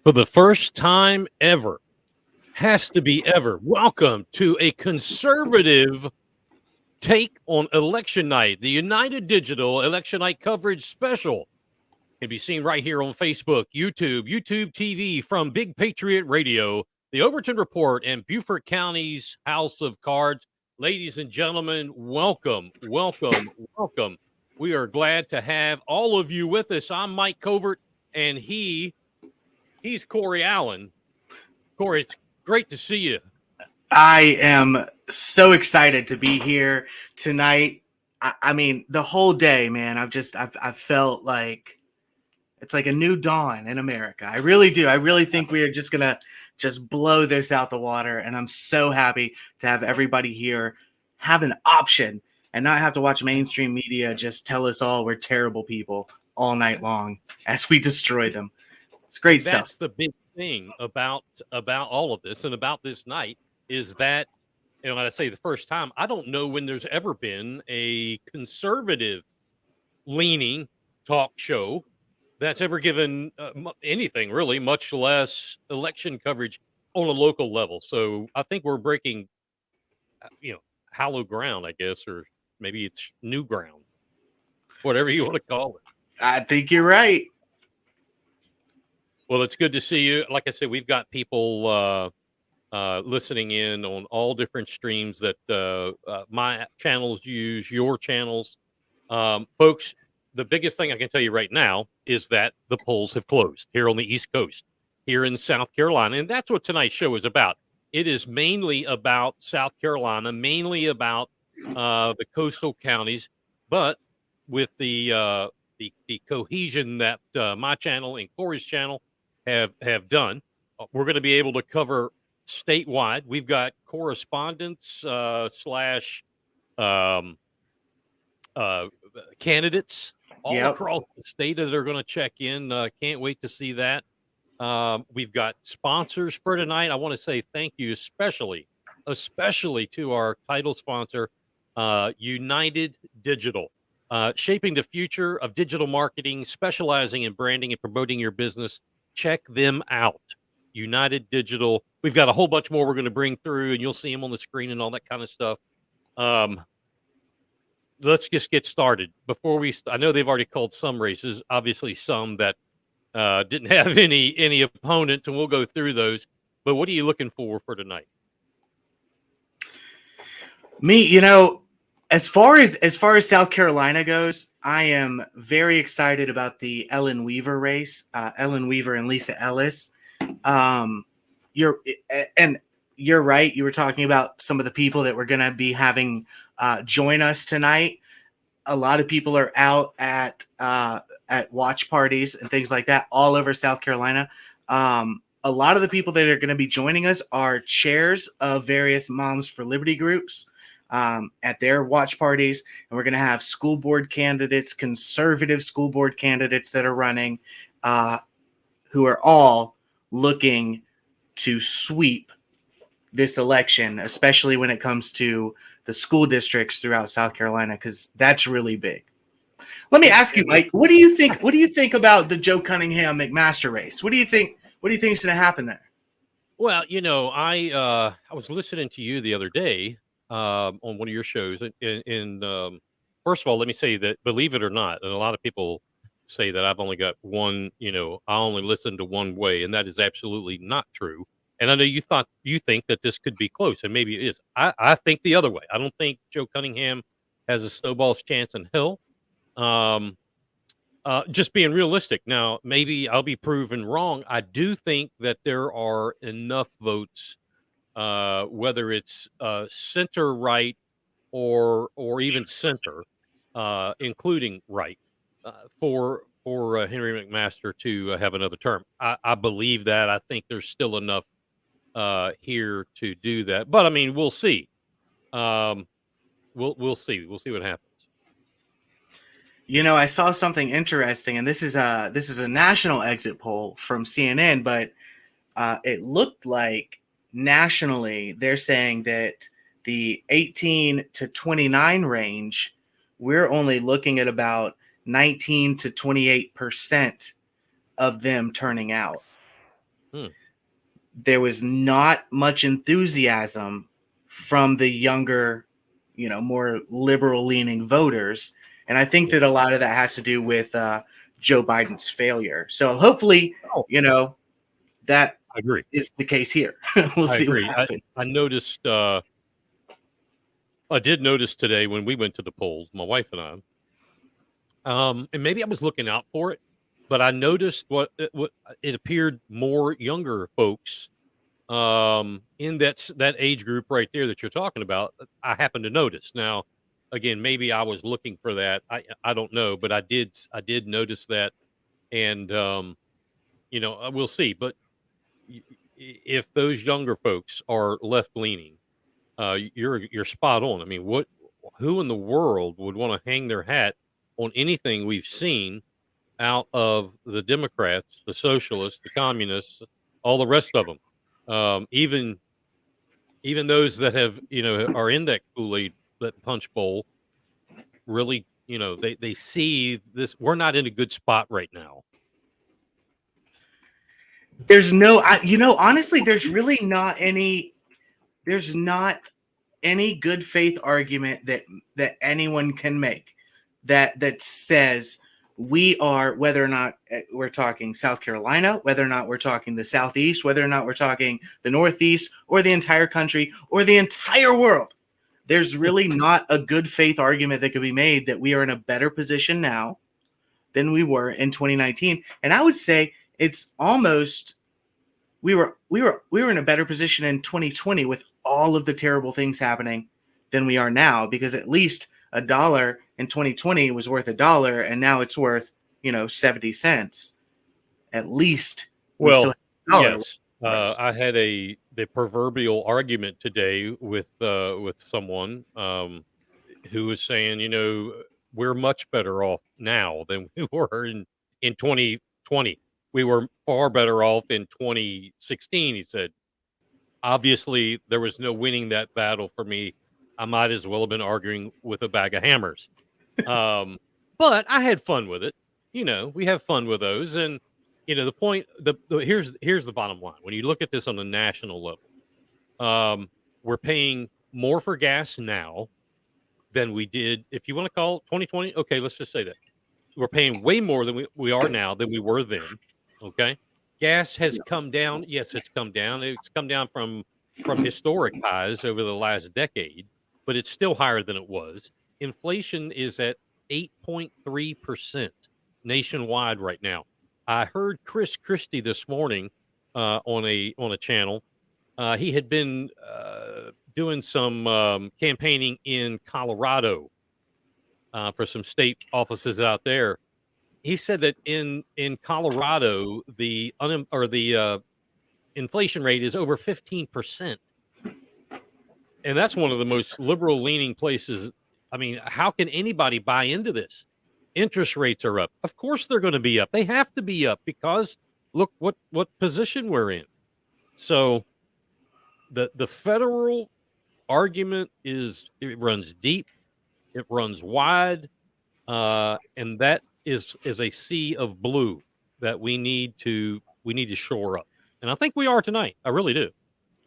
For the first time ever, has to be ever, welcome to a conservative take on election night. The United Digital Election Night coverage special can be seen right here on Facebook, YouTube TV from Big Patriot Radio, the Overton Report, and Beaufort County's House of Cards. Ladies and gentlemen, welcome, welcome, welcome. We are glad to have all of you with us. I'm Mike Covert, and he's Corey Allen. Corey, it's great to see you. I am so excited to be here tonight. I mean, the whole day, man, I've felt like it's like a new dawn in America. I really do. I really think we are just going to just blow this out the water. And I'm so happy to have everybody here have an option and not have to watch mainstream media just tell us all we're terrible people all night long as we destroy them. It's great stuff. That's the big thing about all of this and about this night is that, you know, when I say the first time, I don't know when there's ever been a conservative leaning talk show that's ever given anything really, much less election coverage on a local level. So I think we're breaking, hallowed ground, I guess, or maybe it's new ground, whatever you want to call it. I think you're right. Well, it's good to see you. Like I said, we've got people listening in on all different streams that my channels use, your channels. Folks, the biggest thing I can tell you right now is that the polls have closed here on the East Coast, here in South Carolina. And that's what tonight's show is about. It is mainly about South Carolina, mainly about the coastal counties, but with the cohesion that my channel and Corey's channel have done, we're going to be able to cover statewide. We've got correspondents slash candidates all across the state that are going to check in. Can't wait to see that. We've got sponsors for tonight. I want to say thank you especially to our title sponsor, United Digital, shaping the future of digital marketing, specializing in branding and promoting your business. Check them out. United Digital. We've got a whole bunch more we're going to bring through, and you'll see them on the screen and all that kind of stuff. Let's just get started. Before I know they've already called some races, obviously some that didn't have any opponents, and we'll go through those. But what are you looking for tonight? Me, as far as South Carolina goes, I am very excited about the Ellen Weaver race. Ellen Weaver and Lisa Ellis. You're right. You were talking about some of the people that we're going to be having join us tonight. A lot of people are out at watch parties and things like that all over South Carolina. A lot of the people that are going to be joining us are chairs of various Moms for Liberty groups at their watch parties. And we're going to have school board candidates, conservative school board candidates that are running, who are all looking to sweep this election, especially when it comes to the school districts throughout South Carolina, because that's really big. Let me ask you, Mike, what do you think about the Joe Cunningham McMaster race? What do you think is going to happen there? Well, I was listening to you the other day on one of your shows, and first of all, let me say that, believe it or not, and a lot of people say that I've only got one, I only listen to one way, and that is absolutely not true. And I know you think that this could be close, and maybe it is. I think the other way. I don't think Joe Cunningham has a snowball's chance in hell. Just being realistic. Now, maybe I'll be proven wrong. I do think that there are enough votes, whether it's center right or even center, including right, for Henry McMaster to have another term. I believe that. I think there's still enough here to do that, but I mean, we'll see. We'll see. We'll see what happens. I saw something interesting, and this is a national exit poll from CNN, but it looked like nationally they're saying that the 18 to 29 range, we're only looking at about 19 to 28% of them turning out. Hmm. There was not much enthusiasm from the younger, more liberal leaning voters. And I think that a lot of that has to do with Joe Biden's failure. So hopefully, Oh, that I agree. is the case here. We'll I see what agree. happens. I noticed. I did notice today when we went to the polls, my wife and I. And maybe I was looking out for it, but I noticed what it appeared more younger folks in that age group right there that you're talking about. I happened to notice. Now, again, maybe I was looking for that. I don't know, but I did notice that, and we'll see. But if those younger folks are left leaning, you're spot on. I mean, who in the world would want to hang their hat on anything we've seen out of the Democrats, the socialists, the communists, all the rest of them? Even those that have are in that Kool-Aid, that punch bowl, really, they see this. We're not in a good spot right now. There's no, honestly, there's really not any. There's not any good faith argument that anyone can make that says we are, whether or not we're talking South Carolina, whether or not we're talking the Southeast, whether or not we're talking the Northeast or the entire country or the entire world. There's really not a good faith argument that could be made that we are in a better position now than we were in 2019. And I would say it's almost we were in a better position in 2020 with all of the terrible things happening than we are now, because at least a dollar in 2020 was worth $1, and now it's worth 70 cents. At least. Well, yes. I had the proverbial argument today with someone who was saying, we're much better off now than we were in 2020. We were far better off in 2016. He said, obviously, there was no winning that battle for me. I might as well have been arguing with a bag of hammers. But I had fun with it. We have fun with those. And, the point, here's the bottom line. When you look at this on a national level, we're paying more for gas now than we did, if you want to call it 2020. Okay, let's just say that. We're paying way more than we are now than we were then. Okay. Gas has come down. Yes, it's come down. It's come down from historic highs over the last decade, but it's still higher than it was. Inflation is at 8.3% nationwide right now. I heard Chris Christie this morning on a channel. He had been doing some campaigning in Colorado for some state offices out there. He said that in Colorado, the inflation rate is over 15%. And that's one of the most liberal leaning places. I mean, how can anybody buy into this? Interest rates are up. Of course they're going to be up. They have to be up because look what position we're in. So the federal argument it runs deep, it runs wide, and that is a sea of blue that we need to shore up. And I think we are tonight. I really do.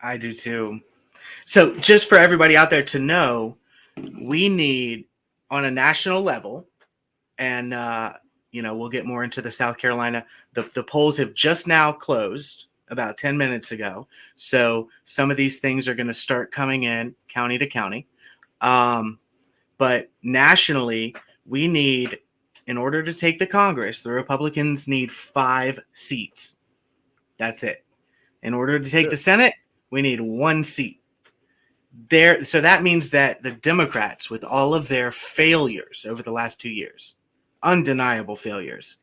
I do too. So just for everybody out there to know, we need, on a national level, and we'll get more into the South Carolina. The polls have just now closed about 10 minutes ago. So some of these things are going to start coming in county to county. But nationally, we need, in order to take the Congress, the Republicans need 5 seats. That's it. In order to take the Senate, we need 1 seat. So that means that the Democrats, with all of their failures over the last 2 years, undeniable failures,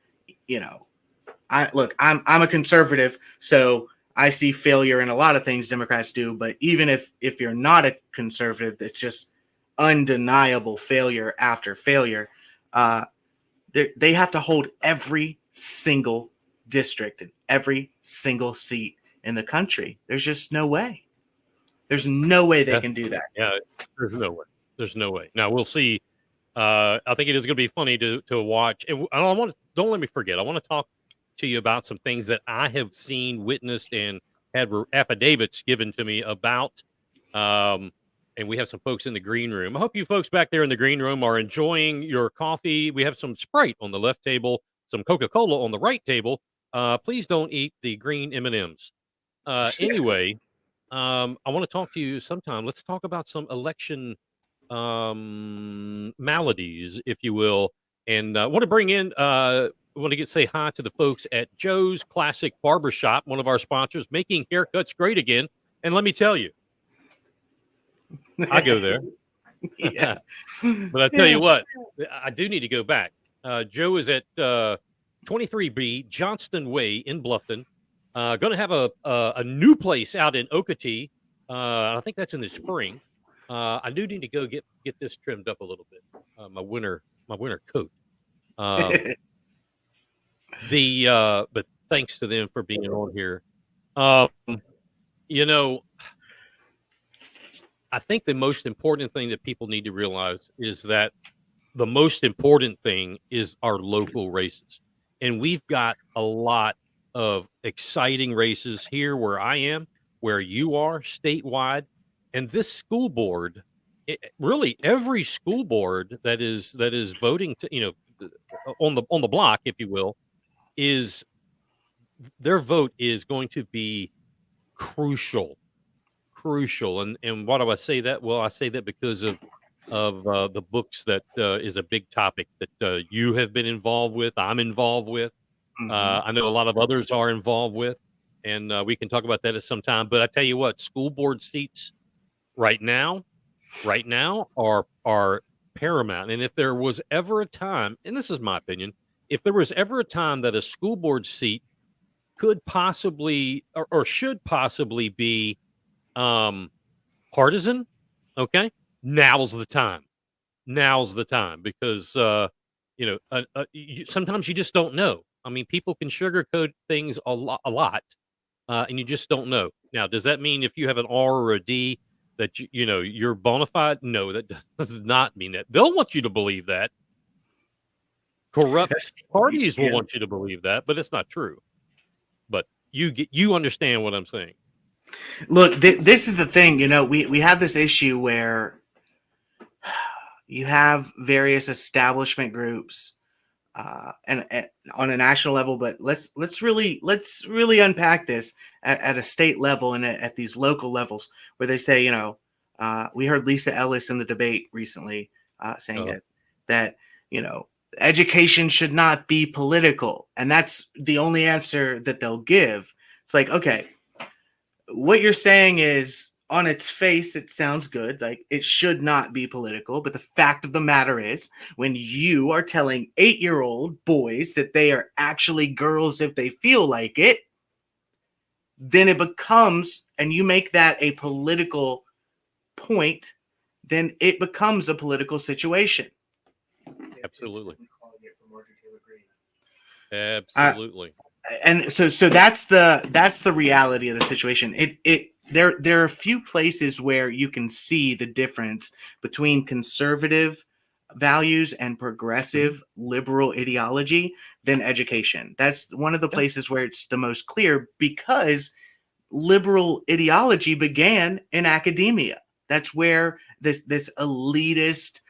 I'm a conservative, so I see failure in a lot of things Democrats do. But even if you're not a conservative, it's just undeniable failure after failure. They have to hold every single district and every single seat in the country. There's just no way. There's no way they can do that. Yeah, there's no way. There's no way. Now we'll see. I think it is going to be funny to watch. And don't let me forget. I want to talk to you about some things that I have seen, witnessed, and had affidavits given to me about. And we have some folks in the green room. I hope you folks back there in the green room are enjoying your coffee. We have some Sprite on the left table, some Coca-Cola on the right table. Please don't eat the green M&Ms. Anyway, I want to talk to you sometime. Let's talk about some election maladies, if you will. And I want to bring in, want to say hi to the folks at Joe's Classic Barbershop, one of our sponsors, making haircuts great again. And let me tell you, I go there. Yeah. But I tell you what, I do need to go back. Joe is at 23B Johnston Way in Bluffton. Going to have a new place out in Okatee. I think that's in the spring. I do need to go get this trimmed up a little bit. My winter coat. But thanks to them for being on here. You know, I think the most important thing that people need to realize is that the most important thing is our local races. And we've got a lot of exciting races here where I am, where you are, statewide. And this school board, really every school board that is voting to, on the block, if you will, is their vote is going to be crucial. And why do I say that? Well, I say that because of the books that is a big topic that you have been involved with. I'm involved with. I know a lot of others are involved with, and we can talk about that at some time. But I tell you what, school board seats right now are paramount. And if there was ever a time, and this is my opinion, if there was ever a time that a school board seat could possibly or should possibly be partisan, okay, now's the time because sometimes you just don't know. I mean, people can sugarcoat things a lot, and you just don't know. Now, does that mean if you have an R or a D that you're bona fide? No, that does not mean that. They'll want you to believe that. Corrupt parties will want you to believe that, but it's not true. But you understand what I'm saying. Look, this is the thing. We have this issue where you have various establishment groups, and on a national level. But let's really unpack this at a state level and at these local levels, where they say, we heard Lisa Ellis in the debate recently saying that education should not be political, and that's the only answer that they'll give. It's like, okay, what you're saying is, on its face, it sounds good. Like, it should not be political. But the fact of the matter is, when you are telling 8-year-old boys that they are actually girls if they feel like it, then it becomes, and you make that a political point, then it becomes a political situation. Absolutely. Absolutely. And so that's the reality of the situation. There are a few places where you can see the difference between conservative values and progressive liberal ideology than education. That's one of the places where it's the most clear, because liberal ideology began in academia. That's where this elitist,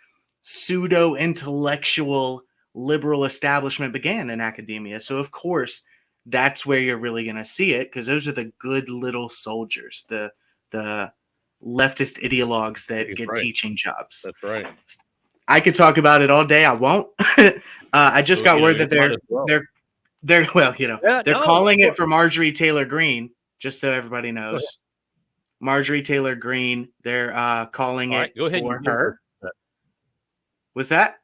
pseudo-intellectual liberal establishment began, in academia. So of course, that's where you're really going to see it, because those are the good little soldiers, the leftist ideologues that get teaching jobs. That's right. I could talk about it all day. I won't. I just got word that they're calling it for Marjorie Taylor Greene, just so everybody knows. Marjorie Taylor Greene, they're calling it for her. What's that?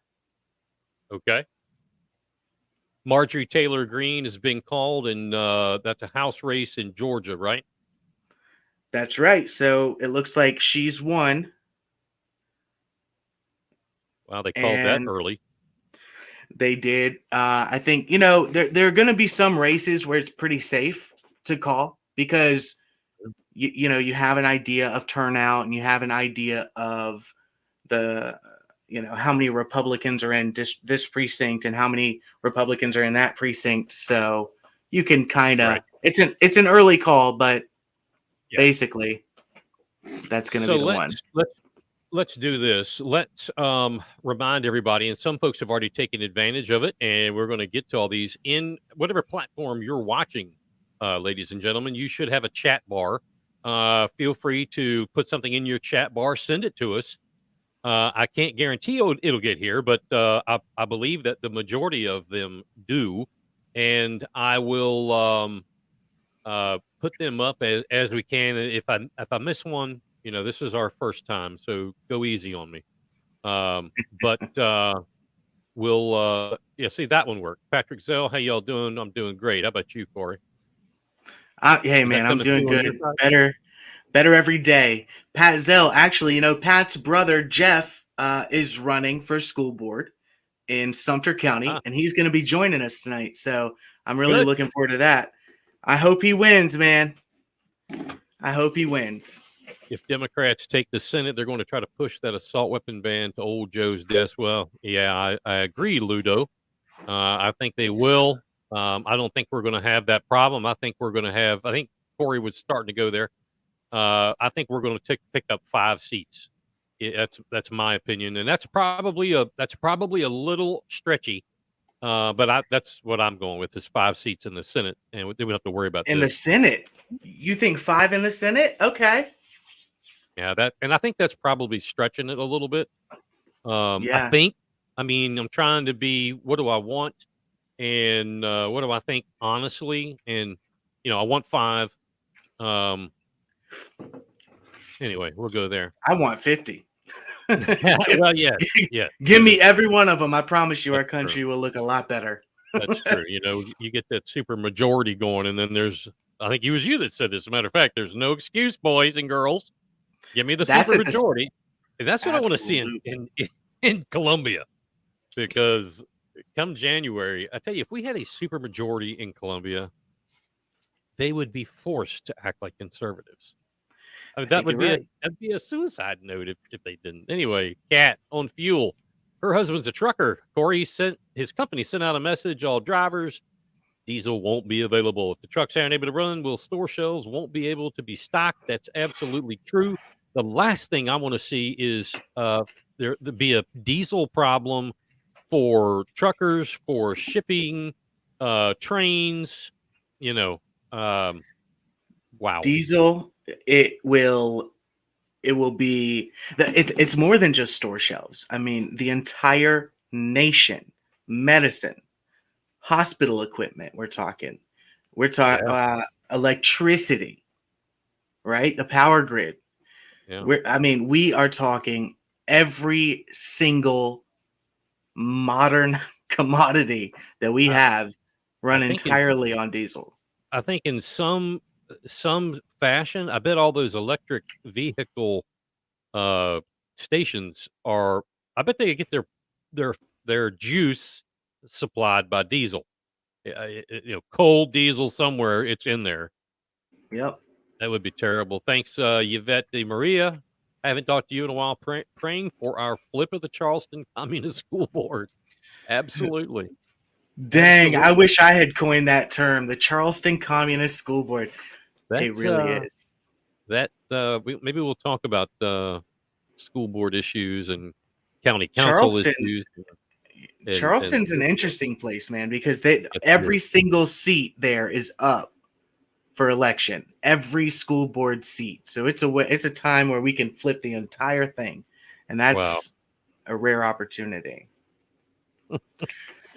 Okay. Marjorie Taylor Greene is being called, and that's a House race in Georgia, right? That's right. So it looks like she's won. Wow, they called that early. They did. I think, there are going to be some races where it's pretty safe to call, because you have an idea of turnout, and you have an idea of the how many Republicans are in this precinct and how many Republicans are in that precinct. So you can kind of Right. it's an early call, but Yeah. basically that's going to be the one. Let's do this. Let's remind everybody, and some folks have already taken advantage of it, and we're going to get to all these in whatever platform you're watching, ladies and gentlemen. You should have a chat bar. Feel free to put something in your chat bar, send it to us. I can't guarantee it'll get here, but I believe that the majority of them do, and I will put them up as we can. If I miss one, this is our first time, so go easy on me. But we'll see that one work. Patrick Zell, how y'all doing? I'm doing great. How about you, Corey? Hey Is man, that I'm coming doing through on your good. side? Better every day. Pat Zell, actually, Pat's brother Jeff is running for school board in Sumter County, Ah, and he's going to be joining us tonight. So I'm really good. looking forward to that. I hope he wins, man. I hope he wins. If Democrats take the Senate, they're going to try to push that assault weapon ban to old Joe's desk. Well, yeah, I agree, Ludo. I think they will. I don't think we're going to have that problem. I think I think Corey was starting to go there. I think we're going to pick up 5 seats. That's my opinion, and that's probably a little stretchy. But that's what I'm going with is 5 seats in the Senate, and we don't have to worry about In the Senate, you think 5 in the Senate? Okay. Yeah, and I think that's probably stretching it a little bit. Yeah. I'm trying to be, what do I want? And what do I think honestly? And, I want 5. Anyway, we'll go there. I want 50. Well, yeah. Give me every one of them. I promise you our That's country true. will look a lot better. That's true. You get that super majority going, and then I think it was you that said this. As a matter of fact, there's no excuse, boys and girls. Give me the super majority. And that's what I want to see in Columbia. Because come January, I tell you, if we had a super majority in Columbia, they would be forced to act like conservatives. I mean, that'd be a suicide note if they didn't. Anyway, Kat on fuel. Her husband's a trucker. Corey his company sent out a message: all drivers, diesel won't be available. If the trucks aren't able to run, store shelves won't be able to be stocked. That's absolutely true. The last thing I want to see is there be a diesel problem for truckers, for shipping, trains. Wow. Diesel, it will be it's more than just store shelves. I mean, the entire nation, medicine, hospital equipment. We're talking electricity, right? The power grid. Yeah. We are talking every single modern commodity that we have run entirely on diesel. I think in some fashion, I bet all those electric vehicle stations I bet they get their juice supplied by diesel. Cold diesel somewhere, it's in there. Yep. That would be terrible. Thanks, Yvette De Maria. I haven't talked to you in a while. Praying for our flip of the Charleston Communist School Board. Absolutely. Dang, I wish I had coined that term, the Charleston Communist School Board. It really is. Maybe we'll talk about school board issues and county council issues. Charleston's an interesting place, man, because every single seat there is up for election. Every school board seat. So it's a time where we can flip the entire thing, and that's a rare opportunity.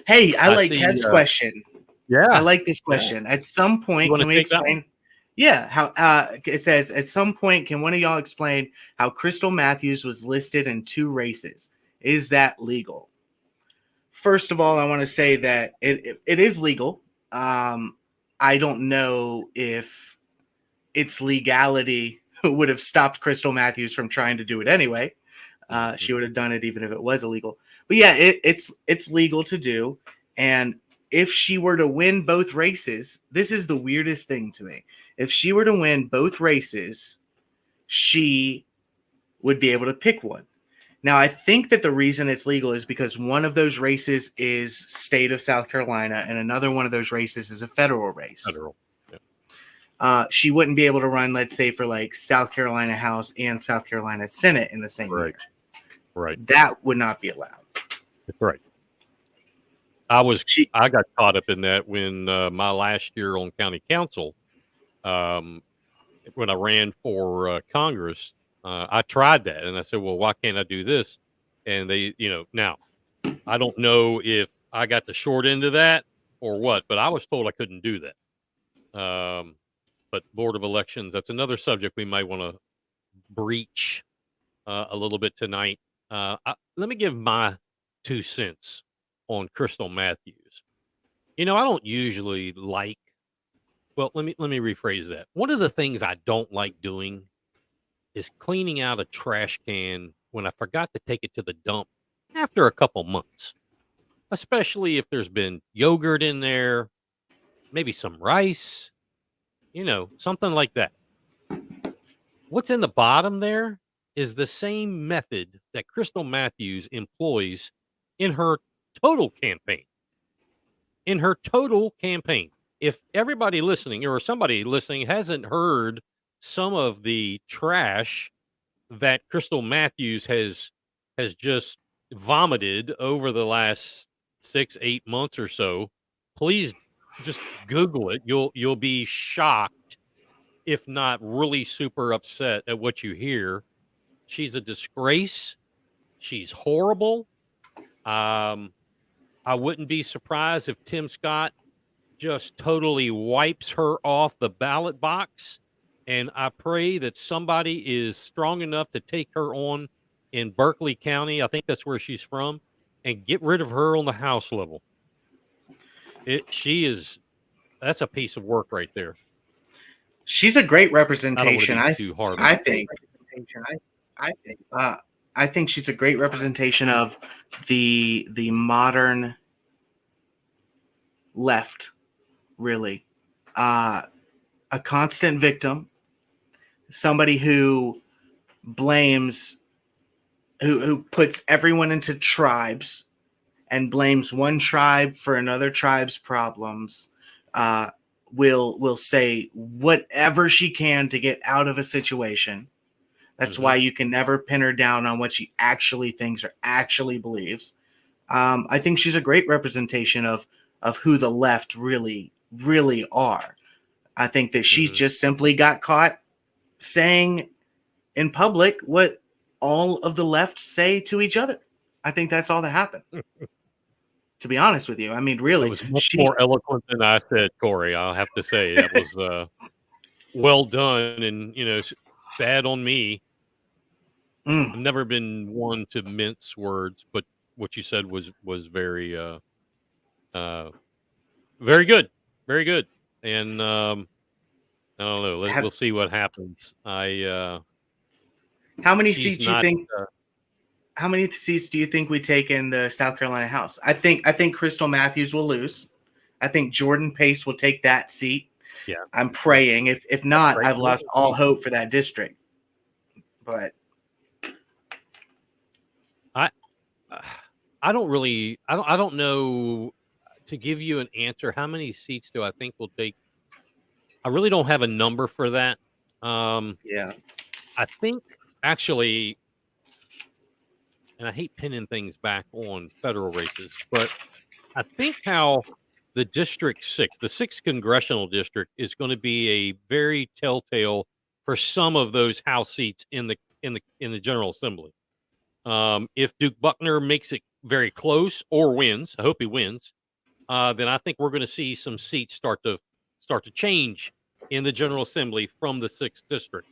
Hey, I like Kev's question. Yeah, I like this question. At some point, can we explain? Yeah, how it says at some point, can one of y'all explain how Crystal Matthews was listed in 2 races? Is that legal? First of all, I want to say that it is legal. I don't know if its legality would have stopped Crystal Matthews from trying to do it anyway. She would have done it even if it was illegal. But yeah, it's legal to do. And if she were to win both races, this is the weirdest thing to me. If she were to win both races, she would be able to pick one. Now, I think that the reason it's legal is because one of those races is state of South Carolina, and another one of those races is a federal race. Federal. She wouldn't be able to run, let's say, for like South Carolina House and South Carolina Senate in the same year. Right. That would not be allowed. That's right. I got caught up in that when my last year on county council, when I ran for Congress, I tried that, and I said, well, why can't I do this? And they, now I don't know if I got the short end of that or what, but I was told I couldn't do that. But Board of Elections, that's another subject we might want to breach a little bit tonight. Let me give my 2 cents on Crystal Matthews. I don't usually let me rephrase that. One of the things I don't like doing is cleaning out a trash can when I forgot to take it to the dump after a couple months, especially if there's been yogurt in there, maybe some rice, something like that. What's in the bottom there is the same method that Crystal Matthews employs in her total campaign. If everybody listening or somebody listening hasn't heard some of the trash that Crystal Matthews has just vomited over the last 6-8 months or so, please just Google it. You'll be shocked, if not really super upset at what you hear. She's a disgrace. She's horrible. I wouldn't be surprised if Tim Scott just totally wipes her off the ballot box. And I pray that somebody is strong enough to take her on in Berkeley County. I think that's where she's from, and get rid of her on the House level. That's a piece of work right there. She's a great representation. I think she's a great representation of the modern left, really. A constant victim, somebody who blames, who puts everyone into tribes and blames one tribe for another tribe's problems, will say whatever she can to get out of a situation. That's why you can never pin her down on what she actually thinks or actually believes. I think she's a great representation of who the left really, really are. I think that she just simply got caught saying in public what all of the left say to each other. I think that's all that happened. To be honest with you, I mean, really, it was much more eloquent than I said, Corey. I'll have to say that was well done, and bad on me. I've never been one to mince words, but what you said was very, very good, very good. And I don't know. We'll see what happens. How many seats do you think? How many seats do you think we take in the South Carolina House? I think Crystal Matthews will lose. I think Jordan Pace will take that seat. Yeah, I'm praying. If not, I've lost all hope for that district. But I don't know, to give you an answer. How many seats do I think we'll take? I really don't have a number for that. Yeah, I think actually, and I hate pinning things back on federal races, but I think how the District 6, the 6th congressional district, is going to be a very telltale for some of those House seats in the General Assembly. If Duke Buckner makes it very close or wins, I hope he wins, then I think we're going to see some seats start to change in the General Assembly from the 6th district.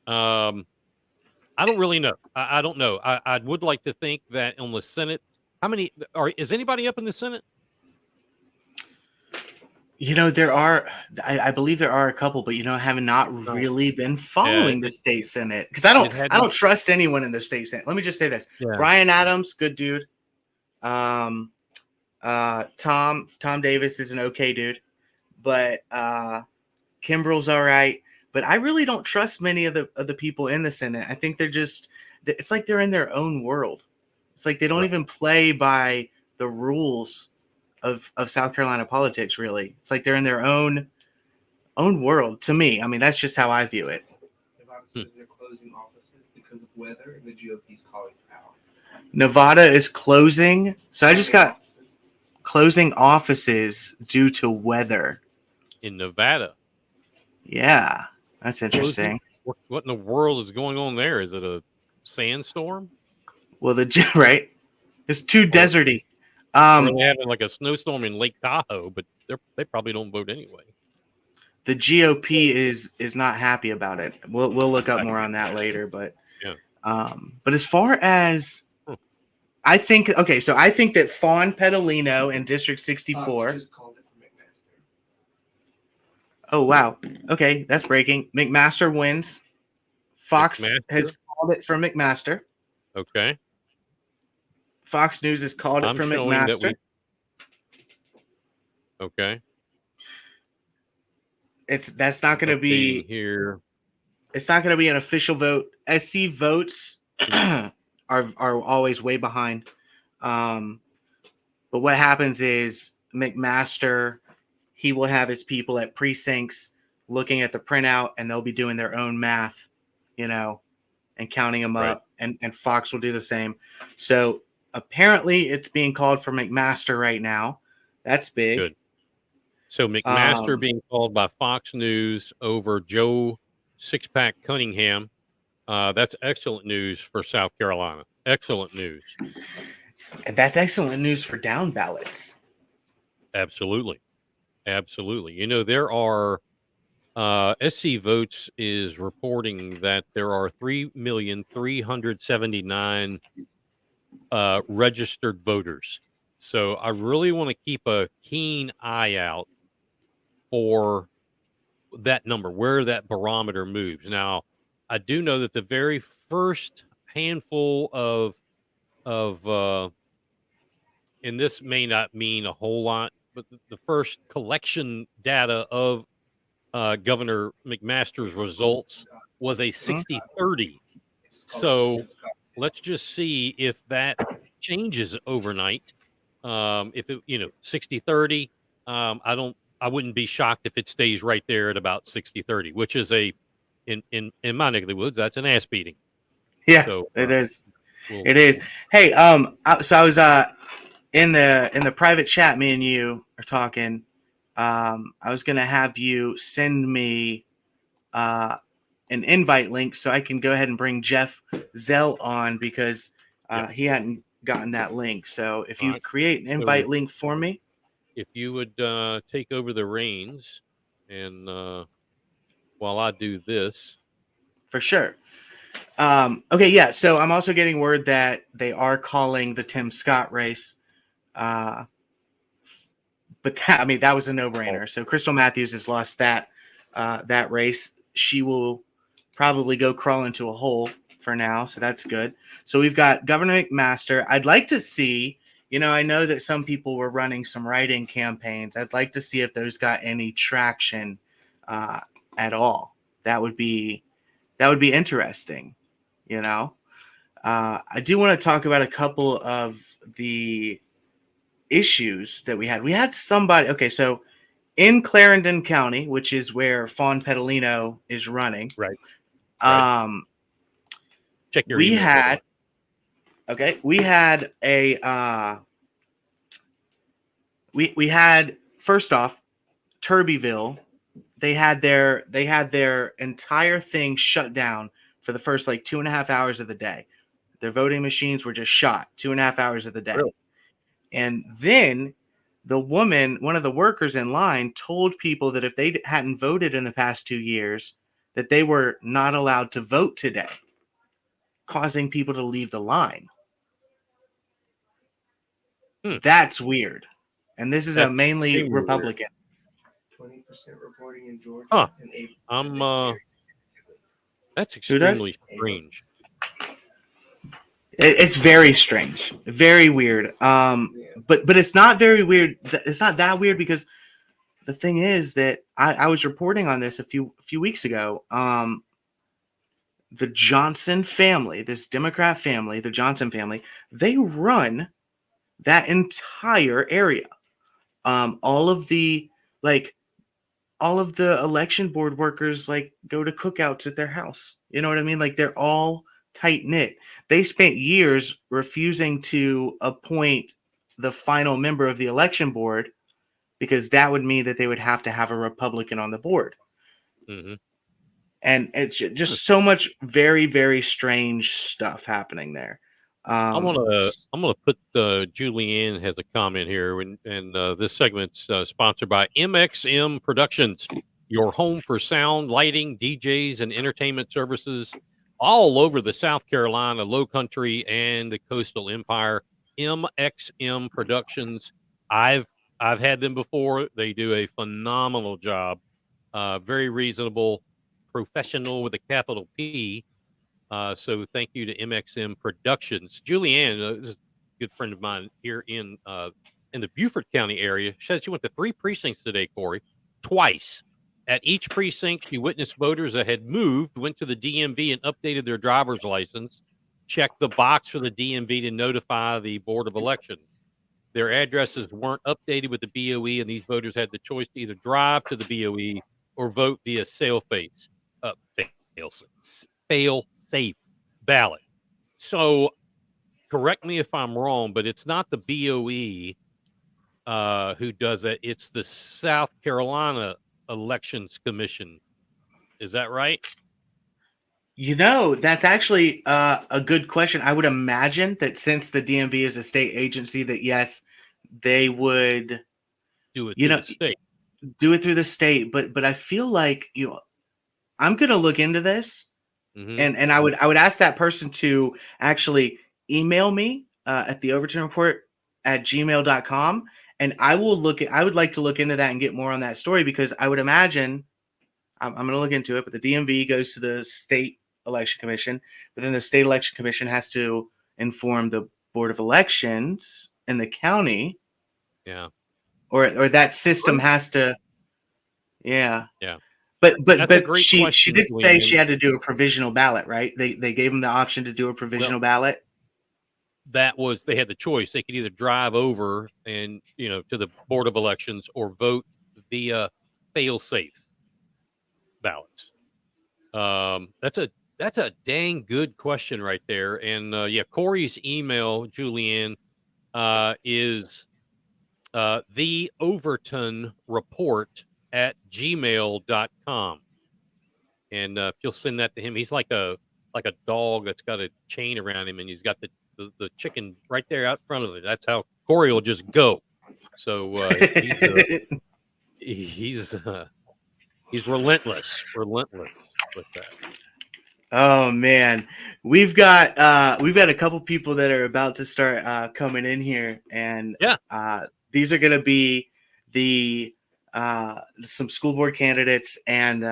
I don't really know. I don't know. I would like to think that on the Senate, is anybody up in the Senate? There are, I believe there are a couple, but I have not really been following the state Senate because I don't trust anyone in the state Senate. Let me just say this: Brian Adams, good dude. Tom Davis is an okay dude, but Kimbrell's all right. But I really don't trust many of the people in the Senate. I think they're it's like they're in their own world. It's like they don't Right. even play by the rules of South Carolina politics. Really, it's like they're in their own world. To me, I mean, that's just how I view it. Nevada says they're closing offices because of weather, and the GOP's calling foul. Nevada is closing, so I just got closing offices due to weather. In Nevada. Yeah, that's interesting. What in the world is going on there? Is it a sandstorm? Well, right, it's too deserty. We're having like a snowstorm in Lake Tahoe, but they probably don't vote anyway. The GOP is not happy about it. We'll look up more on that later, but yeah. But as far as I think that Fawn Petalino in District 64. Just called it for McMaster. Oh wow. Okay, that's breaking. McMaster wins. Fox has called it for McMaster. Okay. Fox News has called it for McMaster. Okay. That's not going to be here. It's not going to be an official vote. SC votes are always way behind. But what happens is McMaster, he will have his people at precincts looking at the printout, and they'll be doing their own math, and counting them up, and Fox will do the same. So apparently it's being called for McMaster right now. That's big. Good. So McMaster being called by Fox News over Joe Sixpack Cunningham. That's excellent news for South Carolina. Excellent news. And that's excellent news for down ballots. Absolutely. Absolutely. There are SC Votes is reporting that there are 3,379,000 registered voters. So I really want to keep a keen eye out for that number, where that barometer moves. Now, I do know that the very first handful of and this may not mean a whole lot, but the first collection data of Governor McMaster's results was a 60-30. So let's just see if that changes overnight. If it, 60-30, I wouldn't be shocked if it stays right there at about 60-30, which is in my neck of the woods, that's an ass beating. Yeah, so, it is. It is. Hey, so I was in the private chat, me and you are talking. I was gonna have you send me an invite link so I can go ahead and bring Jeff Zell on, because he hadn't gotten that link. So if you create an invite link for me, if you would take over the reins, and while I do this, for sure. Okay, yeah. So I'm also getting word that they are calling the Tim Scott race. But that was a no-brainer. So Crystal Matthews has lost that race. She will probably go crawl into a hole for now. So that's good. So we've got Governor McMaster. I'd like to see, I know that some people were running some write-in campaigns. I'd like to see if those got any traction at all. That would be interesting. I do want to talk about a couple of the issues that we had. We had somebody. Okay, so in Clarendon County, which is where Fawn Petalino is running, right. Check your email. We had a we had, first off, Turbyville. They had their entire thing shut down for the first 2.5 hours of the day. Their voting machines were just shot 2.5 hours of the day. Really? And then the woman, one of the workers in line, told people that if they hadn't voted in the past 2 years, that they were not allowed to vote today, causing people to leave the line. That's weird. And this is a mainly Republican. 20% reporting in Georgia. And that's extremely strange. It's very strange, very weird. But it's not very weird. It's not that weird, because the thing is that I was reporting on this a few weeks ago. the Johnson family, this Democrat family, the Johnson family, they run that entire area. All of the like all of the election board workers like go to cookouts at their house. You know what I mean? Like they're all tight knit. They spent years refusing to appoint the final member of the election board because that would mean that they would have to have a Republican on the board. Mm-hmm. And it's just so much very, very strange stuff happening there. I'm gonna put Julianne has a comment here, and this segment's sponsored by MXM Productions, your home for sound, lighting, DJs, and entertainment services all over the South Carolina, Low Country, and the Coastal Empire. MXM Productions. I've had them before. They do a phenomenal job. Very reasonable, professional with a capital P. So thank you to MXM Productions. Julianne, this is a good friend of mine here in the Beaufort County area. She said she went to 3 precincts today, Corey, twice. At each precinct, she witnessed voters that had moved, went to the DMV and updated their driver's license, checked the box for the DMV to notify the Board of Elections. Their addresses weren't updated with the BOE, and these voters had the choice to either drive to the BOE or vote via fail-safe ballot. So correct me if I'm wrong, but it's not the BOE who does that. It's the South Carolina Elections Commission. Is that right? You know, that's actually a good question. I would imagine that since the DMV is a state agency, that yes, they would do it through the state. Do it through the state. But I feel like I'm going to look into this, and I would ask that person to actually email me at the Overton Report at gmail.com, and I would like to look into that and get more on that story, because I would imagine I'm going to look into it. But the DMV goes to the state election commission, but then the state election commission has to inform the Board of Elections in the county. Yeah. Or that system has to. Yeah. Yeah. But she did say she had to do a provisional ballot, right? They gave them the option to do a provisional ballot. That was, they had the choice. They could either drive over and to the Board of Elections or vote via fail-safe ballots. That's a dang good question right there. And Corey's email, Julianne, is the Overton Report at gmail.com. And if you'll send that to him, he's like a dog that's got a chain around him, and he's got the chicken right there out front of it. That's how Corey will just go. So he's relentless with that. Oh man, we've got a couple people that are about to start coming in here, and these are going to be the some school board candidates, and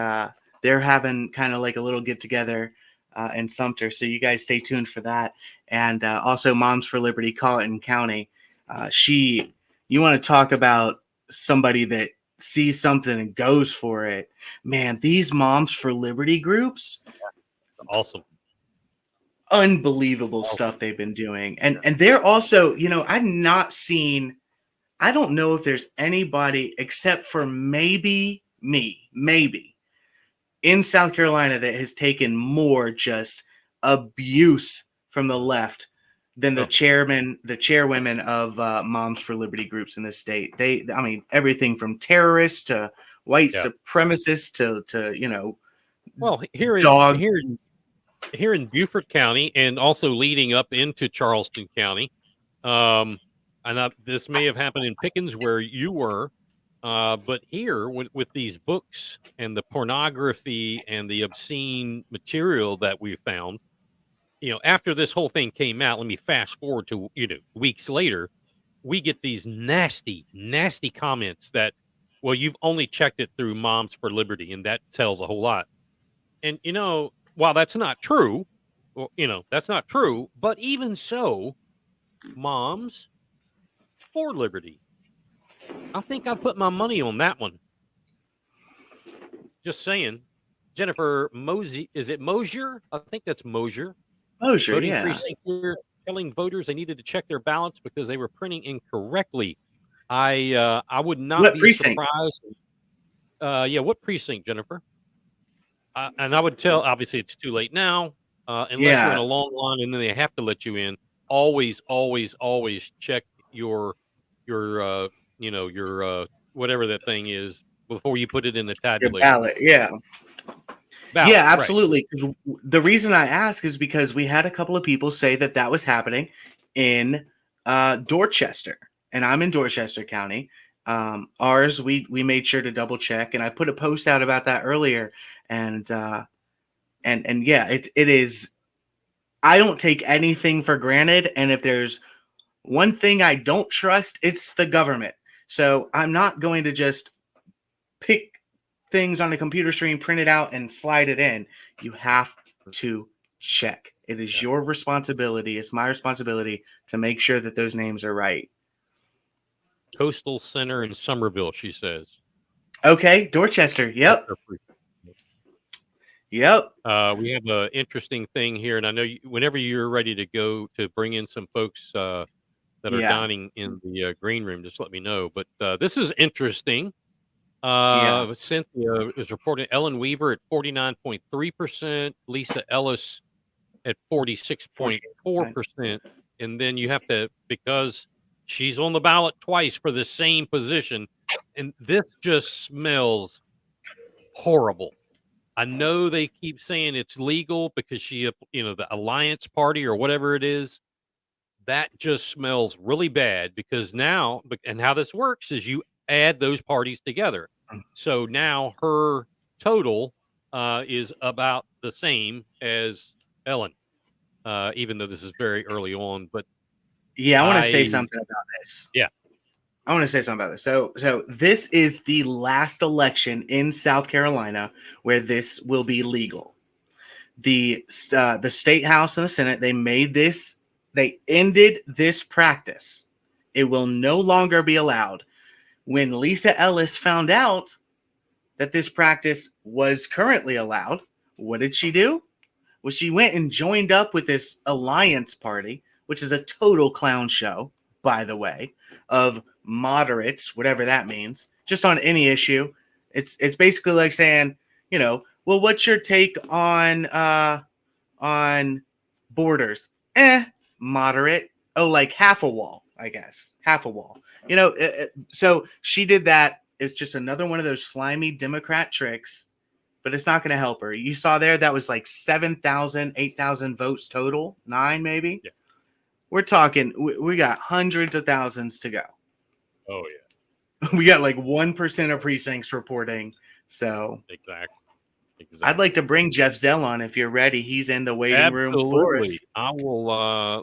they're having kind of like a little get together in Sumter. So you guys stay tuned for that. And also Moms for Liberty, Colleton County. You want to talk about somebody that sees something and goes for it. Man, these Moms for Liberty groups. Awesome. Unbelievable stuff they've been doing. And they're also, I've not seen, I don't know if there's anybody except for maybe me, in South Carolina that has taken more just abuse from the left than the chairwomen of Moms for Liberty groups in this state. Everything from terrorists to white supremacists to Well, here in Beaufort County, and also leading up into Charleston County, and this may have happened in Pickens where you were, but here with these books and the pornography and the obscene material that we found, after this whole thing came out, let me fast forward to weeks later, we get these nasty, nasty comments that, well, you've only checked it through Moms for Liberty, and that tells a whole lot. And while that's not true, but even so, Moms for Liberty, I think I put my money on that one. Just saying. Jennifer Mosey, is it Mosier? I think that's Mosier. Oh, sure, Voting yeah. precinct here telling voters they needed to check their ballots because they were printing incorrectly. I would not What be precinct? surprised. Yeah, what precinct, Jennifer? And I would tell, obviously it's too late now, unless you're in Yeah. a long line and then they have to let you in. Always check your whatever that thing is before you put it in the Your tabulator. ballot, yeah. Ballot, Yeah, right. absolutely. 'Cause the reason I ask is because we had a couple of people say that was happening in Dorchester, and I'm in Dorchester County. Ours, we made sure to double check, and I put a post out about that earlier. And yeah, it is. I don't take anything for granted, and if there's one thing I don't trust, it's the government. So I'm not going to just pick things on a computer screen, print it out, and slide it in. You have to check. It is your responsibility. It's my responsibility to make sure that those names are right. Coastal Center in Somerville, she says. Okay, Dorchester. Yep. Yep. We have an interesting thing here, and I know whenever you're ready to go to bring in some folks that are dining in the green room, just let me know. But this is interesting. Cynthia is reporting Ellen Weaver at 49.3%, Lisa Ellis at 46.4%. And then you have to, because she's on the ballot twice for the same position, and this just smells horrible. I know they keep saying it's legal because she, the Alliance Party or whatever it is. That just smells really bad because now, and how this works is you add those parties together. So now her total is about the same as Ellen, even though this is very early on. But yeah, I want to say something about this. Yeah. I want to say something about this. So this is the last election in South Carolina where this will be legal. The state house and the Senate, they ended this practice. It will no longer be allowed. When Lisa Ellis found out that this practice was currently allowed, what did she do? Well, she went and joined up with this Alliance Party, which is a total clown show, by the way, of moderates, whatever that means, just on any issue. It's basically like saying, well, what's your take on borders? Moderate. Oh, like half a wall, I guess. Half a wall. So she did that. It's just another one of those slimy Democrat tricks, but it's not going to help her. You saw there, that was like 7,000, 8,000 votes total, 9 maybe. Yeah. We're talking, we got hundreds of thousands to go. Oh, yeah. We got like 1% of precincts reporting. So Exactly. I'd like to bring Jeff Zell on if you're ready. He's in the waiting room for us. I will,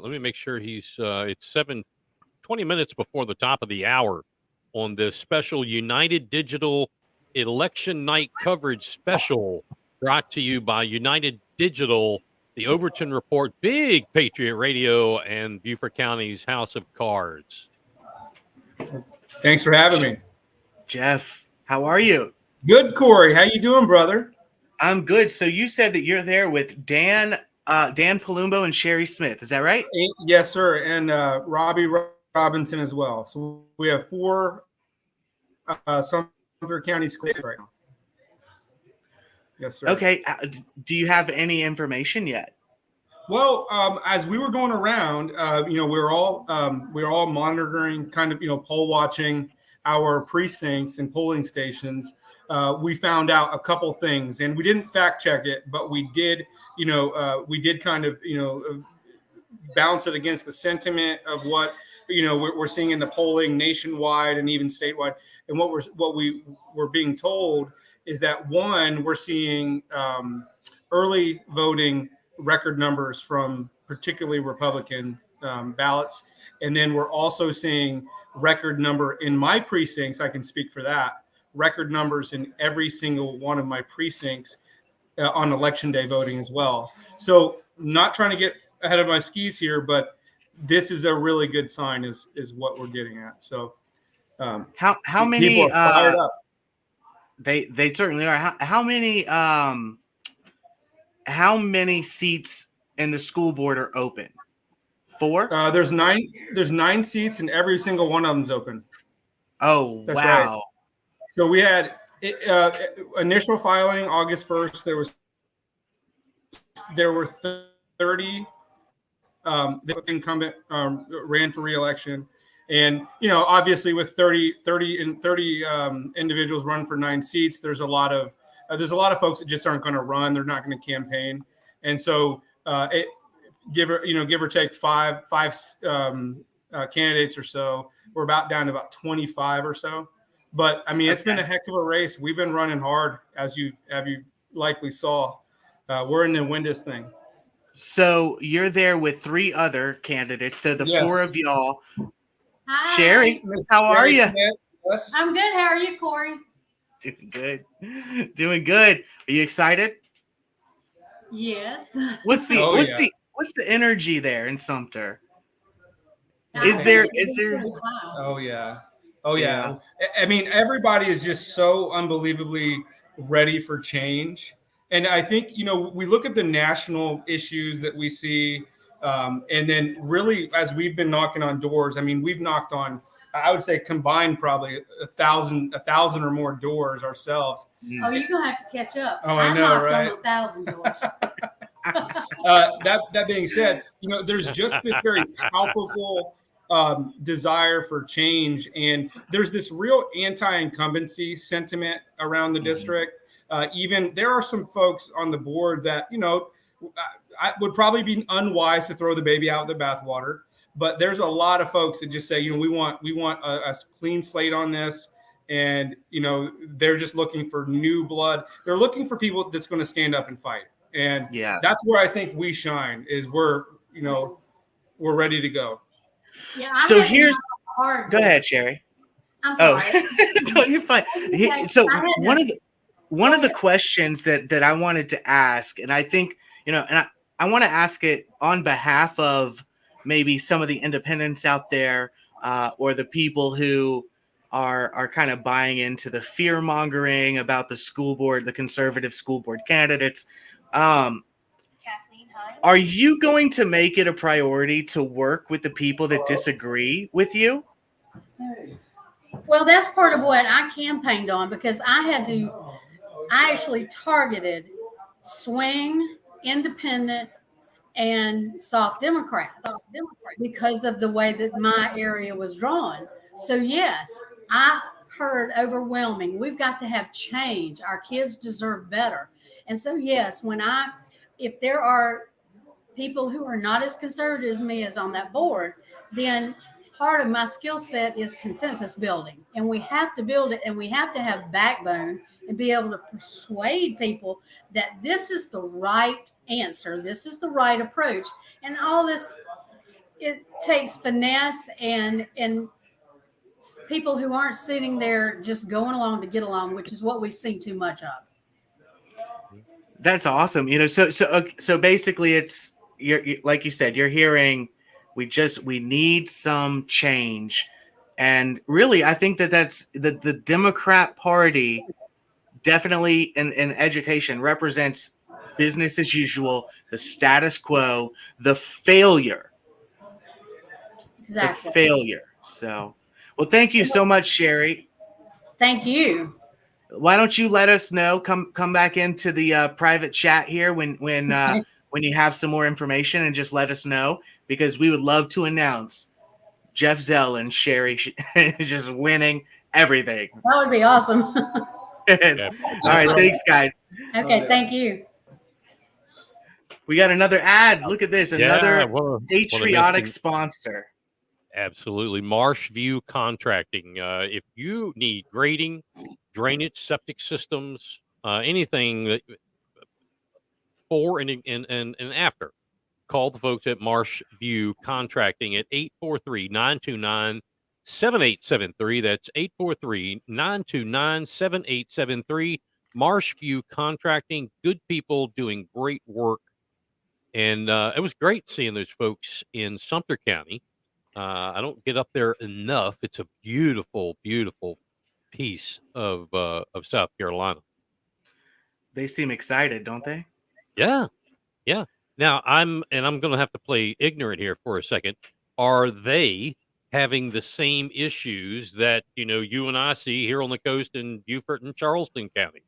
let me make sure it's 20 minutes before the top of the hour on this special United Digital Election Night coverage special brought to you by United Digital, the Overton Report, BIG Patriot Radio, and Beaufort County's House of Cards. Thanks for having me. Jeff, how are you? Good, Corey. How you doing, brother? I'm good. So you said that you're there with Dan Palumbo and Sherry Smith. Is that right? Yes, sir. And Robbie Robinson as well. So we have 4 Sumter County schools right now. Yes, sir. Okay. Do you have any information yet? Well, as we were going around, we were all monitoring, kind of, poll watching our precincts and polling stations. We found out a couple things, and we didn't fact check it, but we did kind of, balance it against the sentiment of what, we're seeing in the polling nationwide and even statewide. And what we were being told is that, one, we're seeing early voting record numbers from particularly Republican ballots. And then we're also seeing record number in my precincts. I can speak for that. Record numbers in every single one of my precincts on election day voting as well. So not trying to get ahead of my skis here, but this is a really good sign is what we're getting at. So how many people are fired up. They certainly are. How many how many seats in the school board are open? 4? There's 9. There's 9 seats, and every single one of them's open. Oh, That's wow. right. So we had initial filing August 1st. There were 30. The incumbent ran for re-election, and obviously with 30 individuals run for 9 seats, there's a lot of folks that just aren't going to run. They're not going to campaign, and so give or take five candidates or so. We're about down to about 25 or so. But I mean, it's been a heck of a race. We've been running hard, as you likely saw. We're in the win this thing. So you're there with 3 other candidates. So the 4 of y'all. Hi. Sherry, how are you? Yes. I'm good. How are you, Corey? Doing good. Doing good. Are you excited? Yes. What's the energy there in Sumter? Is there? Oh yeah. I mean, everybody is just so unbelievably ready for change. And I think, we look at the national issues that we see. And then really, as we've been knocking on doors, I mean, we've knocked on, I would say combined, probably 1,000 or more doors ourselves. Oh, you're going to have to catch up. Oh, I know, right? On 1,000 doors. That being said, there's just this very palpable desire for change, and there's this real anti-incumbency sentiment around the district. Even there are some folks on the board that I would probably be unwise to throw the baby out with the bathwater, but there's a lot of folks that just say, we want a clean slate on this, and they're just looking for new blood. They're looking for people that's going to stand up and fight, and that's where I think we shine. Is we're ready to go. Yeah. So here's. Go ahead, Sherry. I'm sorry. Oh, no, you're fine. Okay. So one of the questions that I wanted to ask, and I think and I want to ask it on behalf of maybe some of the independents out there, or the people who are kind of buying into the fear mongering about the school board, the conservative school board candidates. Are you going to make it a priority to work with the people that disagree with you? Well, that's part of what I campaigned on, because I actually targeted swing, independent, and soft Democrats because of the way that my area was drawn. So yes, I heard overwhelming. We've got to have change. Our kids deserve better. And so yes, if there are people who are not as conservative as me as on that board, then part of my skill set is consensus building, and we have to build it, and we have to have backbone and be able to persuade people that this is the right answer, this is the right approach. And all this, it takes finesse and people who aren't sitting there just going along to get along, which is what we've seen too much of. That's awesome. So basically you're like you said, you're hearing we need some change. And really, I think that's the Democrat Party definitely in education represents business as usual, the status quo, the failure. Exactly. The failure. So, well, thank you so much, Sherry. Thank you. Why don't you let us know? Come back into the private chat here when you have some more information, and just let us know, because we would love to announce Jeff Zell and Sherry just winning everything. That would be awesome. All right, thanks, guys. Okay, thank you. We got another ad. Look at this, another patriotic mention, sponsor. Absolutely, Marshview Contracting. If you need grading, drainage, septic systems, anything that before and after, call the folks at Marshview Contracting at 843-929-7873. That's 843-929-7873. Marshview Contracting, good people doing great work. And it was great seeing those folks in Sumter County. I don't get up there enough. It's a beautiful, beautiful piece of South Carolina. They seem excited, don't they? Yeah, yeah. Now I'm going to have to play ignorant here for a second. Are they having the same issues that you and I see here on the coast in Beaufort and Charleston County?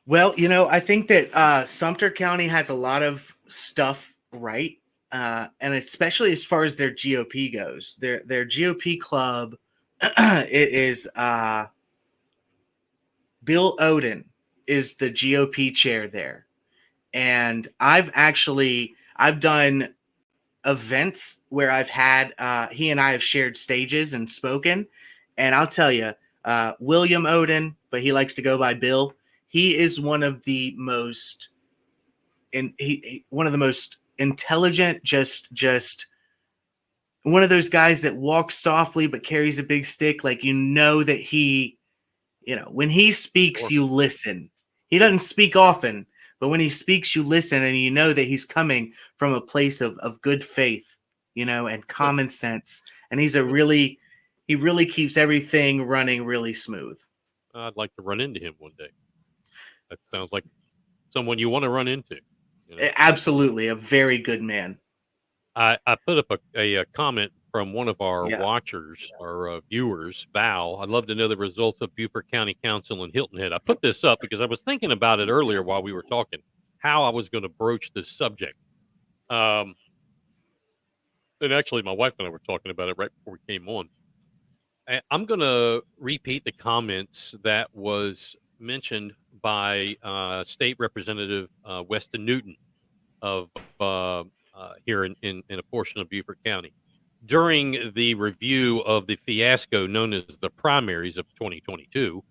Well, I think that Sumter County has a lot of stuff right, and especially as far as their GOP goes, their GOP club, it is Bill Oden is the GOP chair there, and I've done events where I've had he and I have shared stages and spoken, and I'll tell you, William Oden, but he likes to go by Bill. He is one of the most one of the most intelligent, just one of those guys that walks softly but carries a big stick. Like, that he, when he speaks, you listen. He doesn't speak often, but when he speaks, you listen, and you know that he's coming from a place of good faith, and common sense. And he really keeps everything running really smooth. I'd like to run into him one day. That sounds like someone you want to run into. Absolutely, a very good man. I put up a comment from one of our watchers, our viewers, Val. I'd love to know the results of Beaufort County Council and Hilton Head. I put this up because I was thinking about it earlier while we were talking, how I was going to broach this subject. And actually, my wife and I were talking about it right before we came on. I'm going to repeat the comments that was mentioned by State Representative Weston Newton of here in a portion of Beaufort County during the review of the fiasco known as the primaries of 2022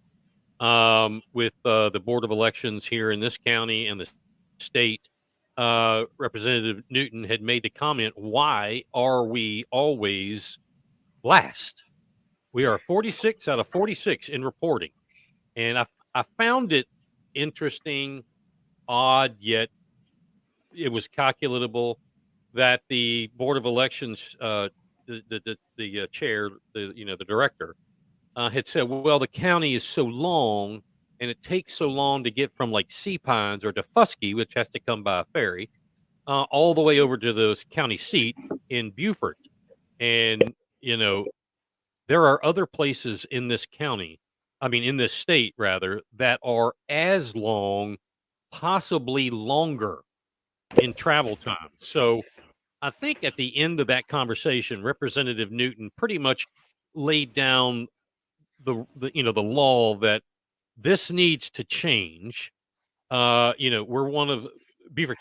with the Board of Elections here in this county and the state. Representative Newton had made the comment, why are we always last? We are 46 out of 46 in reporting. And I found it interesting, odd, yet it was calculatable that the Board of Elections, the chair, the director, had said, well, the county is so long and it takes so long to get from like Sea Pines or to Fusky, which has to come by a ferry, all the way over to the county seat in Beaufort. And, there are other places in this county, in this state rather, that are as long, possibly longer in travel time. So I think at the end of that conversation, Representative Newton pretty much laid down the law that this needs to change. Beaufort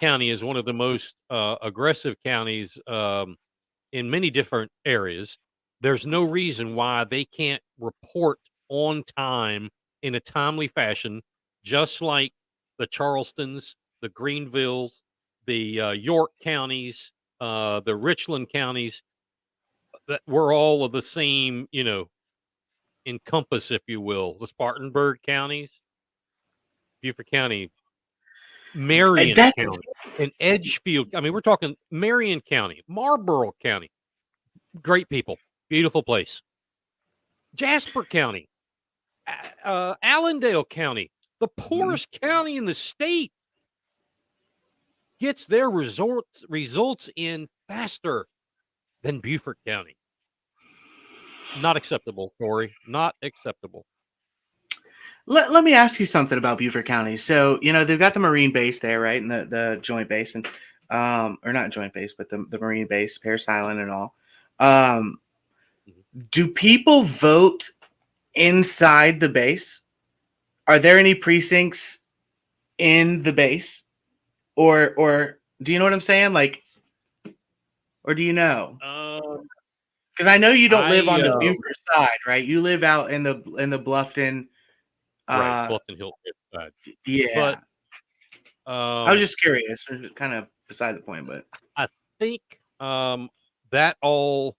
County is one of the most aggressive counties in many different areas. There's no reason why they can't report on time in a timely fashion, just like the Charlestons, the Greenvilles, the York counties, the Richland counties. That we're all of the same, encompass, if you will. The Spartanburg counties, Beaufort County, Marion County, and Edgefield. We're talking Marion County, Marlborough County. Great people. Beautiful place. Jasper County, Allendale County, the poorest county in the state, gets their results in faster than Beaufort County. Not acceptable, Corey. Not acceptable. Let me ask you something about Beaufort County. So, they've got the Marine base there, right? And the joint base, and or not joint base, but the Marine base, Parris Island and all. Do people vote inside the base? Are there any precincts in the base? Or do you know what I'm saying? Like, or do you know? Because I know you don't live on the Beaufort side, right? You live out in the Bluffton. Right, Bluffton Hill side. Yeah. But I was just curious, kind of beside the point, but I think that all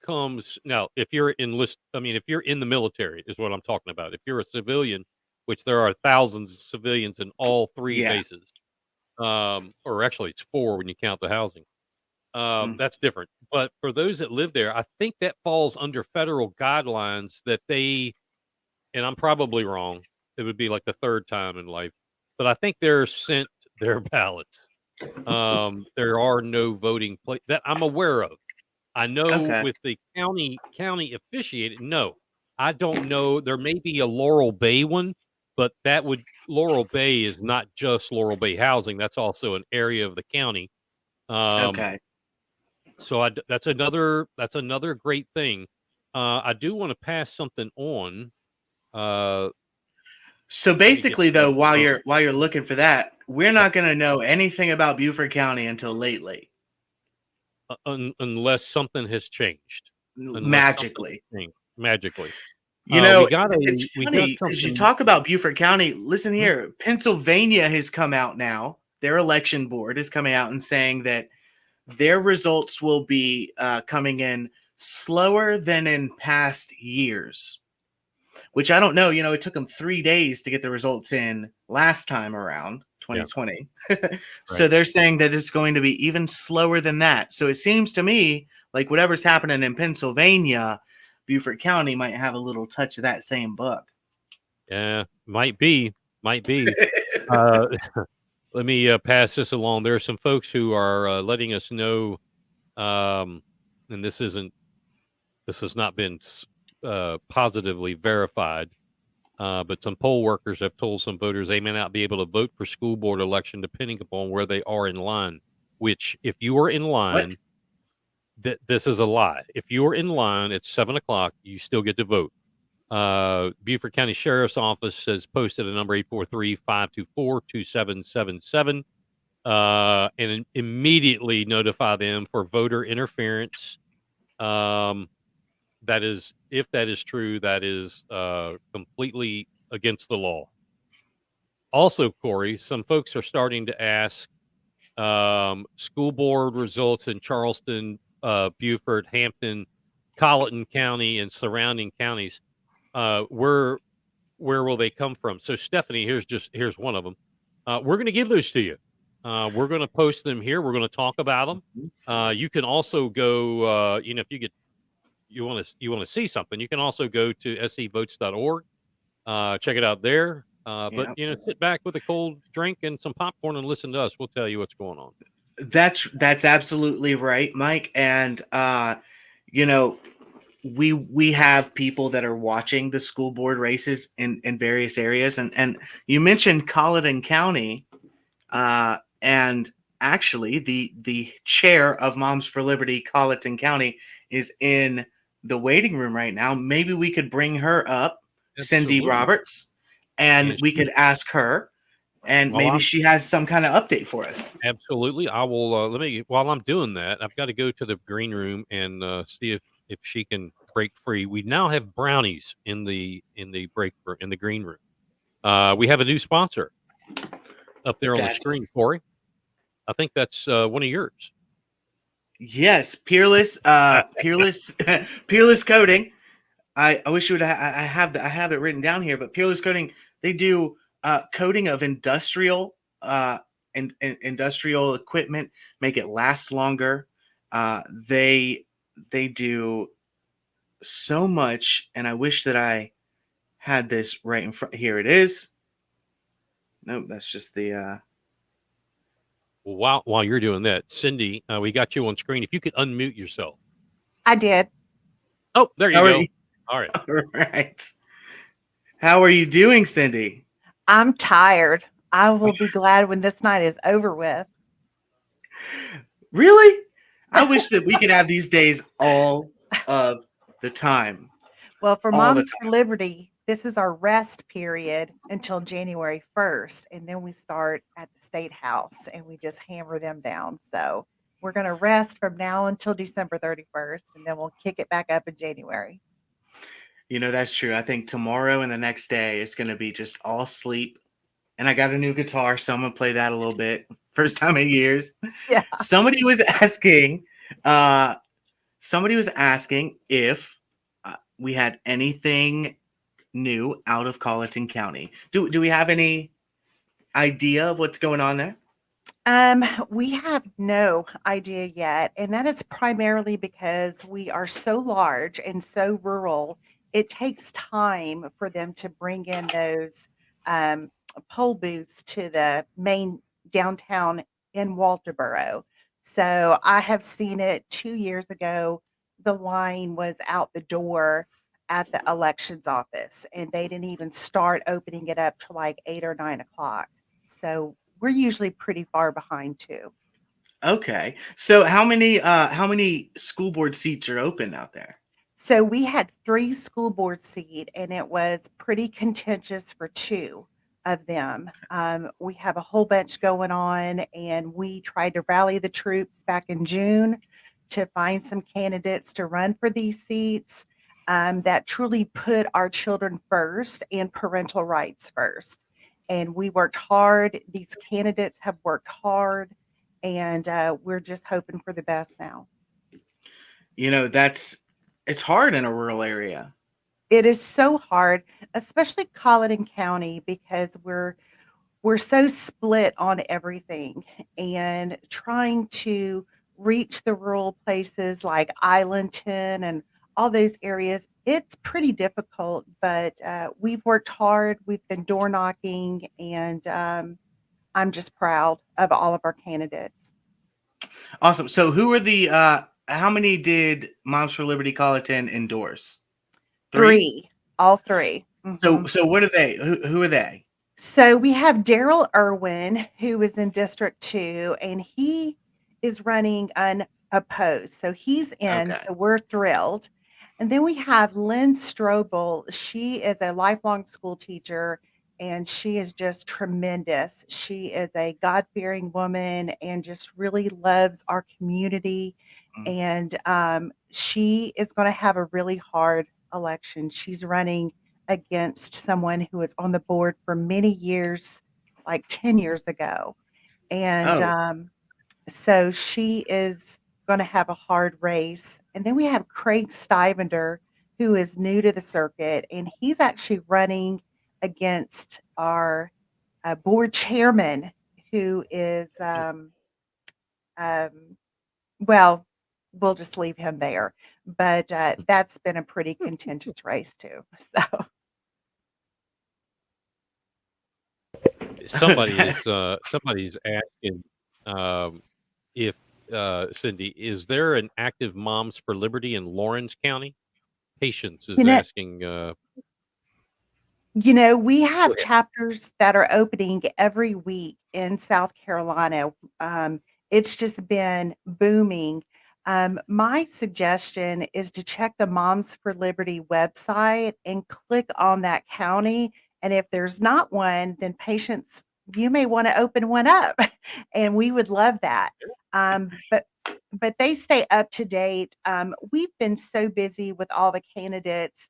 comes now. If you're if you're in the military, is what I'm talking about. If you're a civilian, which there are thousands of civilians in all three bases, or actually it's 4 when you count the housing. That's different. But for those that live there, I think that falls under federal guidelines that they, and I'm probably wrong, it would be like the third time in life, but I think they're sent their ballots. There are no voting place that I'm aware of. I know Okay. with the county officiated. No, I don't know. There may be a Laurel Bay one, but Laurel Bay is not just Laurel Bay housing. That's also an area of the county. Okay. So that's another great thing. I do want to pass something on. So Let me get basically, though, that. while you're looking for that, we're not going to know anything about Beaufort County until late. Unless something has changed. Magically. Magically. You know, it's funny because you talk about Beaufort County. Listen here, Pennsylvania has come out now. Their election board is coming out and saying that their results will be coming in slower than in past years, which I don't know. You know, it took them 3 days to get the results in last time around 2020. Yeah. So Right. they're saying that it's going to be even slower than that. So it seems to me like whatever's happening in Pennsylvania, Beaufort County might have a little touch of that same book. Yeah, might be. Let me pass this along. There are some folks who are letting us know, and this has not been positively verified, but some poll workers have told some voters they may not be able to vote for school board election depending upon where they are in line. Which, if you are in line, this is a lie. If you are in line at 7:00, you still get to vote. Beaufort County Sheriff's Office has posted a number 843-524-2777, and immediately notify them for voter interference. That is, if that is true, that is completely against the law. Also, Corey, some folks are starting to ask school board results in Charleston, Beaufort, Hampton, Colleton County, and surrounding counties. Where will they come from? So, Stephanie, here's one of them. We're going to give those to you. We're going to post them here. We're going to talk about them. You can also go. If you want to see something, you can also go to sevotes.org. Check it out there. But sit back with a cold drink and some popcorn and listen to us. We'll tell you what's going on. That's absolutely right, Mike. And we have people that are watching the school board races in various areas, and you mentioned Colleton County, and actually the chair of Moms for Liberty Colleton County is in the waiting room right now. Maybe we could bring her up, Absolutely. Cindy Roberts, and we could ask her, and maybe she has some kind of update for us. Absolutely. I will. While I'm doing that, I've got to go to the green room and see if she can break free. We now have brownies in the green room. We have a new sponsor up there on the screen, Corey. I think that's one of yours. Yes, Peerless Coating. I wish you would. I have it written down here, but Peerless Coating, they do coating of industrial industrial equipment, make it last longer. They do so much, and I wish that I had this right in front. Here it is. Nope, that's just the. While you're doing that, Cindy, we got you on screen. If you could unmute yourself. I did. Oh, there you go. All right. All right. How are you doing, Cindy? I'm tired. I will be glad when this night is over with. Really? I wish that we could have these days all of the time. Well, for Moms for Liberty, this is our rest period until January 1st. And then we start at the State House and we just hammer them down. So we're going to rest from now until December 31st, and then we'll kick it back up in January. You know, that's true. I think tomorrow and the next day is going to be just all sleep. And I got a new guitar, so I'm going to play that a little bit. First time in years. Yeah. Somebody was asking if we had anything new out of Colleton County. Do we have any idea of what's going on there? We have no idea yet. And that is primarily because we are so large and so rural. It takes time for them to bring in those poll booths to the main downtown in Walterboro. So I have seen it 2 years ago. The line was out the door at the elections office, and they didn't even start opening it up till like 8 or 9 o'clock. So we're usually pretty far behind too. Okay. So how many school board seats are open out there? So we had 3 school board seat, and it was pretty contentious for 2 of them. We have a whole bunch going on, and we tried to rally the troops back in June to find some candidates to run for these seats that truly put our children first and parental rights first. And we worked hard. These candidates have worked hard, and we're just hoping for the best now. It's hard in a rural area. It is so hard, especially Colleton County, because we're so split on everything, and trying to reach the rural places like Islandton and all those areas. It's pretty difficult, but we've worked hard. We've been door knocking, and I'm just proud of all of our candidates. Awesome. So how many did Moms for Liberty Colleton endorse? 3, all 3. So what are they? Who are they? So we have Daryl Irwin, who is in District 2, and he is running unopposed. So he's in, Okay. so we're thrilled. And then we have Lynn Strobel. She is a lifelong school teacher, and she is just tremendous. She is a God-fearing woman and just really loves our community. And she is going to have a really hard election. She's running against someone who was on the board for many years, like 10 years ago. And so she is going to have a hard race. And then we have Craig Stivender, who is new to the circuit, and he's actually running against our board chairman, who is, well, we'll just leave him there. But that's been a pretty contentious race too. So somebody's asking if Cindy, is there an active Moms for Liberty in Lawrence County? Patience is asking. We have chapters that are opening every week in South Carolina. It's just been booming. My suggestion is to check the Moms for Liberty website and click on that county. And if there's not one, then Patience, you may want to open one up, and we would love that. But they stay up to date. We've been so busy with all the candidates.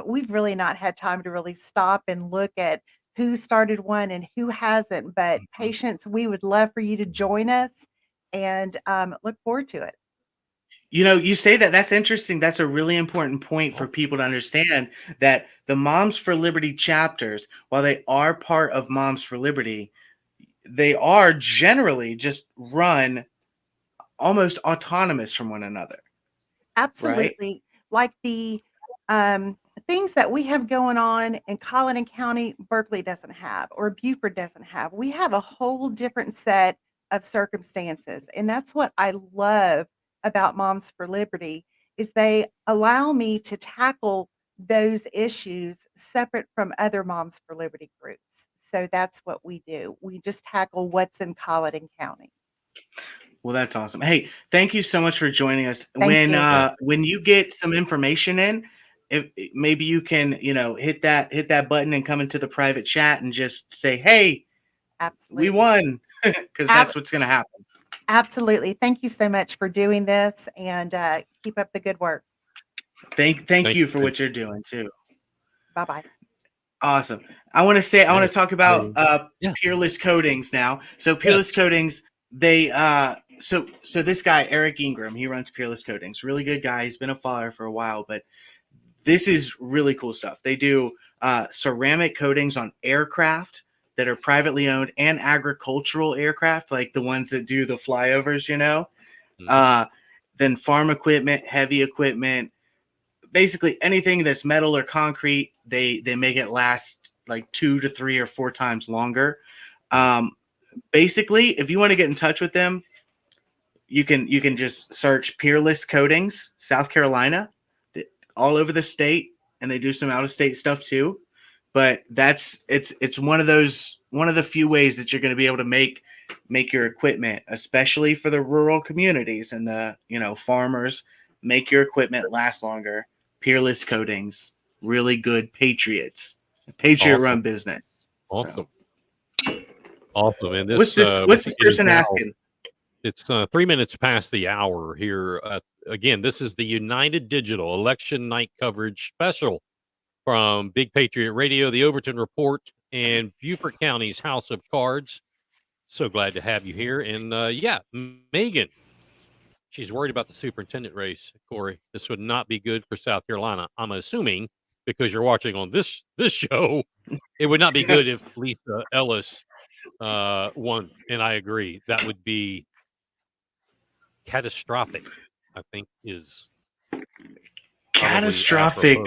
We've really not had time to really stop and look at who started one and who hasn't. But Patience, we would love for you to join us, and look forward to it. You say that's interesting. That's a really important point for people to understand, that the Moms for Liberty chapters, while they are part of Moms for Liberty, they are generally just run almost autonomous from one another. Absolutely. Right? Like the things that we have going on in Colleton County, Berkeley doesn't have, or Beaufort doesn't have. We have a whole different set of circumstances. And that's what I love about Moms for Liberty, is they allow me to tackle those issues separate from other Moms for Liberty groups. So that's what we do. We just tackle what's in Colleton County. Well, that's awesome. Hey, thank you so much for joining us. Thank you. When you get some information in, if maybe you can, hit that button and come into the private chat and just say, "Hey, absolutely, we won," because that's what's going to happen. Absolutely. Thank you so much for doing this, and keep up the good work. Thank you for what you're doing too. Bye-bye. Awesome. I want to talk about Peerless Coatings now. So Peerless Coatings, they so this guy Eric Ingram, he runs Peerless Coatings. Really good guy. He's been a follower for a while, but this is really cool stuff. They do ceramic coatings on aircraft that are privately owned and agricultural aircraft, like the ones that do the flyovers, then farm equipment, heavy equipment, basically anything that's metal or concrete, they make it last like 2 to 3 or 4 times longer. basically, if you want to get in touch with them, you can just search Peerless Coatings, South Carolina, all over the state, and they do some out of state stuff too. But it's one of the few ways that you're going to be able to make your equipment, especially for the rural communities and the farmers, make your equipment last longer. Peerless Coatings, really good patriot run business. Awesome. So. Awesome. And What's this person asking? It's 3 minutes past the hour here. Again, this is the United Digital Election Night Coverage Special from Big Patriot Radio, the Overton Report, and Beaufort County's House of Cards. So glad to have you here. And Megan, she's worried about the superintendent race. Corey, this would not be good for South Carolina. I'm assuming, because you're watching on this show, it would not be good if Lisa Ellis won. And I agree. That would be catastrophic, I think, is catastrophic.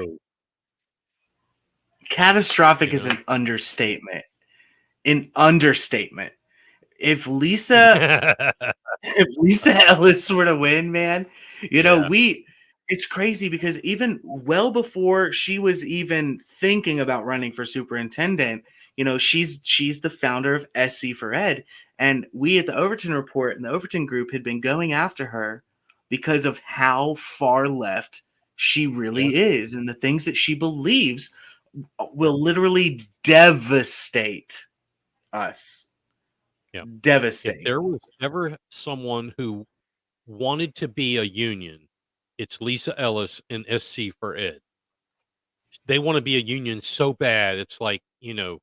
Catastrophic is an understatement. An understatement. If Lisa Ellis were to win, man, it's crazy because even well before she was even thinking about running for superintendent, she's the founder of SC for Ed. And we at the Overton Report and the Overton Group had been going after her because of how far left she really is and the things that she believes will literally devastate us. Yeah. Devastate. If there was ever someone who wanted to be a union, it's Lisa Ellis and SC for Ed. They want to be a union so bad. It's like, the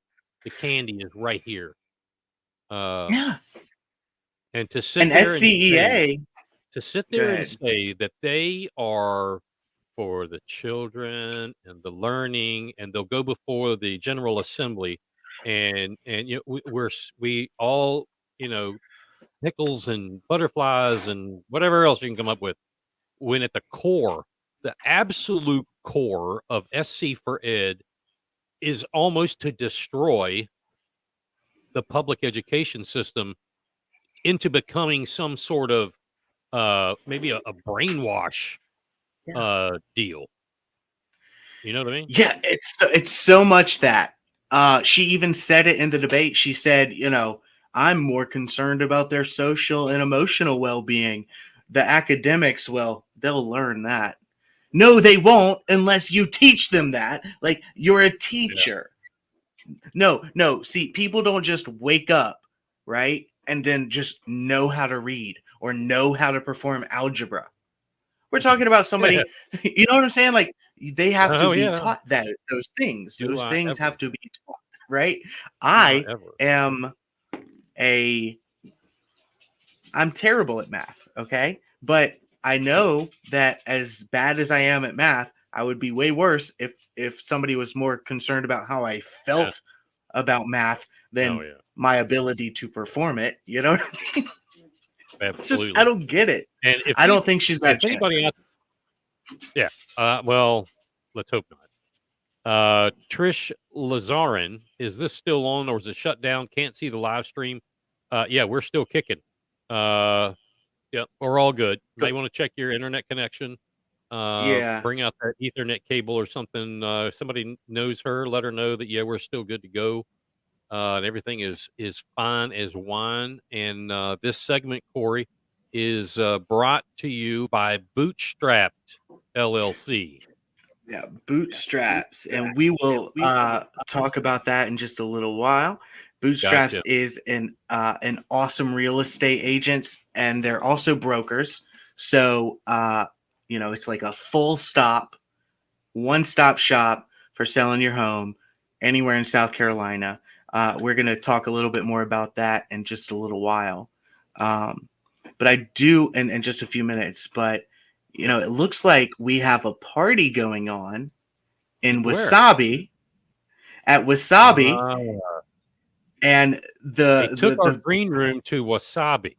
candy is right here. And to sit and there SCEA and say that they are for the children and the learning, and they'll go before the General Assembly, and we all nickels and butterflies and whatever else you can come up with, when at the core, the absolute core of SC for Ed is almost to destroy the public education system into becoming some sort of maybe a brainwash deal. You know what I mean? Yeah, it's so much that she even said it in the debate. She said, I'm more concerned about their social and emotional well-being. The academics, well, they'll learn that. No, they won't unless you teach them that. Like, you're a teacher. Yeah. No. See, people don't just wake up, right, and then just know how to read or know how to perform algebra. We're talking about somebody, you know what I'm saying? Like, they have to be taught those things. Those things have to be taught, right? I'm terrible at math, okay? But I know that as bad as I am at math, I would be way worse if somebody was more concerned about how I felt about math than my ability to perform it. You know what I mean? Absolutely. I don't get it. And I don't think she's got anybody out. Yeah. Well, let's hope not. Trish Lazarin, is this still on or is it shut down? Can't see the live stream. Yeah, we're still kicking. Yeah, we're all good. May want to check your internet connection. Bring out that Ethernet cable or something. Somebody knows her, let her know that we're still good to go. And everything is fine as wine. And this segment, Corey, is brought to you by Bootstrapped LLC. Yeah, Bootstraps, and we will talk about that in just a little while. Bootstraps is an awesome real estate agents, and they're also brokers. So it's like a one-stop shop for selling your home anywhere in South Carolina. We're going to talk a little bit more about that in just a little while. But I do in just a few minutes. But, it looks like we have a party going on in Wasabi. At Wasabi. And they took our green room to Wasabi.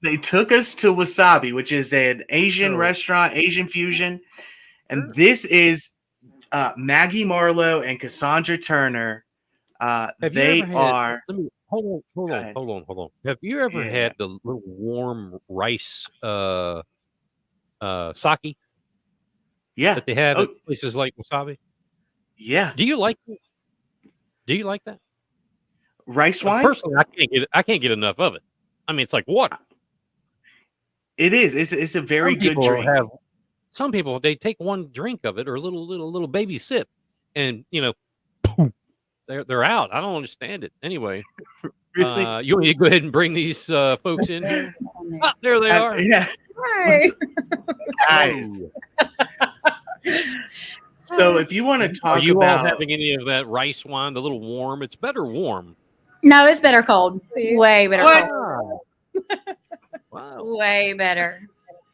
They took us to Wasabi, which is an Asian restaurant, Asian fusion. And this is Maggie Marlowe and Cassandra Turner. Hold hold Go on, ahead. hold on. Have you ever Yeah. had the little warm rice sake Yeah. that they have Oh, at places like Wasabi? yeah. Do you like it? Do you like that? Rice wine? Personally, I can't get enough of it. I mean, it's like water. It is. It's a very Some good people drink. some people they take one drink of it or a little baby sip, and boom, they're out. I don't understand it. Anyway, Really? you want me to go ahead and bring these folks in here? Ah, there they are. Yeah. Hi. Nice. So if you want to Are talk you all about having any of that rice wine, the little warm? It's better warm. No, it's better cold. Way better What? cold. Wow. Way better.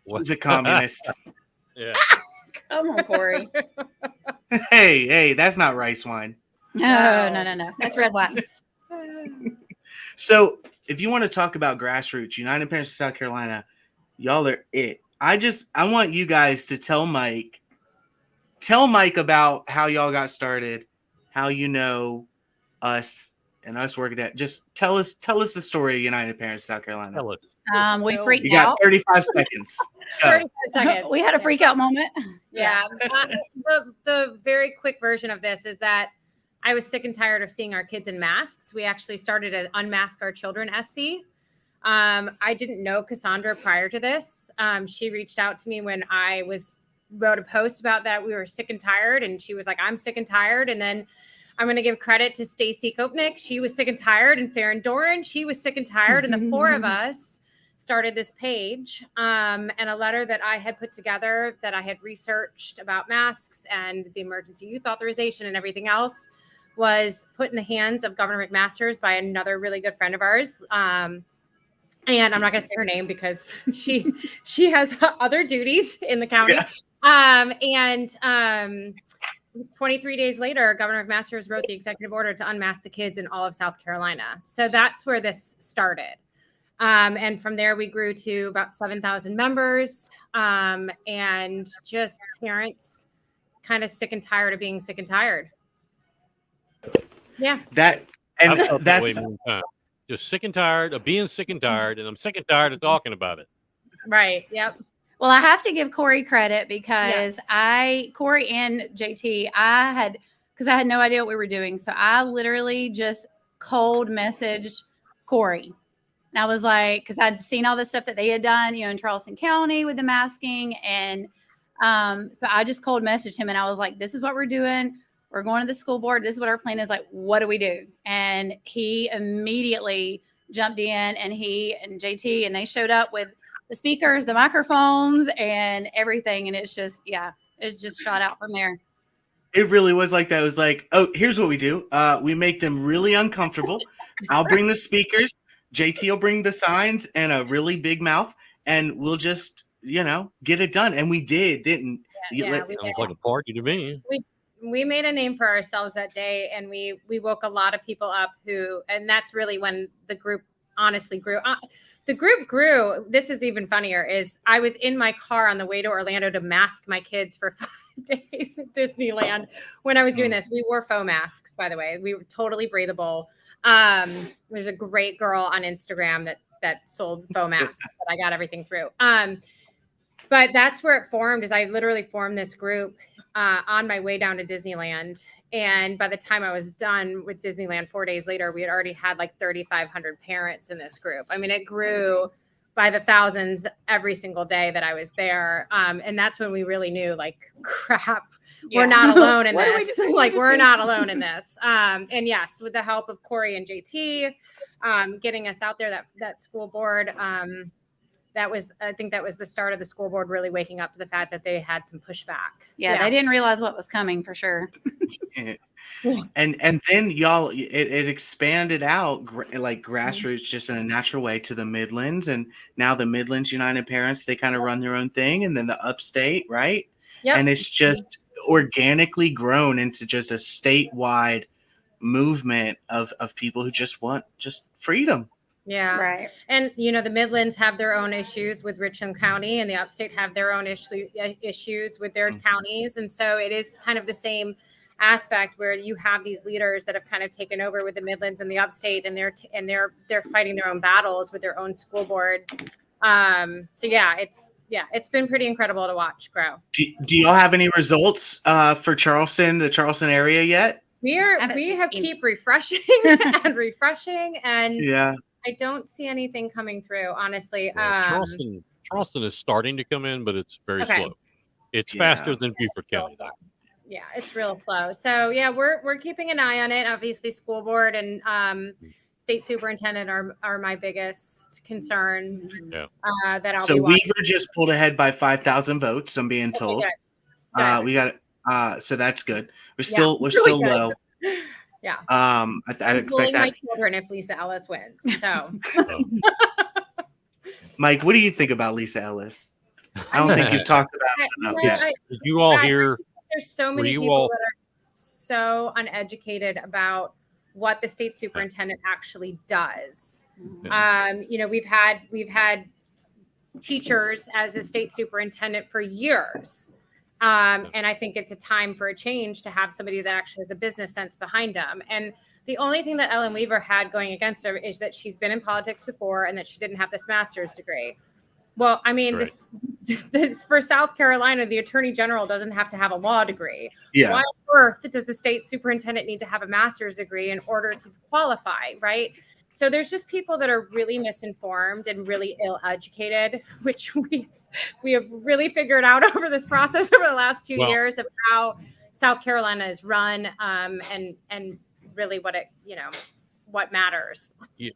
he's a communist. Yeah. Come on, Corey. Hey, that's not rice wine. No. That's red wine. So if you want to talk about grassroots, United Parents of South Carolina, y'all are it. I want you guys to tell Mike about how y'all got started, how you know us and us working at. Just tell us the story of United Parents of South Carolina. Tell it. We freaked You got out. 35 seconds. Go. 35 seconds. We had a freak out moment. Yeah. The very quick version of this is that I was sick and tired of seeing our kids in masks. We actually started an Unmask Our Children SC. I didn't know Cassandra prior to this. She reached out to me when I wrote a post about that. We were sick and tired, and she was like, I'm sick and tired. And then I'm going to give credit to Stacy Kopnick. She was sick and tired, and Farron Doran, she was sick and tired. And the four of us started this page, and a letter that I had put together that I had researched about masks and the emergency youth authorization and everything else was put in the hands of Governor McMaster's by another really good friend of ours. And I'm not going to say her name because she has other duties in the county. Yeah. 23 days later, Governor McMaster's wrote the executive order to unmask the kids in all of South Carolina. So that's where this started. And from there, we grew to about 7,000 members, and just parents kind of sick and tired of being sick and tired. Yeah. I've felt that way many times. Just sick and tired of being sick and tired, and I'm sick and tired of talking about it. Right. Yep. Well, I have to give Corey credit because Yes. Corey and JT, because I had no idea what we were doing. So I literally just cold messaged Corey. And I was like, because I'd seen all the stuff that they had done, in Charleston County with the masking. And so I just cold messaged him and I was like, this is what we're doing. We're going to the school board. This is what our plan is. Like, what do we do? And he immediately jumped in, and he and JT, and they showed up with the speakers, the microphones, and everything. And it's just, it just shot out from there. It really was like that. It was like, oh, here's what we do. We make them really uncomfortable. I'll bring the speakers. JT will bring the signs and a really big mouth, and we'll just, get it done. And we did, didn't? Sounds like a party to me. We made a name for ourselves that day, and we woke a lot of people up and that's really when the group honestly grew. The group grew. This is even funnier is I was in my car on the way to Orlando to mask my kids for 5 days at Disneyland when I was doing this. We wore faux masks, by the way. We were totally breathable. There's a great girl on Instagram that sold faux masks that I got everything through. But that's where it formed is I literally formed this group on my way down to Disneyland. And by the time I was done with Disneyland 4 days later, we had already had like 3,500 parents in this group. I mean, it grew by the thousands every single day that I was there. And that's when we really knew, like, crap, we're not alone in this. Like, we're not alone in this. And yes, with the help of Corey and JT, getting us out there, that school board, I think that was the start of the school board really waking up to the fact that they had some pushback. Yeah. They didn't realize what was coming for sure. And then y'all, it expanded out like grassroots just in a natural way to the Midlands. And now the Midlands United Parents, they kind of run their own thing. And then the upstate, right? Yep. And it's just organically grown into just a statewide movement of people who just want just freedom. Yeah. Right. And, the Midlands have their own issues with Richland County, and the upstate have their own issues with their counties. And so it is kind of the same aspect where you have these leaders that have kind of taken over with the Midlands and the Upstate, and they're fighting their own battles with their own school boards. It's been pretty incredible to watch grow. Do y'all have any results for Charleston, the Charleston area yet? We have keep refreshing and refreshing, and Yeah. I don't see anything coming through, honestly. Charleston is starting to come in, but it's very slow. It's faster than Beaufort County. Yeah, it's real slow. So yeah, we're keeping an eye on it. Obviously, school board and state superintendent are my biggest concerns. Yeah. That I'll So be watching. Weaver just pulled ahead by 5,000 votes. I'm being told. Good. We got so that's good. We're Really still good. low. Yeah. I expect Bullying my that. children if Lisa Ellis wins. So Mike, what do you think about Lisa Ellis? I don't think you've talked about it enough yet. Did you all hear? There's so many you people all- that are so uneducated about what the state superintendent actually does. We've had teachers as a state superintendent for years. And I think it's a time for a change to have somebody that actually has a business sense behind them. And the only thing that Ellen Weaver had going against her is that she's been in politics before and that she didn't have this master's degree. Well, I mean, Right. this for South Carolina, the attorney general doesn't have to have a law degree. Yeah. Why on earth does the state superintendent need to have a master's degree in order to qualify, right? So there's just people that are really misinformed and really ill-educated, which we have really figured out over this process over the last 2 years of how South Carolina is run, and really what matters. Yeah.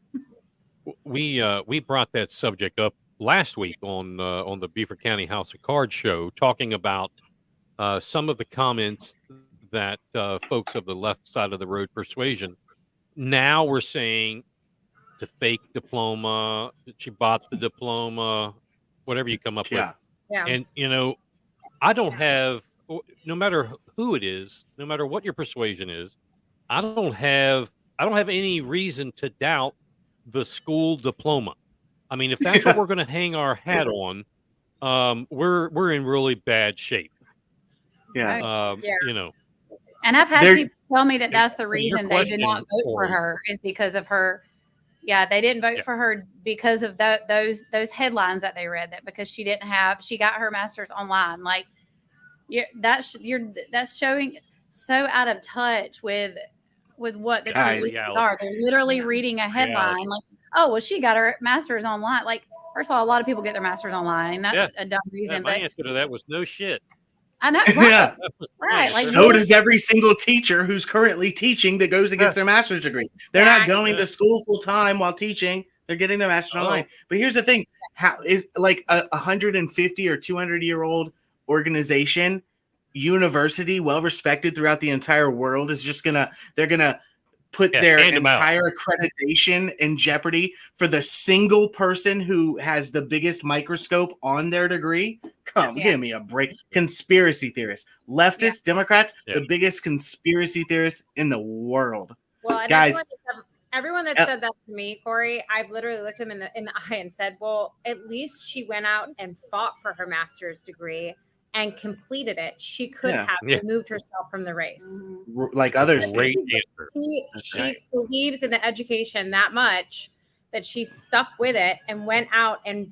We brought that subject up last week on the Beaufort County House of Cards show, talking about some of the comments that folks of the left side of the road persuasion now we're saying it's a fake diploma, that she bought the diploma, whatever you come up with. Yeah. And I don't have, no matter who it is, no matter what your persuasion is, I don't have any reason to doubt the school diploma. I mean, if that's what we're going to hang our hat on, we're in really bad shape. Yeah. And I've had people tell me that that's the your reason they did not question, vote for Corey. her is because of her. Yeah, they didn't vote for her because of those headlines that they read, that because she got her master's online. Like, that's showing so out of touch with what the truth are. They're literally reading a headline like, oh, well, she got her master's online. Like, first of all, a lot of people get their master's online. That's a dumb reason. My But answer to that was no shit. I know, right? Yeah. Right. Like, So does every single teacher who's currently teaching that goes against their master's degree. They're not going to school full time while teaching. They're getting their master's online. But here's the thing: how is like a 150 or 200-year-old organization, university, well respected throughout the entire world, is just they're gonna put their entire accreditation in jeopardy for the single person who has the biggest microscope on their degree? Give me a break. Conspiracy theorists, leftists, Democrats, the biggest conspiracy theorists in the world. Well, and guys, everyone that said that to me, Corey, I've literally looked him in the eye and said, well, at least she went out and fought for her master's degree and completed it. She could have removed herself from the race. Like others. Great answer. She believes in the education that much that she stuck with it and went out and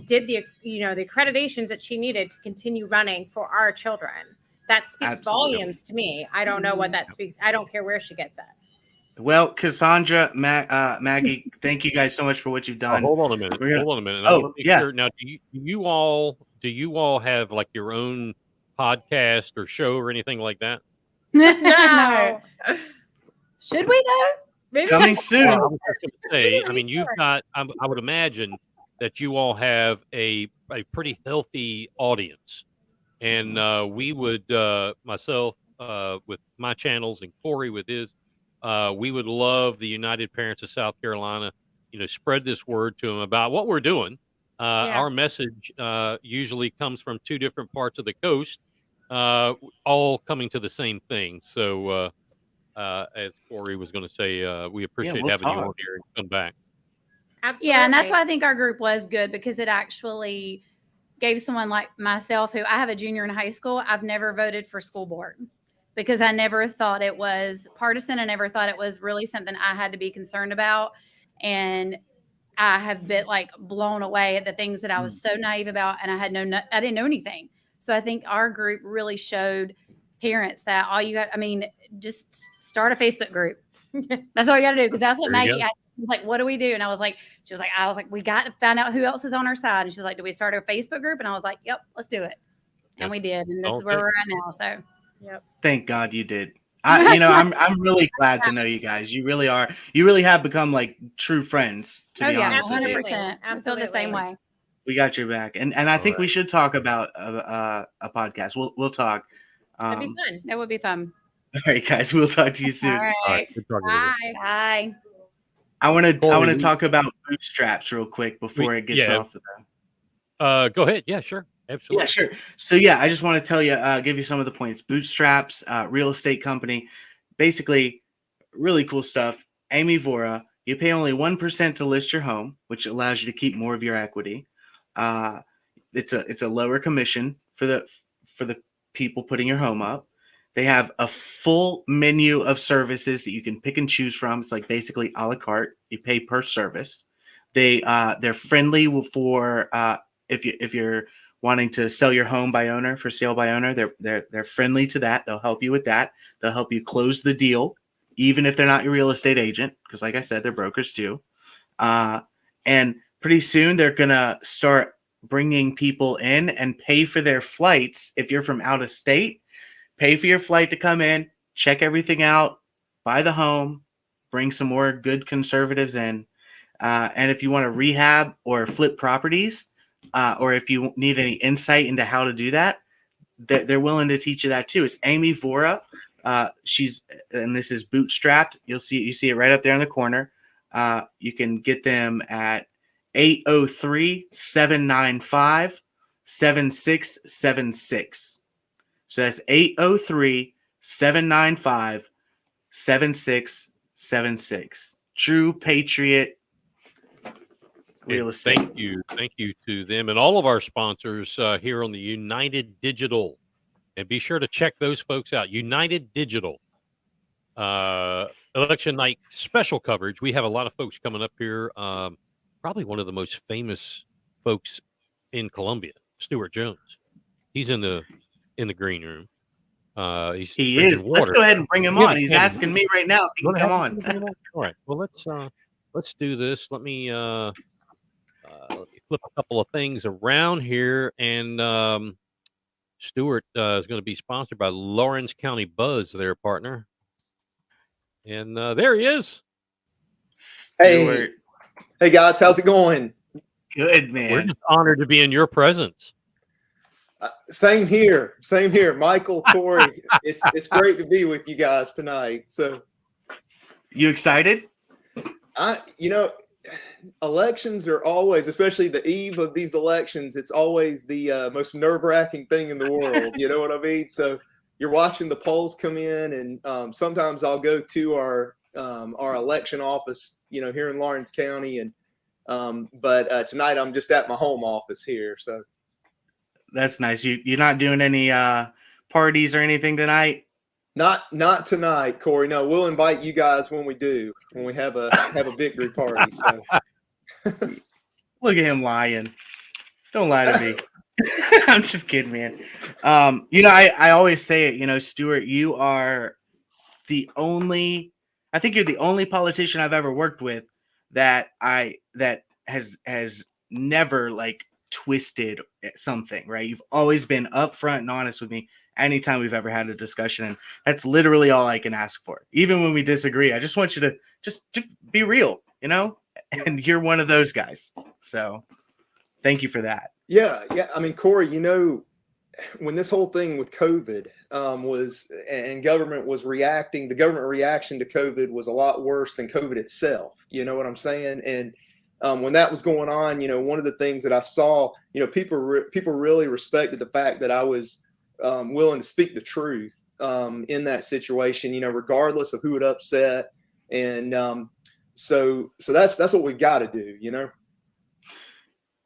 did the accreditations that she needed to continue running for our children. That speaks volumes to me. I don't know what that speaks. I don't care where she gets it. Well, Cassandra, Maggie, thank you guys so much for what you've done. Hold on a minute. Sure. Now, do you all have like your own podcast or show or anything like that? No. Should we though? Maybe coming soon. Well, I was just gonna say, I mean, you've got. I would imagine that you all have a pretty healthy audience, and we would myself with my channels and Corey with his. We would love the United Parents of South Carolina, spread this word to them about what we're doing. Our message usually comes from two different parts of the coast, all coming to the same thing. So, as Corey was going to say, we appreciate having you on here and come back. Absolutely. Yeah, and that's why I think our group was good, because it actually gave someone like myself, who I have a junior in high school. I've never voted for school board. because I never thought it was partisan. I never thought it was really something I had to be concerned about. And I have been like blown away at the things that I was so naive about, and I didn't know anything. So I think our group really showed parents that all you got, I mean, just start a Facebook group. That's all you got to do. Because that's what Maggie was like, what do we do? And I was like, we got to find out who else is on our side. And she was like, do we start a Facebook group? And I was like, yep, let's do it. And we did. And this is where we're at now. So, yep. Thank God you did. I'm really glad to know you guys. You really are. You really have become like true friends. To be honest, 100%. I feel the same way. We got your back, and I think we should talk about a podcast. We'll talk. That'd be fun. That would be fun. All right, guys. We'll talk to you soon. All right. Bye. Bye. I want to talk about bootstraps real quick before it gets off of them. Go ahead. Yeah, sure. Absolutely. Yeah, sure. So yeah, I just want to tell you, give you some of the points. Bootstraps, real estate company, basically really cool stuff. Amy Vora, you pay only 1% to list your home, which allows you to keep more of your equity. It's a lower commission for the people putting your home up. They have a full menu of services that you can pick and choose from. It's like basically a la carte. You pay per service. They're friendly for if you're wanting to sell your home by owner, for sale by owner. They're friendly to that. They'll help you with that. They'll help you close the deal, even if they're not your real estate agent, because like I said, they're brokers too. And pretty soon they're gonna start bringing people in and pay for their flights. If you're from out of state, pay for your flight to come in, check everything out, buy the home, bring some more good conservatives in. And if you want to rehab or flip properties, or if you need any insight into how to do that, they're willing to teach you that too. It's Amy Vora. And this is bootstrapped. You see it right up there in the corner. You can get them at 803-795-7676. So that's 803-795-7676. True Patriot Real Estate. Thank you to them and all of our sponsors here on the United Digital. And be sure to check those folks out. United Digital. Election night special coverage. We have a lot of folks coming up here. Probably one of the most famous folks in Columbia, Stuart Jones. He's in the green room. He is. Water. Let's go ahead and bring him on. He's asking me right now if he can come on. All right. Well, let's do this. Let me flip a couple of things around here, and Stuart is going to be sponsored by Lawrence County Buzz, their partner. And there he is. Stuart. Hey guys, how's it going? Good, man. We're just honored to be in your presence. Same here, Michael, Corey. it's great to be with you guys tonight. So, you excited? Elections are always, especially the eve of these elections, it's always the most nerve-wracking thing in the world. You know what I mean? So you're watching the polls come in, and sometimes I'll go to our election office, here in Lawrence County, and but tonight I'm just at my home office here. So that's nice. You're not doing any parties or anything tonight? Not tonight, Corey. No, we'll invite you guys when we have a victory party. So look at him lying. Don't lie to me. I'm just kidding, man. I always say it, Stuart, you are I think you're the only politician I've ever worked with that has never like twisted something, right? You've always been upfront and honest with me anytime we've ever had a discussion, and that's literally all I can ask for. Even when we disagree, I just want you to just be real, and you're one of those guys. So thank you for that. Yeah. I mean, Corey, when this whole thing with COVID was, and government was reacting, the government reaction to COVID was a lot worse than COVID itself. You know what I'm saying? And when that was going on, one of the things that I saw, people really respected the fact that I was willing to speak the truth in that situation, regardless of who it upset. And so that's what we got to do,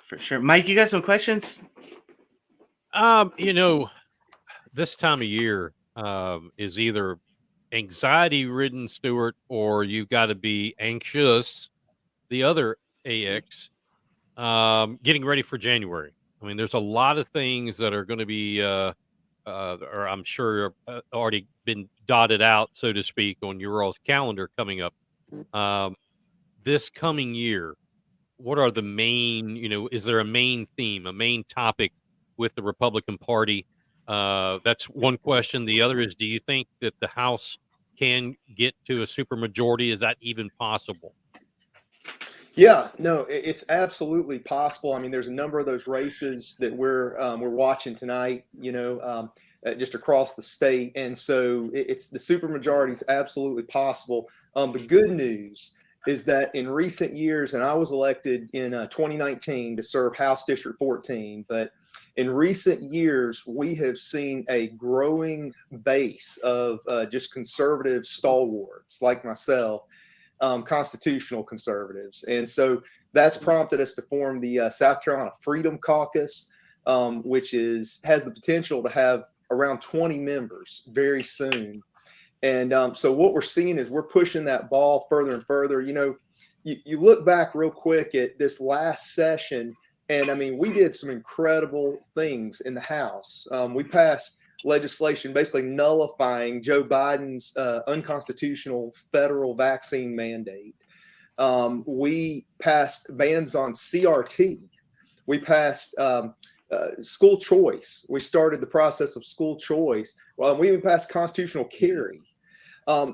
For sure. Mike, you got some questions? This time of year, is either anxiety ridden, Stuart, or you've got to be anxious, the other AX, getting ready for January. I mean, there's a lot of things that are going to be, or I'm sure already been dotted out, so to speak, on your all's calendar coming up. This coming year, what are the main, is there a main theme, a main topic with the Republican Party? That's one question. The other is, do you think that the House can get to a supermajority? Is that even possible? Yeah, no, it's absolutely possible. I mean, there's a number of those races that we're watching tonight, just across the state, and so it's the supermajority is absolutely possible. The good news is that in recent years, and I was elected in 2019 to serve House District 14, but in recent years, we have seen a growing base of just conservative stalwarts like myself, constitutional conservatives. And so that's prompted us to form the South Carolina Freedom Caucus, which has the potential to have around 20 members very soon. And so what we're seeing is we're pushing that ball further and further. You look back real quick at this last session, and I mean, we did some incredible things in the House. We passed legislation basically nullifying Joe Biden's unconstitutional federal vaccine mandate. We passed bans on CRT. We passed school choice. We started the process of school choice. Well, we even passed constitutional carry.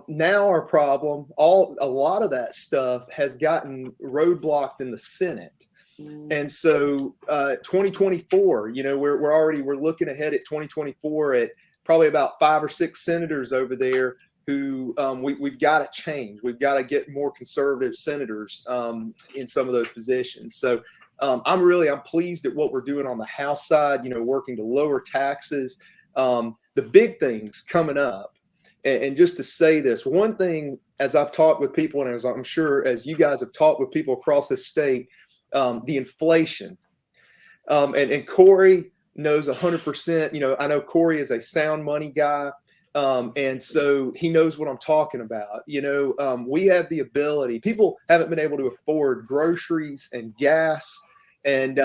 Now our problem, a lot of that stuff has gotten roadblocked in the Senate. And so 2024, we're looking ahead at 2024 at probably about 5 or 6 senators over there who we've got to change. We've got to get more conservative senators in some of those positions. So I'm pleased at what we're doing on the House side, working to lower taxes. The big things coming up, and just to say this, one thing, as I've talked with people, and as I'm sure as you guys have talked with people across the state, the inflation. And Corey knows 100%. I know Corey is a sound money guy. And so he knows what I'm talking about. We have the ability. People haven't been able to afford groceries and gas. And,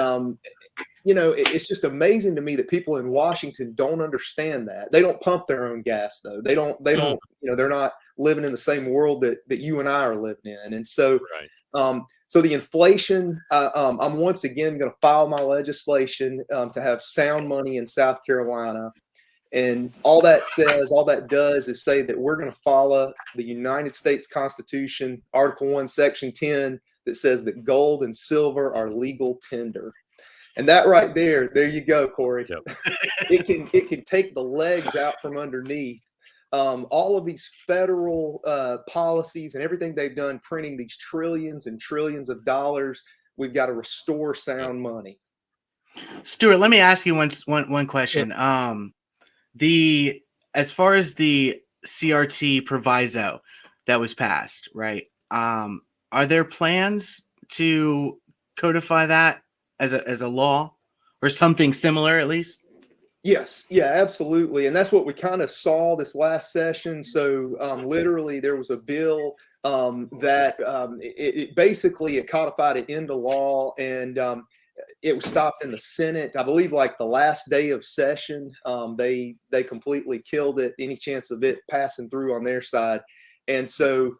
it's just amazing to me that people in Washington don't understand that. They don't pump their own gas, though. They don't, they're not living in the same world that you and I are living in. And so, so the inflation, I'm once again going to file my legislation to have sound money in South Carolina. And all that does is say that we're going to follow the United States Constitution, Article 1, Section 10, that says that gold and silver are legal tender. And that right there you go, Corey. Yep. It can take the legs out from underneath all of these federal policies and everything they've done, printing these trillions and trillions of dollars. We've got to restore sound money. Stuart, let me ask you one question. Yep. As far as the CRT proviso that was passed, right? Are there plans to codify that as a law or something similar, at least? Yes, yeah, absolutely. And that's what we kind of saw this last session. So literally there was a bill that it basically codified it into law, and it was stopped in the Senate. I believe like the last day of session, they completely killed it, any chance of it passing through on their side. And so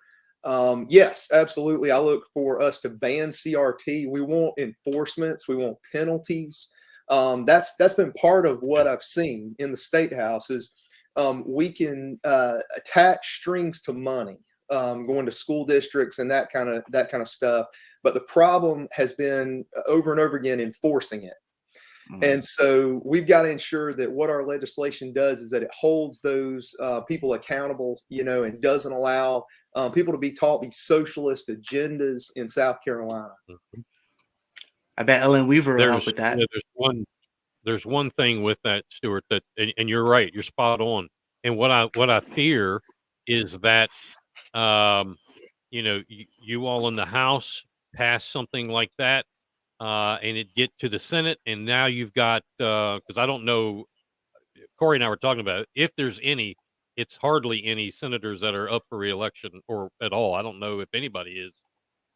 yes, absolutely. I look for us to ban CRT. We want enforcements. We want penalties. That's been part of what I've seen in the State House is we can attach strings to money going to school districts and that kind of stuff. But the problem has been over and over again enforcing it. Mm-hmm. And so we've got to ensure that what our legislation does is that it holds those people accountable, and doesn't allow people to be taught these socialist agendas in South Carolina. Mm-hmm. I bet Ellen Weaver will help with that. There's one thing with that, Stuart, that, and you're right, you're spot on. And what I fear is that, you all in the House pass something like that, and it get to the Senate, and now you've got, because I don't know, Corey and I were talking about it, if there's any it's hardly any senators that are up for reelection or at all. I don't know if anybody is,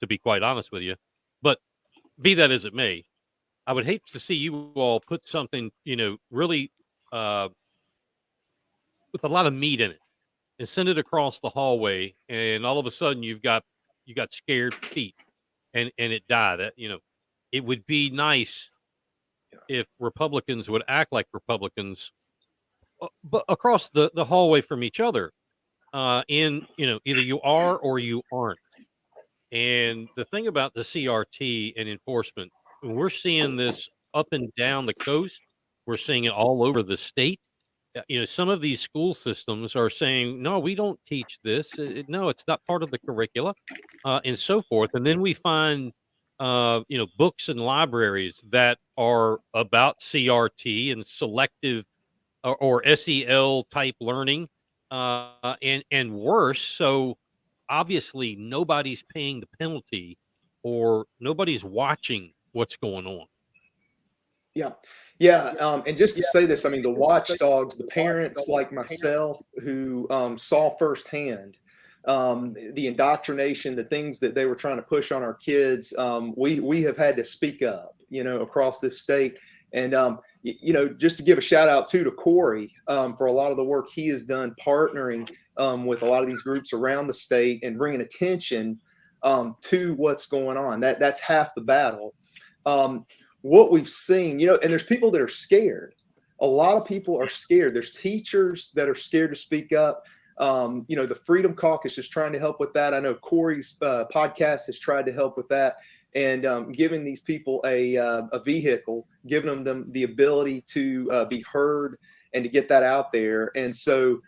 to be quite honest with you. But be that as it may, I would hate to see you all put something, really with a lot of meat in it and send it across the hallway, and all of a sudden you got scared feet and it died. That it would be nice if Republicans would act like Republicans, but across the hallway from each other. In either you are or you aren't. And the thing about the CRT and enforcement, we're seeing this up and down the coast. We're seeing it all over the state. Some of these school systems are saying, no, we don't teach this. No, it's not part of the curricula, and so forth. And then we find, books and libraries that are about CRT and selective or SEL type learning, and worse. So obviously nobody's paying the penalty or nobody's watching what's going on. Yeah. Yeah. And just to say this, I mean, the watchdogs, the parents like myself who saw firsthand the indoctrination, the things that they were trying to push on our kids, we have had to speak up, across this state. And, just to give a shout out to Corey for a lot of the work he has done partnering with a lot of these groups around the state and bringing attention to what's going on. That's half the battle. What we've seen, and there's people that are scared. A lot of people are scared. There's teachers that are scared to speak up. The Freedom Caucus is trying to help with that. I know Corey's podcast has tried to help with that, and giving these people a vehicle, giving them the ability to be heard and to get that out there. And so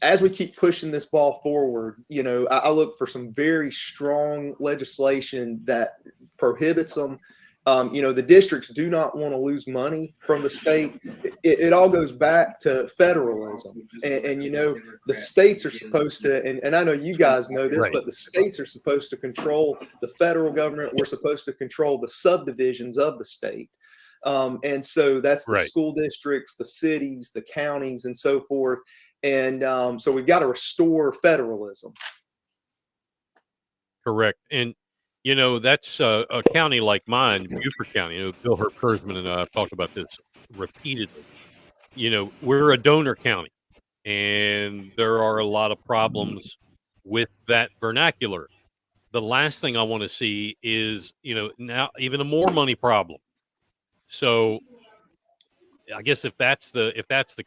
as we keep pushing this ball forward, I look for some very strong legislation that prohibits them. The districts do not want to lose money from the state. It all goes back to federalism. And the states are supposed to, and I know you guys know this, but the states are supposed to control the federal government. We're supposed to control the subdivisions of the state. And so that's the school districts, the cities, the counties, and so forth. And so we've got to restore federalism. Correct. And that's a county like mine, Beaufort County. Bill Herb-Kurzman and I have talked about this repeatedly. We're a donor county, and there are a lot of problems with that vernacular. The last thing I want to see is, now even a more money problem. So I guess if that's the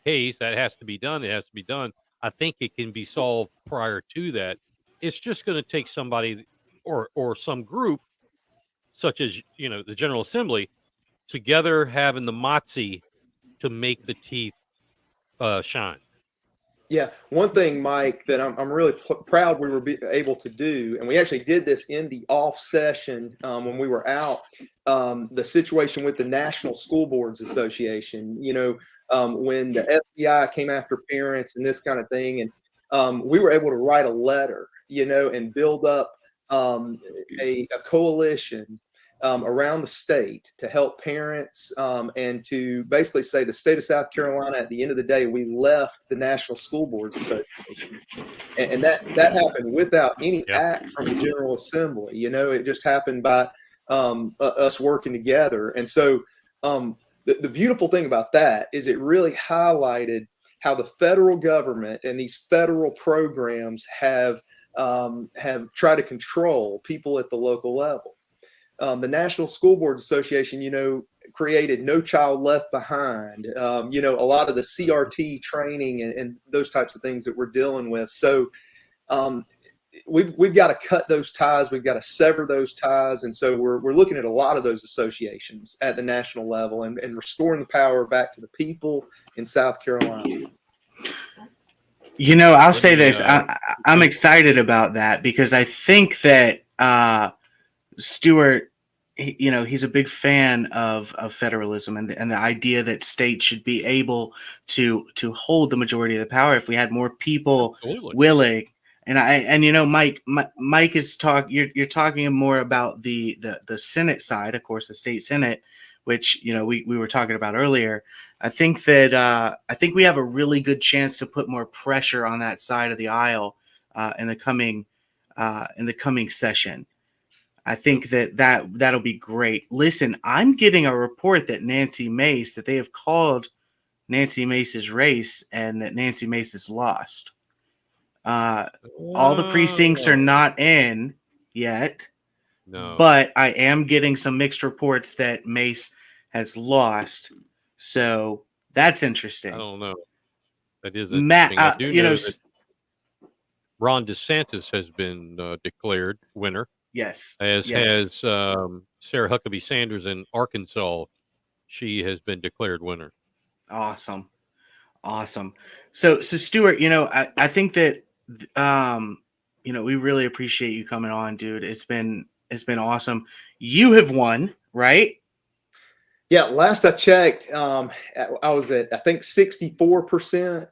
case, that has to be done. It has to be done. I think it can be solved prior to that. It's just going to take somebody or some group, such as the General Assembly, together having the moxie to make the teeth shine. Yeah, one thing, Mike, that I'm really proud we were able to do, and we actually did this in the off session when we were out, the situation with the National School Boards Association, when the FBI came after parents and this kind of thing, and we were able to write a letter, and build up a coalition around the state to help parents and to basically say the state of South Carolina, at the end of the day, we left the National School Boards Association. And that happened without any act from the General Assembly. It just happened by us working together. And so the beautiful thing about that is it really highlighted how the federal government and these federal programs have tried to control people at the local level. The National School Boards Association, created No Child Left Behind, a lot of the CRT training and those types of things that we're dealing with. So we've got to cut those ties. We've got to sever those ties. And so we're looking at a lot of those associations at the national level and restoring the power back to the people in South Carolina. I'll say this. I'm excited about that because I think that Stuart, he's a big fan of federalism and the idea that states should be able to hold the majority of the power if we had more people willing. And Mike is you're talking more about the Senate side, of course, the state Senate, which we were talking about earlier. I think that I think we have a really good chance to put more pressure on that side of the aisle in the coming session. I think that'll be great. Listen, I'm getting a report that that they have called Nancy Mace's race and that Nancy Mace has lost. All the precincts are not in yet, but I am getting some mixed reports that Mace has lost. So that's interesting. I don't know. That is Matt, interesting. I do know that Ron DeSantis has been declared winner. Yes. As has Sarah Huckabee Sanders in Arkansas. She has been declared winner. Awesome. So Stuart, I think that we really appreciate you coming on, dude. It's been awesome. You have won, right? Yeah, last I checked, I was at, I think 64%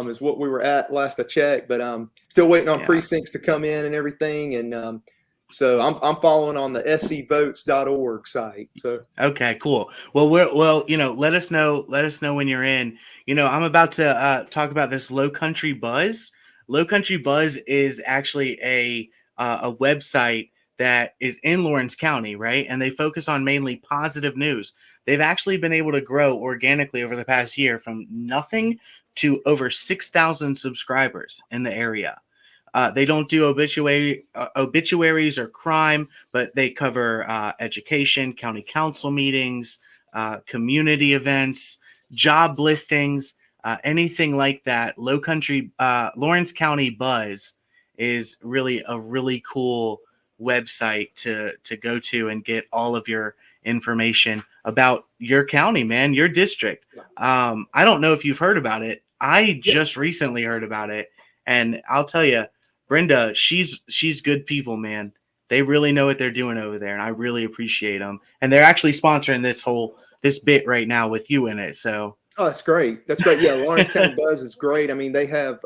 is what we were at last I checked, but still waiting on precincts to come in and everything. And so I'm following on the scvotes.org site. So okay, cool. Well, let us know when you're in. I'm about to talk about this Low Country Buzz. Low Country Buzz is actually a website that is in Lawrence County, right? And they focus on mainly positive news. They've actually been able to grow organically over the past year from nothing to over 6,000 subscribers in the area. They don't do obituaries or crime, but they cover education, county council meetings, community events, job listings, anything like that. Lawrence County Buzz is really a really cool website to go to and get all of your information about your county, man, your district. I don't know if you've heard about it. I just recently heard about it, and I'll tell you, Brenda, she's good people, man. They really know what they're doing over there, and I really appreciate them. And they're actually sponsoring this bit right now with you in it. So that's great. That's great. Yeah, Lawrence County Buzz is great. I mean, they have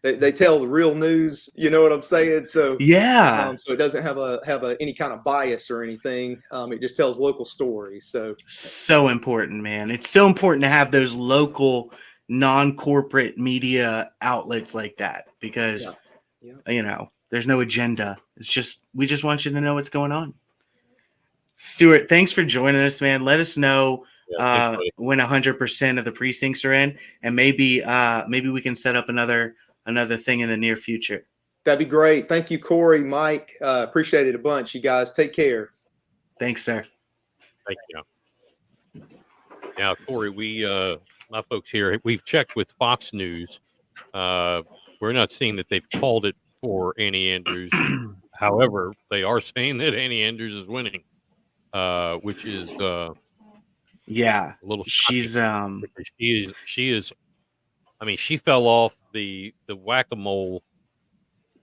they tell the real news. You know what I'm saying? So yeah. So it doesn't have any kind of bias or anything. It just tells local stories. So important, man. It's so important to have those local non-corporate media outlets like that because there's no agenda. We just want you to know what's going on. Stuart, thanks for joining us, man. Let us know when 100% of the precincts are in, and maybe we can set up another thing in the near future. That'd be great. Thank you, Corey, Mike. Appreciate it a bunch. You guys take care. Thanks, sir. Thank you. Now, Corey, my folks here, we've checked with Fox News. We're not seeing that they've called it for Annie Andrews. However, they are saying that Annie Andrews is winning, which is a little shocking. She is. I mean, she fell off the whack-a-mole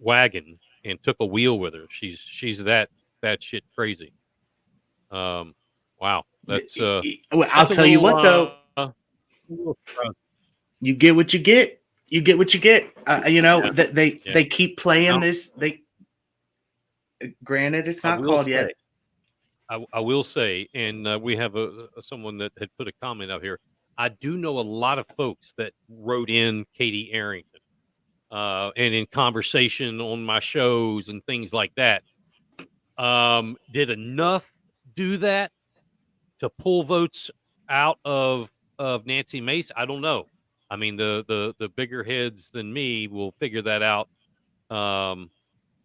wagon and took a wheel with her. She's that shit crazy. Wow. That's I'll tell you what though. You get what you get. You get what you get. They keep playing this. Granted, it's not called yet. I will say, and we have someone that had put a comment out here. I do know a lot of folks that wrote in Katie Arrington, and in conversation on my shows and things like that. Did enough do that to pull votes out of Nancy Mace? I don't know. I mean, the bigger heads than me will figure that out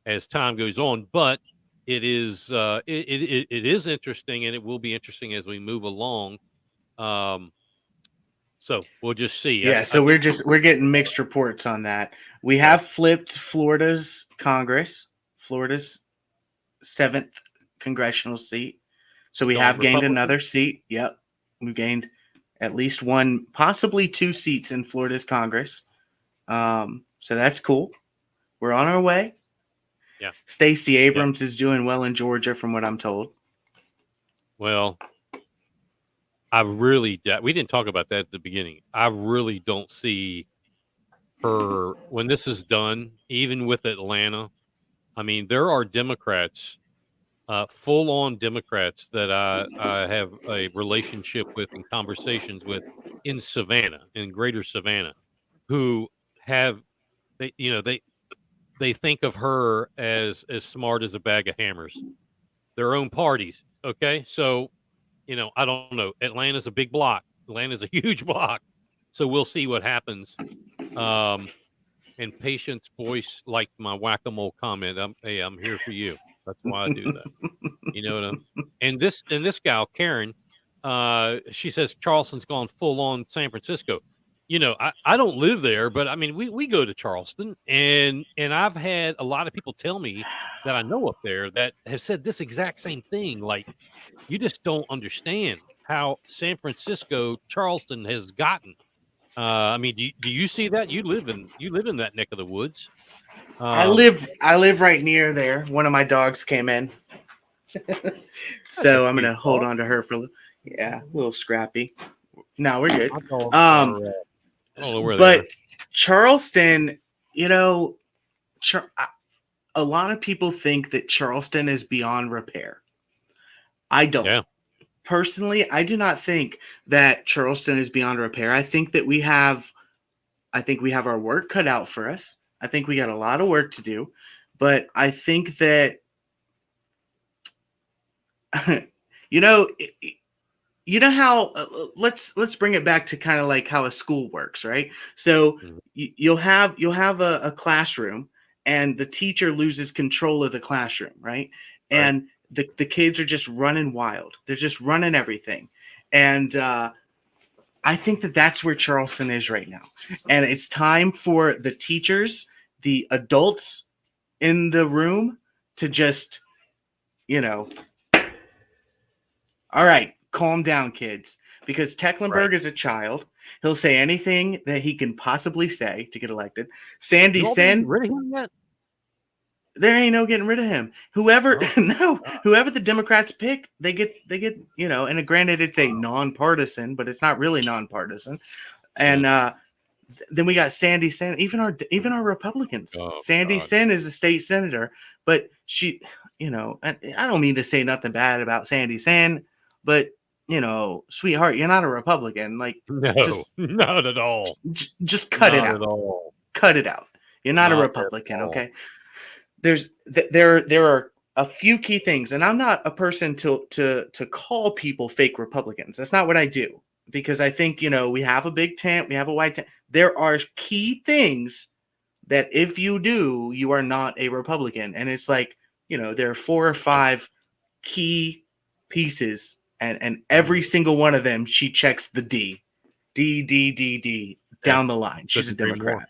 as time goes on. But it is it is interesting, and it will be interesting as we move along. So we'll just see. Yeah. We're getting mixed reports on that. We have flipped Florida's Congress, Florida's 7th congressional seat. So we have gained another seat. Yep. We've gained at least one, possibly 2 seats in Florida's Congress. So that's cool. We're on our way. Yeah. Stacey Abrams is doing well in Georgia, from what I'm told. Well, we didn't talk about that at the beginning. I really don't see her when this is done, even with Atlanta. I mean, there are Democrats full-on Democrats that I have a relationship with and conversations with in Savannah, in Greater Savannah, who have they think of her as smart as a bag of hammers. Their own parties. Okay, so I don't know. Atlanta's a big block. Atlanta's a huge block. So we'll see what happens. And Patience voice liked my whack-a-mole comment. I'm here for you. That's why I do that. You know what I'm. And this gal Karen, she says Charleston's gone full on San Francisco. I don't live there, but I mean we go to Charleston, and I've had a lot of people tell me that I know up there that have said this exact same thing. Like, you just don't understand how San Francisco, Charleston has gotten. I mean, do you see that? You live in that neck of the woods. I live right near there. One of my dogs came in, so I'm gonna hold on to her for a little scrappy. No, we're good. I don't know where but Charleston, a lot of people think that Charleston is beyond repair. I don't. Yeah. Personally, I do not think that Charleston is beyond repair. I think we have our work cut out for us. I think we got a lot of work to do, but I think that, how let's bring it back to kind of like how a school works, right? So you'll have a classroom, and the teacher loses control of the classroom, right? And the kids are just running wild. They're just running everything. And I think that's where Charleston is right now. And it's time for the teachers, the adults in the room to just, all right, calm down, kids. Because Tecklenburg is a child. He'll say anything that he can possibly say to get elected. Sandy Sen. There ain't no getting rid of him. Whoever the Democrats pick, they get, and granted it's a nonpartisan, but it's not really nonpartisan. And then we got Sandy Sen, even our Republicans. Sandy Sen is a state senator, but she, I don't mean to say nothing bad about Sandy Sen, but sweetheart, you're not a Republican. Like, not at all. Just cut it out. Not at all. Cut it out. You're not a Republican, okay? There are a few key things, and I'm not a person to call people fake Republicans. That's not what I do, because I think, we have a big tent, we have a white tent. There are key things that if you do, you are not a Republican. And it's like, there are 4 or 5 key pieces, and every single one of them, she checks the D down the line. She's a Democrat.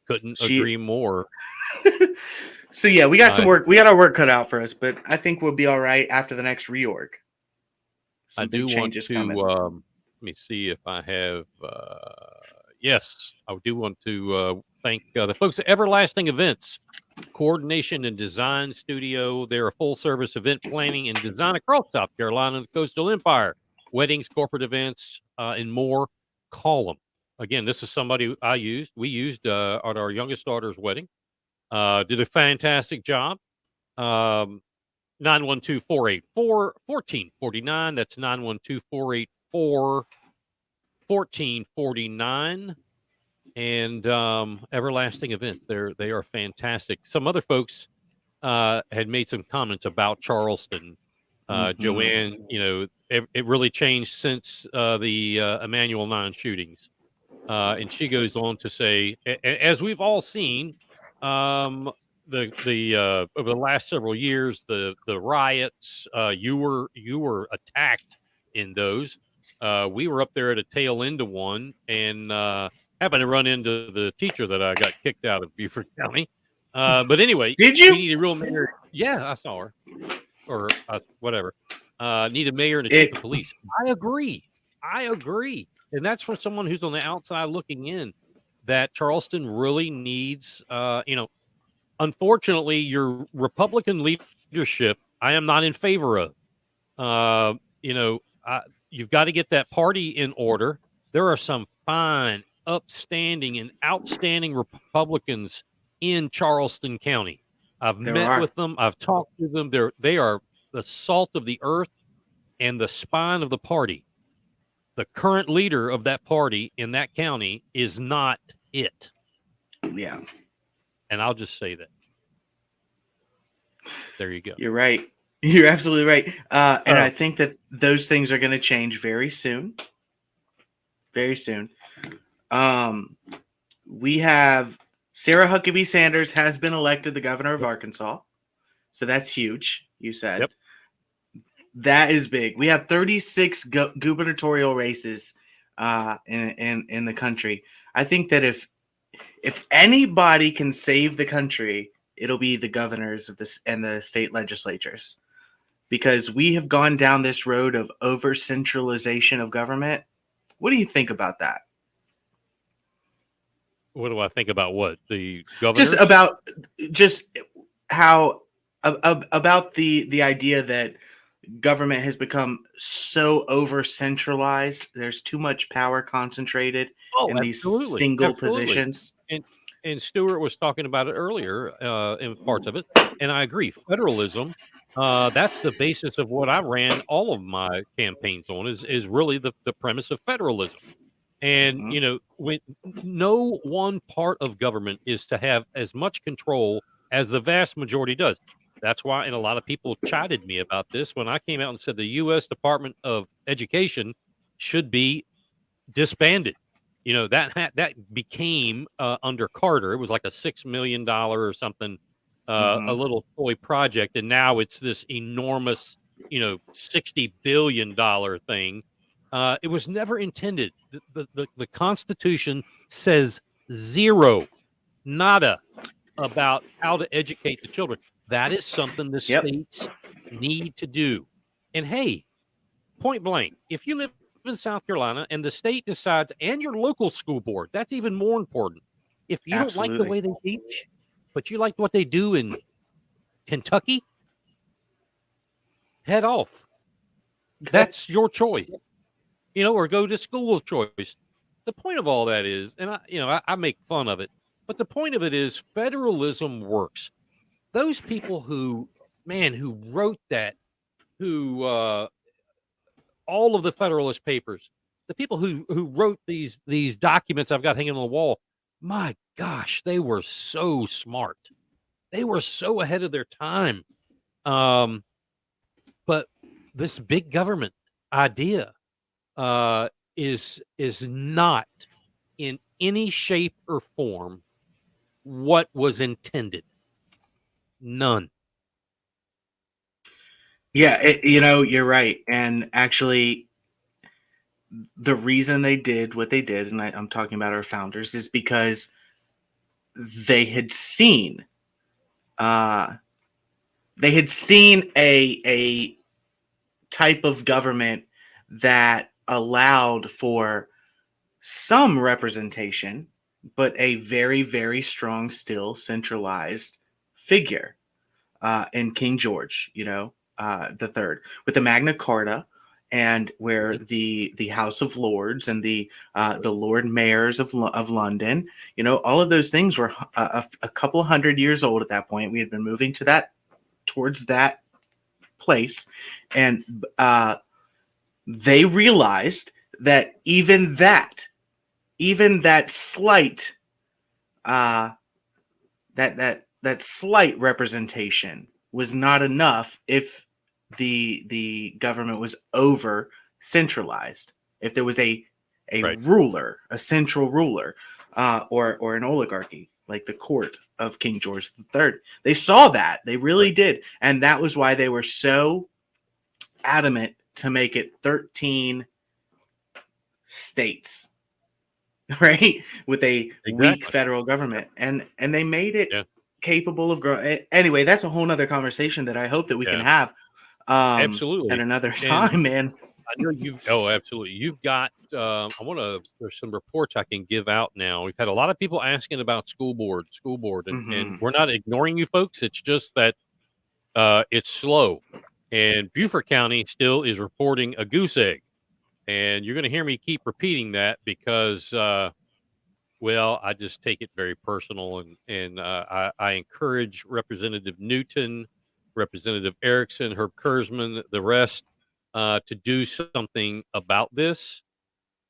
Couldn't agree more. So yeah, we got some work. We got our work cut out for us, but I think we'll be all right after the next reorg. I do want to. Let me see if I have. Yes, I do want to thank the folks at Everlasting Events, Coordination and Design Studio. They're a full-service event planning and design across South Carolina and the Coastal Empire. Weddings, corporate events, and more. Call them. Again, this is somebody we used at our youngest daughter's wedding. Did a fantastic job. 912-484-1449. That's 912-484-1449. And Everlasting Events. They are fantastic. Some other folks had made some comments about Charleston. Joanne, it really changed since the Emmanuel 9 shootings. And she goes on to say, as we've all seen, over the last several years, the riots, you were attacked in those. We were up there at a tail end of one, and happened to run into the teacher that I got kicked out of Beaufort County. But anyway, did you? We need a real mayor. Yeah, I saw her, or whatever. Need a mayor and a chief of police. I agree, and that's for someone who's on the outside looking in. That Charleston really needs, unfortunately, your Republican leadership, I am not in favor of. You've got to get that party in order. There are some fine, upstanding, and outstanding Republicans in Charleston County. I've There met are. with them. I've talked to them. They are the salt of the earth and the spine of the party. The current leader of that party in that county is not it. Yeah, And I'll just say that. There you go. you're right. You're absolutely right. And Oh. I think that those things are going to change very soon. Very soon. We have Sarah Huckabee Sanders has been elected the governor of Arkansas. So that's huge, you said. Yep. That is big. We have 36 gubernatorial races in the country. I think that if anybody can save the country, it'll be the governors of this and the state legislatures, because we have gone down this road of over centralization of government. What do you think about that? What do I think about what? The governors? Just how about the idea that government has become so over centralized. There's too much power concentrated in these single positions. And Stuart was talking about it earlier in parts of it, and I agree. Federalism, that's the basis of what I ran all of my campaigns on. Is really the premise of federalism. And you know, when no one part of government is to have as much control as the vast majority does. That's why, and a lot of people chided me about this when I came out and said the U.S. Department of Education should be disbanded. You know, that became under Carter. It was like a $6 million or something, a little toy project, and now it's this enormous, $60 billion thing. It was never intended. The Constitution says zero, nada, about how to educate the children. That is something the states need to do. And hey, point blank, if you live in South Carolina and the state decides, and your local school board, that's even more important. If you don't like the way they teach, but you like what they do in Kentucky, head off. That's your choice. Or go to school of choice. The point of all that is, and I make fun of it, but the point of it is federalism works. Those people who wrote that, all of the Federalist Papers, the people who wrote these documents I've got hanging on the wall, my gosh, they were so smart. They were so ahead of their time. But this big government idea is not in any shape or form what was intended. None. Yeah, you're right. And actually, the reason they did what they did, and I'm talking about our founders, is because they had seen a type of government that allowed for some representation, but a very, very strong, still centralized figure in King George, the Third, with the Magna Carta, and where the House of Lords and the Lord Mayors of London, all of those things were a couple of hundred years old at that point. We had been moving towards that place, and they realized that even that slight that slight representation was not enough if the government was over centralized. If there was a ruler, a central ruler, or an oligarchy like the court of King George III, they saw that. They really did, and that was why they were so adamant to make it 13 states, right, with a weak federal government, and they made it capable of growing. Anyway, that's a whole nother conversation that I hope that we can have absolutely at another time, man. I know absolutely. You've got there's some reports I can give out now. We've had a lot of people asking about school board, and we're not ignoring you folks. It's just that it's slow, and Beaufort County still is reporting a goose egg. And you're going to hear me keep repeating that because Well, I just take it very personal, and I encourage Representative Newton, Representative Erickson, Herb Kurzman, the rest, to do something about this.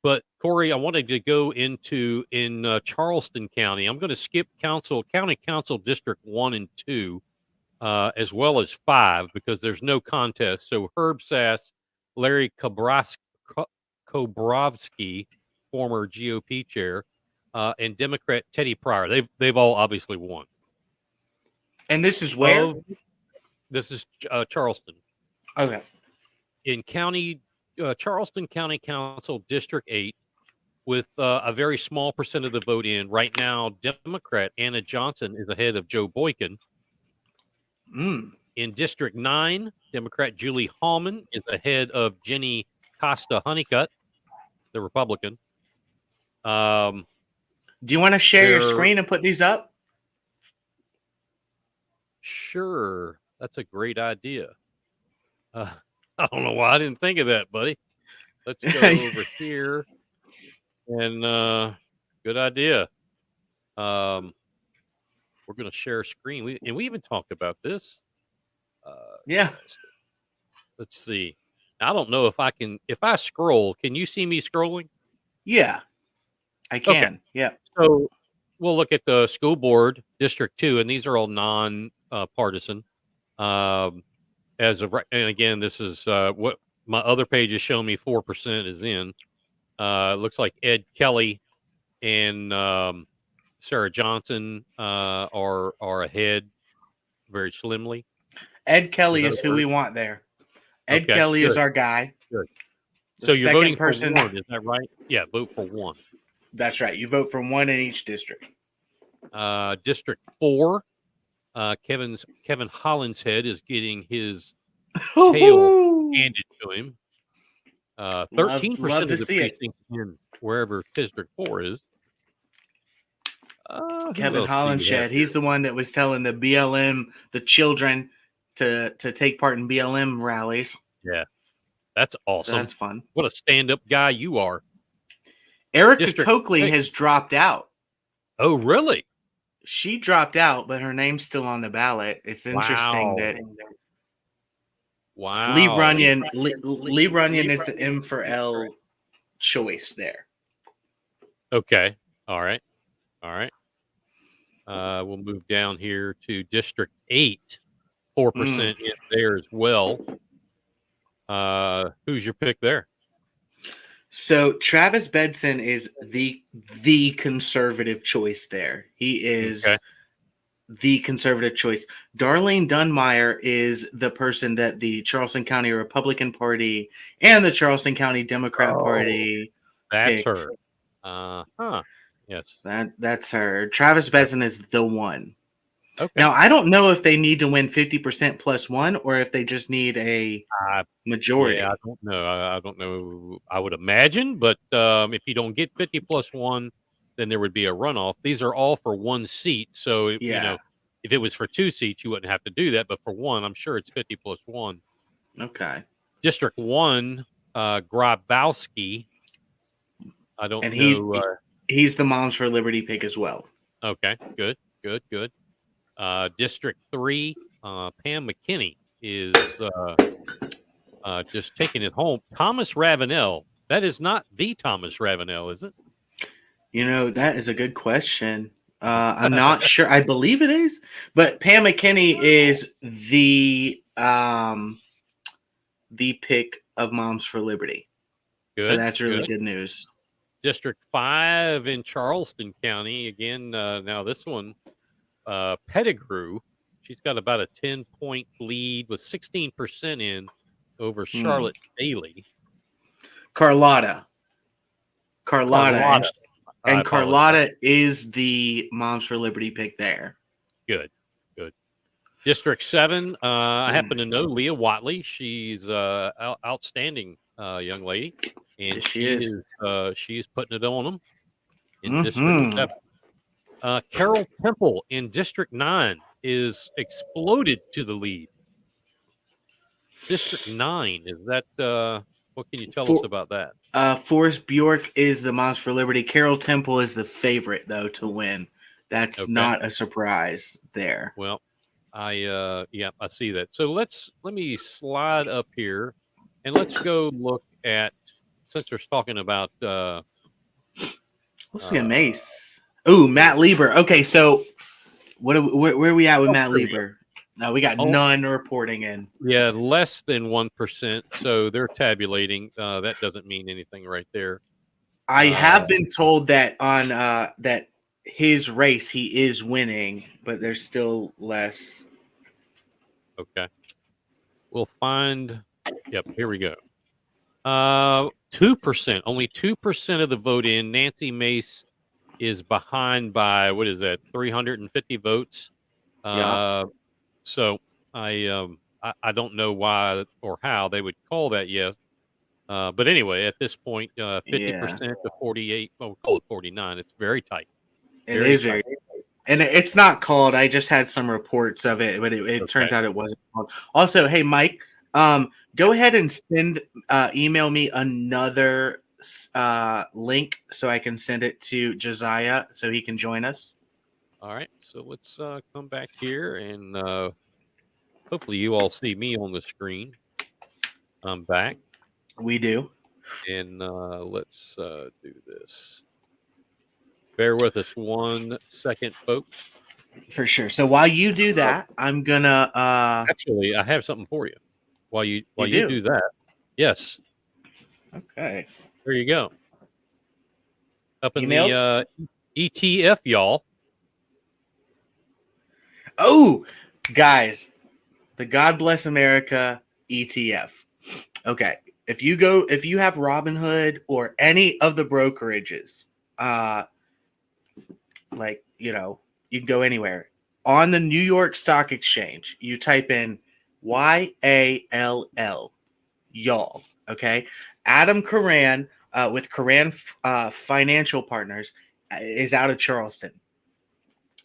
But Corey, I wanted to go into in Charleston County. I'm going to skip County Council District 1 and 2, as well as 5, because there's no contest. So Herb Sass, Larry Kobrovsky, former GOP chair, and Democrat Teddy Pryor. They've all obviously won. And this is where? This is Charleston. Okay. In Charleston County Council District 8, with a very small percent of the vote in. Right now, Democrat Anna Johnson is ahead of Joe Boykin. In District 9, Democrat Julie Hallman is ahead of Jenny Costa Honeycutt, the Republican. Do you want to share your screen and put these up? Sure. That's a great idea. I don't know why I didn't think of that, buddy. Let's go over here. And good idea. We're going to share a screen. We even talked about this. Yeah. Let's see. I don't know if I scroll, can you see me scrolling? Yeah, I can. Okay. Yeah. So we'll look at the school board, District 2, and these are all non-partisan. As of right, and again, this is what my other page is showing me 4% is in. Looks like Ed Kelly and Sarah Johnson are ahead very slimly. Ed Kelly is who we want there. Ed Kelly is our guy. Good. So you're voting for one, is that right? Yeah, vote for one. That's right. You vote for one in each district. District 4, Kevin Hollinshead is getting his tail handed to him. 13% of the precincts in wherever District 4 is. Kevin Hollinshead. He's the one that was telling the BLM, the children, to take part in BLM rallies. Yeah, that's awesome. So that's fun. What a stand-up guy you are. Erica Coakley has dropped out. Oh, really? She dropped out, but her name's still on the ballot. It's interesting that. Wow. Lee Runyon is the M for L choice there. Okay. All right. We'll move down here to District 8. 4% in there as well. Who's your pick there? So Travis Bedson is the conservative choice there. He is the conservative choice. Darlene Dunmeyer is the person that the Charleston County Republican Party and the Charleston County Democrat Party That's picked. her. Yes. That's her. Travis Bedson is the one. Okay. Now, I don't know if they need to win 50% plus one or if they just need a majority. Yeah, I don't know. I would imagine, but if you don't get 50 plus one, then there would be a runoff. These are all for one seat. So, if it was for 2 seats, you wouldn't have to do that. But for one, I'm sure it's 50 plus one. Okay. District 1, Grabowski. I don't know. He's the Moms for Liberty pick as well. Okay, good. District 3, Pam McKinney is just taking it home. Thomas Ravenel. That is not the Thomas Ravenel, is it? That is a good question. I'm not sure. I believe it is, but Pam McKinney is the pick of Moms for Liberty. Good. So that's really good news. District 5 in Charleston County. Again, now this one, Pettigrew. She's got about a 10-point lead with 16% in over Charlotte Daly. Carlotta. And Carlotta is the Moms for Liberty pick there. Good. District 7, I happen to know Leah Watley. She's outstanding young lady. And she's putting it on them in District 7. Carol Temple in District 9 is exploded to the lead. District 9, is that What can you tell us about that? Forrest Bjork is the Moms for Liberty. Carol Temple is the favorite, though, to win. That's not a surprise there. Well, I see that. So let me slide up here and let's go look at, since we're talking about let's get Mace. Ooh, Matt Lieber. Okay, so where are we at with Matt Lieber? No, we got none reporting in. Yeah, less than 1%. So they're tabulating. That doesn't mean anything right there. I have been told that on that his race he is winning, but there's still less. Okay. We'll find. Yep, here we go. 2%. Only 2% of the vote in. Nancy Mace is behind by, what is that, 350 votes. Yeah. So I don't know why or how they would call that yes. But anyway, at this point, 50% to 48, well, we'll call it 49. It's very tight. It is very tight. And it's not called. I just had some reports of it, but it turns out it wasn't called. Also, hey, Mike, go ahead and email me another link so I can send it to Josiah so he can join us. All right. So let's come back here and hopefully you all see me on the screen. I'm back. We do. And let's do this. Bear with us 1 second, folks. For sure. So while you do that, I'm gonna actually I have something for you. While you do that. Yes. Okay. There you go. Up in the ETF, y'all. Oh, guys, the God Bless America ETF. Okay. If you have Robinhood or any of the brokerages, you can go anywhere. On the New York Stock Exchange, you type in YALL, y'all. Okay. Adam Caran with Caran Financial Partners is out of Charleston.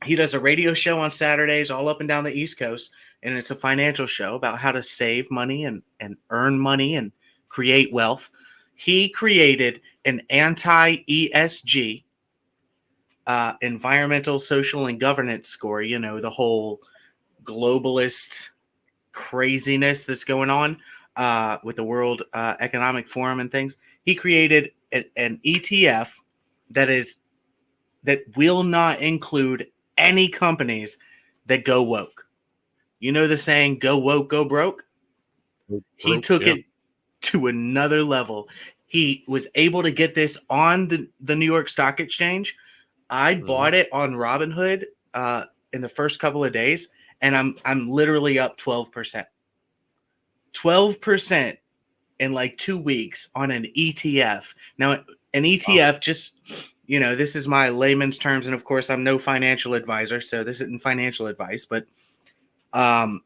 He does a radio show on Saturdays all up and down the East Coast, and it's a financial show about how to save money and earn money and create wealth. He created an anti-ESG environmental, social, and governance score. You know, the whole globalist craziness that's going on with the World Economic Forum and things. He created an ETF that will not include any companies that go woke. You know the saying, go woke, go broke? He took it to another level. He was able to get this on the New York Stock Exchange. I bought it on Robinhood in the first couple of days, and I'm literally up 12%. 12% in like 2 weeks on an ETF. Now, an ETF just... this is my layman's terms, and of course, I'm no financial advisor, so this isn't financial advice. But an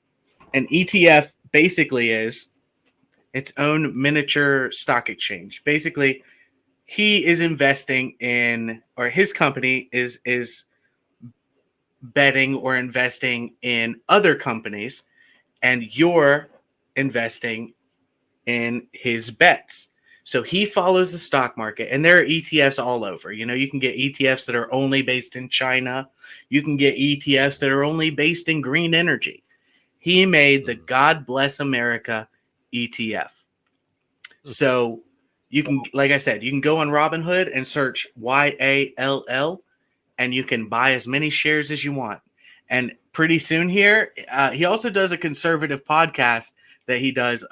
ETF basically is its own miniature stock exchange. Basically, he is investing in, or his company is betting or investing in other companies, and you're investing in his bets. So he follows the stock market, and there are ETFs all over. You can get ETFs that are only based in China. You can get ETFs that are only based in green energy. He made the God Bless America ETF. So you can, like I said, you can go on Robinhood and search YALL, and you can buy as many shares as you want. And pretty soon here, he also does a conservative podcast that he does.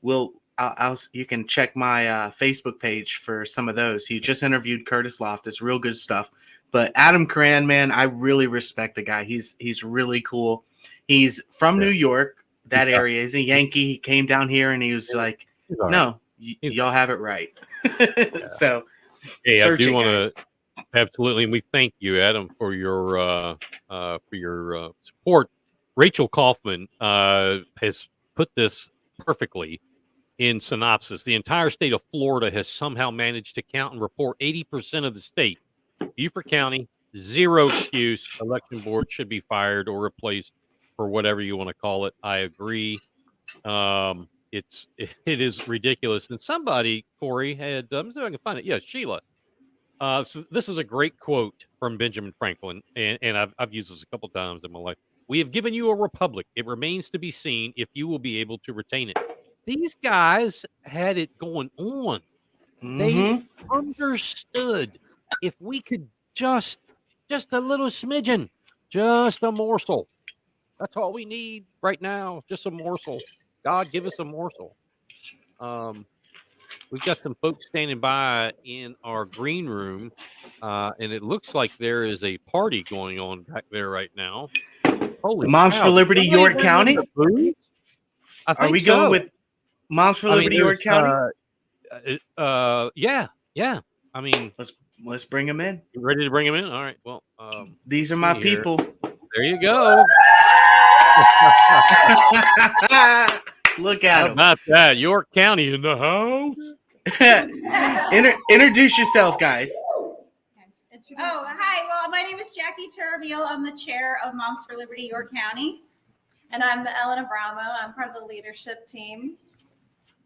You can check my Facebook page for some of those. He just interviewed Curtis Loftus, real good stuff. But Adam Caran, man, I really respect the guy. He's really cool. He's from New York, that area. He's a Yankee. He came down here and he was like, "No, y'all have it right." So, hey, I do want to absolutely, and we thank you, Adam, for your support. Rachel Kaufman has put this perfectly. In synopsis, the entire state of Florida has somehow managed to count and report 80% of the state. Beaufort County, zero excuse. Election board should be fired or replaced for whatever you want to call it. I agree. it is ridiculous. And somebody, Corey, had I'm see if I can find it. Yeah, Sheila. So this is a great quote from Benjamin Franklin, and I've used this a couple times in my life. We have given you a republic. It remains to be seen if you will be able to retain it. These guys had it going on. They understood if we could just a little smidgen, just a morsel. That's all we need right now. Just a morsel. God, give us a morsel. We've got some folks standing by in our green room, and it looks like there is a party going on back there right now. Holy Moms cow. for Liberty, York County. Are we going with Moms for Liberty, York County? Yeah. I mean, let's bring them in. You ready to bring them in? All right. Well, these are my people. There you go. Look at them. How about that? York County in the house. Introduce yourself, guys. Oh, hi. Well, my name is Jackie Turville. I'm the chair of Moms for Liberty, York County. And I'm Ellen Abramo. I'm part of the leadership team.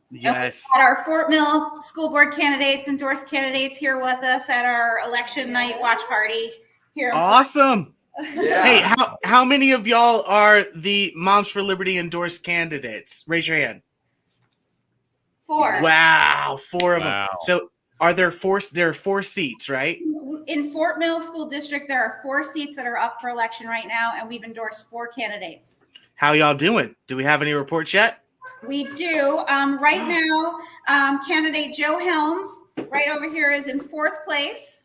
Yes. At our Fort Mill school board candidates, endorsed candidates here with us at our election night watch party here. Awesome. Yeah. Hey, how many of y'all are the Moms for Liberty endorsed candidates? Raise your hand. 4. Wow, 4 of them. So are there 4? There are 4 seats, right? In Fort Mill School District, there are 4 seats that are up for election right now, and we've endorsed 4 candidates. How y'all doing? Do we have any reports yet? We do. Right now, candidate Joe Helms, right over here, is in 4th place.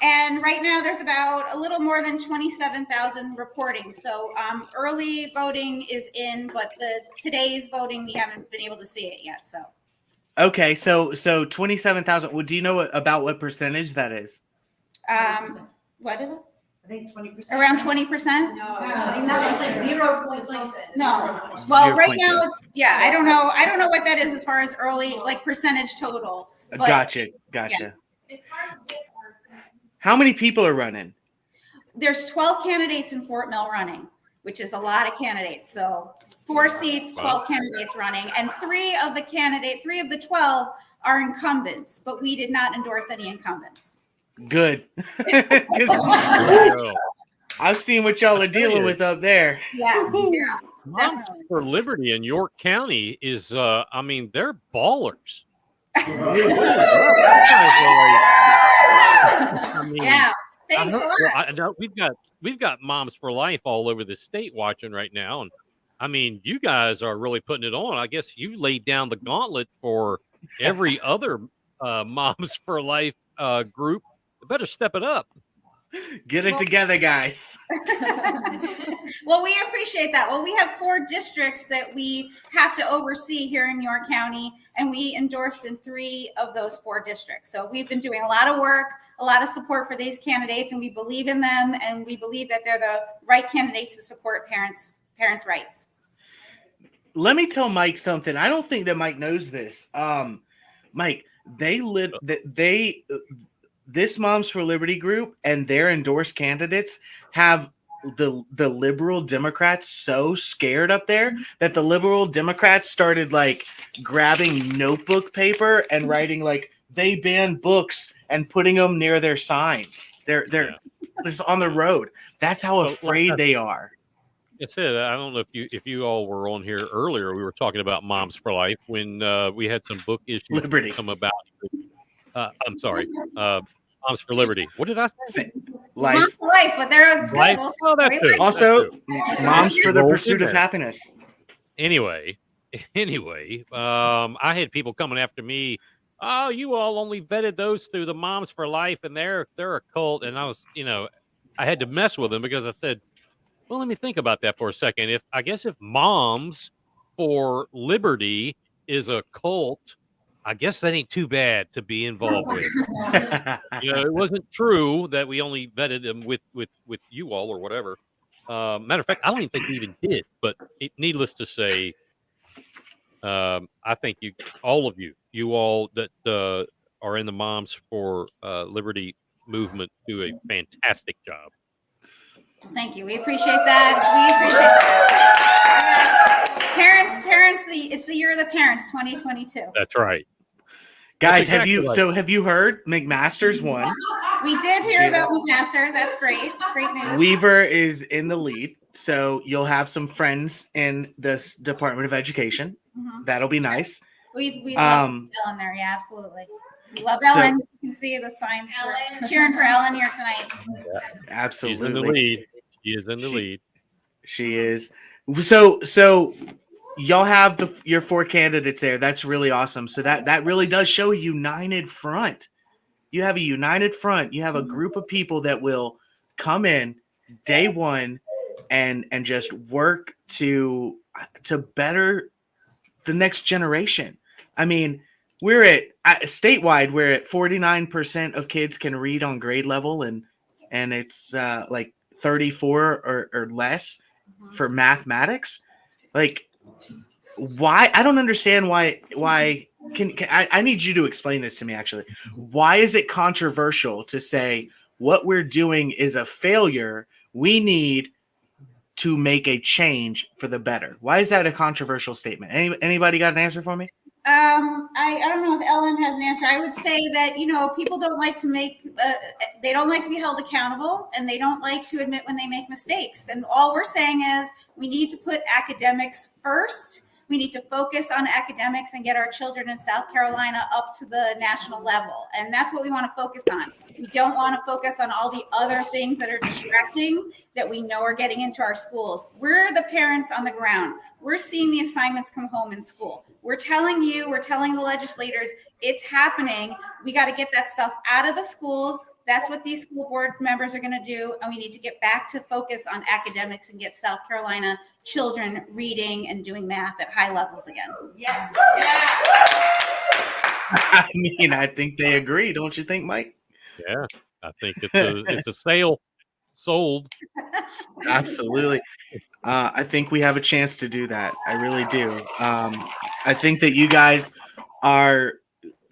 And right now, there's about a little more than 27,000 reporting. So early voting is in, but today's voting, we haven't been able to see it yet. So. Okay, so 27,000. Well, do you know about what percentage that is? What is it? I think 20%. Around 20%? No, it's like 0 point something. No. Well, right now, yeah, I don't know. I don't know what that is as far as early, like percentage total. But, Gotcha. Yeah. How many people are running? There's 12 candidates in Fort Mill running, which is a lot of candidates. So 4 seats, 12 candidates running, and 3 of the 12 are incumbents, but we did not endorse any incumbents. Good. I've seen what y'all are dealing with up there. Yeah. Moms for Liberty in York County is, they're ballers. Yeah. Thanks a lot. I know we've got Moms for Life all over the state watching right now, and I mean, you guys are really putting it on. I guess you've laid down the gauntlet for every other Moms for Life group. Better step it up. Get it together, guys. Well, we appreciate that. Well, we have 4 districts that we have to oversee here in York County, and we endorsed in 3 of those 4 districts. So we've been doing a lot of work, a lot of support for these candidates, and we believe in them, and we believe that they're the right candidates to support parents' rights. Let me tell Mike something. I don't think that Mike knows this. Mike, this Moms for Liberty group and their endorsed candidates have the liberal Democrats so scared up there that the liberal Democrats started like grabbing notebook paper and writing like they ban books and putting them near their signs. They're just on the road. That's how afraid they are. It's it. I don't know if you all were on here earlier. We were talking about Moms for Life when we had some book issues Liberty come about. I'm sorry. Moms for Liberty. What did I say? Life. Moms for Life, but they're Life. Oh, that's it. Also, Moms for the Pursuit of Happiness. Anyway, I had people coming after me. Oh, you all only vetted those through the Moms for Life, and they're a cult. And I was, I had to mess with them because I said, well, let me think about that for a second. If Moms for Liberty is a cult, I guess that ain't too bad to be involved with. It wasn't true that we only vetted them with you all or whatever. Matter of fact, I don't even think we even did. But needless to say, I think you all that are in the Moms for Liberty movement do a fantastic job. Thank you. We appreciate that. Parents parents. It's the year of the parents, 2022. That's right. Guys, That's exactly right. have you heard McMaster's won? We did hear about McMaster. That's great. Great news. Weaver is in the lead, so you'll have some friends in this Department of Education. That'll be nice. We love Ellen there. Yeah, absolutely. We love Ellen. You can see the signs cheering for Ellen here tonight. Yeah. Absolutely. She's in the lead. She is in the lead. She is. So y'all have your 4 candidates there. That's really awesome. So that really does show a united front. You have a united front. You have a group of people that will come in day one and just work to better the next generation. I mean, we're at statewide, we're at 49% of kids can read on grade level, and it's like 34 or less for mathematics. Like, why? I don't understand why. I need you to explain this to me, actually. Why is it controversial to say what we're doing is a failure? We need to make a change for the better. Why is that a controversial statement? Anybody got an answer for me? I don't know if Ellen has an answer. I would say that, people don't like to they don't like to be held accountable, and they don't like to admit when they make mistakes. And all we're saying is we need to put academics first. We need to focus on academics and get our children in South Carolina up to the national level. And that's what we want to focus on. We don't want to focus on all the other things that are distracting that we know are getting into our schools. We're the parents on the ground. We're seeing the assignments come home in school. We're telling the legislators, it's happening. We got to get that stuff out of the schools. That's what these school board members are going to do. And we need to get back to focus on academics and get South Carolina children reading and doing math at high levels again. Yes. I mean, I think they agree. Don't you think, Mike? Yeah, I think it's a sale sold. Absolutely. I think we have a chance to do that. I really do. I think that you guys are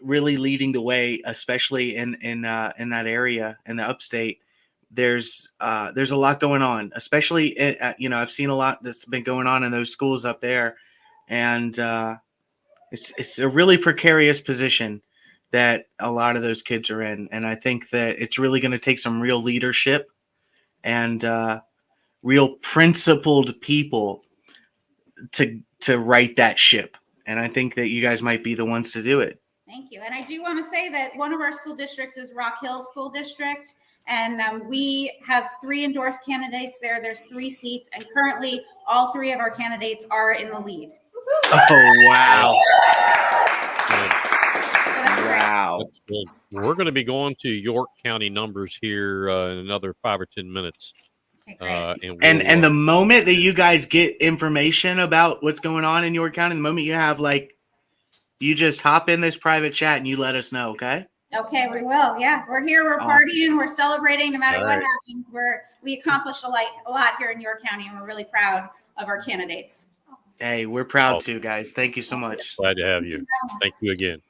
really leading the way, especially in that area in the upstate. There's a lot going on, especially I've seen a lot that's been going on in those schools up there, and it's a really precarious position that a lot of those kids are in. And I think that it's really going to take some real leadership and real principled people to right that ship. And I think that you guys might be the ones to do it. Thank you. And I do want to say that one of our school districts is Rock Hill School District. And we have 3 endorsed candidates there. There's 3 seats. And currently, all 3 of our candidates are in the lead. Oh, wow. Wow. We're going to be going to York County numbers here in another 5 or 10 minutes. And the moment that you guys get information about what's going on in York County, the moment you have you just hop in this private chat and you let us know, okay? Okay, we will. Yeah, we're here. We're partying. We're celebrating. No matter what happens, we accomplished a lot here in York County, and we're really proud of our candidates. Hey, we're proud too, guys. Thank you so much. Glad to have you. Thank you again.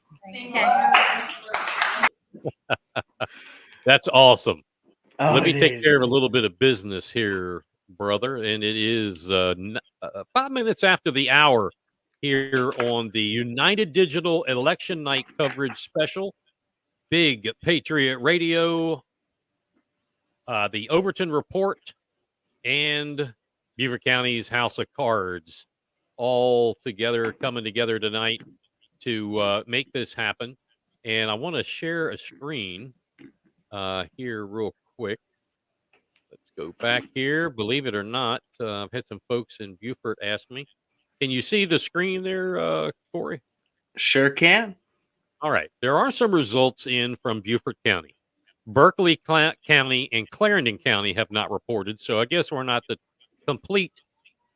That's awesome. Let me take care of a little bit of business here, brother. And it is 5 minutes after the hour here on the United Digital Election Night Coverage Special, Big Patriot Radio, the Overton Report, and Beaver County's House of Cards, all together, coming together tonight to make this happen. And I want to share a screen here real quick. Let's go back here. Believe it or not, I've had some folks in Beaufort ask me, can you see the screen there, Corey? Sure can. All right. There are some results in from Beaufort County. Berkeley County and Clarendon County have not reported, so I guess we're not the complete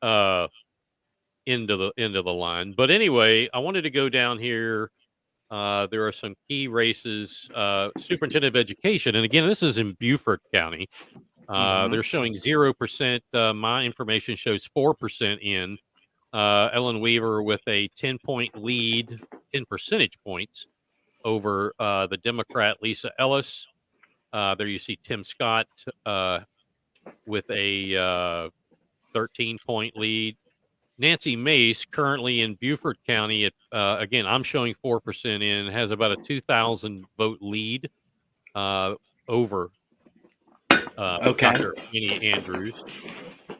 end of the line. But anyway, I wanted to go down here. There are some key races. Superintendent of Education, and again, this is in Beaufort County. They're showing 0%. My information shows 4% in. Ellen Weaver with a 10-point lead, 10 percentage points over the Democrat Lisa Ellis. There you see Tim Scott with a 13-point lead. Nancy Mace, currently in Beaufort County, again, I'm showing 4% in, has about a 2,000 vote lead over Dr. Annie Andrews.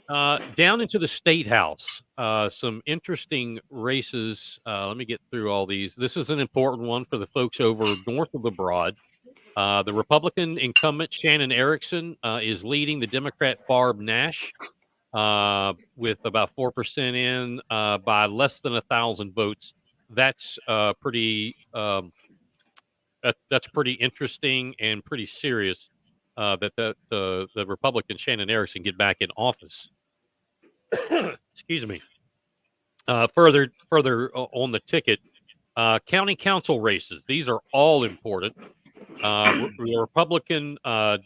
Down into the State House, some interesting races. Let me get through all these. This is an important one for the folks over north of the Broad. The Republican incumbent Shannon Erickson is leading the Democrat Barb Nash with about 4% in by less than 1,000 votes. That's pretty. That's pretty interesting and pretty serious. That the Republican Shannon Erickson get back in office. Excuse me. Further on the ticket, county council races. These are all important. The Republican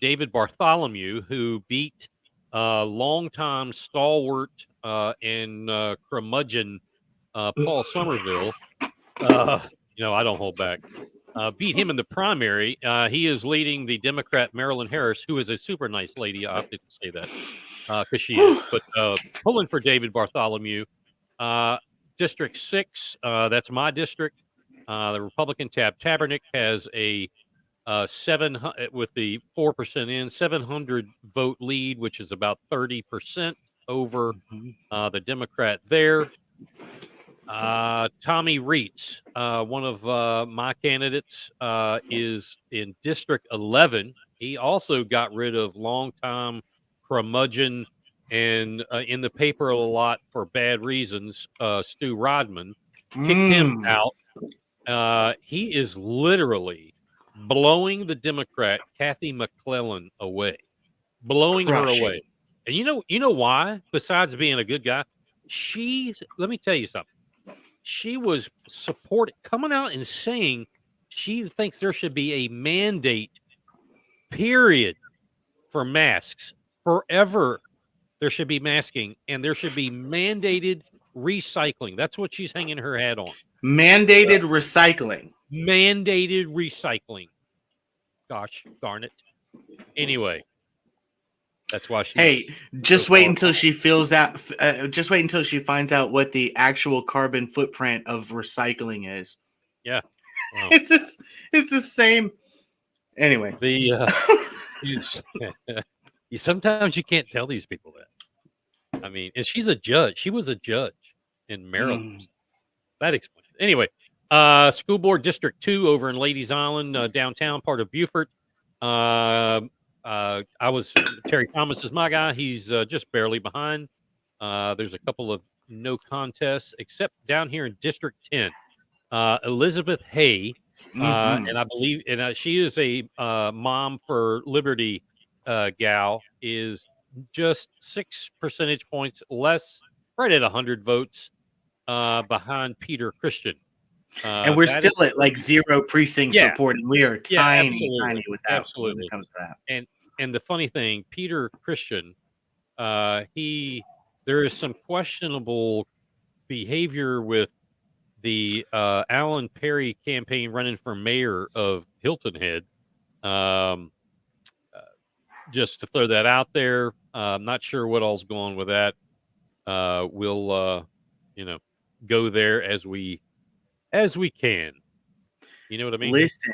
David Bartholomew, who beat longtime stalwart and curmudgeon Paul Somerville. I don't hold back. Beat him in the primary. He is leading the Democrat Marilyn Harris, who is a super nice lady. I didn't say that because she is. But pulling for David Bartholomew. District 6, that's my district. The Republican Tab Tabernick has a 700 with the 4% in 700 vote lead, which is about 30% over the Democrat there. Tommy Reitz, one of my candidates, is in District 11. He also got rid of longtime curmudgeon and in the paper a lot for bad reasons, Stu Rodman. Kicked him out. He is literally blowing the Democrat Kathy McClellan away, blowing her away. And you know why? Besides being a good guy, let me tell you something. She was coming out and saying she thinks there should be a mandate, period, for masks forever. There should be masking, and there should be mandated recycling. That's what she's hanging her hat on. Mandated recycling. Mandated recycling. Gosh darn it. Anyway, that's why she. Hey, just wait until she fills out. Just wait until she finds out what the actual carbon footprint of recycling is. Yeah, well, it's the same. Anyway, sometimes you can't tell these people that. I mean, and she's a judge. She was a judge in Maryland. That explains it. Anyway, School Board District 2 over in Ladies Island, downtown, part of Beaufort. Terry Thomas is my guy. He's just barely behind. There's a couple of no contests, except down here in District 10. Elizabeth Hay, and I believe, she is a Mom for Liberty gal, is just 6 percentage points less, right at 100 votes behind Peter Christian. And we're still at like 0 precinct support, and we are tiny with that. Absolutely. When it comes to that. And the funny thing, Peter Christian, there is some questionable behavior with the Alan Perry campaign running for mayor of Hilton Head. Just to throw that out there, I'm not sure what all's going with that. We'll, go there as we can. You know what I mean? Listen,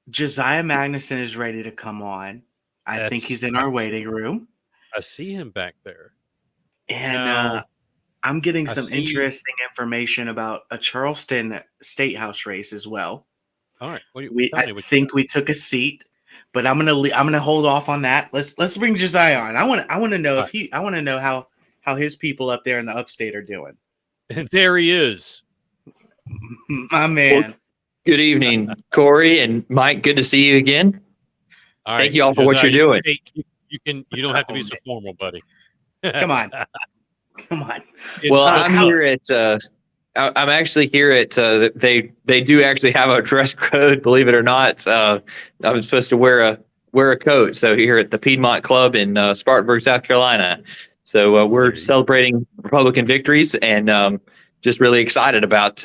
Josiah Magnuson is ready to come on. I think he's in our waiting room. I see him back there. And I'm getting some interesting information about a Charleston State House race as well. All right. I think we took a seat, but I'm gonna hold off on that. Let's bring Josiah on. I want to know I want to know how his people up there in the upstate are doing. And there he is. My man. Well, good evening, Corey and Mike. Good to see you again. All right. Thank you all for what you're doing. You don't have to be so formal, buddy. Come on. Well, I'm here at I'm actually here at they do actually have a dress code, believe it or not. I'm supposed to wear a coat. So here at the Piedmont Club in Spartanburg, South Carolina. So we're celebrating Republican victories and just really excited about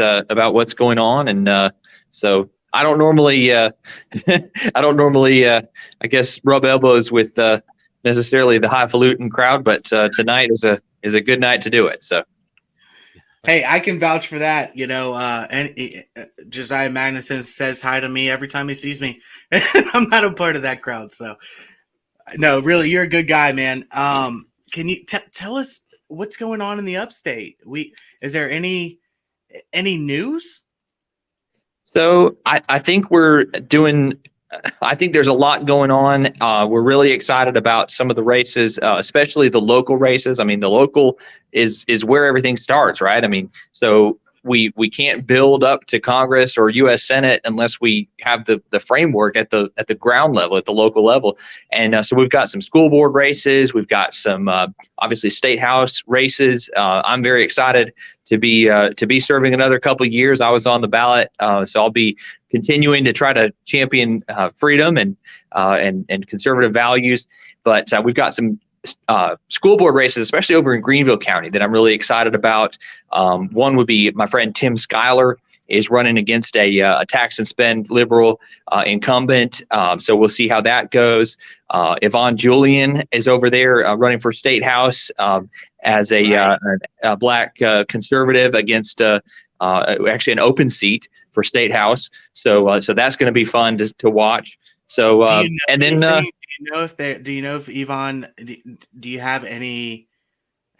what's going on. And so I don't normally I guess rub elbows with necessarily the highfalutin crowd, but tonight is a good night to do it. So. Hey, I can vouch for that. And Josiah Magnuson says hi to me every time he sees me. I'm not a part of that crowd. So, no, really, you're a good guy, man. Can you tell us what's going on in the upstate? Is there any news? So I think I think there's a lot going on. We're really excited about some of the races, especially the local races. I mean, the local is where everything starts, right? I mean, so we can't build up to Congress or U.S. Senate unless we have the framework at the ground level, at the local level. And so we've got some school board races. We've got some obviously state house races. I'm very excited to be serving another couple of years. I was on the ballot, so I'll be continuing to try to champion freedom and conservative values. But we've got some school board races, especially over in Greenville County, that I'm really excited about. One would be my friend Tim Schuyler is running against a tax and spend liberal incumbent. So we'll see how that goes. Yvonne Julian is over there running for state house as a black conservative against actually an open seat for state house. So that's going to be fun to watch. So and then do you know if Yvonne, do you have any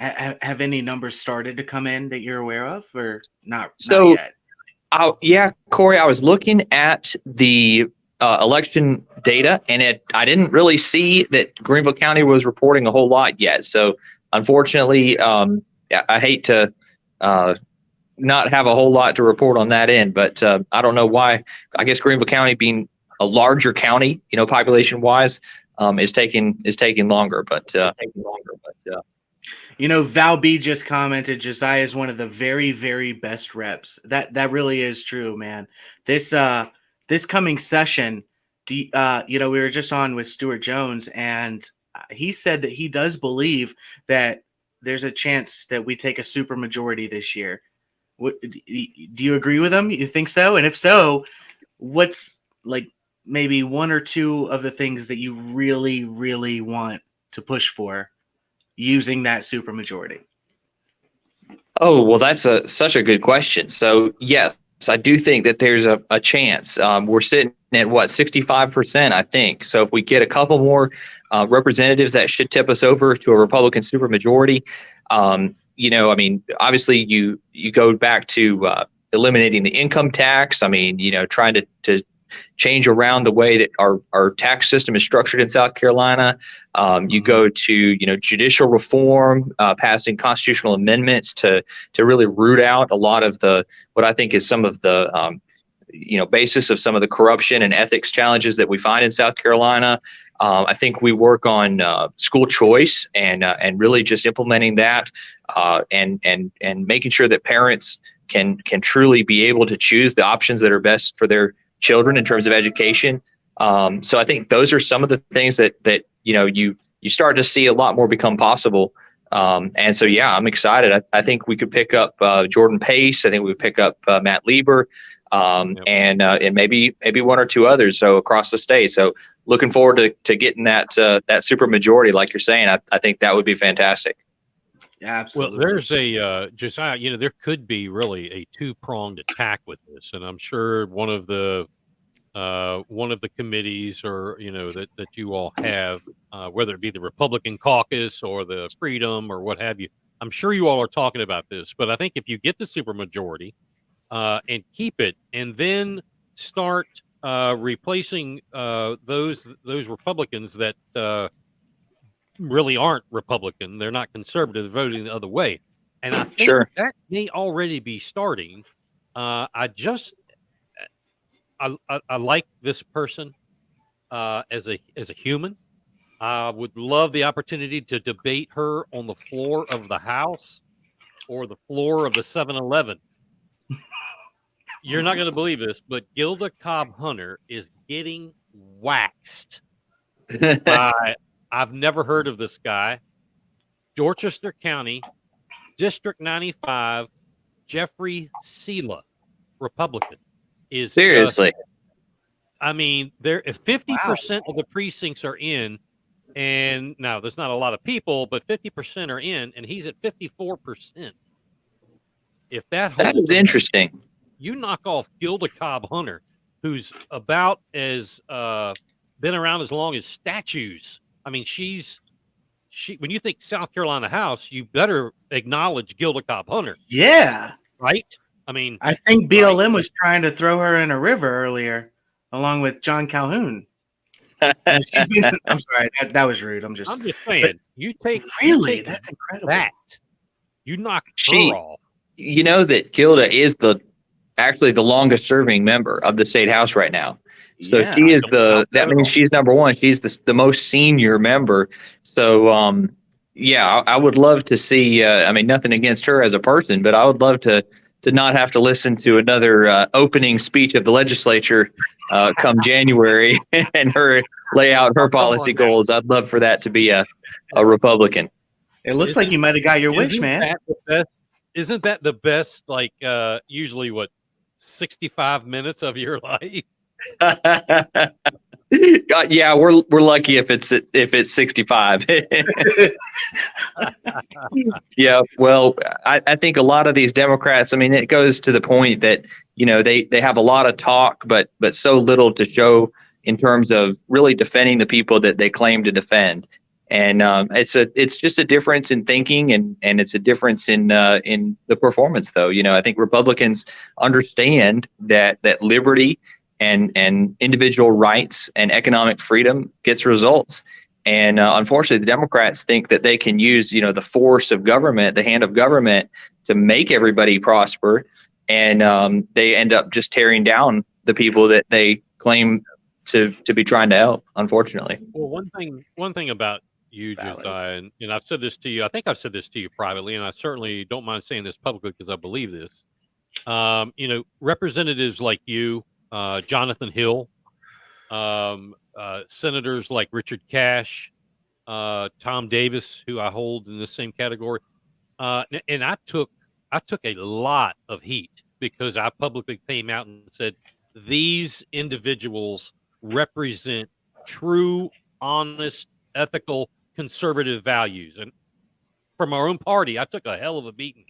numbers started to come in that you're aware of, or not yet? Yeah, Corey, I was looking at the election data, and I didn't really see that Greenville County was reporting a whole lot yet. So unfortunately, I hate to not have a whole lot to report on that end, but I don't know why. I guess Greenville County, being a larger county, population wise, is taking longer. But Val B just commented, Josiah is one of the very, very best reps. That really is true, man. This coming session, we were just on with Stuart Jones, and he said that he does believe that there's a chance that we take a supermajority this year. Do you agree with him? You think so? And if so, what's maybe one or two of the things that you really, really want to push for using that supermajority? Oh, well, that's such a good question. So yes, I do think that there's a chance. We're sitting at 65%, I think. So if we get a couple more representatives, that should tip us over to a Republican supermajority. Obviously you go back to eliminating the income tax. Trying to change around the way that our tax system is structured in South Carolina. You go to, judicial reform, passing constitutional amendments to really root out a lot of what I think is some of the, basis of some of the corruption and ethics challenges that we find in South Carolina. I think we work on school choice and really just implementing that and making sure that parents can truly be able to choose the options that are best for their children in terms of education. So I think those are some of the things that you start to see a lot more become possible. And so, yeah, I'm excited. I think we could pick up Jordan Pace. I think we would pick up Matt Lieber and maybe one or two others. So across the state. So looking forward to getting that super majority, like you're saying. I think that would be fantastic. Absolutely. Well, there's Josiah, there could be really a two-pronged attack with this, and I'm sure one of the committees or that you all have, whether it be the Republican caucus or the Freedom or what have you, I'm sure you all are talking about this. But I think if you get the supermajority and keep it, and then start replacing those Republicans that really aren't Republican, they're not conservative, they're voting the other way, and I think that may already be starting. I like this person as a human. I would love the opportunity to debate her on the floor of the House or the floor of the 7-Eleven. You're not going to believe this, but Gilda Cobb Hunter is getting waxed by, I've never heard of this guy, Dorchester County, District 95, Jeffrey Sela, Republican. Is seriously? There, if 50% of the precincts are in, And now there's not a lot of people, but 50% are in, and he's at 54%. If that That is interesting. You knock off Gilda Cobb Hunter, who's about as been around as long as statues. I mean, she. When you think South Carolina House, you better acknowledge Gilda Cobb Hunter. Yeah. Right? I mean, I think BLM was trying to throw her in a river earlier, along with John Calhoun. I'm sorry, that was rude. I'm just saying. You take that's incredible. You knock her off. You know that Gilda is actually the longest serving member of the state house right now. So she is that means she's number one. She's the most senior member. So, I would love to see, I mean, nothing against her as a person, but I would love to not have to listen to another opening speech of the legislature come January and her lay out her policy goals. I'd love for that to be a Republican. It looks like you might have got your wish, man. Isn't that the best, like, usually, 65 minutes of your life? Yeah, we're lucky if it's 65. Yeah, well, I think a lot of these Democrats, I mean, it goes to the point that, they have a lot of talk, but so little to show in terms of really defending the people that they claim to defend. And it's just a difference in thinking, and it's a difference in the performance, though. I think Republicans understand that liberty and individual rights and economic freedom gets results. And unfortunately, the Democrats think that they can use, the force of government, the hand of government, to make everybody prosper. And they end up just tearing down the people that they claim to be trying to help, unfortunately. Well, one thing about you, Josiah, and I've said this to you, I think I've said this to you privately, and I certainly don't mind saying this publicly because I believe this. Representatives like you, Jonathan Hill, senators like Richard Cash, Tom Davis, who I hold in the same category, and I took a lot of heat because I publicly came out and said these individuals represent true, honest, ethical, conservative values. And from our own party, I took a hell of a beating,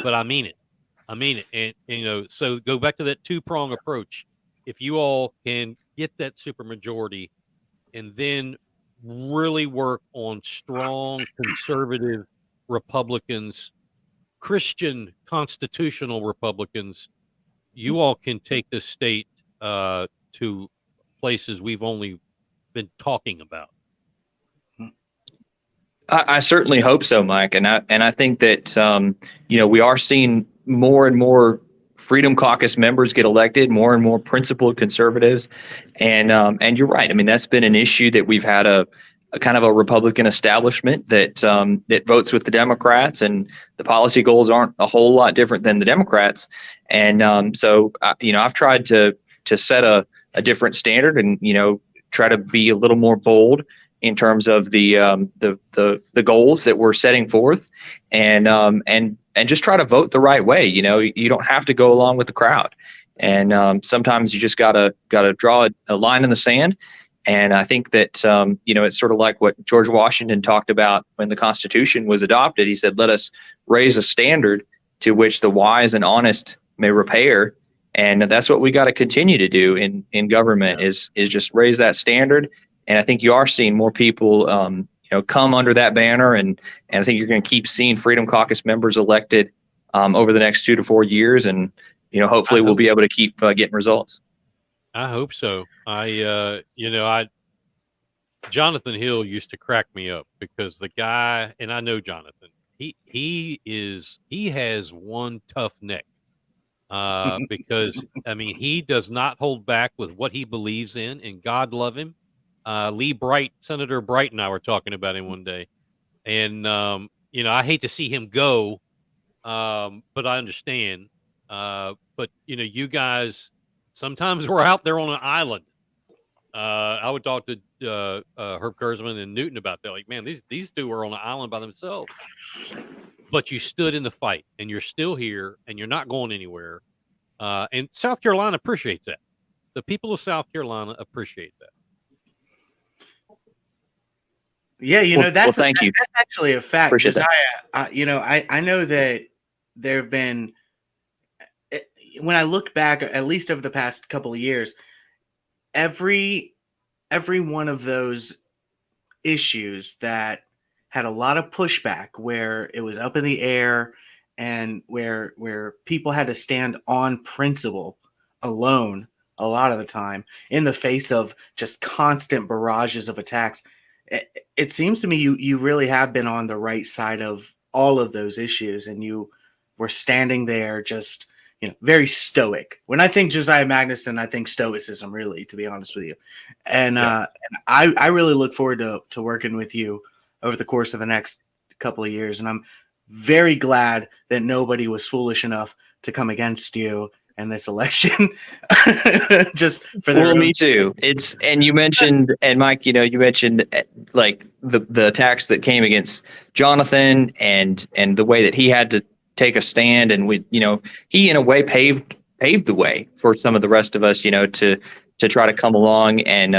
but I mean it. And so go back to that two-prong approach. If you all can get that supermajority and then really work on strong conservative Republicans, Christian constitutional Republicans, you all can take this state to places we've only been talking about. I certainly hope so, Mike. And I think that, we are seeing more and more Freedom Caucus members get elected, more and more principled conservatives. And you're right. I mean, that's been an issue that we've had a kind of a Republican establishment that votes with the Democrats, and the policy goals aren't a whole lot different than the Democrats. And so I've tried to set a different standard and, try to be a little more bold in terms of the goals that we're setting forth, and just try to vote the right way. You don't have to go along with the crowd, and sometimes you just gotta draw a line in the sand. And I think that it's sort of like what George Washington talked about when the Constitution was adopted. He said, "Let us raise a standard to which the wise and honest may repair." And that's what we got to continue to do in government is just raise that standard. And I think you are seeing more people, come under that banner. And I think you're going to keep seeing Freedom Caucus members elected over the next 2 to 4 years. And, hopefully we'll be able to keep getting results. I hope so. Jonathan Hill used to crack me up because the guy, and I know Jonathan, he has one tough neck. Because he does not hold back with what he believes in, and God love him. Senator Bright and I were talking about him one day, and I hate to see him go, but I understand. But you guys, sometimes we're out there on an island. I would talk to Herb Kurzman and Newton about that. Like, man, these two are on an island by themselves. But you stood in the fight, and you're still here, and you're not going anywhere. And South Carolina appreciates that. The people of South Carolina appreciate that. Yeah, well, thank you. That's actually a fact. Appreciate that. I know that there have been, when I look back, at least over the past couple of years, every one of those issues that had a lot of pushback, where it was up in the air and where people had to stand on principle alone a lot of the time in the face of just constant barrages of attacks. It seems to me you really have been on the right side of all of those issues, and you were standing there just, very stoic. When I think Josiah Magnuson, I think stoicism, really, to be honest with you. And I really look forward to working with you over the course of the next couple of years. And I'm very glad that nobody was foolish enough to come against you in this election. Just for well, me too. And you mentioned, and Mike, you mentioned like the attacks that came against Jonathan and the way that he had to take a stand, and he in a way paved the way for some of the rest of us, to try to come along and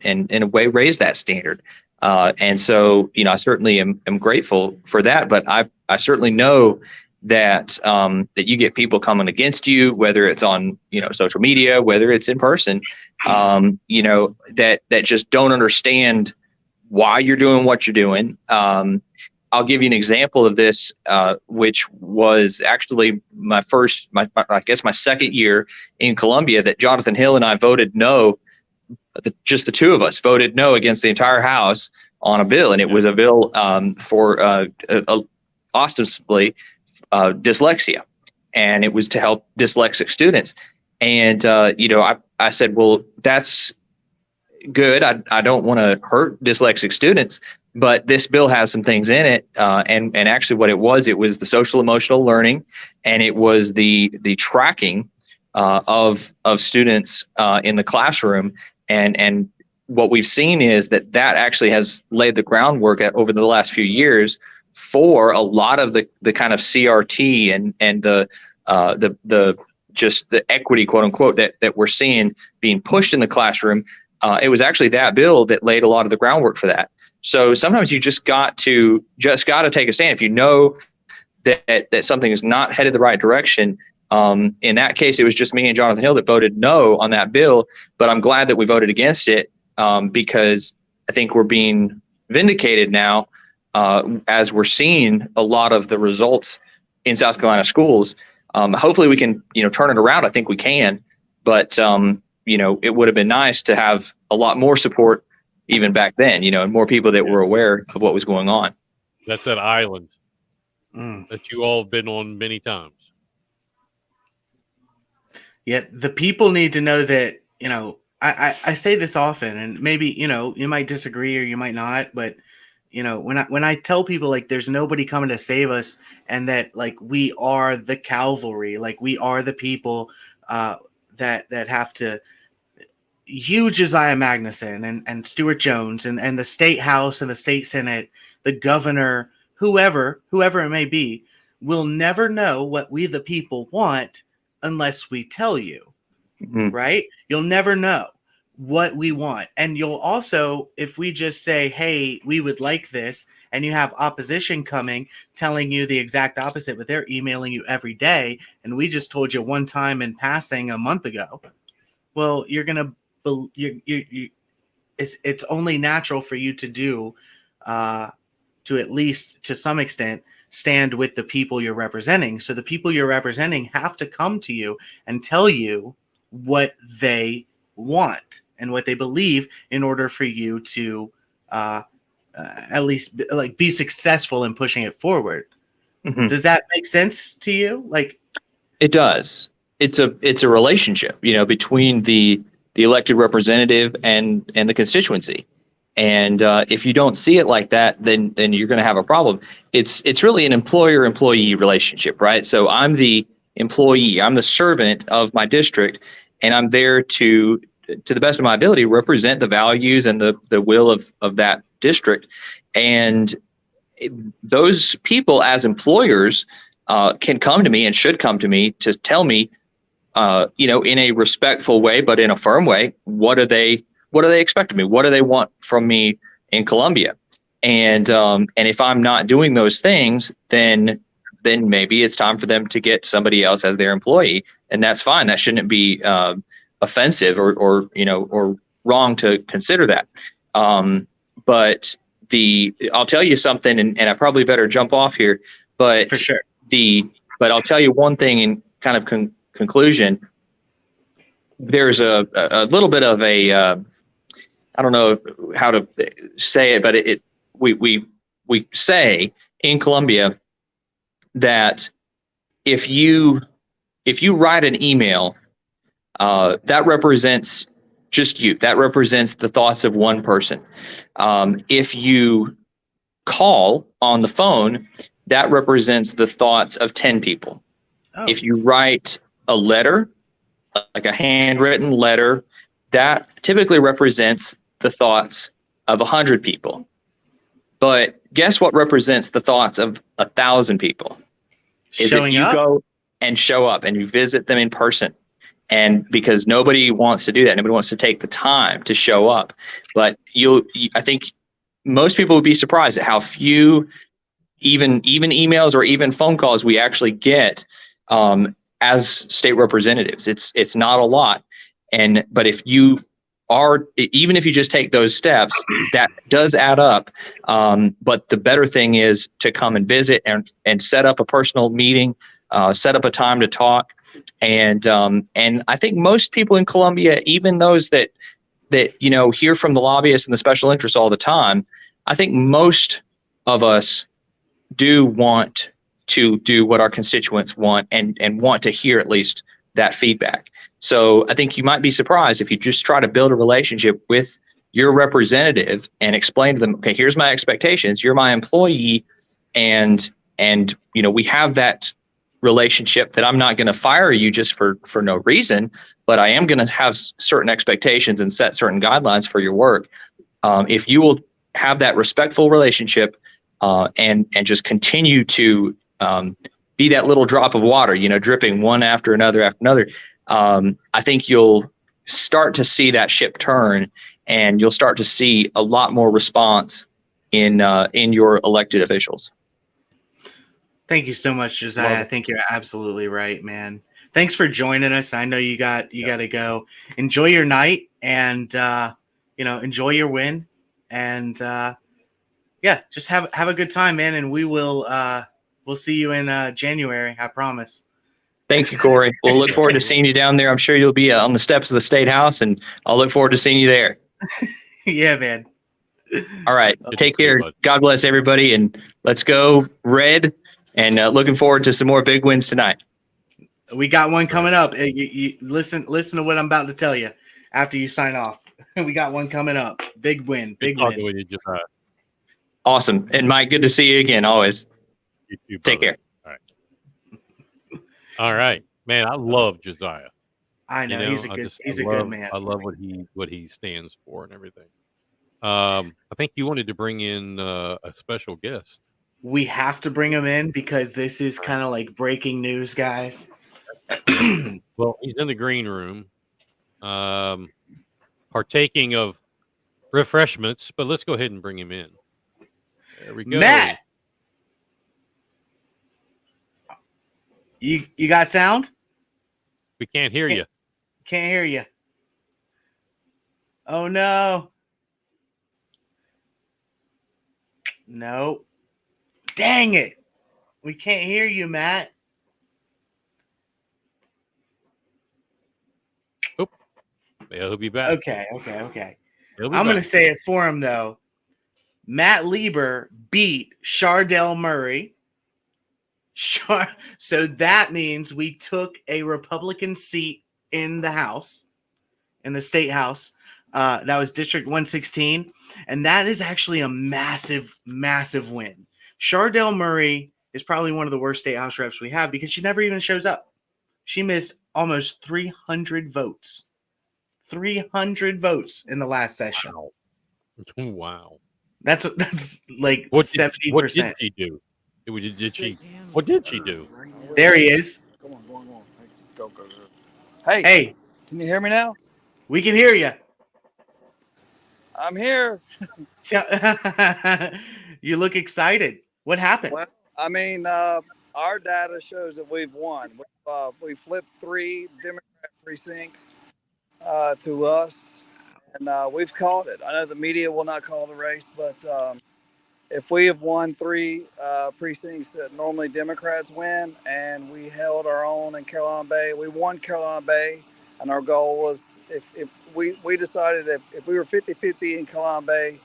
in a way raise that standard. And so, I certainly am grateful for that, but I certainly know that that you get people coming against you, whether it's on social media, whether it's in person, that just don't understand why you're doing what you're doing. I'll give you an example of this, which was actually my second year in Columbia, that Jonathan Hill and I voted no. Just the two of us voted no against the entire House on a bill, and it was a bill for ostensibly dyslexia, and it was to help dyslexic students. And I said, well, that's good. I don't want to hurt dyslexic students, but this bill has some things in it, and actually what it was the social emotional learning, and it was the tracking of students in the classroom, and what we've seen is that actually has laid the groundwork over the last few years for a lot of the kind of CRT and the just the equity, quote unquote, that we're seeing being pushed in the classroom. It was actually that bill that laid a lot of the groundwork for that. So sometimes you just got to take a stand. If you know that something is not headed the right direction. In that case, it was just me and Jonathan Hill that voted no on that bill, but I'm glad that we voted against it, because I think we're being vindicated now, as we're seeing a lot of the results in South Carolina schools. Hopefully we can, turn it around. I think we can, but it would have been nice to have a lot more support even back then, and more people that were aware of what was going on. That's that island that you all have been on many times. Yeah, the people need to know that, I say this often, and maybe, you might disagree or you might not, but, when I tell people, like, there's nobody coming to save us, and that, like, we are the cavalry, like, we are the people that have to, you, Josiah Magnuson and Stuart Jones and the state house and the state senate, the governor, whoever it may be, will never know what we the people want unless we tell you, right? You'll never know what we want. And you'll also, if we just say, hey, we would like this, and you have opposition coming telling you the exact opposite, but they're emailing you every day, and we just told you one time in passing a month ago, well, you're going to, it's only natural for you to do, to at least to some extent, stand with the people you're representing. So the people you're representing have to come to you and tell you what they want and what they believe in order for you to at least be successful in pushing it forward. Mm-hmm. Does that make sense to you? Like, it does. It's a relationship, between the elected representative and the constituency. And if you don't see it like that, then you're going to have a problem. It's really an employer-employee relationship, right? So I'm the employee, I'm the servant of my district, and I'm there to the best of my ability, represent the values and the will of that district. And those people as employers can come to me and should come to me to tell me, in a respectful way, but in a firm way, what do they expect of me? What do they want from me in Columbia? And if I'm not doing those things, then maybe it's time for them to get somebody else as their employee, and that's fine. That shouldn't be offensive or wrong to consider that. But I'll tell you something, and I probably better jump off here. But for sure. But I'll tell you one thing in kind of conclusion. There's a little bit of a I don't know how to say it, but we say in Columbia that if you write an email, that represents just you. That represents the thoughts of one person. If you call on the phone, that represents the thoughts of 10 people. Oh. If you write a letter, like a handwritten letter, that typically represents the thoughts of 100 people. But guess what represents the thoughts of 1,000 people? Is if you go and show up and you visit them in person. And because nobody wants to do that, nobody wants to take the time to show up. But I think most people would be surprised at how few, even emails or even phone calls we actually get as state representatives. It's not a lot. But even if you just take those steps, that does add up. But the better thing is to come and visit and set up a personal meeting, set up a time to talk. And I think most people in Columbia, even those that hear from the lobbyists and the special interests all the time, I think most of us do want to do what our constituents want and want to hear at least that feedback. So I think you might be surprised if you just try to build a relationship with your representative and explain to them, okay, here's my expectations. You're my employee, and we have that relationship that I'm not going to fire you just for no reason, but I am going to have certain expectations and set certain guidelines for your work. If you will have that respectful relationship and just continue to be that little drop of water, dripping one after another, I think you'll start to see that ship turn, and you'll start to see a lot more response in your elected officials. Thank you so much, Josiah. I think you're absolutely right, man. Thanks for joining us. I know you got to go. Enjoy your night, and enjoy your win, and just have a good time, man. And we'll see you in January. I promise. Thank you, Corey. We'll look forward to seeing you down there. I'm sure you'll be on the steps of the State House, and I'll look forward to seeing you there. Yeah, man. All right. Take care. God bless everybody, and let's go Red. And looking forward to some more big wins tonight. We got one coming up. You listen to what I'm about to tell you after you sign off. We got one coming up. Big win. Big win. Awesome. And Mike, good to see you again. Always. You too, take care. All right. All right, man. I love Josiah. I know, he's a good man. I love what he stands for and everything. I think you wanted to bring in a special guest. We have to bring him in because this is kind of like breaking news, guys. Well, he's in the green room, partaking of refreshments, but let's go ahead and bring him in. There we go. Matt, you got sound? We can't hear you. Can't hear you. Oh, no. Nope. Dang it. We can't hear you, Matt. Oh, yeah, he'll be back. Okay. I'm going to say it for him, though. Matt Lieber beat Shardell Murray. So that means we took a Republican seat in the House, in the State House. That was District 116. And that is actually a massive, massive win. Shardell Murray is probably one of the worst State House reps we have because she never even shows up. She missed almost 300 votes. 300 votes in the last session. Wow. That's like 70%. What did she do? What did she do? There he is. Come on. Go. Hey. Can you hear me now? We can hear you. I'm here. You look excited. What happened? Well, I mean, our data shows that we've won. We flipped 3 Democrat precincts to us, and we've called it. I know the media will not call the race, but if we have won 3 precincts that normally Democrats win, and we held our own in Carolina Bay, we won Carolina Bay, and our goal was if we decided that if we were 50-50 in Carolina Bay,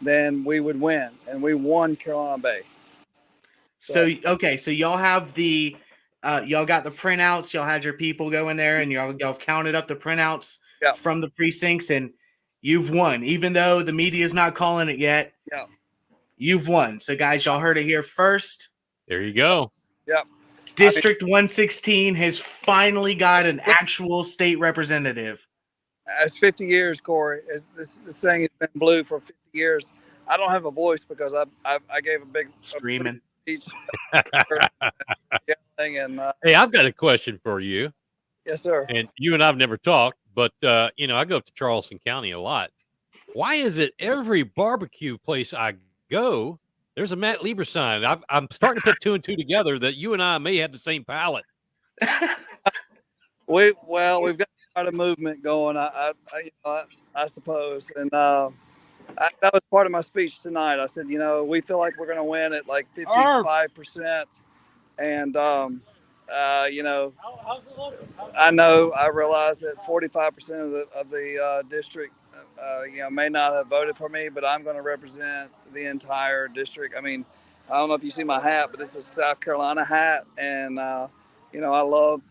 then we would win, and we won Carolina Bay. So okay, so y'all have the y'all got the printouts, y'all had your people go in there, and y'all counted up the printouts from the precincts, and you've won, even though the media is not calling it yet. Yeah. You've won. So guys, y'all heard it here first. There you go. Yep. District 116 has finally got an actual state representative. It's 50 years, Corey. This thing has been blue for 50 years. I don't have a voice because I gave a big screaming speech. Hey, I've got a question for you. Yes, sir. And you and I've never talked, but I go up to Charleston County a lot. Why is it every barbecue place I go, there's a Matt Lieber sign? I'm starting to put 2 and 2 together that you and I may have the same palate. We've got quite a movement going. I suppose, and that was part of my speech tonight. I said, we feel like we're going to win at like 55%, and I realize that 45% of the district, may not have voted for me, but I'm going to represent the entire district. I mean, I don't know if you see my hat, but it's a South Carolina hat, and I love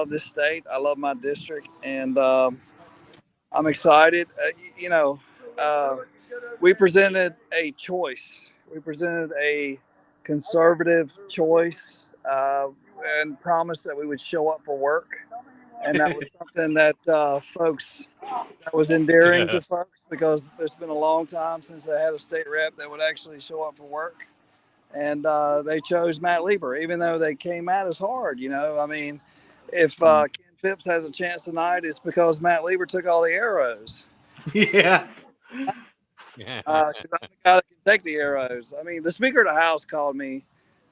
this state. I love my district, and I'm excited. We presented a choice. We presented a conservative choice, and promised that we would show up for work. And that was something that that was endearing to folks, because there's been a long time since they had a state rep that would actually show up for work. And they chose Matt Lieber, even though they came at us hard. I mean, if Ken Phipps has a chance tonight, it's because Matt Lieber took all the arrows. Yeah. Because I'm the guy that can take the arrows. I mean, the Speaker of the House called me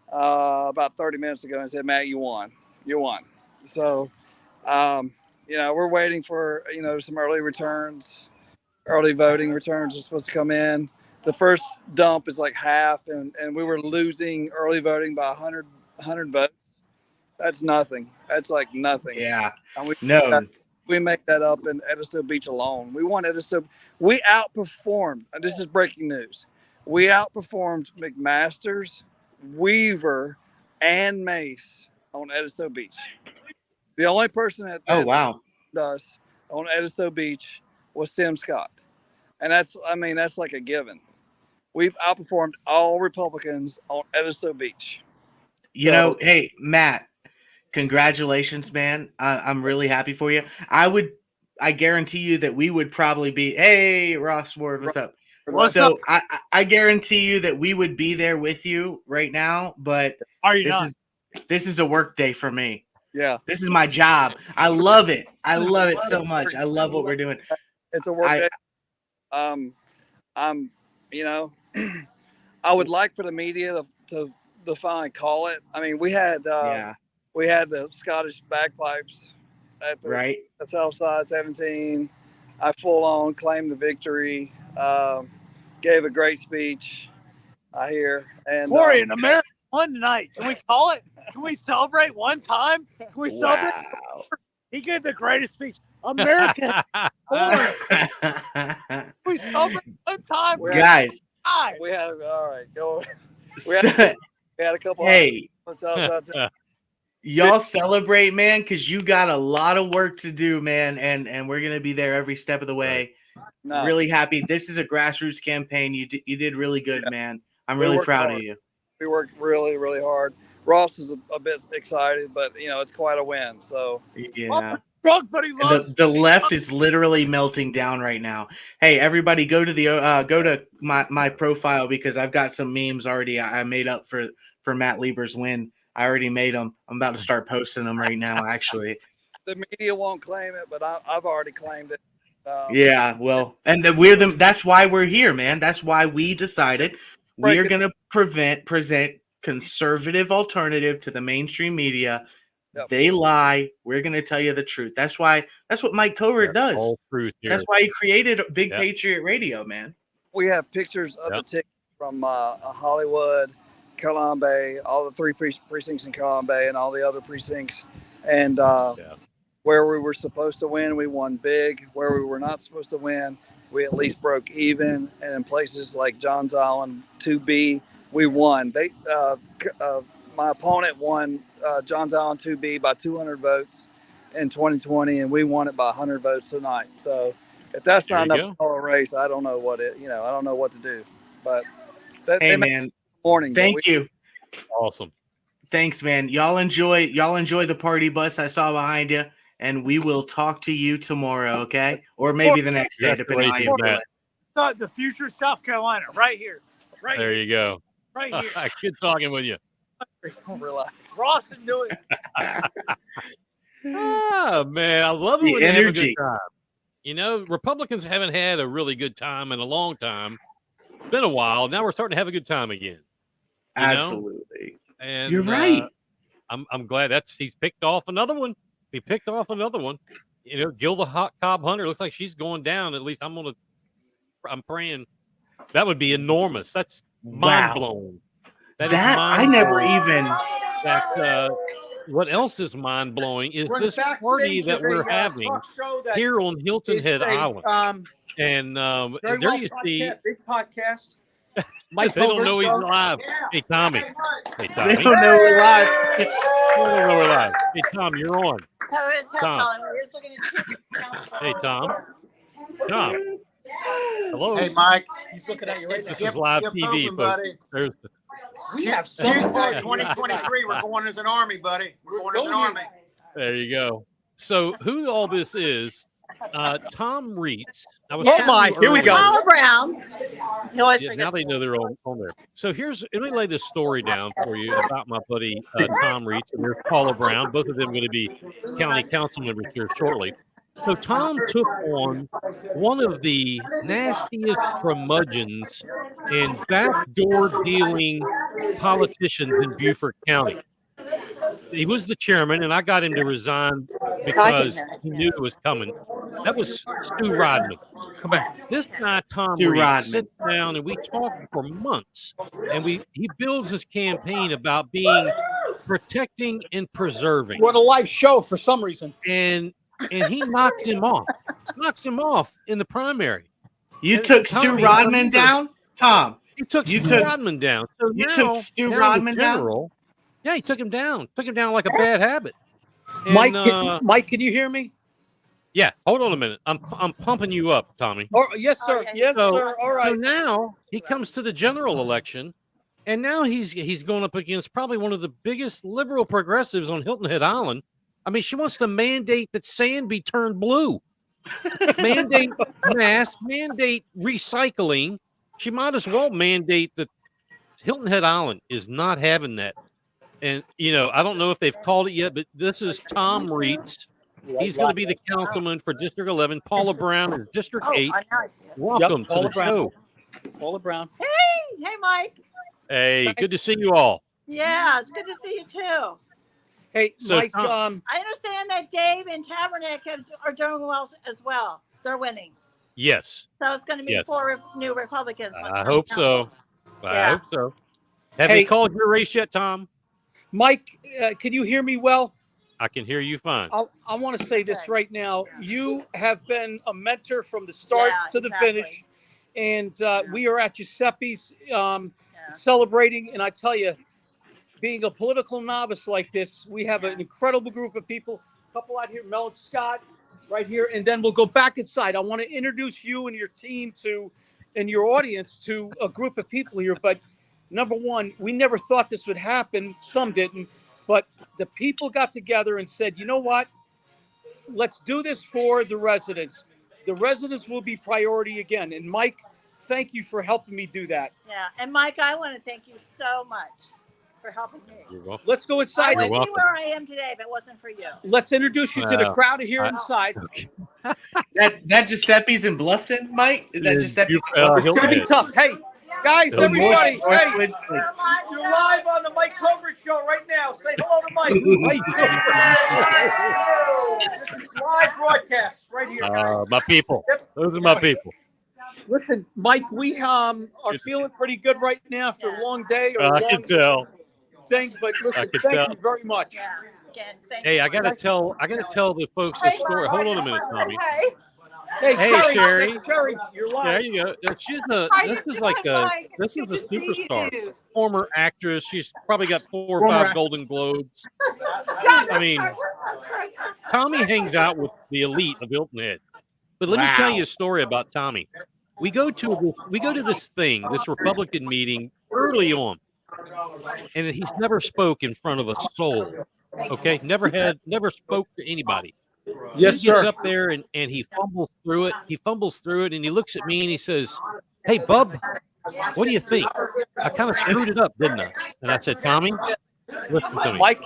about 30 minutes ago and said, Matt, you won. You won. So, we're waiting for, some early voting returns are supposed to come in. The first dump is like half, and we were losing early voting by 100 votes. That's nothing. That's like nothing. Yeah. And we make that up in Edisto Beach alone. We won Edisto. We outperformed. This is breaking news. We outperformed McMaster's, Weaver, and Mace on Edisto Beach. The only person that us on Edisto Beach was Tim Scott, and that's like a given. We've outperformed all Republicans on Edisto Beach. Hey, Matt, congratulations, man. I'm really happy for you. I guarantee you that we would probably be, hey, Ross Ward, what's up? What's up? I guarantee you that we would be there with you right now, but this is a work day for me. Yeah. This is my job. I love it. I love it so much. I love what we're doing. It's a work day. I would like for the media to finally call it. I mean, we had the Scottish bagpipes at the South Side 17. I full on claimed the victory. Gave a great speech. I hear. And Corey, in America won tonight. Can we call it? Can we celebrate one time? Can we celebrate? He gave the greatest speech. America. Can we celebrate one time? Guys. We had all right. Go. We had a couple. Hey. Y'all celebrate, man, because you got a lot of work to do, man, and we're gonna be there every step of the way. No. Really happy. This is a grassroots campaign. You did really good, man. I'm really proud of you. We worked really, really hard. Ross is a bit excited, but it's quite a win. So yeah. But he loves the left is literally melting down right now. Hey, everybody, go to my profile, because I've got some memes already I made up for Matt Lieber's win. I already made them. I'm about to start posting them right now, actually. The media won't claim it, but I've already claimed it. Yeah, well, and then that's why we're here, man. That's why we decided we're going to present conservative alternative to the mainstream media. Yep. They lie. We're going to tell you the truth. That's what Mike Covert does. All truth here. That's why he created Big Patriot Radio, man. We have pictures of the ticket from Hollywood, Caroline Bay, all the 3 precincts in Caroline Bay, and all the other precincts. And where we were supposed to win, we won big. Where we were not supposed to win, we at least broke even. And in places like Johns Island 2B, we won. My opponent won Johns Island 2B by 200 votes in 2020, and we won it by 100 votes tonight. So if that's not enough to call a race, I don't know what I don't know what to do. But hey, man, morning. Thank you. Awesome. Thanks, man. Y'all enjoy the party bus I saw behind you, and we will talk to you tomorrow, okay? Or maybe the next day, depending on how you feel it. The future of South Carolina, right here. Right there here. you go. Right here. Good talking with you. Relax. Ross and do it. Man, I love it The when they have a energy. good time. You know, Republicans haven't had a really good time in a long time. It's been a while. Now we're starting to have a good time again. You know? Absolutely. And you're right. I'm glad he's picked off another one. He picked off another one. You know, Gilda Cobb Hunter looks like she's going down. At least I'm praying. That would be enormous. That's mind blowing. That I never even. What else is mind blowing is this party that we're having here on Hilton Head Island. And there you see. Big podcast. Mike, they don't know he's live. Hey, Tommy. They don't know we're live. They don't know we're live. Hey, Tom, you're on. Tom. Hey, Tom. Tom. Hello. Hey, Mike. He's looking at you right now. This is live TV, folks. There's the We have Tuesday, 2023. We're going as an army, buddy. We're going as an army. There you go. So who all this is, Tom Reitz. Here we go. Paula Brown. Now they know they're on there. So let me lay this story down for you about my buddy Tom Reitz and there's Paula Brown. Both of them going to be county council members here shortly. So Tom took on one of the nastiest curmudgeons and backdoor dealing politicians in Beaufort County. He was the chairman, and I got him to resign because he knew it was coming. That was Stu Rodman. Come back. This guy, Tom Reitz, sits down and we talk for months. And he builds his campaign about being protecting and preserving. We're on a live show for some reason. And he knocks him off in the primary. You took Stu Rodman down, Tom. He took Stu Rodman down. So you took Stu Rodman down. Yeah, he took him down. Took him down like a bad habit. And, Mike, can you hear me? Yeah. Hold on a minute. I'm pumping you up, Tommy. Oh, yes, sir. Yes, sir. All right. So now he comes to the general election, and now he's going up against probably one of the biggest liberal progressives on Hilton Head Island. I mean, she wants to mandate that sand be turned blue, mandate masks, mandate recycling. She might as well mandate that Hilton Head Island is not having that. And, I don't know if they've called it yet, but this is Tom Reitz. He's going to be the councilman for District 11. Paula Brown is District 8. Welcome to the show. Paula Brown. Hey, Mike. Hey, good to see you all. Yeah, it's good to see you too. Hey, So, Mike. Tom- I understand that Dave and Tabernac are doing well as well. They're winning. Yes. So it's going to be Yes. 4 new Republicans. I hope so. I Yeah. hope so. Have they called your race yet, Tom? Mike, can you hear me well? I can hear you fine. I want to say this right now. You have been a mentor from the start to the finish. And we are at Giuseppe's celebrating. And I tell you, being a political novice like this, we have an incredible group of people. A couple out here, Mel and Scott, right here. And then we'll go back inside. I want to introduce you and your team and your audience to a group of people here. But number one, we never thought this would happen. Some didn't. But the people got together and said, you know what? Let's do this for the residents. The residents will be priority again. And Mike, thank you for helping me do that. Yeah. And Mike, I want to thank you so much for helping me. You're welcome. Let's go I inside. wouldn't be welcome. where I am today if it wasn't for you. Let's introduce you to the Wow. crowd here inside. That Giuseppe's in Bluffton, Mike? Is that Yeah, Giuseppe's? you- in Bluffton? It's going to be Hilton tough. Hey, guys, Hilton everybody. North- Hey, Northwoods, like, you're live on the Mike Covert show right now. Say hello to Mike. This is live broadcast right here, guys. my people. Those are my people. Listen, Mike, we are feeling pretty good right now after a long day or a I long can tell. thing. But listen, can thank tell. you very much. Yeah. Again, thank Hey, you. I gotta tell the folks a story. Hold on a minute, Tommy. Hey, Hey, Cherry. Cherry. Cherry, you're live. There you go. She's a. How This you is like doing, a. Mike? This is Good a to see superstar, you. former actress. She's probably got 4 or Former 5 actress. Golden Globes. I mean, Tommy hangs out with the elite of Hilton Head. But let me tell you a story about Tommy. We go to this thing, this Republican meeting early on, and he's never spoke in front of a soul. Okay, never spoke to anybody. Yes, He gets sir. up there and he fumbles through it. He fumbles through it and he looks at me and he says, "Hey, bub, what do you think? I kind of screwed it up, didn't I?" And I said, "Tommy, listen to me. Mike,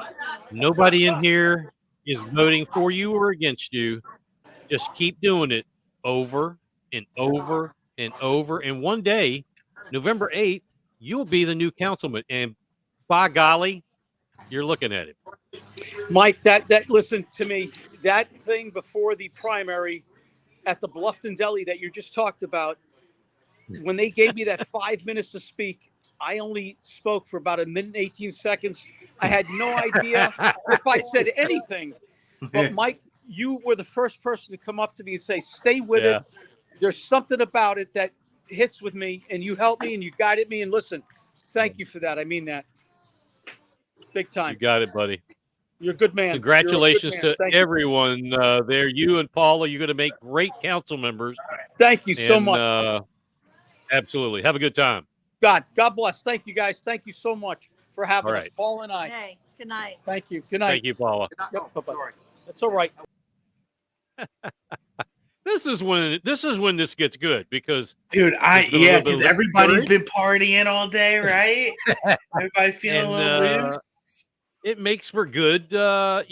Nobody in here is voting for you or against you. Just keep doing it over and over and over. And one day, November 8th, you'll be the new councilman. And by golly, you're looking at it." Mike, that listen to me. That thing before the primary at the Bluffton Deli that you just talked about, when they gave me that 5 minutes to speak, I only spoke for about 1 minute and 18 seconds. I had no idea if I said anything. But Mike, you were the first person to come up to me and say, "Stay with Yeah. it. There's something about it that hits with me, and you helped me and you guided me. And listen, thank you for that. I mean that. Big You time. got it, buddy. You're a good man. Congratulations You're a good man. to Thank you. everyone there. You and Paula, you're going to make great council members. Thank you so And, much. Absolutely. Have a good time. God bless. Thank you, guys. Thank you so much for having All us, right. Paul and I. Hey, good night. Thank you. Good night. Thank you, Paula. Yep, bye-bye. That's all right. This is when this gets good because Dude, there's been a little bit because of everybody's liquor. been partying all day, right? Everybody feeling a little loose. It makes for good, I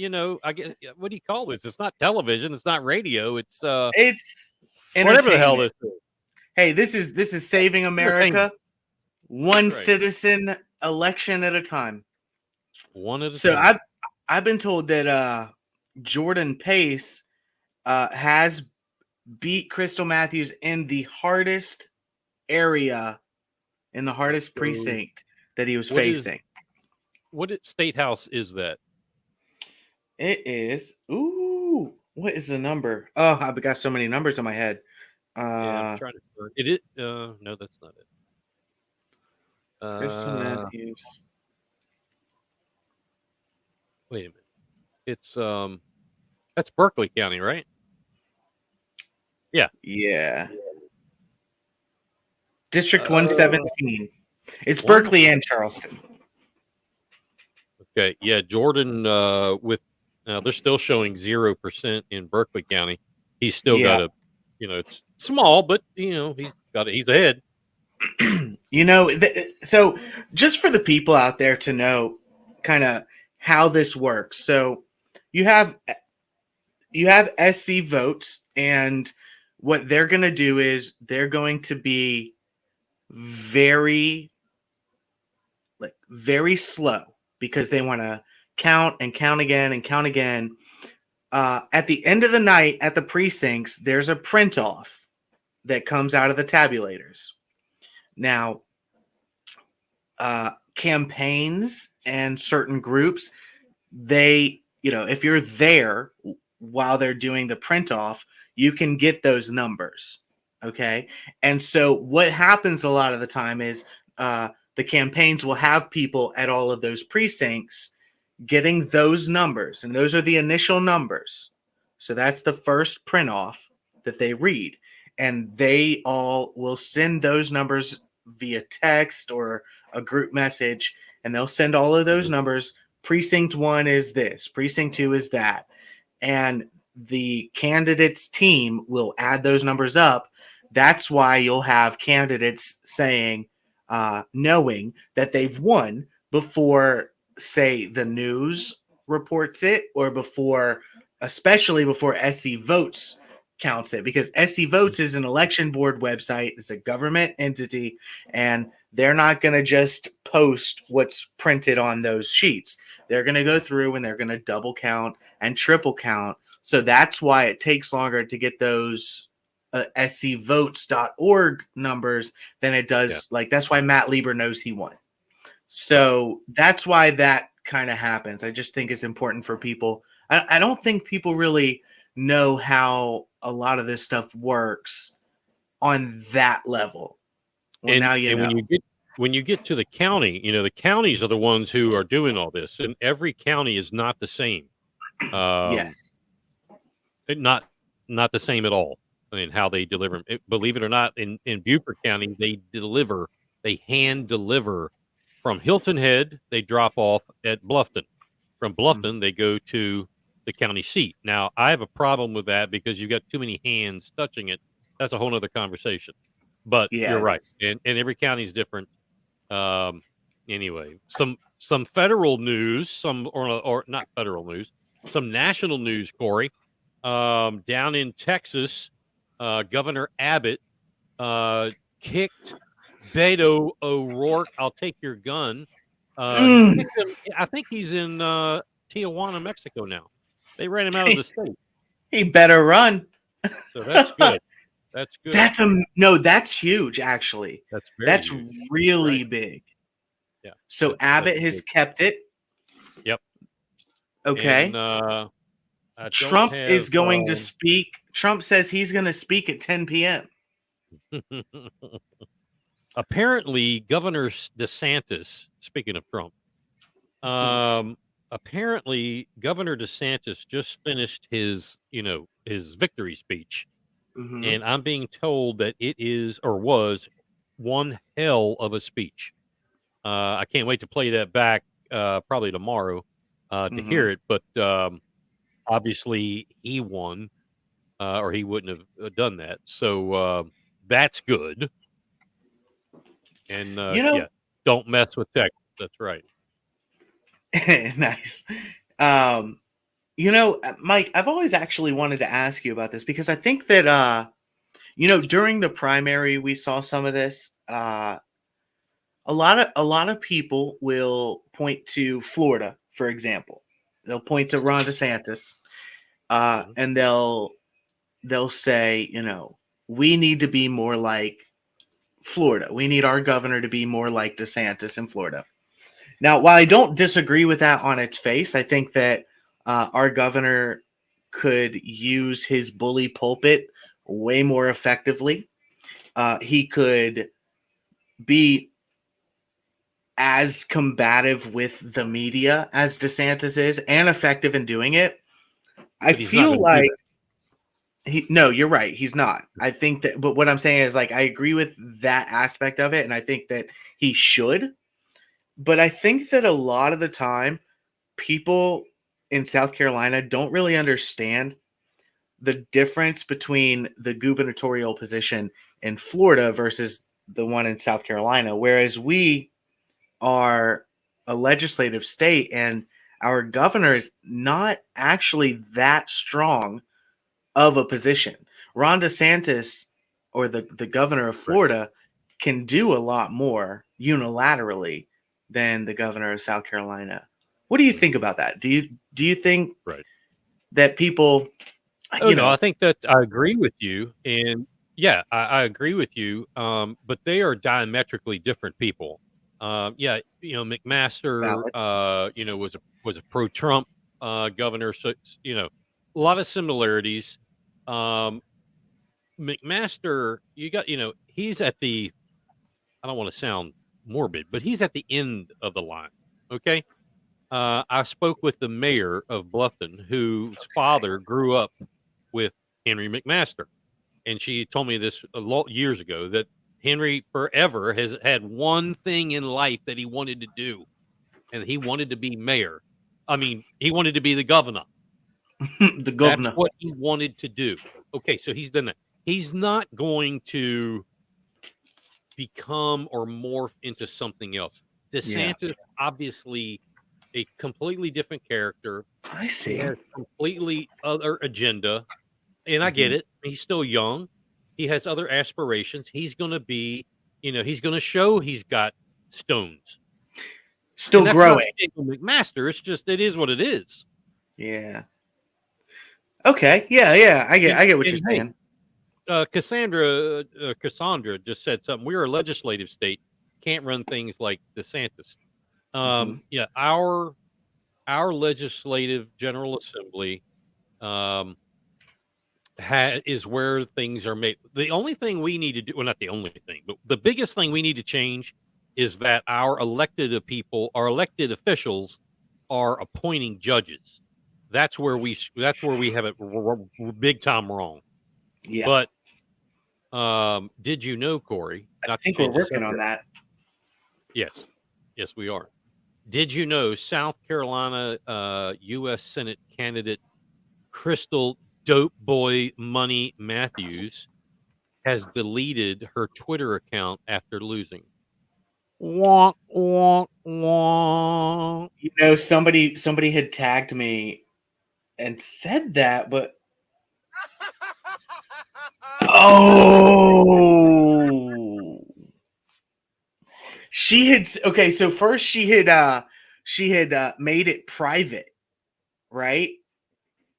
guess. What do you call this? It's not television. It's not radio. It's whatever the hell this is. Hey, this is saving America, one Right. citizen election at a time. One at a So time. I've been told that Jordan Pace has beat Crystal Matthews in the hardest area, in the hardest precinct that he was What is- facing. What state house is that? It is. Ooh, what is the number? Oh, I've got so many numbers in my head. Yeah, I'm trying to. It is. No, that's not it. Crystal Matthews. Wait a minute. It's that's Berkeley County, right? Yeah. Yeah. District 117. It's Berkeley and Charleston. Okay. Yeah, Jordan. They're still showing 0% in Berkeley County. He's still got a, it's small, but he's ahead. So just for the people out there to know kind of how this works. So you have SC votes, and what they're going to do is they're going to be very slow because they want to count and count again and count again. At the end of the night at the precincts, there's a print off that comes out of the tabulators. Now, campaigns and certain groups, if you're there while they're doing the print off, you can get those numbers. Okay. And so what happens a lot of the time is the campaigns will have people at all of those precincts getting those numbers, and those are the initial numbers. So that's the first print off that they read, and they all will send those numbers via text or a group message, and they'll send all of those numbers. Precinct 1 is this, precinct 2 is that, and the candidate's team will add those numbers up. That's why you'll have candidates saying, knowing that they've won before, say, the news reports it, or especially before SC Votes counts it, because SC Votes is an election board website. It's a government entity, and they're not going to just post what's printed on those sheets. They're going to go through and they're going to double count and triple count. So that's why it takes longer to get those scvotes.org numbers than it does. Like, that's why Matt Lieber knows he won. So that's why that kind of happens. I just think it's important for people. I don't think people really know how a lot of this stuff works on that level. Well, now you know. When you get to the county, the counties are the ones who are doing all this, and every county is not the same. Yes, not the same at all. I mean, how they deliver them. Believe it or not, in Beaufort County, they hand deliver from Hilton Head. They drop off at Bluffton. From Bluffton, they go to the county seat. Now, I have a problem with that because you've got too many hands touching it. That's a whole other conversation. But you're right, and every county is different. Anyway, some federal news, or not federal news, some national news, Corey. Down in Texas, Governor Abbott kicked Beto O'Rourke. I'll take your gun. I think he's in Tijuana, Mexico now. They ran him out of the state. He better run. So that's good. That's good. That's huge, actually. That's huge. Really big. Yeah. So Abbott has kept it. Yep. Okay. And, Trump is going to speak. Trump says he's going to speak at 10 p.m. Apparently, Governor DeSantis, speaking of Trump, apparently Governor DeSantis just finished his victory speech. Mm-hmm. And I'm being told that it is, or was, one hell of a speech. I can't wait to play that back probably tomorrow to hear it. But obviously he won, or he wouldn't have done that. So that's good. And don't mess with Texas. That's right. Nice. Mike, I've always actually wanted to ask you about this because I think that, during the primary, we saw some of this. A lot of people will point to Florida, for example. They'll point to Ron DeSantis, and they'll say, we need to be more like Florida. We need our governor to be more like DeSantis in Florida. Now, while I don't disagree with that on its face, I think that our governor could use his bully pulpit way more effectively. He could be as combative with the media as DeSantis is, and effective in doing it. I feel like you're right. He's not. I think that, but what I'm saying is, like, I agree with that aspect of it, and I think that he should. But I think that a lot of the time, people in South Carolina don't really understand the difference between the gubernatorial position in Florida versus the one in South Carolina. Whereas we are a legislative state and our governor is not actually that strong of a position. Ron DeSantis, or the governor of Florida, can do a lot more unilaterally than the governor of South Carolina. What do you think about that? Do you think that people? I think that I agree with you, and I agree with you. But they are diametrically different people. McMaster, was a pro-Trump governor, so a lot of similarities. McMaster, he's at the. I don't want to sound morbid, but he's at the end of the line. Okay. I spoke with the mayor of Bluffton, whose father grew up with Henry McMaster. And she told me this years ago, that Henry forever has had one thing in life that he wanted to do, and he wanted to be mayor. I mean, he wanted to be the governor. The governor. That's what he wanted to do. Okay, so he's done that. He's not going to become or morph into something else. DeSantis, obviously, a completely different character. I see. He has completely other agenda, and I get it. He's still young. He has other aspirations. He's going to be, he's going to show he's got stones. Still growing. McMaster. It's just, it is what it is. Yeah. Okay. Yeah. I get what you're saying. Cassandra just said something. We're a legislative state. Can't run things like DeSantis. Yeah, our legislative General Assembly is where things are made. The only thing we need to do, well, not the only thing, but the biggest thing we need to change is that our elected officials are appointing judges. That's where we have it big time wrong. Yeah. But did you know, Corey? I think we're working on that. Yes, we are. Did you know South Carolina U.S. Senate candidate Crystal Dope Boy Money Matthews has deleted her Twitter account after losing? Wah, wah, wah. Somebody had tagged me and said that, but she had so first she had made it private, right?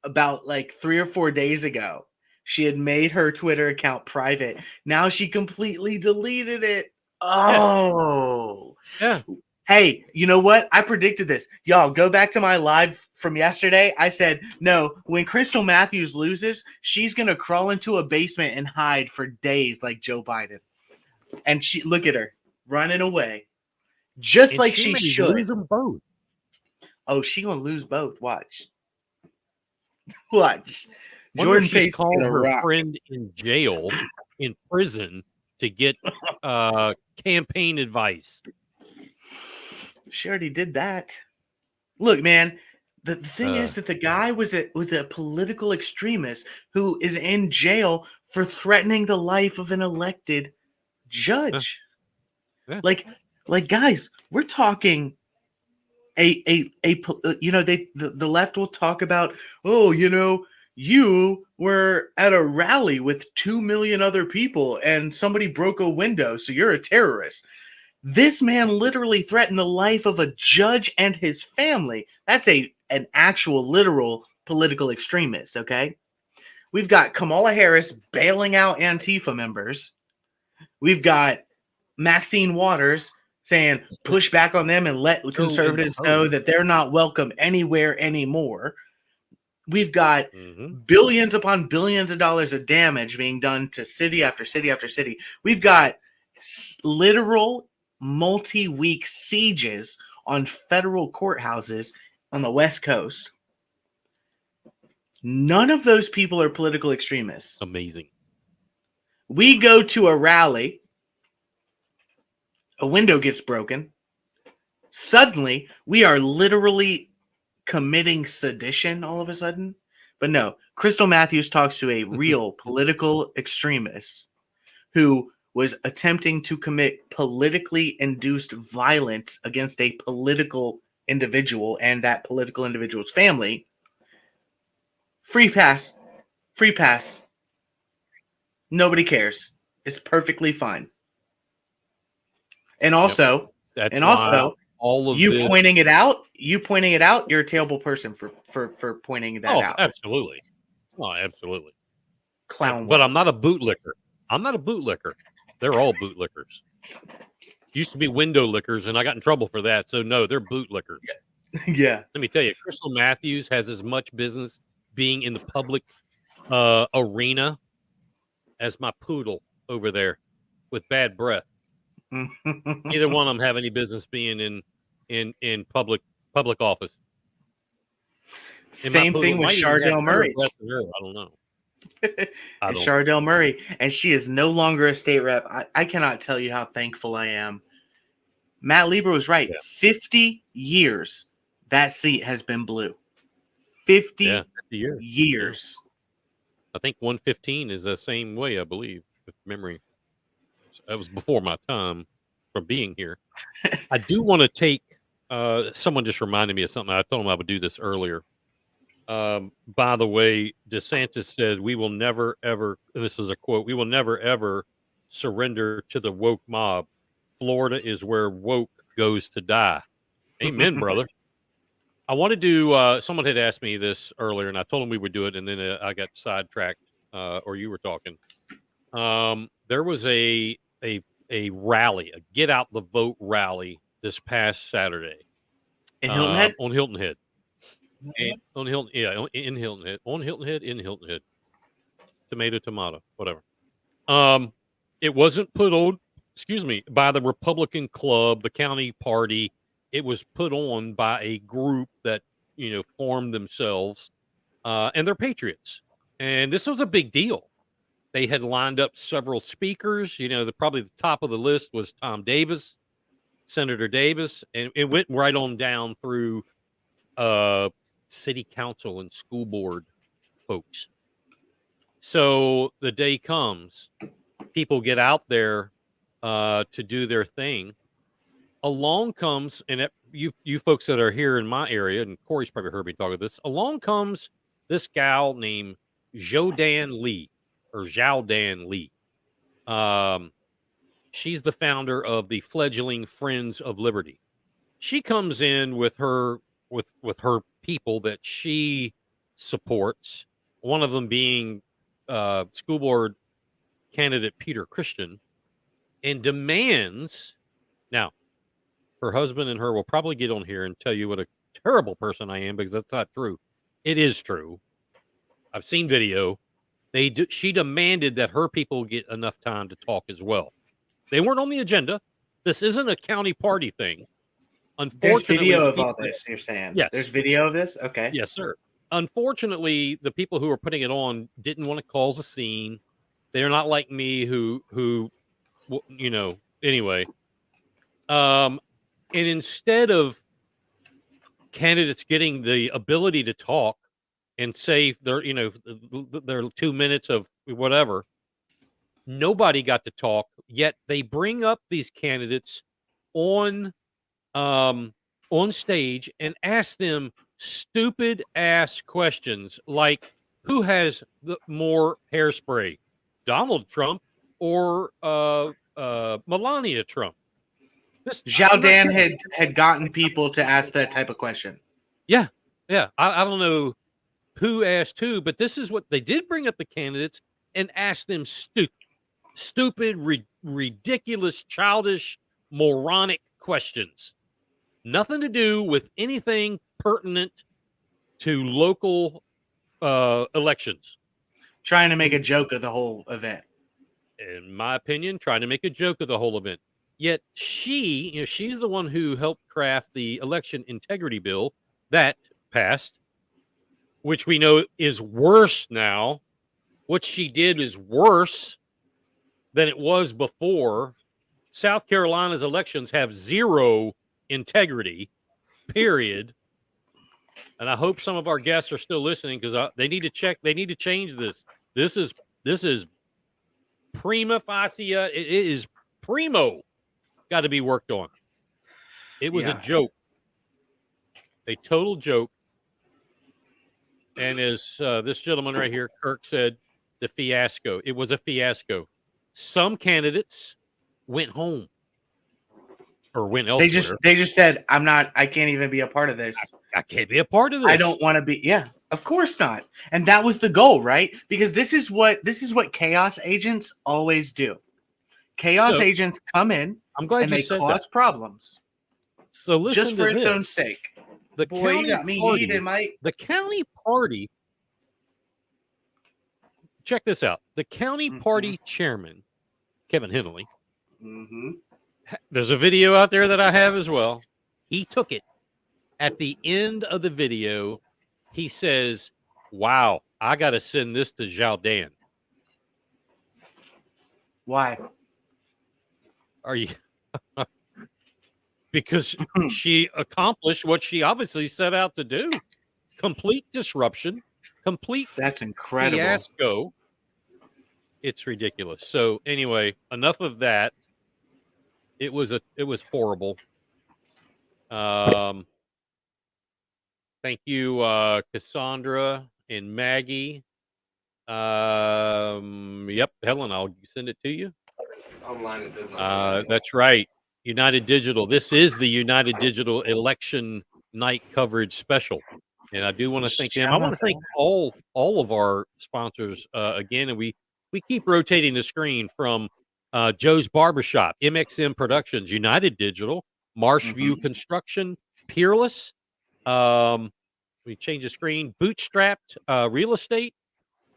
About like 3 or 4 days ago. She had made her Twitter account private. Now she completely deleted it. Oh. Yeah. Hey, you know what? I predicted this. Y'all, go back to my live from yesterday. I said, no, when Crystal Matthews loses, she's going to crawl into a basement and hide for days like Joe Biden. And look at her running away. Just like she should. Lose them both. Oh, she going to lose both. Watch. Jordan Pace called her friend in jail, in prison, to get campaign advice. She already did that. Look, man, the thing is that the guy was a political extremist who is in jail for threatening the life of an elected judge. Yeah. Like guys, we're talking the left will talk about, you were at a rally with 2 million other people and somebody broke a window, so you're a terrorist. This man literally threatened the life of a judge and his family. That's an actual literal political extremist, okay? We've got Kamala Harris bailing out Antifa members. We've got Maxine Waters saying push back on them and let conservatives know that they're not welcome anywhere anymore. We've got billions upon billions of dollars of damage being done to city after city after city. We've got literal multi-week sieges on federal courthouses on the West Coast. None of those people are political extremists. Amazing. We go to a rally, a window gets broken. Suddenly, we are literally committing sedition all of a sudden. But no, Crystal Matthews talks to a real political extremist who was attempting to commit politically induced violence against a political individual and that political individual's family. Free pass. Nobody cares. It's perfectly fine. And also, all of you pointing it out, you're a terrible person for pointing that out. Absolutely. Oh, absolutely. Clown. But I'm not a bootlicker. They're all bootlickers. Used to be window lickers, and I got in trouble for that. So no, they're bootlickers. Yeah. Let me tell you, Crystal Matthews has as much business being in the public arena as my poodle over there with bad breath. Neither one of them have any business being in public office. Same thing with Chardell Murray. I don't know. Chardell Murray, and she is no longer a state rep. I cannot tell you how thankful I am. Matt Lieber was right. Yeah. 50 years that seat has been blue. 50 years. I think 115 is the same way, I believe, if memory. That was before my time. from being here. I do want to take. Someone just reminded me of something. I told him I would do this earlier. By the way, DeSantis said, "We will never ever." This is a quote. "We will never ever surrender to the woke mob. Florida is where woke goes to die." Amen, brother. I want to do. Someone had asked me this earlier, and I told them we would do it, and then I got sidetracked. Or you were talking. There was a rally, a get out the vote rally this past Saturday in Hilton Head. On Hilton Head. And on Hilton, yeah, in Hilton Head, on Hilton Head, in Hilton Head. Tomato, whatever. It wasn't put on, by the Republican Club, the county party. It was put on by a group that, formed themselves, and they're patriots. And this was a big deal. They had lined up several speakers. Probably the top of the list was Tom Davis, Senator Davis, and it went right on down through city council and school board folks. So the day comes, people get out there to do their thing. Along comes, and you folks that are here in my area, and Corey's probably heard me talk about this, along comes this gal named Zhao-Dan Lee. She's the founder of the fledgling Friends of Liberty. She comes in with her people that she supports, one of them being school board candidate Peter Christian, and demands. Now, her husband and her will probably get on here and tell you what a terrible person I am, because that's not true. It is true. I've seen video. She demanded that her people get enough time to talk as well. They weren't on the agenda. This isn't a county party thing. Unfortunately, there's video of all this, you're saying? Yes. There's video of this? Okay. Yes, sir. Unfortunately, the people who were putting it on didn't want to cause a scene. They're not like me who anyway. And instead of candidates getting the ability to talk and say their 2 minutes of whatever, nobody got to talk, yet they bring up these candidates on stage and ask them stupid ass questions like, who has the more hairspray, Donald Trump or Melania Trump? Zhao-Dan had gotten people to ask that type of question. Yeah. I don't know who asked who, but this is what they did: bring up the candidates and ask them stupid, ridiculous, childish, moronic questions. Nothing to do with anything pertinent to local elections. Trying to make a joke of the whole event. In my opinion, trying to make a joke of the whole event. Yet she's the one who helped craft the election integrity bill that passed, which we know is worse now. What she did is worse than it was before. South Carolina's elections have zero integrity, period. And I hope some of our guests are still listening, because they need to check. They need to change this. This is prima facie. It is primo. Got to be worked on. It was a joke, a total joke. And as this gentleman right here, Kirk, said, the fiasco. It was a fiasco. Some candidates went home or went elsewhere. They just said, I can't even be a part of this. I can't be a part of this. I don't want to be. Yeah, of course not. And that was the goal, right? Because this is what chaos agents always do. Chaos agents come in. I'm glad and you they said cause that. Problems. So listen just for to its this. own sake. The Boy, county you got me party, heated, Mike. The county party. Check this out. The county party chairman, Kevin Henley. There's a video out there that I have as well. He took it. At the end of the video, he says, "Wow, I got to send this to Zhao-Dan." Why? Are you? Because she accomplished what she obviously set out to do. Complete disruption. That's incredible. Fiasco. It's ridiculous. So anyway, enough of that. It was horrible. Thank you, Cassandra and Maggie. Yep, Helen, I'll send it to you. Online, it does not. That's right. United Digital. This is the United Digital election night coverage special. And I do want to thank them. I want to thank all of our sponsors again. And we keep rotating the screen from Joe's Barbershop, MXM Productions, United Digital, Marshview Construction, Peerless. We change the screen. Bootstrapped Real Estate,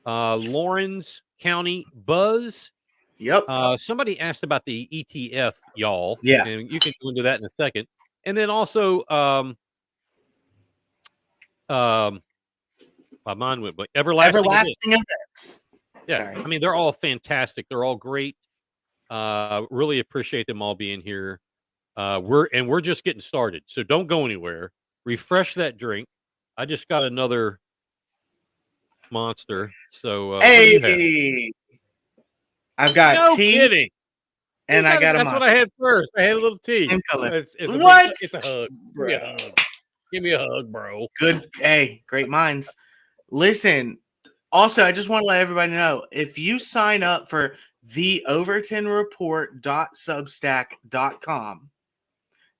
Lawrence County Buzz. Yep. Somebody asked about the ETF, y'all. Yeah. And you can go into that in a second. And then also, my mind went blank. Everlasting Events. Yeah. Sorry. I mean, they're all fantastic. They're all great. Really appreciate them all being here. We're just getting started. So don't go anywhere. Refresh that drink. I just got another monster. So hey, I've got no tea. Kidding. And I got a That's what I had first. I had a little tea. It's what? It's a hug. Give me a hug. Give me a hug, bro. Good. Hey, great minds. Listen, also, I just want to let everybody know, if you sign up for theovertonreport.substack.com,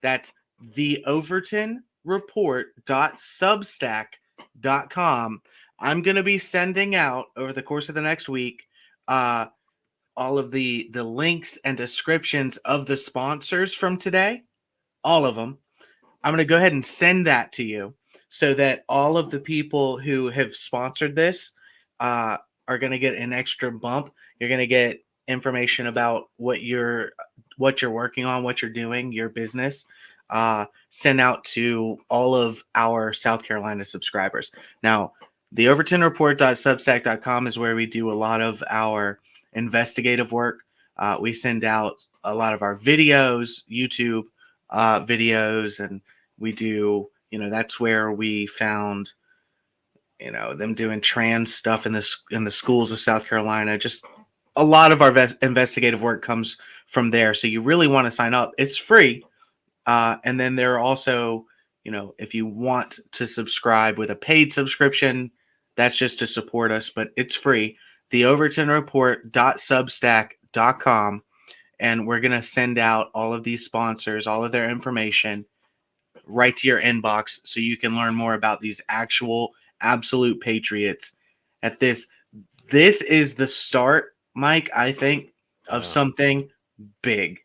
that's theovertonreport.substack.com, I'm going to be sending out over the course of the next week all of the links and descriptions of the sponsors from today, all of them. I'm going to go ahead and send that to you so that all of the people who have sponsored this are going to get an extra bump. You're going to get information about what you're working on, what you're doing, your business, sent out to all of our South Carolina subscribers. Now, the overtonreport.substack.com is where we do a lot of our investigative work. We send out a lot of our videos, YouTube videos, and we do, that's where we found, them doing trans stuff in the schools of South Carolina. Just a lot of our investigative work comes from there. So you really want to sign up. It's free. And then there are also, if you want to subscribe with a paid subscription, that's just to support us, but it's free. theovertonreport.substack.com. And we're going to send out all of these sponsors, all of their information right to your inbox so you can learn more about these actual absolute patriots at this. This is the start, Mike, I think, of something big.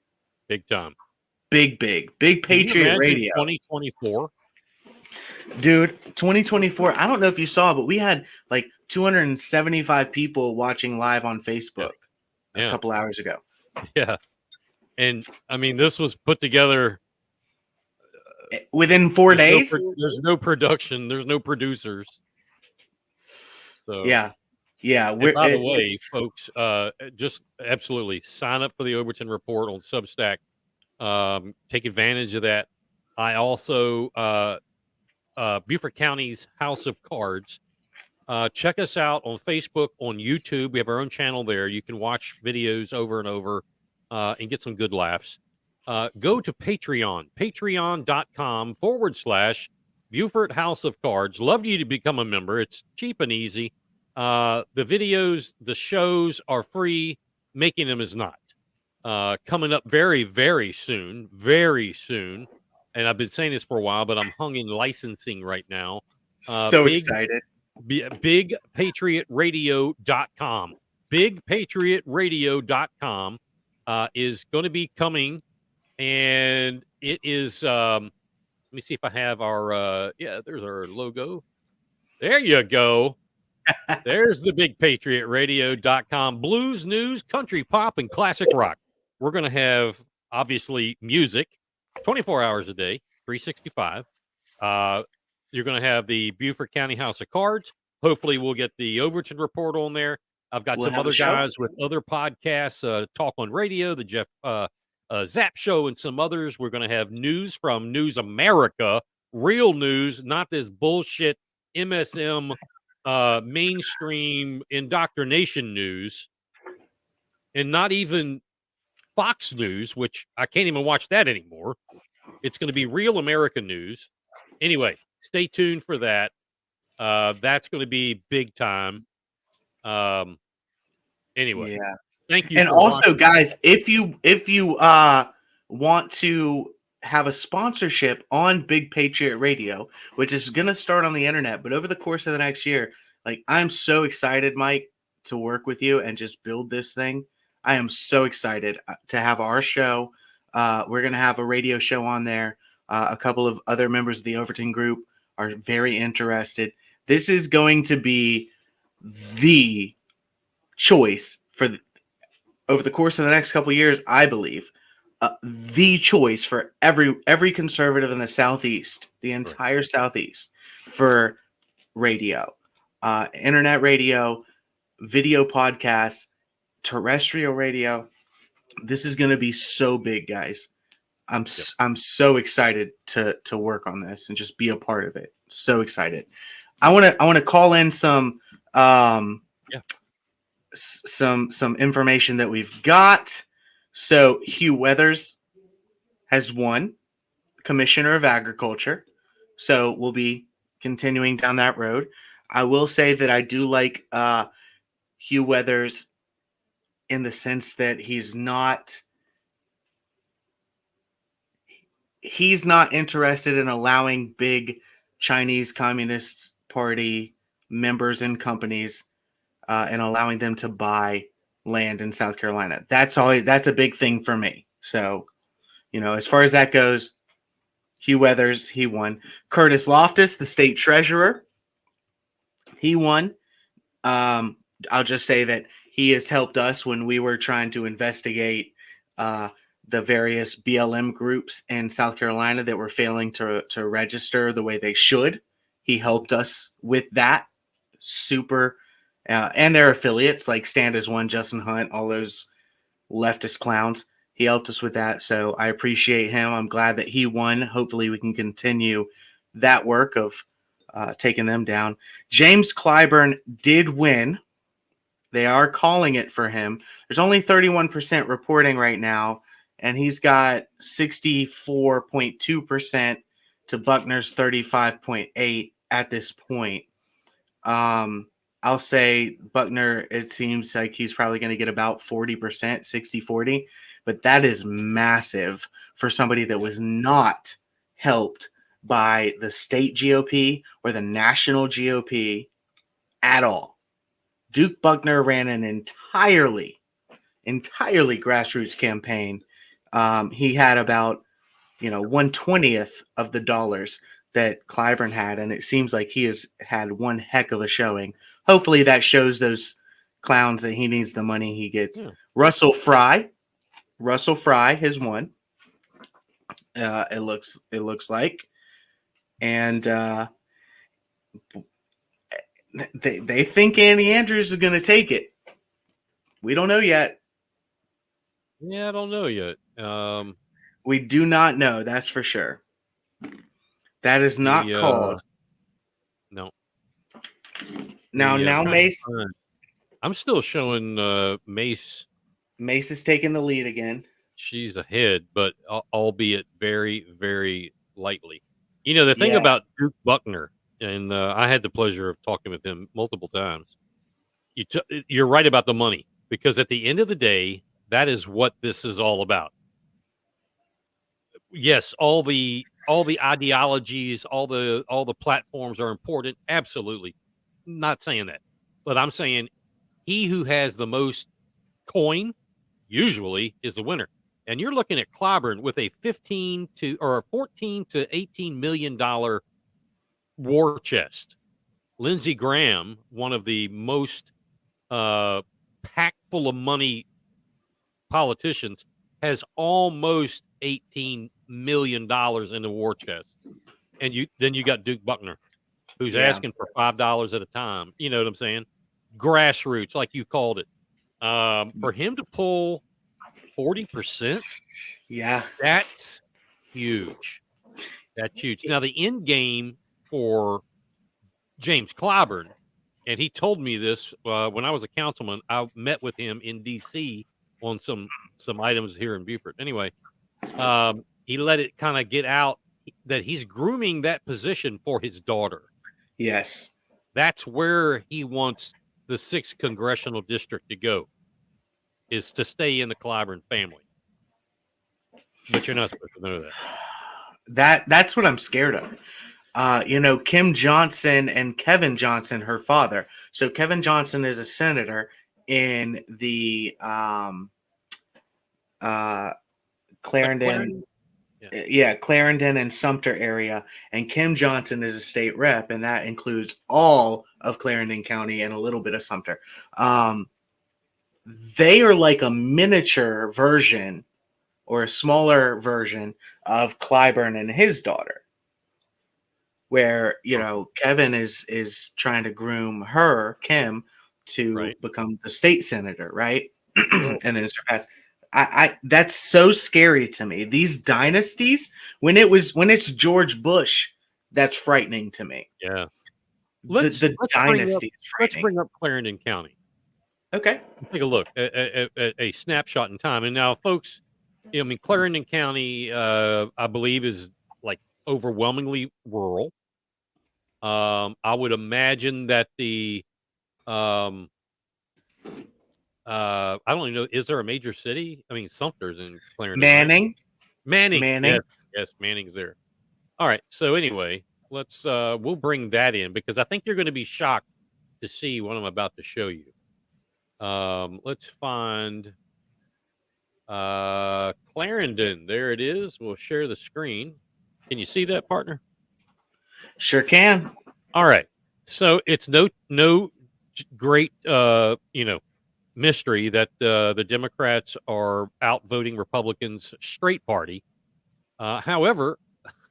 Big time. Big Patriot Radio. 2024. Dude, 2024. I don't know if you saw, but we had like 275 people watching live on Facebook a couple hours ago. Yeah. And I mean, this was put together within 4 days. There's no production. There's no producers. So yeah. And by the way, folks, just absolutely sign up for the Overton Report on Substack. Take advantage of that. I also Beaufort County's House of Cards. Check us out on Facebook, on YouTube. We have our own channel there. You can watch videos over and over and get some good laughs. Go to Patreon, patreon.com/Beaufort House of Cards. Love you to become a member. It's cheap and easy. The videos, the shows are free. Making them is not. Coming up very, very soon. And I've been saying this for a while, but I'm hung in licensing right now. Excited. BigPatriotRadio.com. BigPatriotRadio.com is going to be coming, and it is. Let me see if I have our. There's our logo. There you go. There's the BigPatriotRadio.com. Blues, news, country, pop, and classic rock. We're going to have obviously music, 24 hours a day, 365. You're going to have the Beaufort County House of Cards. Hopefully, we'll get the Overton Report on there. I've got some other guys with other podcasts, Talk on Radio, the Jeff Zap Show, and some others. We're going to have news from News America, real news, not this bullshit MSM mainstream indoctrination news, and not even Fox News, which I can't even watch that anymore. It's going to be Real American News. Anyway, stay tuned for that. That's going to be big time. Anyway, Yeah. thank you. And for also, watching. guys, if you want to have a sponsorship on Big Patriot Radio, which is going to start on the internet, but over the course of the next year, like, I'm so excited, Mike, to work with you and just build this thing. I am so excited to have our show. We're going to have a radio show on there. A couple of other members of the Overton group are very interested. This is going to be the choice for over the course of the next couple of years, I believe, the choice for every conservative in the Southeast, the entire Southeast, for radio, internet radio, video podcasts, terrestrial radio. This is going to be so big, guys. I'm so excited to work on this and just be a part of it. So excited. I want to call in some information that we've got. So Hugh Weathers has won Commissioner of Agriculture. So we'll be continuing down that road. I will say that I do like Hugh Weathers in the sense that he's not interested in allowing big Chinese Communist Party members and companies and allowing them to buy land in South Carolina. That's a big thing for me. So, as far as that goes, Hugh Weathers, he won. Curtis Loftus, the state treasurer, he won. I'll just say that he has helped us when we were trying to investigate the various BLM groups in South Carolina that were failing to register the way they should. He helped us with that. Super. And their affiliates like Stand as One, Justin Hunt, all those leftist clowns. He helped us with that. So I appreciate him. I'm glad that he won. Hopefully we can continue that work of taking them down. James Clyburn did win. They are calling it for him. There's only 31% reporting right now, and he's got 64.2% to Buckner's 35.8% at this point. I'll say Buckner, it seems like he's probably going to get about 40%, 60-40, but that is massive for somebody that was not helped by the state GOP or the national GOP at all. Duke Buckner ran an entirely grassroots campaign. He had about 1/20th of the dollars that Clyburn had, and it seems like he has had one heck of a showing. Hopefully that shows those clowns that he needs the money he gets. Yeah. Russell Fry has won. It looks like, and they think Andy Andrews is going to take it. We don't know yet. Yeah, I don't know yet. We do not know. That's for sure. That is not called. No. Now, Mace. I'm still showing Mace. Mace is taking the lead again. She's ahead, but albeit very, very lightly. The thing about Duke Buckner, and I had the pleasure of talking with him multiple times. You're right about the money, because at the end of the day, that is what this is all about. Yes, all the ideologies, all the platforms are important. Absolutely. Not saying that. But I'm saying he who has the most coin usually is the winner. And you're looking at Clyburn with a 14 to $18 million war chest. Lindsey Graham, one of the most packed full of money politicians, has almost $18 million in the war chest. And then you got Duke Buckner, who's asking for $5 at a time. You know what I'm saying? Grassroots, like you called it. For him to pull 40%, that's huge. That's huge. Now, the end game for James Clyburn, and he told me this when I was a councilman. I met with him in D.C. on some items here in Beaufort. Anyway, he let it kind of get out that he's grooming that position for his daughter. Yes. That's where he wants the 6th congressional district to go, is to stay in the Clyburn family. But you're not supposed to know that. That's what I'm scared of. Kim Johnson and Kevin Johnson, her father. So Kevin Johnson is a senator in the Clarendon. Yeah, Clarendon and Sumter area, and Kim Johnson is a state rep, and that includes all of Clarendon County and a little bit of Sumter. They are like a miniature version or a smaller version of Clyburn and his daughter, where Kevin is trying to groom her, Kim, to become the state senator, right? And then surpass. I that's so scary to me. These dynasties, when it's George Bush, that's frightening to me. Yeah. Let's bring up Clarendon County. Okay. Take a look at a snapshot in time. And now, folks, Clarendon County, I believe, is like overwhelmingly rural. I would imagine that the I don't even know. Is there a major city? I mean, Sumter's in Clarendon. Manning. Right? Manning. Yes, Manning's there. All right. So anyway, we'll bring that in because I think you're going to be shocked to see what I'm about to show you. Let's find Clarendon. There it is. We'll share the screen. Can you see that, partner? Sure can. All right. So it's no great mystery that the Democrats are outvoting Republicans straight party. However,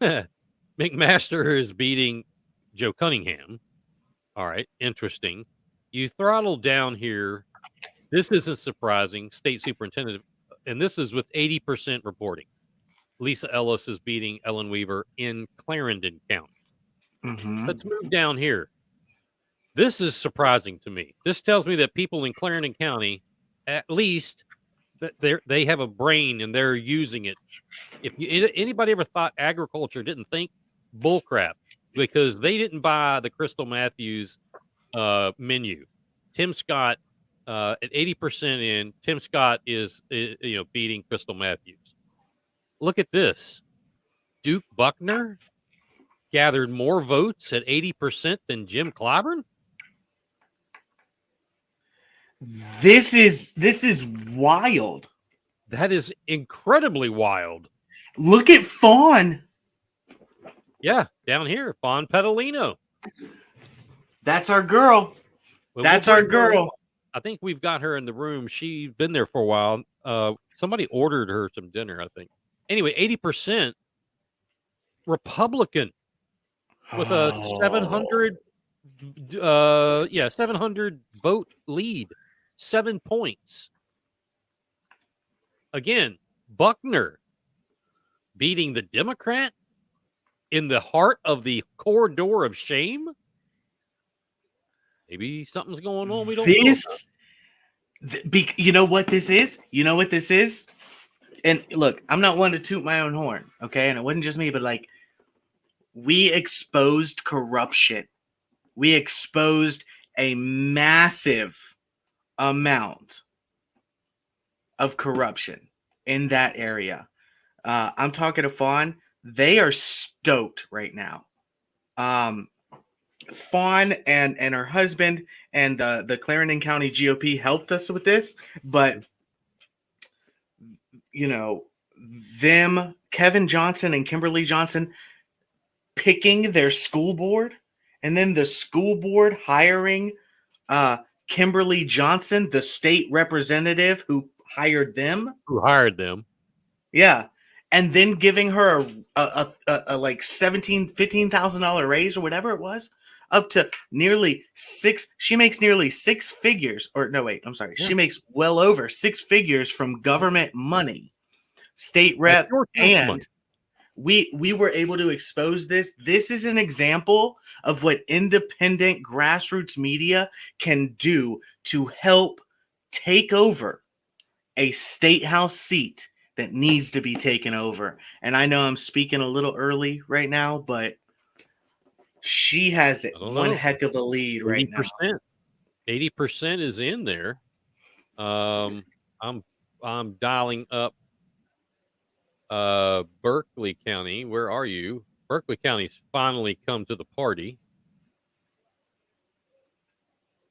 McMaster is beating Joe Cunningham. All right, interesting. You throttle down here. This isn't surprising. State superintendent, and this is with 80% reporting. Lisa Ellis is beating Ellen Weaver in Clarendon County. Mm-hmm. Let's move down here. This is surprising to me. This tells me that people in Clarendon County, at least, that they have a brain and they're using it. If anybody ever thought agriculture didn't think, bullcrap, because they didn't buy the Crystal Matthews menu. Tim Scott at 80% in. Tim Scott is beating Crystal Matthews. Look at this. Duke Buckner gathered more votes at 80% than Jim Clyburn. This is wild. That is incredibly wild. Look at Fawn. Yeah, down here, Fawn Petalino. That's our girl. Well, That's our girl. I think we've got her in the room. She's been there for a while. Somebody ordered her some dinner, I think. Anyway, 80% Republican with a 700 vote lead. 7 points. Again, Buckner beating the Democrat in the heart of the corridor of shame. Maybe something's going on. We don't know. You know what this is? You know what this is? And look, I'm not one to toot my own horn, okay? And it wasn't just me, but like, we exposed corruption. We exposed a massive amount of corruption in that area. I'm talking to Fawn. They are stoked right now. Fawn and her husband and the Clarendon County GOP helped us with this, but them, Kevin Johnson and Kimberly Johnson picking their school board, and then the school board hiring Kimberly Johnson, the state representative who hired them. Yeah. And then giving her a like $15,000 raise or whatever it was, up to nearly six. She makes nearly six figures, or no, wait, I'm sorry. Yeah. She makes well over six figures from government money, state rep, and we were able to expose this. This is an example of what independent grassroots media can do to help take over a state house seat that needs to be taken over. And I know I'm speaking a little early right now, but she has one heck of a lead right now. 80% is in there. I'm dialing up Berkeley County. Where are you? Berkeley County's finally come to the party.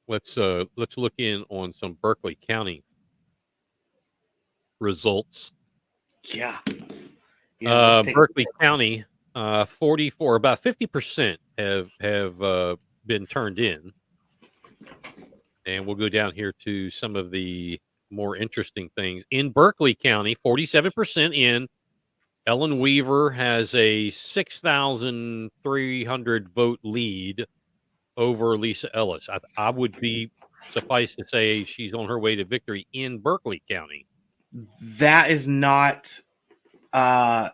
Let's look in on some Berkeley County results. Yeah. Berkeley County, 44, about 50% have been turned in. And we'll go down here to some of the more interesting things. In Berkeley County, 47% in. Ellen Weaver has a 6,300 vote lead over Lisa Ellis. I would be, suffice to say, she's on her way to victory in Berkeley County. That is not a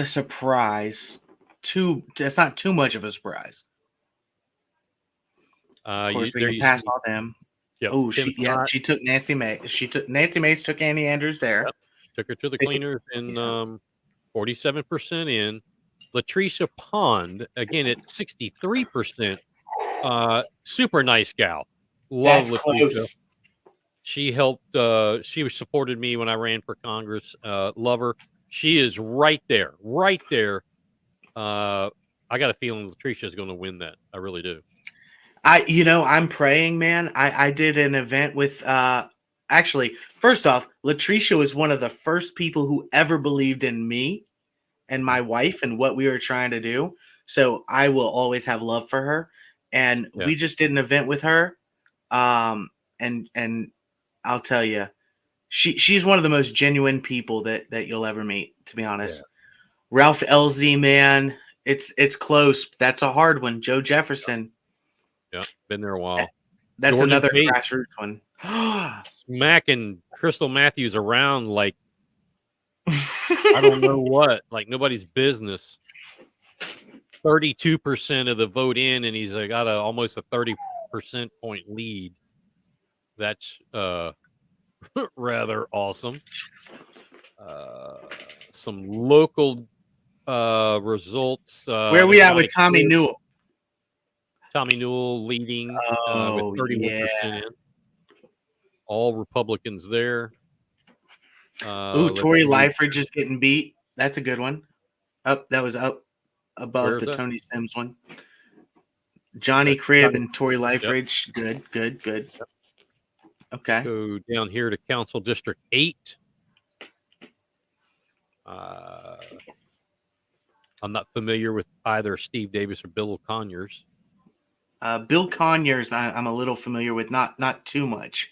surprise. That's not too much of a surprise. Of course, we can pass all them. Yep. Oh, she took Nancy May. Nancy Mace took Andy Andrews there. Yep. Took her to the cleaners and 47% in. Latricia Pond again at 63%. Super nice gal. Love That's Latricia. close. She helped. She supported me when I ran for Congress. Love her. She is right there. Right there. I got a feeling Latricia is going to win that. I really do. I'm praying, man. I did an event with actually, first off, Latricia was one of the first people who ever believed in me and my wife and what we were trying to do. So I will always have love for her. And we just did an event with her. And I'll tell you, she's one of the most genuine people that you'll ever meet, to be honest. Yeah. Ralph LZ, man, it's close. That's a hard one. Joe Jefferson. Yeah, been there a while. That's Jordan another Tate, grassroots one. smacking Crystal Matthews around like I don't know what, like nobody's business. 32% of the vote in, and he's got almost a 30% point lead. That's rather awesome. Some local results. Where are we at with Tommy Newell? Tommy Newell leading with 31% in. All Republicans there. Tory Lightfoot is getting beat. That's a good one. That was up above the Tony Sims one. Johnny Cribb and Tory Lightfoot. Yep. Good. Yep. Okay. Let's go down here to Council District 8. I'm not familiar with either Steve Davis or Bill Conyers. Bill Conyers, I'm a little familiar with, not too much,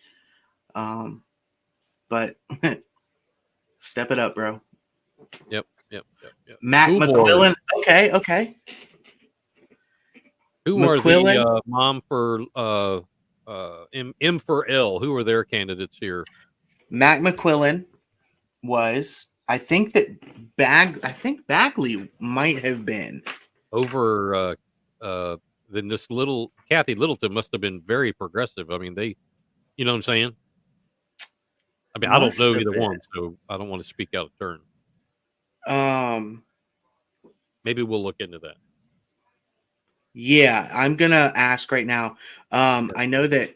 but step it up, bro. Yep. Matt McQuillan. Okay. Who McQuillan? Are the mom for M for L? Who are their candidates here? Matt McQuillan was. I think Bagley might have been over. Then this little Kathy Littleton must have been very progressive. I mean, you know what I'm saying? I mean, I don't know either one, so I don't want to speak out of turn. Maybe we'll look into that. Yeah, I'm gonna ask right now. I know that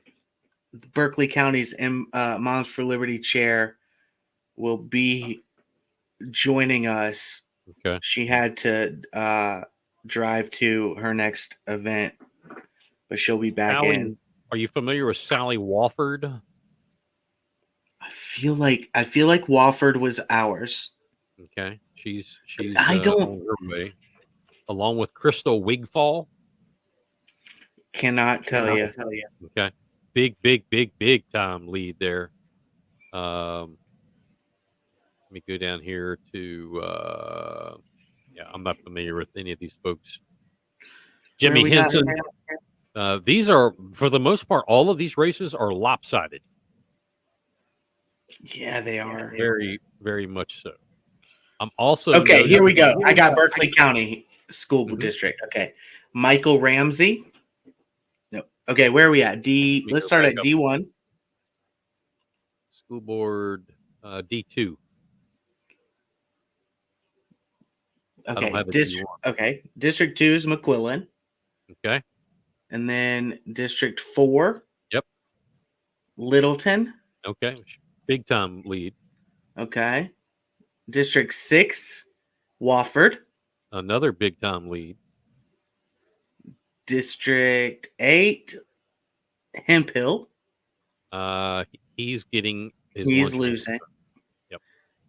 Berkeley County's Moms for Liberty chair will be joining us. Okay. She had to drive to her next event, but she'll be back in. Are you familiar with Sally Wofford? I feel like Wofford was ours. Okay, she's I don't on her way, along with Crystal Wigfall. Cannot tell you. Okay, big time lead there. Let me go down here to. I'm not familiar with any of these folks. Jimmy Henson. These are, for the most part, all of these races are lopsided. Yeah, they are. Very, very much so. I'm also okay. Here we go. I got Berkeley County School District. Okay, Michael Ramsey. No. Okay, where are we at? Let's start at D1. School board D2. I don't Okay, have a district. D1. Okay, District 2 is McQuillan, Okay. and then District 4. Yep. Littleton. Okay. Big time lead. Okay. District 6, Wofford. Another big time lead. District 8, Hemp Hill. He's getting his He's lunch. losing. Yep.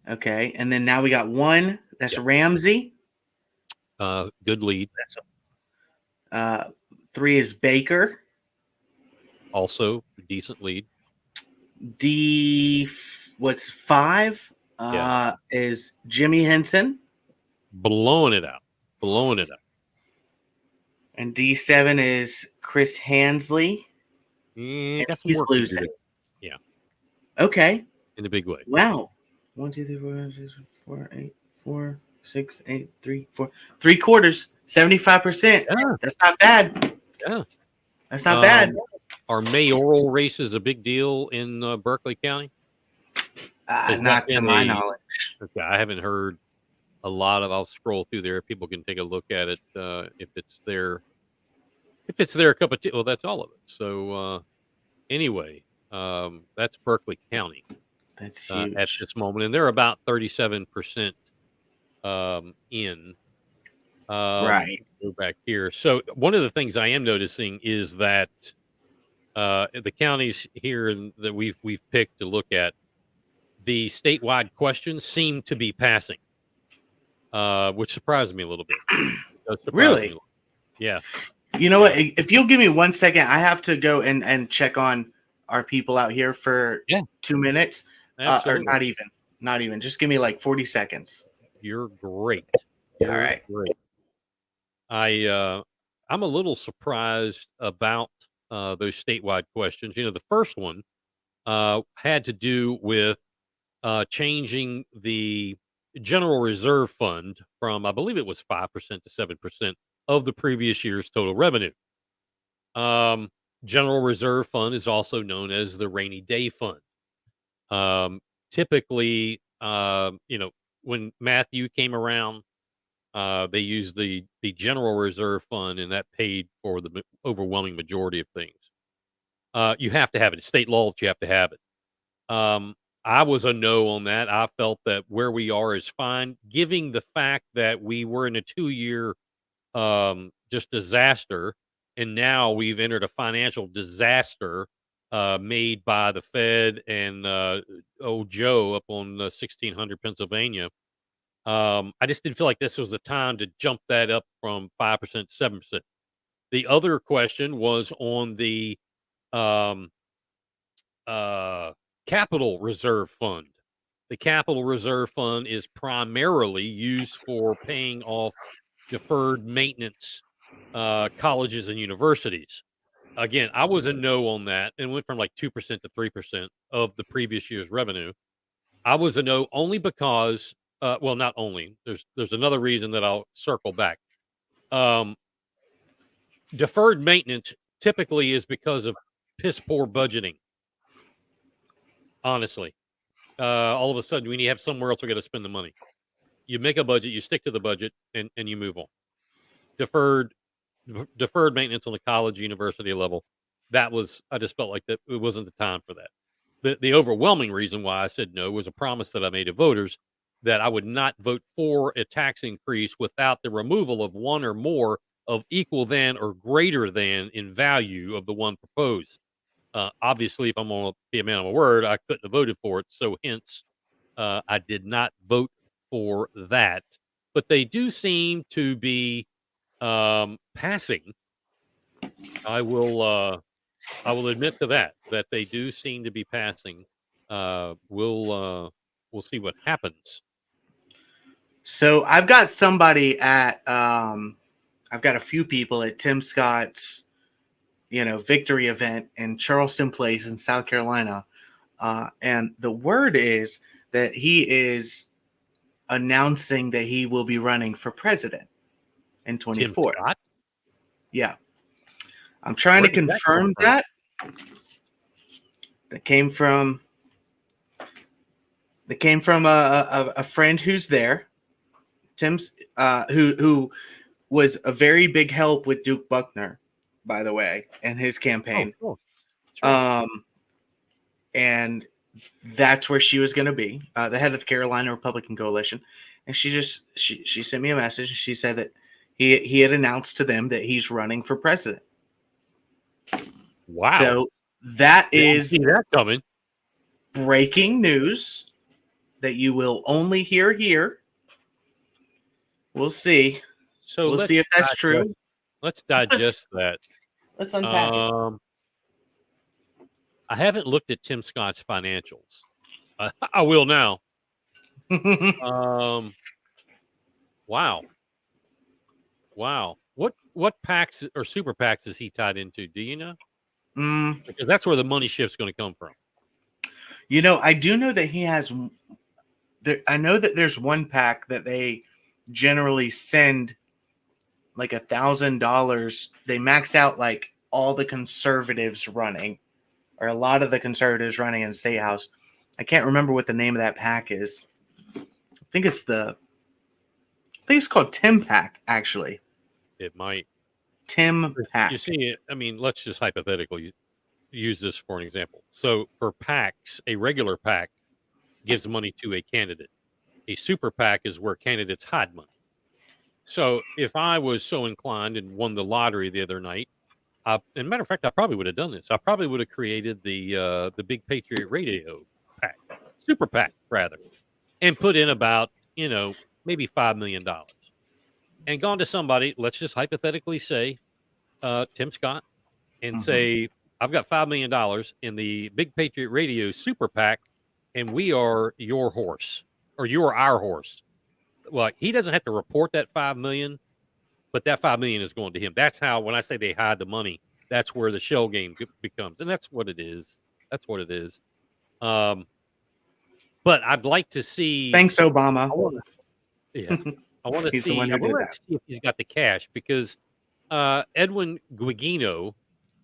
Okay, and then now we got one. That's Ramsey. Good lead. 3 is Baker. Also decent lead. What's 5? Is Jimmy Henson. Blowing it out. And D7 is Chris Hansley. Got some He's work to do losing. there. Yeah. Okay. In a big way. Wow. 1, 2, 3, 4, 5, 6, 4, 8, 4, 6, 8, 3, 4. 3/4, 75%. Yeah. That's not bad. Yeah. That's not bad. Are mayoral races a big deal in Berkeley County? Has Not that to been my knowledge. Okay, I haven't heard a lot of. I'll scroll through there. People can take a look at it if it's their cup of tea. Well, that's all of it. So anyway, that's Berkeley County. That's huge. At this moment, and they're about 37% in. Right. Go back here. So one of the things I am noticing is that the counties here that we've picked to look at, the statewide questions seem to be passing, which surprised me a little bit. Really? Yeah. You know what? If you'll give me 1 second, I have to go and check on our people out here for 2 minutes. Or Absolutely. not even. Just give me like 40 seconds. You're great. All right. Great. I'm a little surprised about those statewide questions. The first one had to do with changing the General Reserve Fund from, I believe it was 5% to 7% of the previous year's total revenue. General Reserve Fund is also known as the Rainy Day Fund. Typically, when Matthew came around, they used the General Reserve Fund, and that paid for the overwhelming majority of things. You have to have it. It's state law that you have to have it. I was a no on that. I felt that where we are is fine, given the fact that we were in a 2-year just disaster, and now we've entered a financial disaster made by the Fed and old Joe up on 1600 Pennsylvania. I just didn't feel like this was the time to jump that up from 5% to 7%. The other question was on the Capital Reserve Fund. The Capital Reserve Fund is primarily used for paying off deferred maintenance colleges and universities. Again, I was a no on that and went from like 2% to 3% of the previous year's revenue. I was a no only because, well, not only. There's another reason that I'll circle back. Deferred maintenance typically is because of piss poor budgeting. Honestly, all of a sudden, when you have somewhere else, we got to spend the money. You make a budget, you stick to the budget, and you move on. Deferred maintenance on the college, university level. I just felt like that it wasn't the time for that. The overwhelming reason why I said no was a promise that I made to voters that I would not vote for a tax increase without the removal of one or more of equal than or greater than in value of the one proposed. Obviously, if I'm going to be a man of my word, I couldn't have voted for it. So hence, I did not vote for that. But they do seem to be passing. I will admit to that they do seem to be passing. We'll see what happens. So I've got somebody at I've got a few people at Tim Scott's victory event in Charleston Place in South Carolina. And the word is that he is announcing that he will be running for president in 24. Tim Scott? Yeah. I'm trying to confirm that. That came from It came from a friend who's there, Tim's, who was a very big help with Duke Buckner, by the way, and his campaign. Oh, cool. And that's where she was going to be, the head of the Carolina Republican Coalition. And she sent me a message. She said that he had announced to them that he's running for president. Wow. So that is see that coming. Breaking news that you will only hear here. We'll see. So we'll see if that's true. Let's digest that. Let's unpack it. I haven't looked at Tim Scott's financials. I will now. Wow. What PACs or super PACs is he tied into? Do you know? Because that's where the money shift's going to come from. You know, I do know that he has. I know that there's one PAC that they generally send like $1,000. They max out like all the conservatives running, or a lot of the conservatives running in the state house. I can't remember what the name of that PAC is. I think it's called Tim PAC, actually. It might. Tim PAC. You see, I mean, let's just hypothetically use this for an example. So for PACs, a regular PAC gives money to a candidate. A super PAC is where candidates hide money. So if I was so inclined and won the lottery the other night, and matter of fact, I probably would have done this. I probably would have created the BIG Patriot Radio PAC, super PAC rather, and put in about maybe $5 million, and gone to somebody. Let's just hypothetically say Tim Scott, and say I've got $5 million in the BIG Patriot Radio super PAC, and we are your horse, or you are our horse. Well, he doesn't have to report that $5 million. But that $5 million is going to him. That's how, when I say they hide the money, that's where the shell game becomes, and that's what it is. That's what it is. But I'd like to see. Thanks, Obama. I want to see. I want to see if he's got the cash, because Edwin Guigino,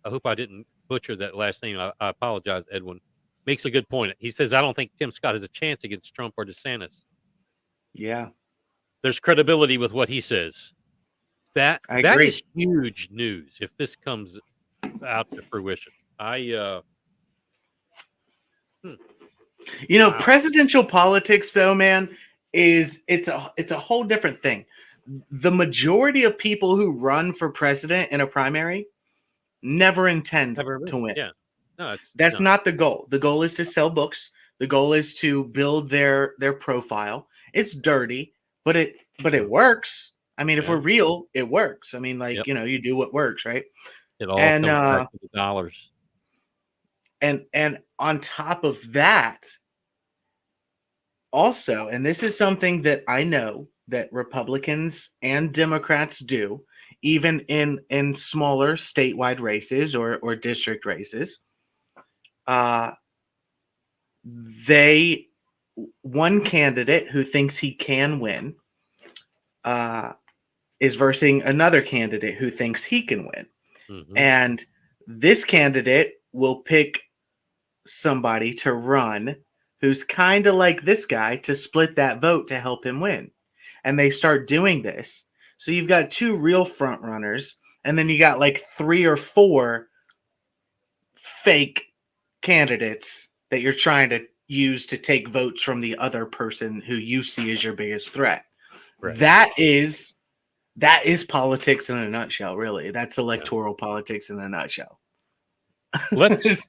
I hope I didn't butcher that last name. I apologize, Edwin. Makes a good point. He says, "I don't think Tim Scott has a chance against Trump or DeSantis." Yeah, there's credibility with what he says. That is huge news if this comes out to fruition. Presidential politics, though, man, it's a whole different thing. The majority of people who run for president in a primary never intend to win. Yeah, no, that's not the goal. The goal is to sell books. The goal is to build their profile. It's dirty, but it works. I mean, if we're real, it works. I mean, you do what works, right? It all comes back to the dollars. And on top of that, also, and this is something that I know that Republicans and Democrats do, even in smaller statewide races or district races, one candidate who thinks he can win is versing another candidate who thinks he can win. And this candidate will pick somebody to run who's kind of like this guy to split that vote to help him win. And they start doing this. So you've got two real front runners, and then you got like 3 or 4 fake candidates that you're trying to use to take votes from the other person who you see as your biggest threat. Right. That is politics in a nutshell, really. That's electoral politics in a nutshell. Let's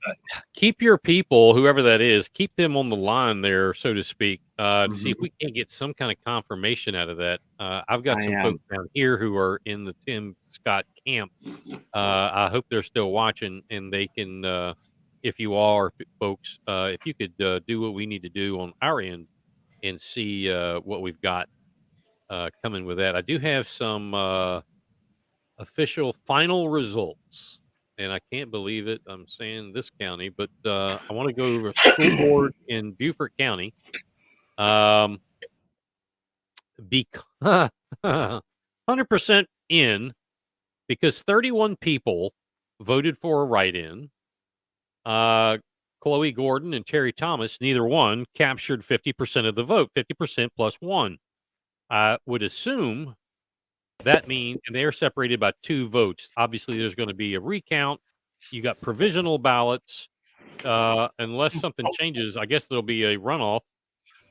keep your people, whoever that is, keep them on the line there, so to speak, to see if we can get some kind of confirmation out of that. I've got some folks down here who are in the Tim Scott camp. I hope they're still watching, and they can, if you are, folks, if you could do what we need to do on our end and see what we've got coming with that. I do have some official final results, and I can't believe it. I'm saying this county, but I want to go over a school board in Beaufort County. Because 100% in, because 31 people voted for a write-in. Chloe Gordon and Terry Thomas, neither one captured 50% of the vote, 50% plus one. I would assume that means, and they're separated by 2 votes. Obviously, there's going to be a recount. You got provisional ballots. Unless something changes, I guess there'll be a runoff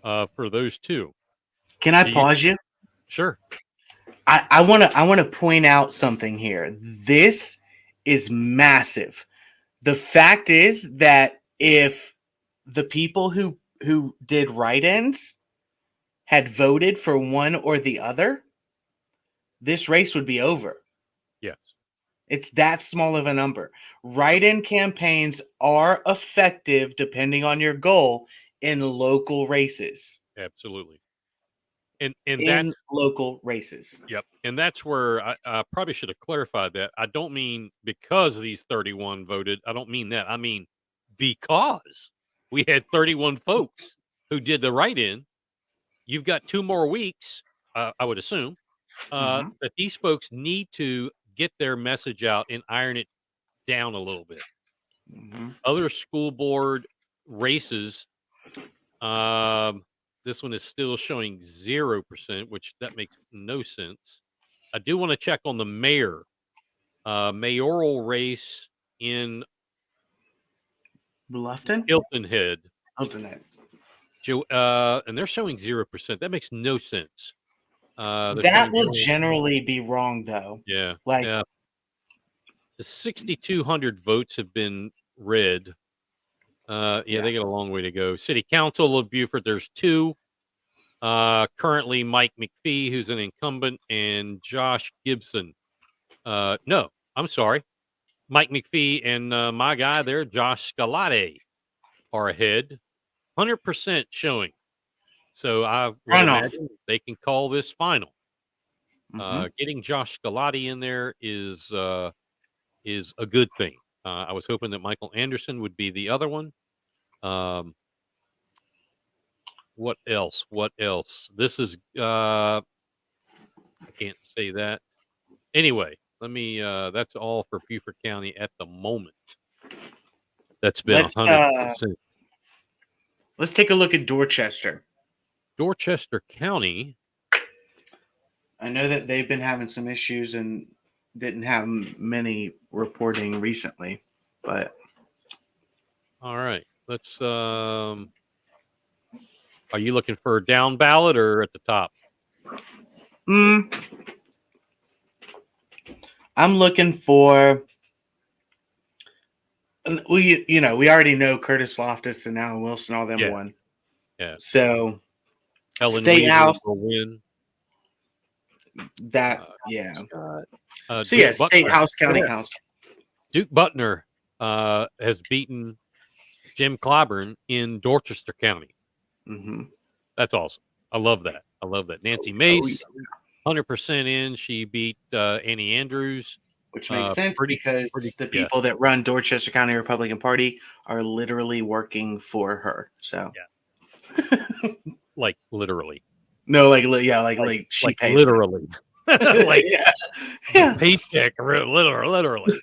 for those 2. Can I pause you? Sure. I want to point out something here. This is massive. The fact is that if the people who did write-ins had voted for one or the other, this race would be over. Yes. It's that small of a number. Write-in campaigns are effective depending on your goal in local races. Absolutely. And In that's local races. Yep. And that's where I probably should have clarified that. I don't mean because these 31 voted. I don't mean that. I mean because we had 31 folks who did the write-in. You've got 2 more weeks, I would assume, that these folks need to get their message out and iron it down a little bit. Other school board races, this one is still showing 0%, which that makes no sense. I do want to check on the mayoral race in Bluffton? Hilton Head. Hilton Head. And they're showing 0%. That makes no sense. That will generally be wrong, though. Yeah. Like, The 6,200 votes have been read. They got a long way to go. City Council of Beaufort, there's 2. Currently, Mike McPhee, who's an incumbent, and Josh Gibson. No, I'm sorry. Mike McPhee and my guy there, Josh Scalate, are ahead. 100% showing. So I would imagine they can call this final. Getting Josh Scalati in there is a good thing. I was hoping that Michael Anderson would be the other one. What else? This is I can't say that. Anyway, let me that's all for Beaufort County at the moment. That's been 100%. Let's take a look at Dorchester. Dorchester County. I know that they've been having some issues and didn't have many reporting recently, but all right. Let's are you looking for a down ballot or at the top? I'm looking for we already know Curtis Loftus and Alan Wilson, all them won. Yeah. So Ellen State Weaver House will win. That Duke State Butner. House, County House. Duke Butner has beaten Jim Clyburn in Dorchester County. That's awesome. I love that. Nancy Mace, 100% in. She beat Annie Andrews. Which makes sense because the people that run Dorchester County Republican Party are literally working for her. So, like literally. No, like she pays literally. like paycheck, literally.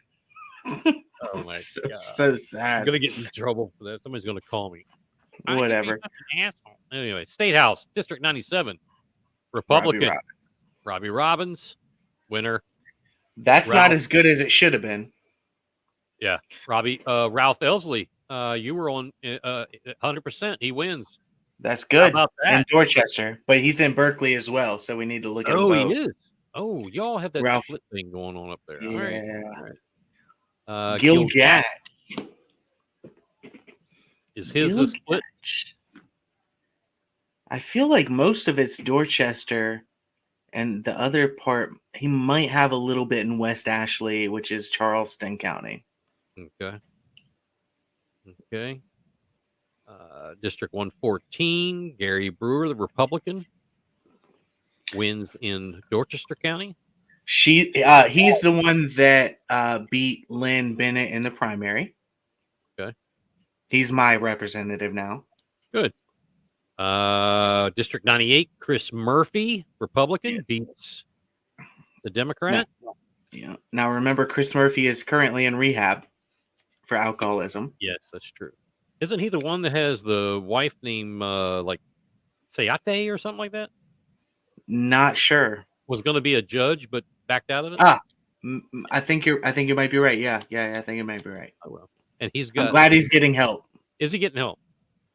Oh my god, so sad. I'm gonna get in trouble for that. Somebody's gonna call me. Whatever. Anyway, State House, District 97, Republican. Robbie Robbins, winner. That's not as good as it should have been. Yeah, Robbie. Ralph Elsley, you were on 100%. He wins. That's good. How about that? In Dorchester, but he's in Berkeley as well, so we need to look at Oh, both. he is. Oh, y'all have that Ralph. split thing going on up there. Yeah. All right. Gilgad. Is his a split? I feel like most of it's Dorchester, and the other part he might have a little bit in West Ashley, which is Charleston County. Okay. District 114, Gary Brewer, the Republican, wins in Dorchester County. He's the one that beat Lynn Bennett in the primary. Okay. He's my representative now. Good. District 98, Chris Murphy, Republican, beats the Democrat. Now remember, Chris Murphy is currently in rehab for alcoholism. Yes, that's true. Isn't he the one that has the wife named like Sayate or something like that? Not sure. Was going to be a judge, but backed out of it. I think you might be right. Yeah, I think you might be right. Oh well. And he's got. I'm glad he's getting help. Is he getting help?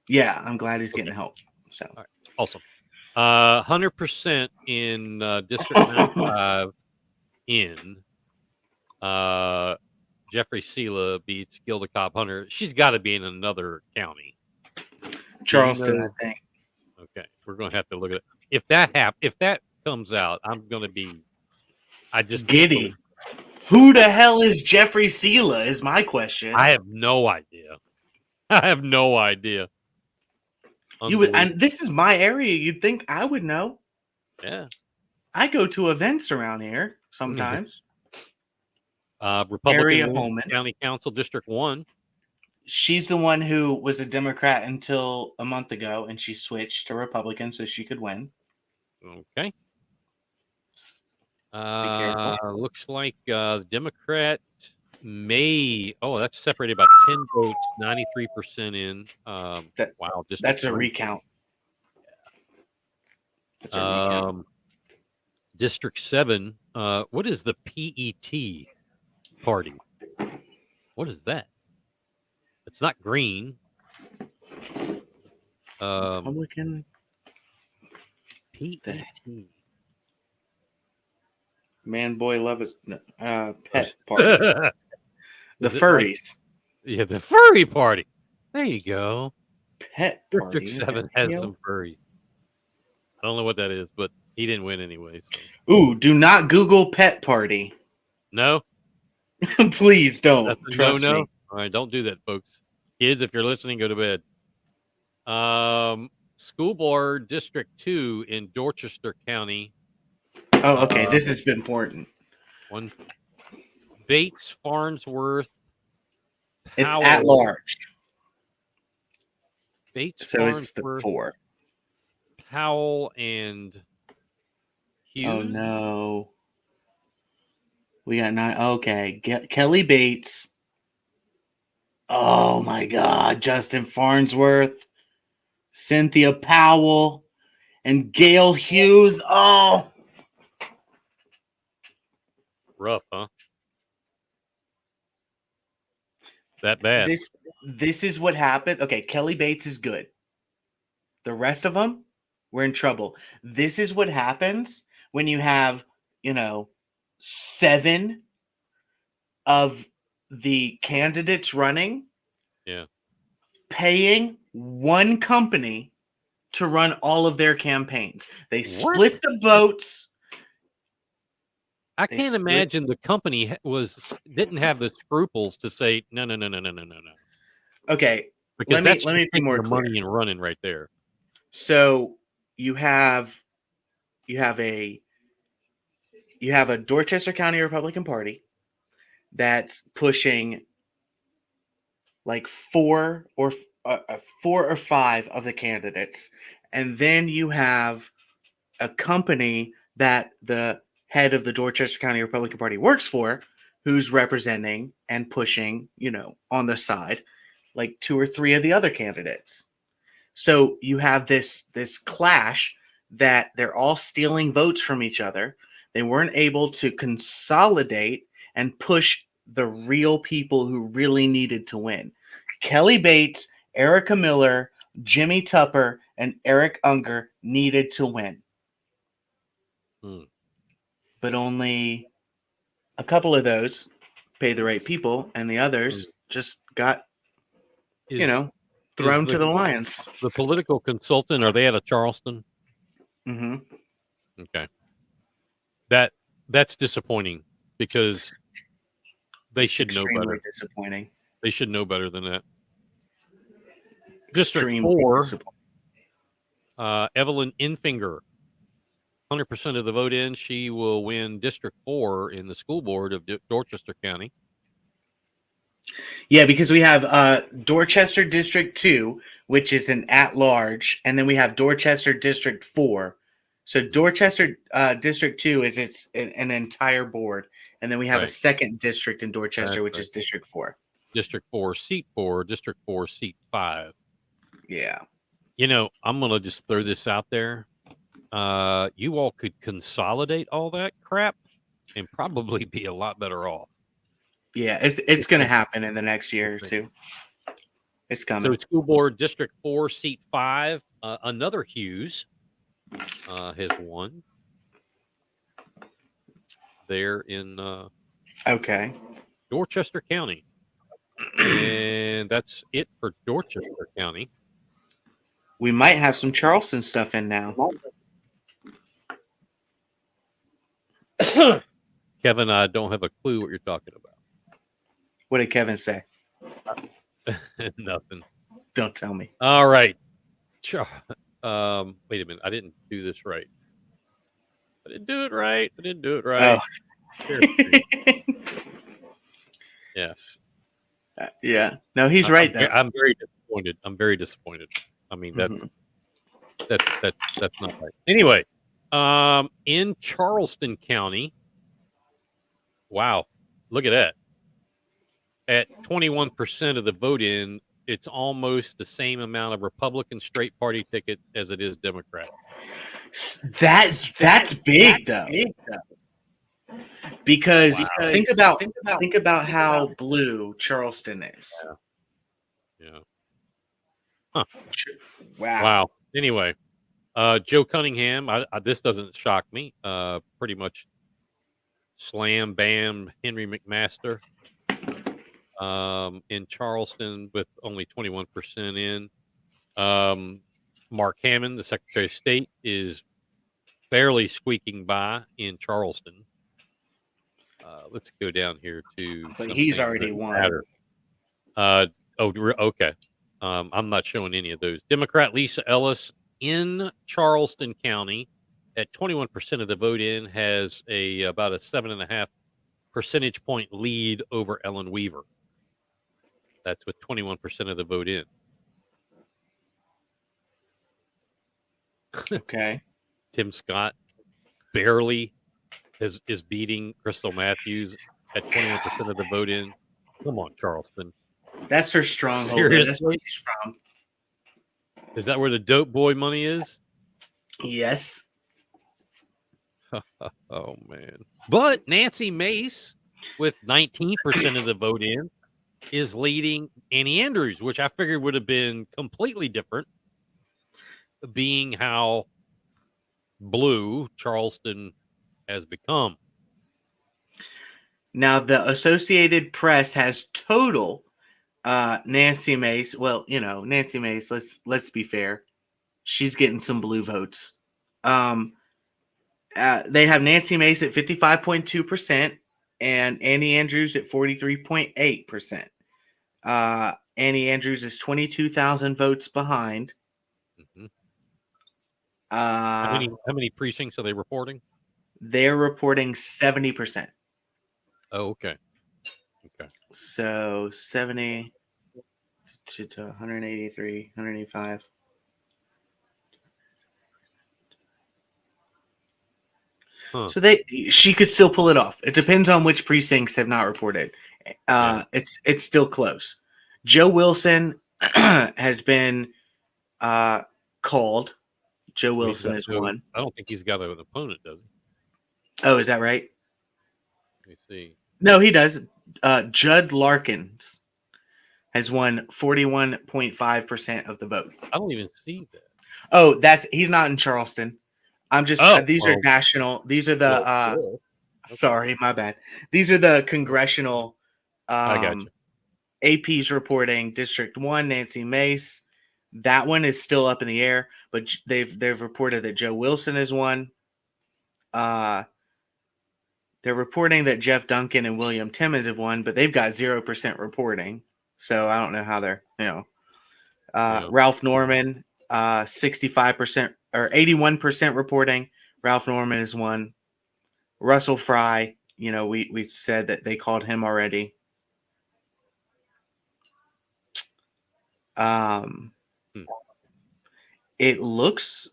Yeah, I'm glad he's getting help. So all right. Awesome. 100% in District 95 in Jeffrey Sela beats Gilda Cobb Hunter. She's got to be in another county. Charleston, I think. Okay, we're going to have to look at it. If that comes out, I'm going to be. I just giddy. Who the hell is Jeffrey Sela? Is my question. I have no idea. You would, and this is my area. You'd think I would know. Yeah, I go to events around here sometimes. Republican County Council District 1. She's the one who was a Democrat until a month ago, and she switched to Republican so she could win. Okay. Looks like Democrat may. Oh, that's separated by 10 votes, 93% in. Wow, that's a recount. That's a recount. District 7. What is the PET party? What is that? It's not green. Republican. PET. Man, boy, love is pet party. The furries. Yeah, the furry party. There you go. Pet party. District 7 has some furries. I don't know what that is, but he didn't win anyway. So. Ooh, do not Google pet party. No? Please don't. Trust me. All right, don't do that, folks. Kids, if you're listening, go to bed. School Board District 2 in Dorchester County. Oh, okay. This has been important. One Bates, Farnsworth. Powell. It's at large. Bates, so Farnsworth, it's the 4. Powell and Hughes. Oh no. We got 9. Okay. Kelly Bates. Oh my God. Justin Farnsworth, Cynthia Powell, and Gail Hughes. Oh. Rough, huh? That bad. This is what happened. Okay, Kelly Bates is good. The rest of them, we're in trouble. This is what happens when you have, 7 of the candidates running. Yeah. Paying one company to run all of their campaigns. They split the votes. I can't imagine the company didn't have the scruples to say no. Okay, because let me be more clear. Money and running right there. So you have a Dorchester County Republican Party that's pushing like 4 or 5 of the candidates, and then you have a company that the head of the Dorchester County Republican Party works for, who's representing and pushing, on the side, like 2 or 3 of the other candidates. So you have this clash that they're all stealing votes from each other. They weren't able to consolidate and push the real people who really needed to win. Kelly Bates, Erica Miller, Jimmy Tupper, and Eric Unger needed to win. But only a couple of those paid the right people, and the others just got, thrown to the lions. The political consultant, are they out of Charleston? Mm-hmm. Okay. That's disappointing because they should know better. Disappointing. They should know better than that. District 4, Evelyn Infinger. 100% of the vote in, she will win District 4 in the school board of Dorchester County. Yeah, because we have Dorchester District 2, which is an at-large, and then we have Dorchester District 4. So Dorchester District 2 is an entire board, and then we have a second district in Dorchester, which is District 4. District 4, Seat 4, District 4, Seat 5. Yeah. You know, I'm going to just throw this out there. You all could consolidate all that crap and probably be a lot better off. Yeah, it's going to happen in the next year or two. It's coming. So school board District 4, Seat 5, another Hughes has won there in okay, Dorchester County. And that's it for Dorchester County. We might have some Charleston stuff in now. Kevin, I don't have a clue what you're talking about. What did Kevin say? Nothing. Don't tell me. All right. Wait a minute. I didn't do this right. I didn't do it right. Oh. Yes. Yeah. No, he's right though. I'm very disappointed. I mean, that's not right. Anyway, in Charleston County, wow, look at that. At 21% of the vote in, it's almost the same amount of Republican straight party ticket as it is Democrat. That's big though. Because think about how blue Charleston is. Yeah. Huh. Wow. Anyway, Joe Cunningham, this doesn't shock me. Pretty much slam bam Henry McMaster in Charleston with only 21% in. Mark Hammond, the Secretary of State, is barely squeaking by in Charleston. Let's go down here to. But he's already won. Okay. I'm not showing any of those. Democrat Lisa Ellis in Charleston County at 21% of the vote in has about a 7.5 percentage point lead over Ellen Weaver. That's with 21% of the vote in. Okay. Tim Scott barely is beating Crystal Matthews at 21% of the vote in. Come on, Charleston. That's her stronghold. Seriously? That's where she's from. Is that where the dope boy money is? Yes. Oh, man. But Nancy Mace, with 19% of the vote in, is leading Annie Andrews, which I figured would have been completely different, being how blue Charleston has become. Now, the Associated Press has total Nancy Mace. Well, you know, Nancy Mace, let's be fair. She's getting some blue votes. They have Nancy Mace at 55.2% and Annie Andrews at 43.8%. Annie Andrews is 22,000 votes behind. Mm-hmm. How many precincts are they reporting? They're reporting 70%. Oh, okay. So 70 to 183, 185. Huh. So she could still pull it off. It depends on which precincts have not reported. It's still close. Joe Wilson has been called. Joe Wilson is one. I don't think he's got an opponent, does he? Oh, is that right? Let me see. No, he does. Judd Larkins has won 41.5% of the vote. I don't even see that. Oh, he's not in Charleston. I'm just these are national. These are the Okay. sorry, my bad. These are the congressional I got you. AP's reporting District 1, Nancy Mace. That one is still up in the air, but they've reported that Joe Wilson is one. They're reporting that Jeff Duncan and William Timmons have won, but they've got 0% reporting. So I don't know how they're, Ralph Norman, 65% or 81% reporting. Ralph Norman is one. Russell Fry, we said that they called him already. It looks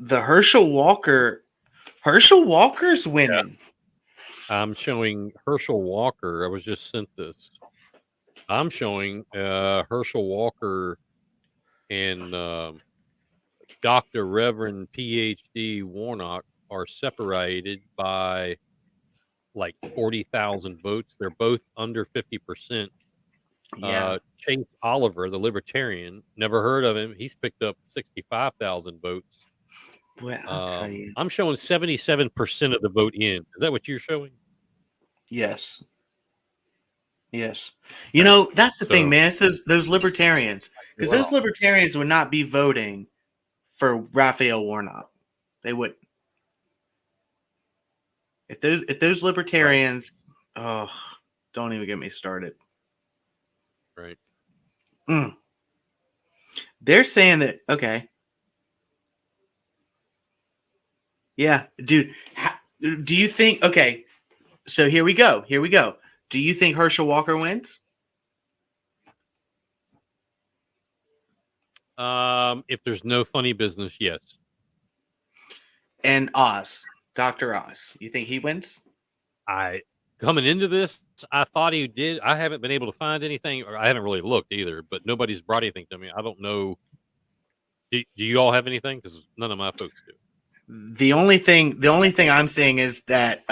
the Herschel Walker's winning. I'm showing Herschel Walker. I was just sent this. I'm showing Herschel Walker and Dr. Reverend PhD Warnock are separated by like 40,000 votes. They're both under 50%. Yeah. Chase Oliver, the libertarian, never heard of him. He's picked up 65,000 votes. Well, I'll tell you. I'm showing 77% of the vote in. Is that what you're showing? Yes. Yes. You know, that's the thing, man. It says those libertarians, because those libertarians would not be voting for Raphael Warnock. They wouldn't. If those libertarians, oh, don't even get me started. Right. They're saying that, okay. Yeah, dude. Do you think, okay, so here we go. Do you think Herschel Walker wins? If there's no funny business, yes. And Oz, Dr. Oz, you think he wins? Coming into this, I thought he did. I haven't been able to find anything, or I haven't really looked either, but nobody's brought anything to me. I don't know. Do you all have anything? Because none of my folks do. The only thing I'm seeing is that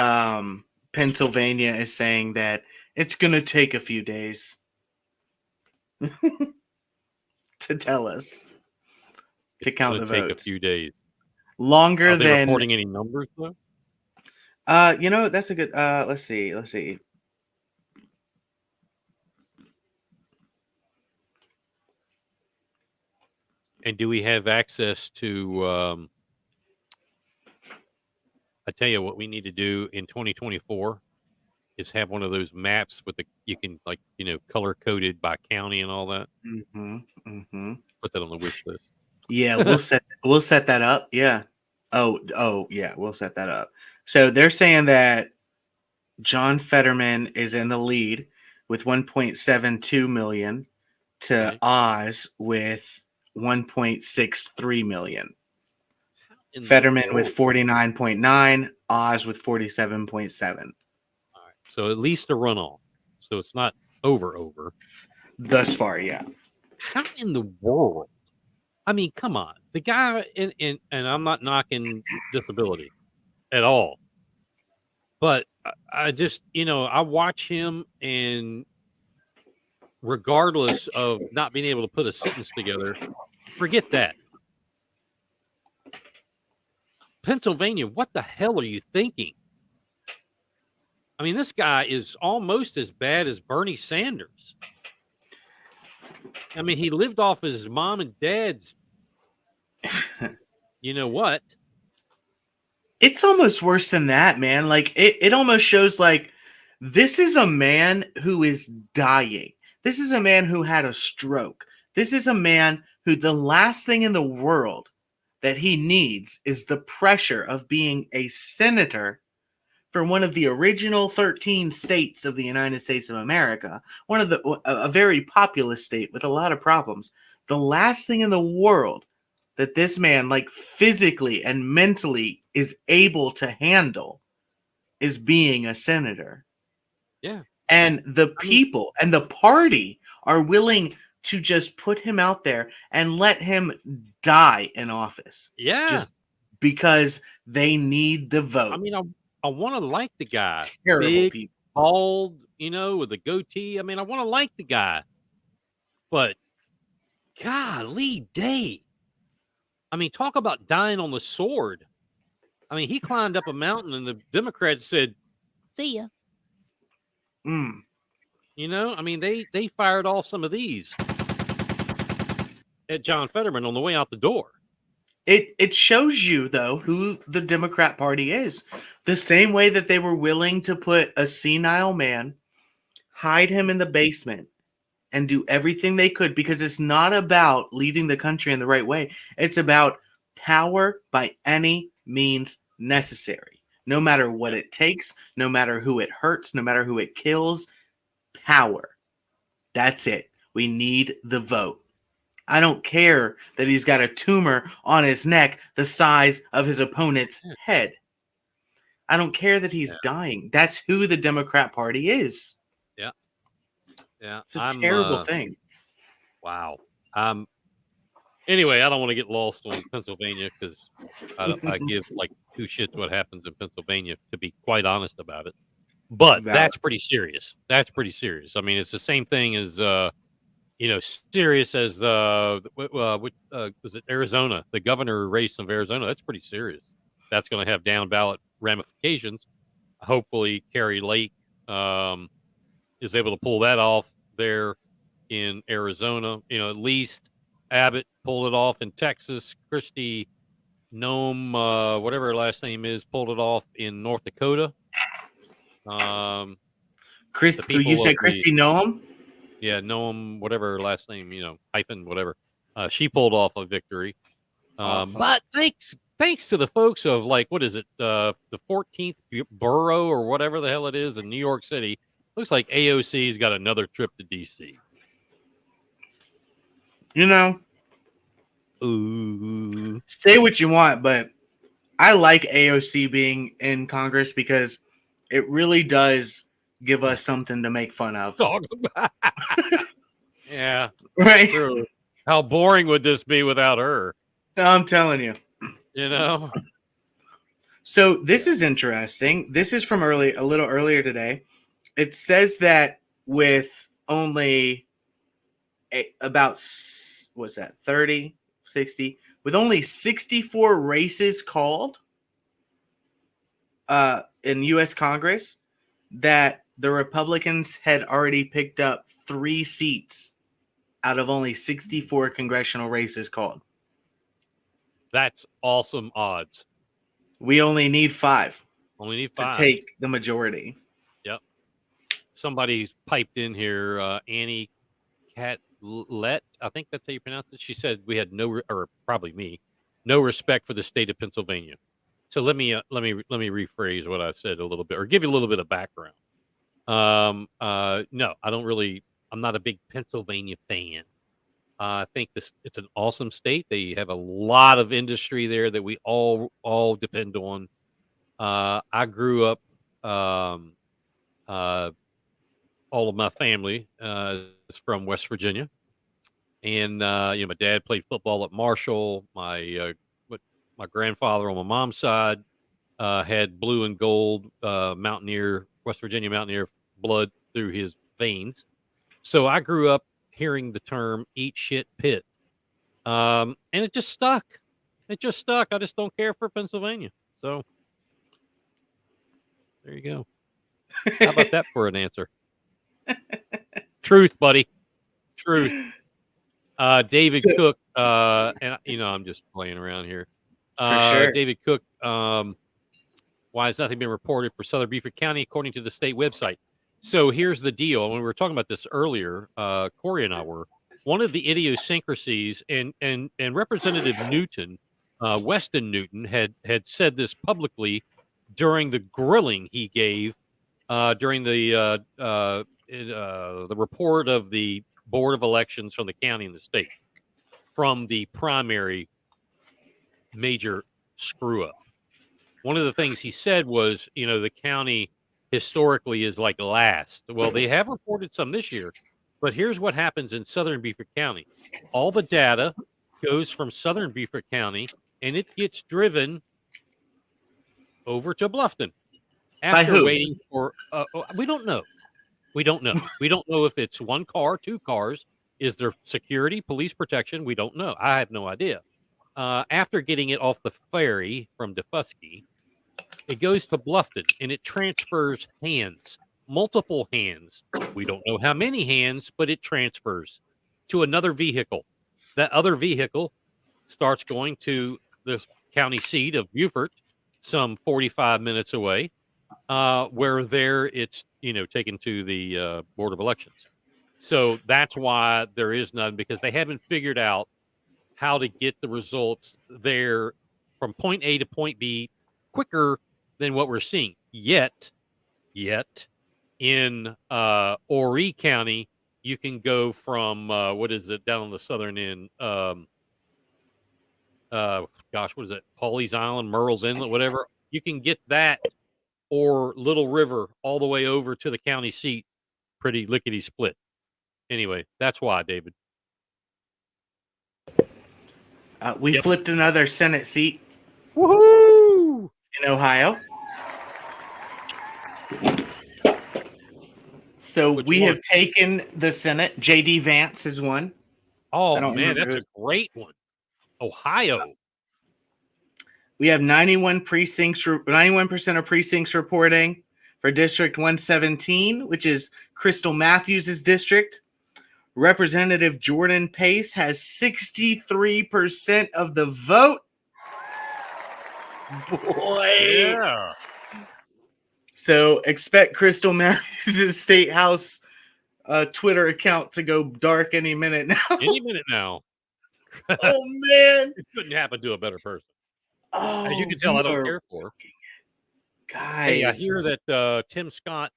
Pennsylvania is saying that it's going to take a few days to tell us to count the votes. Take a few days. Longer Are they than reporting any numbers though? You know, that's a good. Let's see. And do we have access to? I tell you what we need to do in 2024 is have one of those maps with you can color coded by county and all that. Put that on the wish list. Yeah, we'll set that up. Yeah. Oh yeah, we'll set that up. So they're saying that John Fetterman is in the lead with 1.72 million to Oz with 1.63 million. Fetterman with 49.9, Oz with 47.7. All right. So at least a runoff. So it's not over. Thus far, yeah. How in the world? I mean, come on. The guy and I'm not knocking disability at all. But I just, I watch him, and regardless of not being able to put a sentence together, forget that. Pennsylvania, what the hell are you thinking? I mean, this guy is almost as bad as Bernie Sanders. I mean, he lived off his mom and dad's. You know what? It's almost worse than that, man. Like it almost shows like this is a man who is dying. This is a man who had a stroke. This is a man who the last thing in the world that he needs is the pressure of being a senator for one of the original 13 states of the United States of America, a very populous state with a lot of problems. The last thing in the world that this man, like physically and mentally, is able to handle is being a senator. Yeah. And the people and the party are willing to just put him out there and let him die in office. Yeah. Just because they need the vote. I mean, I want to like the guy. Terrible big, people. Bald, with a goatee. I mean, I want to like the guy. But golly day. I mean, talk about dying on the sword. I mean, he climbed up a mountain and the Democrats said, "See ya." I mean, they fired off some of these at John Fetterman on the way out the door. It shows you, though, who the Democrat Party is. The same way that they were willing to put a senile man, hide him in the basement, and do everything they could, because it's not about leading the country in the right way. It's about power by any means necessary. No matter what it takes, no matter who it hurts, no matter who it kills, power. That's it. We need the vote. I don't care that he's got a tumor on his neck the size of his opponent's head. I don't care that he's dying. That's who the Democrat Party is. Yeah. Yeah. It's a terrible thing. Wow. Anyway, I don't want to get lost on Pennsylvania because I give like two shits what happens in Pennsylvania, to be quite honest about it. But that's pretty serious. That's pretty serious. I mean, it's the same thing as, serious as was it Arizona, the governor race of Arizona? That's pretty serious. That's going to have down ballot ramifications. Hopefully, Kerry Lake is able to pull that off there in Arizona. At least Abbott pulled it off in Texas. Christy Nome, whatever her last name is, pulled it off in North Dakota. You said Christy Nome? Yeah, Nome, whatever her last name, hyphen, whatever. She pulled off a victory. Awesome. But thanks to the folks of what is it, the 14th borough or whatever the hell it is in New York City, looks like AOC's got another trip to DC. Say what you want, but I like AOC being in Congress because it really does give us something to make fun of. Talk about. Yeah. Right. True. How boring would this be without her? I'm telling you. So this is interesting. This is from a little earlier today. It says that with only about 30, 60, with only 64 races called in U.S. Congress, that the Republicans had already picked up 3 seats out of only 64 congressional races called. That's awesome odds. We only need 5. To take the majority. Yep. Somebody's piped in here, Annie Catlett, I think that's how you pronounce it. She said we had no respect for the state of Pennsylvania. So let me rephrase what I said a little bit, or give you a little bit of background. No, I don't really. I'm not a big Pennsylvania fan. I think it's an awesome state. They have a lot of industry there that we all depend on. I grew up. All of my family is from West Virginia, and my dad played football at Marshall. My grandfather on my mom's side had blue and gold West Virginia Mountaineer blood through his veins. So I grew up hearing the term "eat shit pit," and it just stuck. I just don't care for Pennsylvania. So there you go. How about that for an answer? Truth, buddy. Truth. David Cook, and I'm just playing around here. For sure. David Cook, why has nothing been reported for Southern Beaufort County according to the state website? So here's the deal. When we were talking about this earlier, Corey and I were, one of the idiosyncrasies, and Representative Newton, Weston Newton, had said this publicly during the grilling he gave during the report of the Board of Elections from the county and the state from the primary major screw up. One of the things he said was, the county historically is like last. Well, they have reported some this year, but here's what happens in Southern Beaufort County. All the data goes from Southern Beaufort County and it gets driven over to Bluffton. After waiting for, we don't know. We don't know if it's one car, 2 cars. Is there security, police protection? We don't know. I have no idea. After getting it off the ferry from Defusky, it goes to Bluffton and it transfers hands, multiple hands. We don't know how many hands, but it transfers to another vehicle. That other vehicle starts going to the county seat of Beaufort, some 45 minutes away. Where there it's taken to the Board of Elections. So that's why there is none, because they haven't figured out how to get the results there from point A to point B quicker than what we're seeing. Yet in Horry County, you can go from down on the southern end? What is it? Pawleys Island, Merle's Inlet, whatever. You can get that or Little River all the way over to the county seat, pretty lickety split. Anyway, that's why, David. We flipped another Senate seat. Woohoo! In Ohio. So we have taken the Senate. J.D. Vance is one. Oh, man, that's a great one. Ohio. We have 91% of precincts reporting for District 117, which is Crystal Matthews' district. Representative Jordan Pace has 63% of the vote. Boy. Yeah. So expect Crystal Matthews' State House Twitter account to go dark any minute now. Any minute now. Oh, man. It couldn't happen to a better person. Oh, as you can tell, I don't care for her. Guys. Hey, I hear that Tim Scott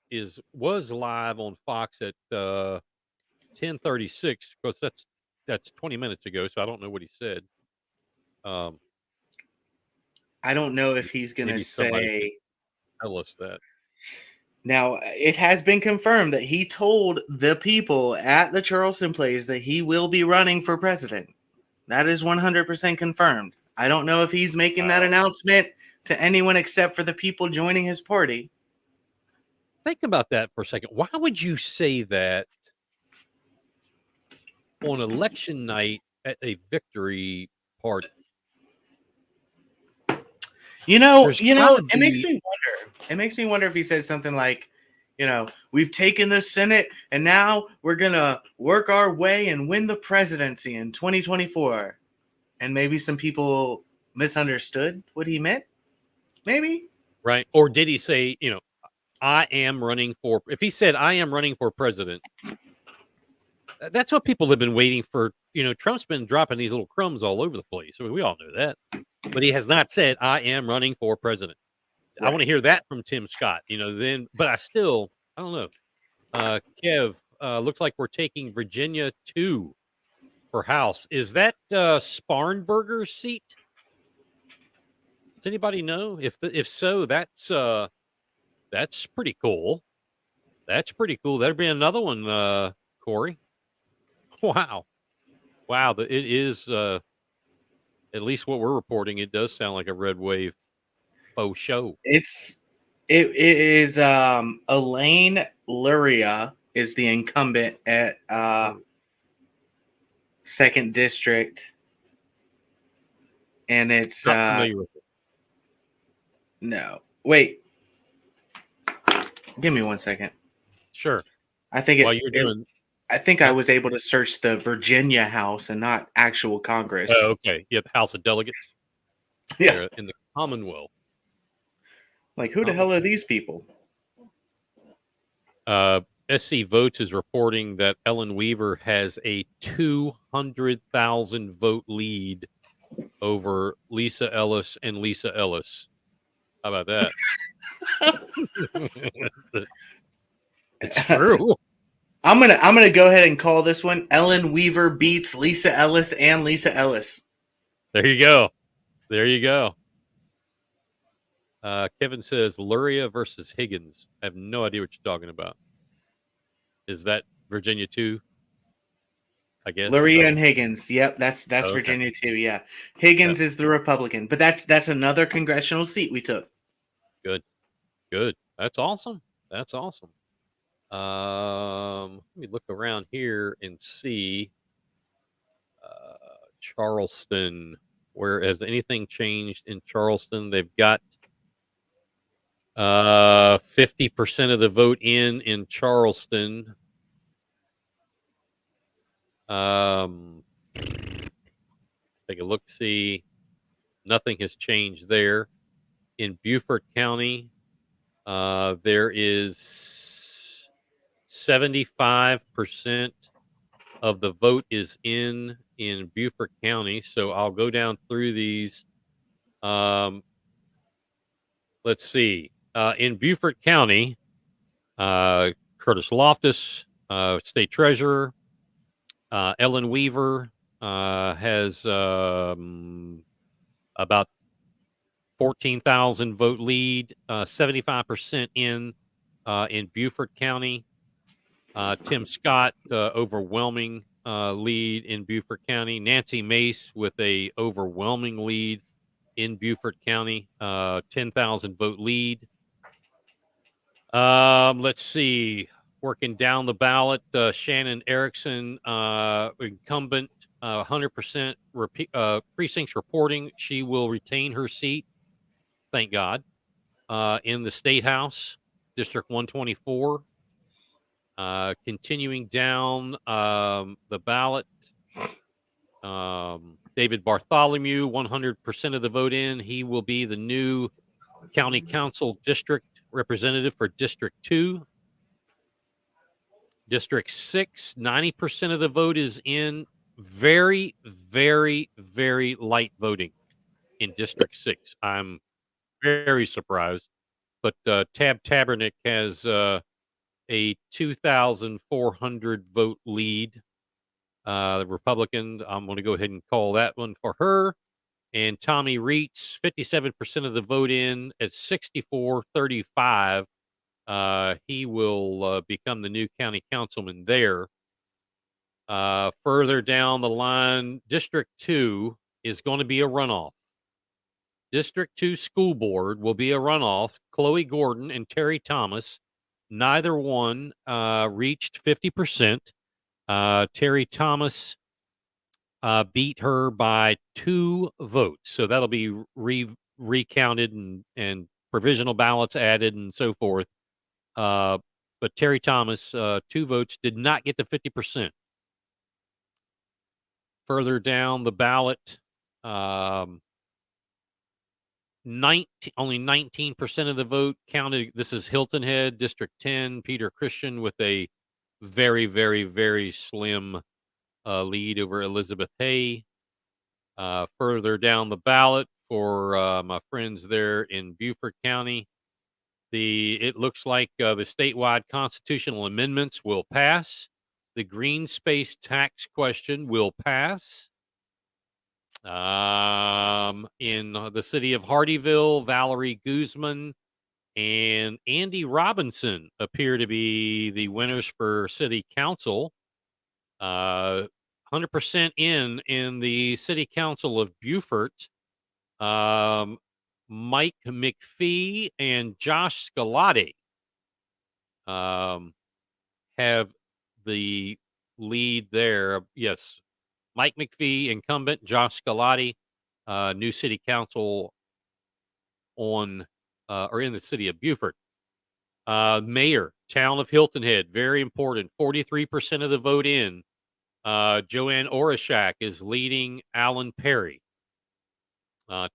was live on Fox at 10:36 because that's 20 minutes ago, so I don't know what he said. I don't know if he's going to say. Tell us that. Now, it has been confirmed that he told the people at the Charleston Place that he will be running for president. That is 100% confirmed. I don't know if he's making that announcement to anyone except for the people joining his party. Think about that for a second. Why would you say that on election night at a victory party? It makes me wonder. It makes me wonder if he said something like, we've taken the Senate and now we're going to work our way and win the presidency in 2024. And maybe some people misunderstood what he meant. Maybe. Right. Or did he say, I am running for, if he said, I am running for president, that's what people have been waiting for. Trump's been dropping these little crumbs all over the place. I mean, we all know that. But he has not said, I am running for president. Right. I want to hear that from Tim Scott, but I don't know. Kev, looks like we're taking Virginia 2 for House. Is that Sparnberger's seat? Does anybody know? If so, that's pretty cool. That's pretty cool. That'd be another one, Corey. Wow. It is at least what we're reporting. It does sound like a red wave faux show. It is Elaine Luria is the incumbent at 2nd District. And it's Not familiar with it. No. Wait. Give me 1 second. Sure. I think while you're doing I think I was able to search the Virginia House and not actual Congress. Oh, okay. Yeah, the House of Delegates. Yeah. They're in the Commonwealth. Like, who the hell are these people? SC Votes is reporting that Ellen Weaver has a 200,000 vote lead over Lisa Ellis and Lisa Ellis. How about that? It's true. I'm gonna go ahead and call this one. Ellen Weaver beats Lisa Ellis and Lisa Ellis. There you go. Kevin says Luria versus Higgins. I have no idea what you're talking about. Is that Virginia 2? I guess Luria and Higgins. Yep, that's okay. Virginia 2. Yeah, Higgins is the Republican, but that's another congressional seat we took. Good. That's awesome. Let me look around here and see Charleston. Where has anything changed in Charleston? They've got 50% of the vote in Charleston. Take a look, see. Nothing has changed there. In Beaufort County, there is 75% of the vote is in Beaufort County. So I'll go down through these. Let's see. In Beaufort County, Curtis Loftus, State Treasurer, Ellen Weaver has about 14,000 vote lead, 75% in Beaufort County. Tim Scott, overwhelming lead in Beaufort County. Nancy Mace with a overwhelming lead in Beaufort County, 10,000 vote lead. Let's see. Working down the ballot, Shannon Erickson, incumbent, 100% precincts reporting. She will retain her seat, thank God, in the State House, District 124. Continuing down the ballot, David Bartholomew, 100% of the vote in. He will be the new county council district representative for District 2. District 6, 90% of the vote is in. Very, very, very light voting in District 6. I'm very surprised. But Tab Tabernick has a 2,400 vote lead. The Republican, I'm going to go ahead and call that one for her. And Tommy Reitz, 57% of the vote in at 64-35. He will become the new county councilman there. Further down the line, District 2 is going to be a runoff. District 2 school board will be a runoff. Chloe Gordon and Terry Thomas, neither one reached 50%. Terry Thomas beat her by 2 votes. So that'll be recounted and provisional ballots added and so forth. But Terry Thomas, 2 votes, did not get to 50%. Further down the ballot, only 19% of the vote counted. This is Hilton Head, District 10, Peter Christian with a very, very, very slim lead over Elizabeth Hay. Further down the ballot for my friends there in Beaufort County, it looks like the statewide constitutional amendments will pass. The green space tax question will pass. In the city of Hardeeville, Valerie Guzman and Andy Robinson appear to be the winners for city council. 100% in the city council of Beaufort. Mike McPhee and Josh Scalati have the lead there. Yes, Mike McPhee, incumbent, Josh Scalati, new city council or in the city of Beaufort. Mayor, town of Hilton Head, very important, 43% of the vote in. Joanne Orishak is leading Alan Perry.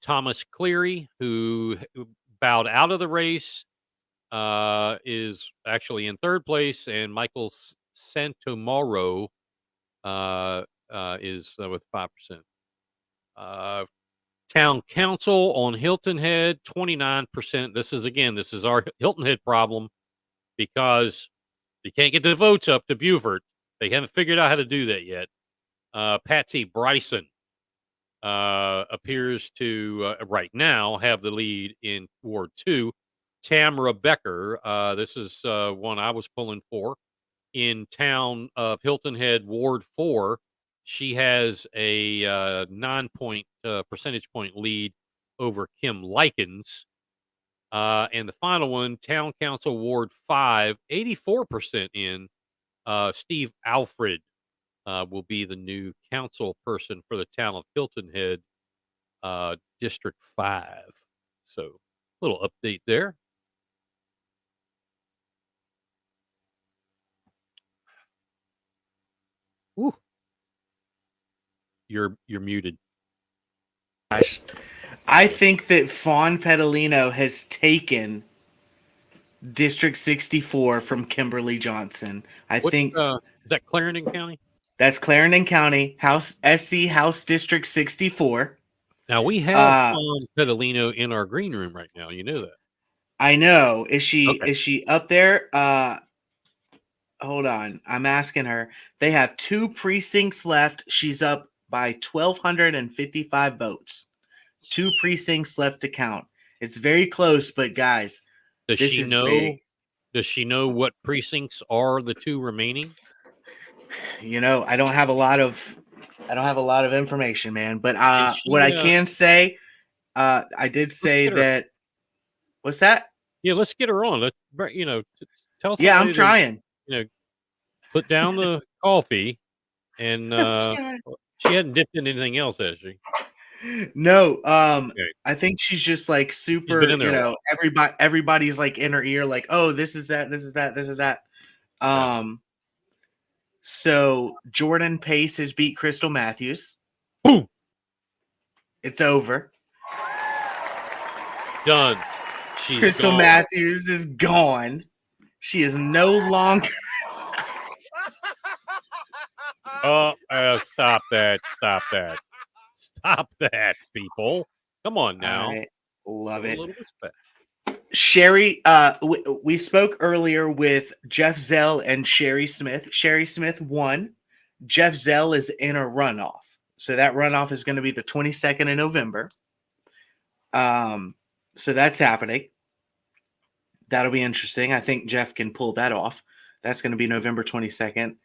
Thomas Cleary, who bowed out of the race, is actually in 3rd place, and Michael Santomoro is with 5%. Town council on Hilton Head, 29%. This is our Hilton Head problem because you can't get the votes up to Beaufort. They haven't figured out how to do that yet. Patsy Bryson appears to right now have the lead in Ward 2. Tamara Becker, this is one I was pulling for, in town of Hilton Head, Ward 4. She has a 9-point percentage point lead over Kim Likens. And the final one, Town Council Ward 5, 84% in. Steve Alfred will be the new council person for the town of Hilton Head, District 5. So, little update there. Ooh. You're muted. Gosh, I think that Fawn Pedalino has taken District 64 from Kimberly Johnson. I think is that Clarendon County? That's Clarendon County, SC House District 64. Now we have Fawn Pedalino in our green room right now. You know that. I know. Is she up there? Hold on. I'm asking her. They have 2 precincts left. She's up by 1,255 votes. 2 precincts left to count. It's very close, but guys, Does this she is know? big. Does she know what precincts are the 2 remaining? You know, I don't have a lot of information, man. But she, what I can say, I did say get her. that. What's that? Yeah, let's get her on. Let's tell somebody. Yeah, I'm to, trying. Put down the coffee, and she hadn't dipped in anything else, has she? No, Okay. I think she's just like She's super. been in there You a know, everybody's like in her ear, like, oh, this is that, this is that, this is that. So Jordan Pace has beat Crystal Matthews. Boom. It's over. Done. She's Crystal gone. Matthews is gone. She is no longer. Stop that. Stop that. Stop that, people. Come on now. I love it. A little respect. Sherry, we spoke earlier with Jeff Zell and Sherry Smith. Sherry Smith won. Jeff Zell is in a runoff. So that runoff is going to be the 22nd of November. So that's happening. That'll be interesting. I think Jeff can pull that off. That's going to be November 22nd.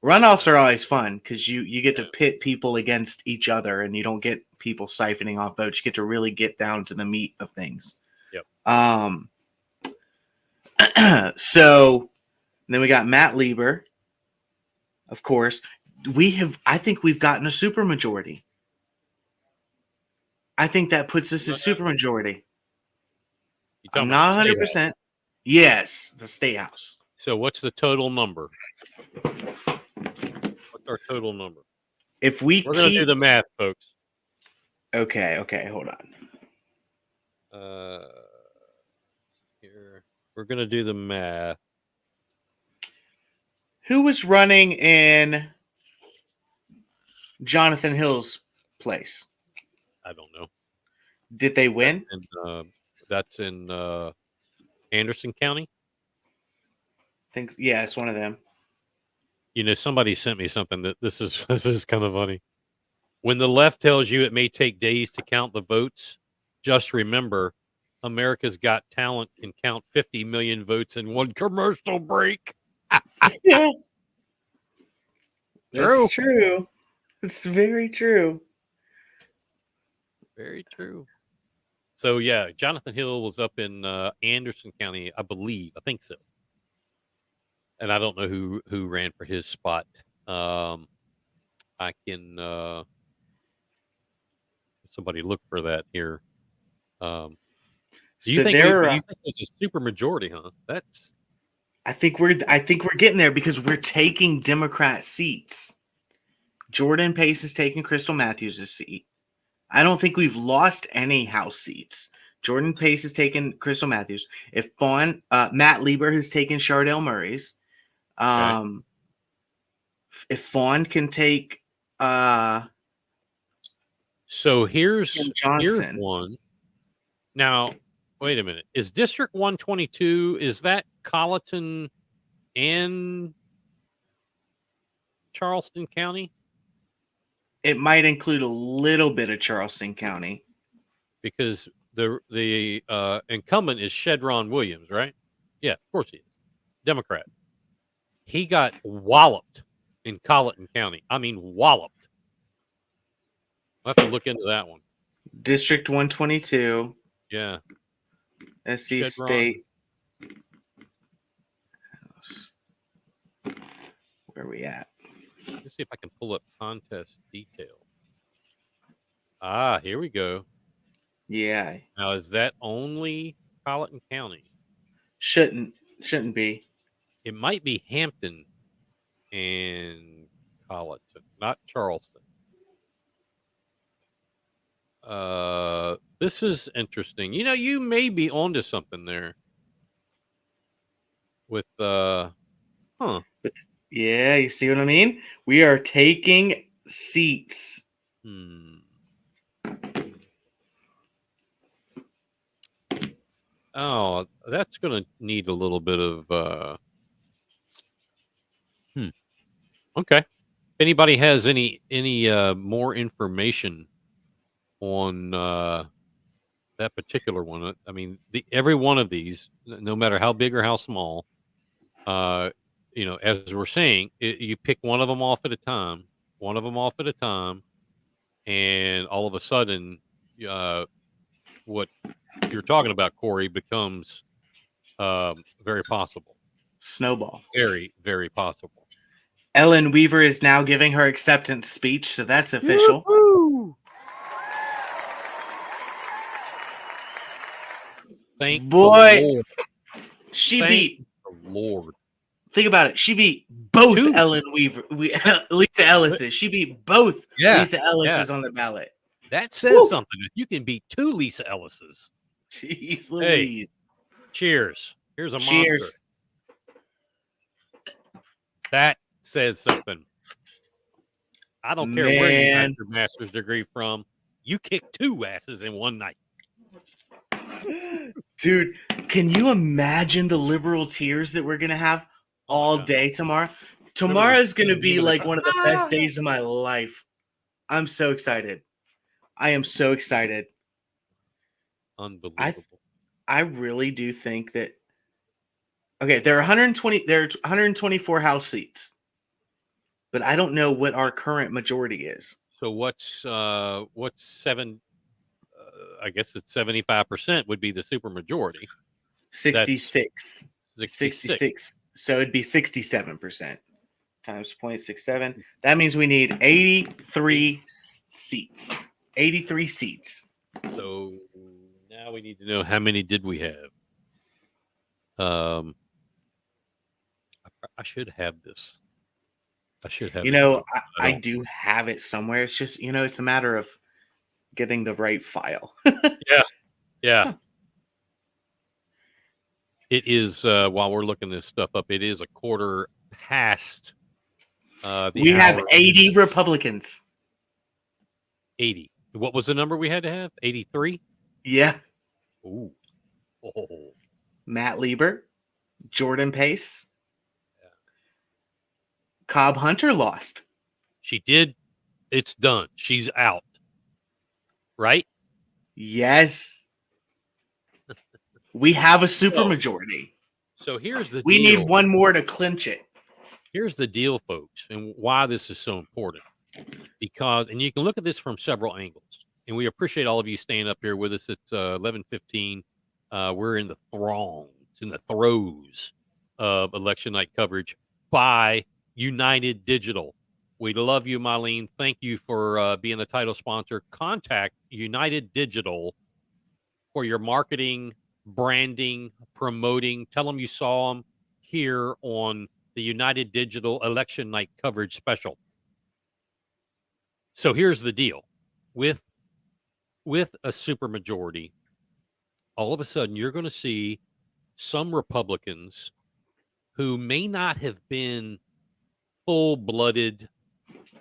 Runoffs are always fun because you get to pit people against each other and you don't get people siphoning off votes. You get to really get down to the meat of things. Yep. So then we got Matt Lieber, of course. I think we've gotten a supermajority. I think that puts us as supermajority. I'm not 100%. Yes, the State House. So what's the total number? What's our total number? If we're going to do the math, folks. Okay, hold on. Here we're going to do the math. Who was running in Jonathan Hill's place? I don't know. Did they win? That's in Anderson County. Yeah, it's one of them. You know, somebody sent me something that this is kind of funny. When the left tells you it may take days to count the votes, just remember, America's Got Talent can count 50 million votes in one commercial break. Yeah, True. that's true. It's very true. Very true. So yeah, Jonathan Hill was up in Anderson County, I believe. I think so. And I don't know who ran for his spot. I can somebody look for that here. Do you think it's a super majority, huh? I think we're getting there because we're taking Democrat seats. Jordan Pace is taking Crystal Matthews' seat. I don't think we've lost any House seats. Jordan Pace has taken Crystal Matthews. If Matt Lieber has taken Chardell Murray's. If Fawn can take so here's one. Now, wait a minute. Is District 122, is that Colleton and Charleston County? It might include a little bit of Charleston County. Because the incumbent is Shedron Williams, right? Yeah, of course he is. Democrat. He got walloped in Colleton County. I mean, walloped. I'll have to look into that one. District 122. Yeah. SC Shedron. State. Where are we at? Let's see if I can pull up contest detail. Here we go. Yeah. Now, is that only Colleton County? Shouldn't be. It might be Hampton and Colleton, not Charleston. This is interesting. You know, you may be onto something there. With yeah, you see what I mean? We are taking seats. Oh, that's going to need a little bit of okay. If anybody has any more information on that particular one. I mean, every one of these, no matter how big or how small, as we're saying, you pick one of them off at a time, and all of a sudden, what you're talking about, Corey, becomes very possible. Snowball. Very, very possible. Ellen Weaver is now giving her acceptance speech, so that's official. Woo-hoo! Thank boy. the Lord. She Thank beat the Lord. Think about it. She beat both Ellen Weaver, Lisa Ellis's. She beat both Lisa Ellis's on the ballot. That says something. If you can beat 2 Lisa Ellis's. Jeez Louise. Cheers. Here's a Cheers. monster. That says something. I don't care where you got your master's degree from. You kicked 2 asses in one night. Dude, can you imagine the liberal tears that we're going to have all day tomorrow? Tomorrow's going to be like one of the best days of my life. I'm so excited. I am so excited. Unbelievable. I really do think that. Okay, there are 124 House seats, but I don't know what our current majority is. So what's 7? I guess it's 75% would be the supermajority. 66. 66. So it'd be 67% times 0.67. That means we need 83 seats. 83 seats. So now we need to know how many did we have. I should have this. I should have. I do have it somewhere. It's just it's a matter of getting the right file. Yeah. It is while we're looking this stuff up, it is a quarter past we have 80 Republicans. 80. What was the number we had to have? 83? Yeah. Ooh. Oh. Matt Lieber, Jordan Pace. Cobb Hunter lost. She did. It's done. She's out. Right? Yes. We have a supermajority. So here's the We deal. need one more to clinch it. Here's the deal, folks, and why this is so important. Because, and you can look at this from several angles, and we appreciate all of you staying up here with us. It's 11:15. We're in the throes of election night coverage by United Digital. We love you, Mylene. Thank you for being the title sponsor. Contact United Digital for your marketing, branding, promoting. Tell them you saw them here on the United Digital election night coverage special. So here's the deal. With a supermajority, all of a sudden you're going to see some Republicans who may not have been full-blooded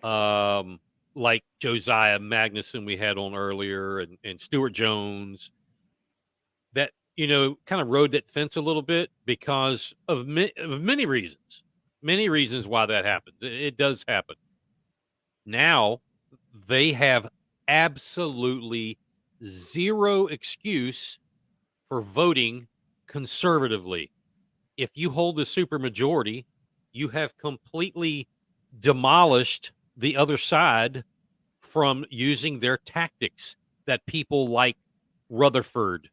like Josiah Magnuson we had on earlier and Stuart Jones that, kind of rode that fence a little bit because of many reasons. Many reasons why that happens. It does happen. Now they have absolutely zero excuse for voting conservatively. If you hold the supermajority, you have completely demolished the other side from using their tactics that people like Rutherford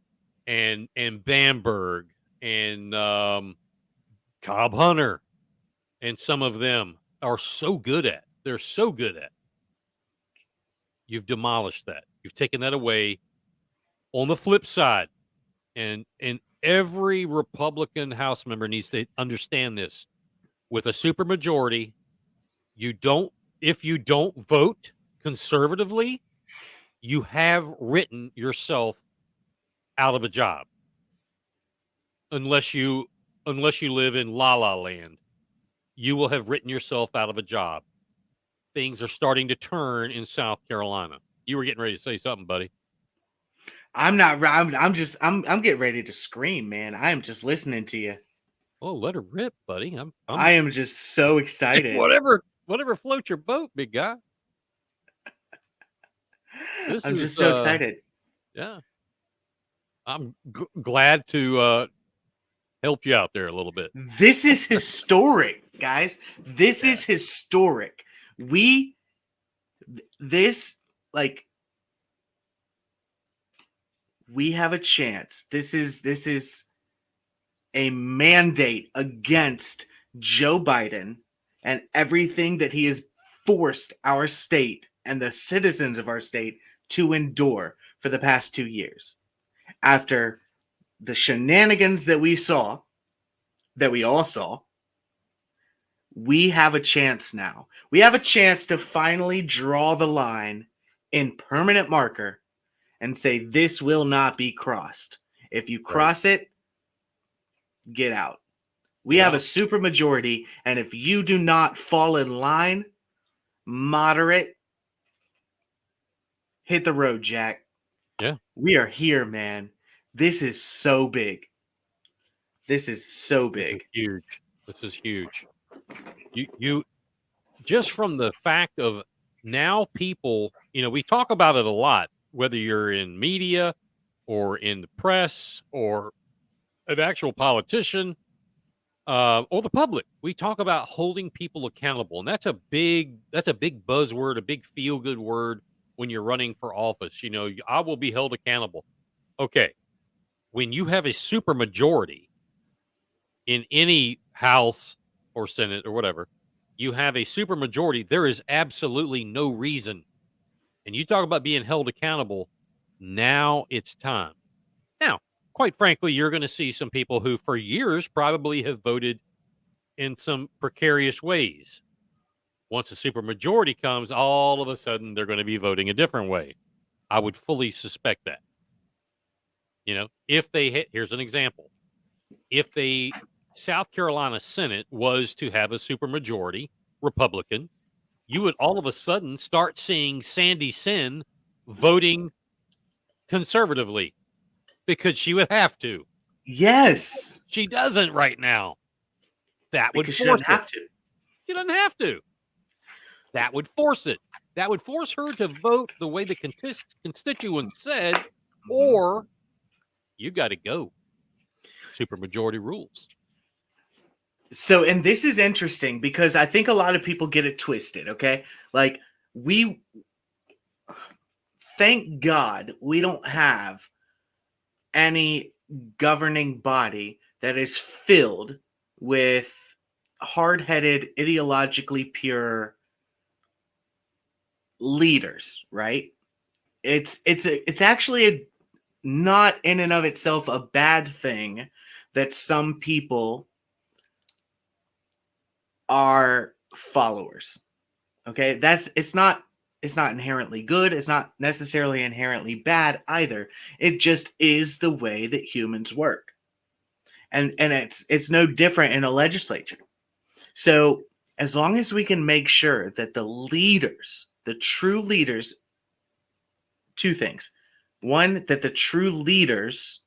and Bamberg and Cobb Hunter and some of them are so good at. They're so good at. You've demolished that. You've taken that away. On the flip side, and every Republican House member needs to understand this. With a supermajority, if you don't vote conservatively, you have written yourself out of a job. Unless you live in La La Land, you will have written yourself out of a job. Things are starting to turn in South Carolina. You were getting ready to say something, buddy. I'm not. I'm getting ready to scream, man. I am just listening to you. Oh, let her rip, buddy. I am just so excited. Whatever floats your boat, big guy. I'm just so excited. Yeah. I'm glad to help you out there a little bit. This is historic, guys. This is historic. We have a chance. This is a mandate against Joe Biden and everything that he has forced our state and the citizens of our state to endure for the past 2 years. After the shenanigans that we saw, that we all saw, we have a chance now. We have a chance to finally draw the line in permanent marker and say this will not be crossed. If you cross it, get out. We have a super majority, and if you do not fall in line, moderate, hit the road, Jack. Yeah. We are here, man. This is so big. This is so big. Huge. This is huge. You just from the fact of now people, we talk about it a lot, whether you're in media or in the press or an actual politician or the public. We talk about holding people accountable. And that's a big buzzword, a big feel-good word when you're running for office. I will be held accountable. Okay. When you have a super majority in any House or Senate or whatever, you have a super majority, there is absolutely no reason. And you talk about being held accountable, now it's time. Now, quite frankly, you're going to see some people who for years probably have voted in some precarious ways. Once a super majority comes, all of a sudden they're going to be voting a different way. I would fully suspect that. If they hit, here's an example. If the South Carolina Senate was to have a supermajority Republican, you would all of a sudden start seeing Sandy Sin voting conservatively because she would have to. Yes. She doesn't right now. That would Because force she doesn't it. have to. She doesn't have to. That would force it. That would force her to vote the way the constituents said, or you got to go. Supermajority rules. So, and this is interesting because I think a lot of people get it twisted, okay? Like, thank God we don't have any governing body that is filled with hard-headed, ideologically pure leaders, right? It's actually not in and of itself a bad thing that some people are followers. Okay, it's not inherently good. It's not necessarily inherently bad either. It just is the way that humans work, and it's no different in a legislature. So as long as we can make sure that the leaders, the true leaders, two things: one, that the true leaders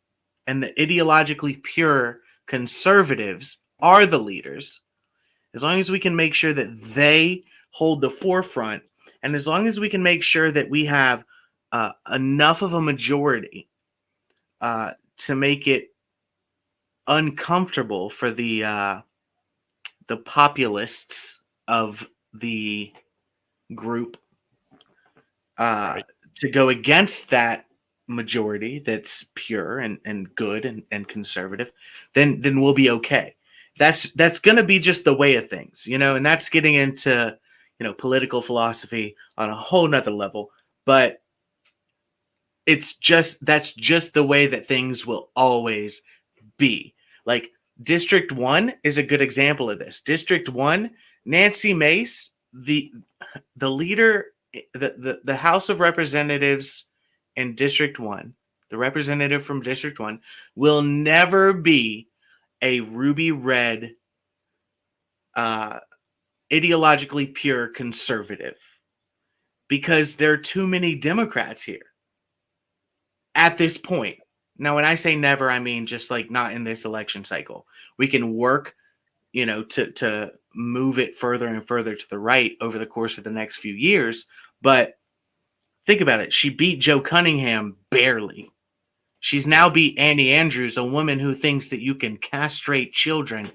and the ideologically pure conservatives are the leaders. As long as we can make sure that they hold the forefront, and as long as we can make sure that we have enough of a majority to make it uncomfortable for the populists of the group to go against that majority that's pure and good and conservative, then we'll be okay. That's going to be just the way of things, and that's getting into, political philosophy on a whole nother level, but that's just the way that things will always be. Like District 1 is a good example of this. District 1, Nancy Mace, the leader, the House of Representatives in District 1, the representative from District 1 will never be a ruby red, ideologically pure conservative, because there are too many Democrats here at this point. Now, when I say never, I mean just like not in this election cycle. We can work, to move it further and further to the right over the course of the next few years. But think about it. She beat Joe Cunningham barely. She's now beat Annie Andrews, a woman who thinks that you can castrate children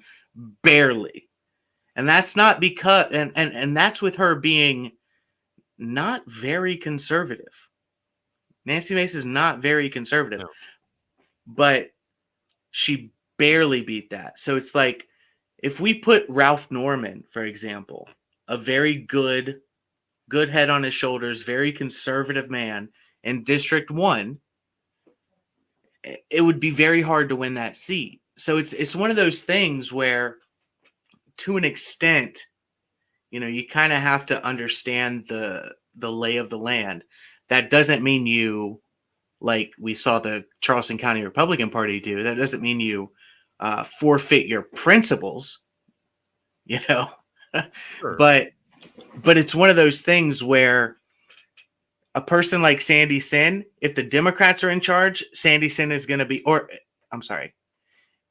barely. And that's not because, and that's with her being not very conservative. Nancy Mace is not very conservative, no. But she barely beat that. So it's like, if we put Ralph Norman, for example, a very good head on his shoulders, very conservative man in District 1, it would be very hard to win that seat. So it's one of those things where, to an extent, you know, you kind of have to understand the lay of the land. That doesn't mean you, like we saw the Charleston County Republican Party do, that doesn't mean you forfeit your principles, you know. Sure. But it's one of those things where a person like Sandy Sin, if the Democrats are in charge, Sandy Sin is going to be, or I'm sorry,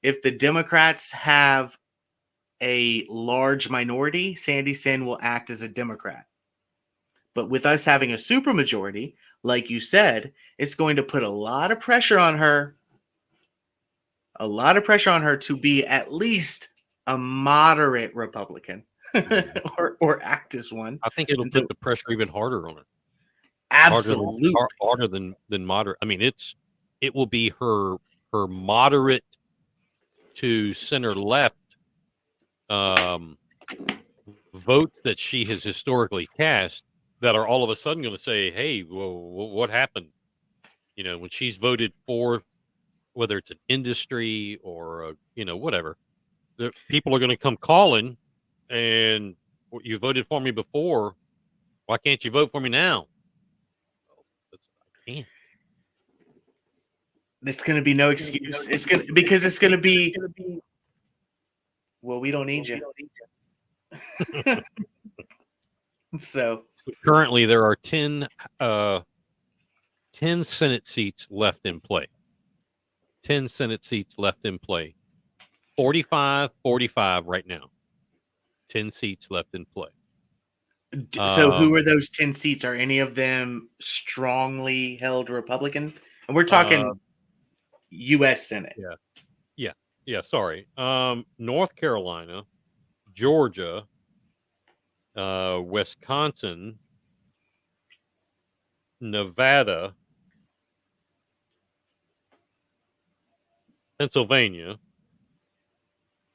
if the Democrats have a large minority, Sandy Sin will act as a Democrat. But with us having a supermajority, like you said, it's going to put a lot of pressure on her. A lot of pressure on her to be at least a moderate Republican or act as one. I think it'll put the pressure even harder on her. Absolutely. Harder than moderate. I mean, it will be her moderate to center left votes that she has historically cast that are all of a sudden going to say, hey, well, what happened? You know, when she's voted for, whether it's an industry or, you know, whatever, the people are going to come calling and you voted for me before. Why can't you vote for me now? I can't. There's going to be no excuse. It's going to be, well, we don't need you. So currently there are 10 Senate seats left in play. 10 Senate seats left in play. 45 right now. 10 seats left in play. So who are those 10 seats? Are any of them strongly held Republican? And we're talking U.S. Senate. Yeah. Sorry. North Carolina, Georgia, Wisconsin, Nevada, Pennsylvania,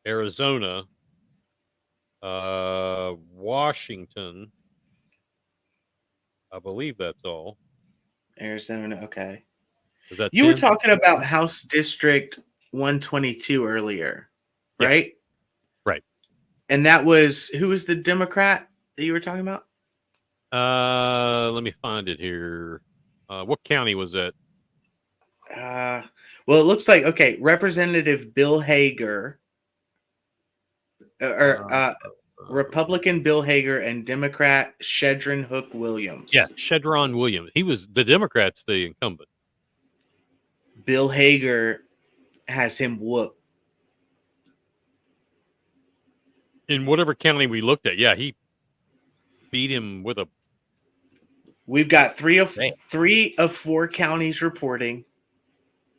Arizona, Washington. I believe that's all. Arizona, okay. Is that you 10? Were talking about House District 122 earlier, right? Yeah. Right. And that was, who was the Democrat that you were talking about? Let me find it here. What county was that? Well, it looks like, okay, Representative Bill Hager, Republican Bill Hager and Democrat Shedron Hook Williams. Yeah, Shedron Williams. He was the Democrat's the incumbent. Bill Hager has him whooped. In whatever county we looked at, yeah, he beat him with a. We've got three of 4 counties reporting,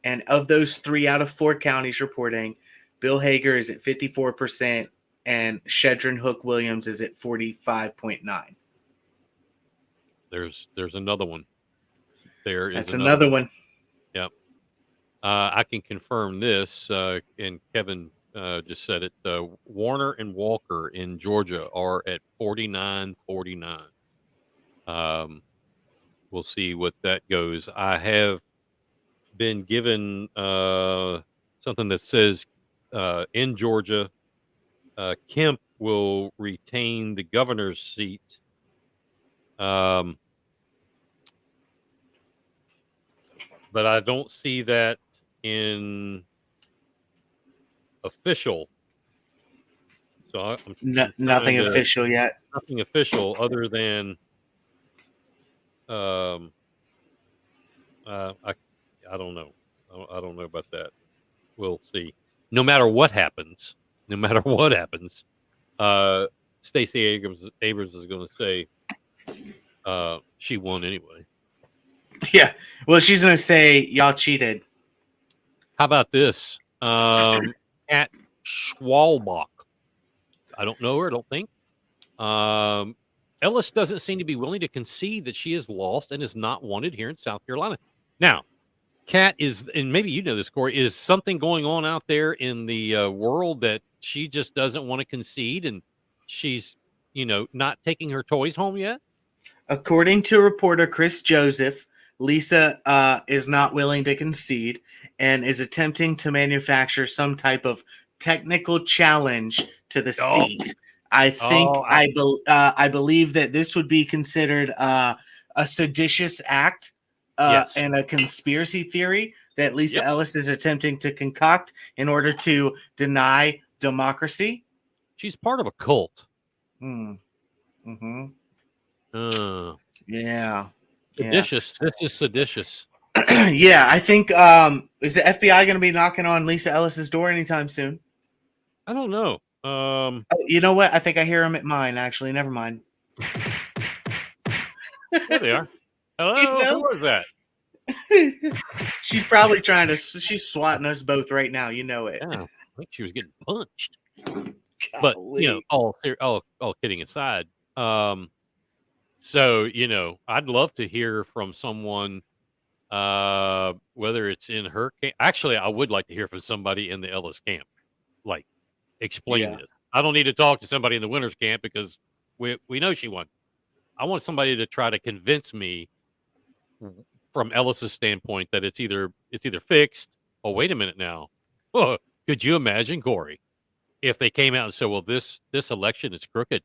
and of those 3 out of 4 counties reporting, Bill Hager is at 54%, and Shedron Hook Williams is at 45.9. There's another one. That's another one. Yep. I can confirm this, and Kevin just said it. Warner and Walker in Georgia are at 49.49. We'll see what that goes. I have been given something that says in Georgia, Kemp will retain the governor's seat. But I don't see that in official. So nothing official yet. Nothing official other than I don't know. I don't know about that. We'll see. No matter what happens, Stacey Abrams is going to say she won anyway. Yeah. Well, she's going to say y'all cheated. How about this? Kat Schwalbach. I don't know her. I don't think. Ellis doesn't seem to be willing to concede that she is lost and is not wanted here in South Carolina. Now, Kat is, and maybe you know this, Corey, is something going on out there in the world that she just doesn't want to concede, and she's, not taking her toys home yet? According to reporter Chris Joseph, Lisa is not willing to concede and is attempting to manufacture some type of technical challenge to the seat. I think I believe that this would be considered a seditious act and a conspiracy theory that Lisa Ellis is attempting to concoct in order to deny democracy. She's part of a cult. Mm-hmm. Yeah. Seditious. This is seditious. Yeah, I think is the FBI going to be knocking on Lisa Ellis's door anytime soon? I don't know. You know what? I think I hear them at mine. Actually, never mind. There they are. Hello, who was that? She's probably trying to. She's swatting us both right now. You know it. Yeah, I think she was getting punched. But all kidding aside, so I'd love to hear from someone, whether it's in her camp. Actually, I would like to hear from somebody in the Ellis camp, like explain this. I don't need to talk to somebody in the Winners camp because we know she won. I want somebody to try to convince me from Ellis's standpoint that it's either fixed. Oh, wait a minute now. Oh, could you imagine, Corey, if they came out and said, well, this election is crooked.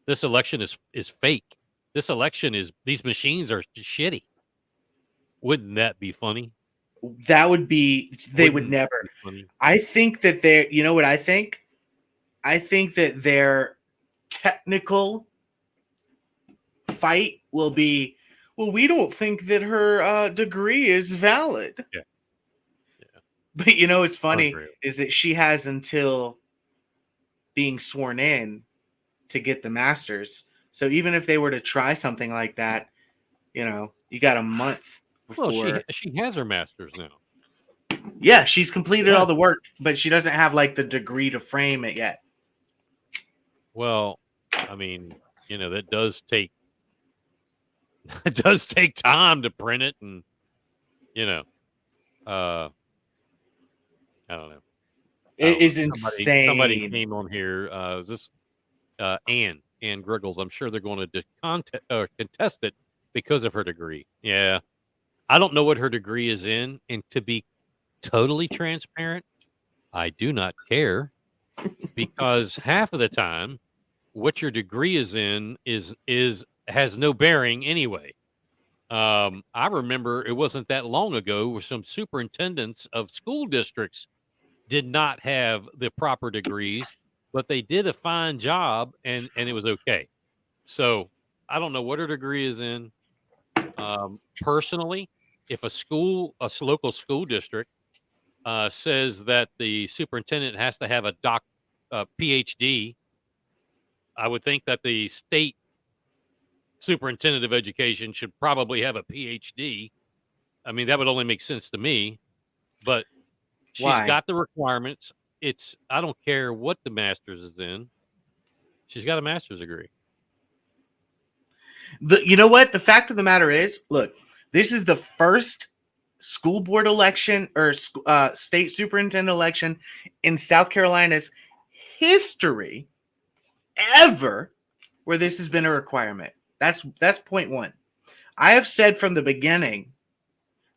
This election is fake. This election these machines are shitty. Wouldn't that be funny? That would be, would never. I think that you know what I think? I think that their technical fight will be, well, we don't think that her degree is valid. Yeah. But it's funny is that she has until being sworn in to get the master's. So even if they were to try something like that, you got a month before. Well, she has her master's now. Yeah, she's completed all the work, but she doesn't have like the degree to frame it yet. Well, I mean, that does take time to print it, and I don't know. It is insane. Somebody came on here. Ann Griggles. I'm sure they're going to contest it because of her degree. Yeah, I don't know what her degree is in, and to be totally transparent, I do not care, because half of the time, what your degree is in has no bearing anyway. I remember it wasn't that long ago where some superintendents of school districts did not have the proper degrees, but they did a fine job and it was okay. So I don't know what her degree is in. Personally, if a local school district says that the superintendent has to have a PhD, I would think that the state superintendent of education should probably have a PhD. I mean, that would only make sense to me, but she's got the requirements. I don't care what the master's is in. She's got a master's degree. You know what? The fact of the matter is, look, this is the first school board election or state superintendent election in South Carolina's history ever where this has been a requirement. That's point one. I have said from the beginning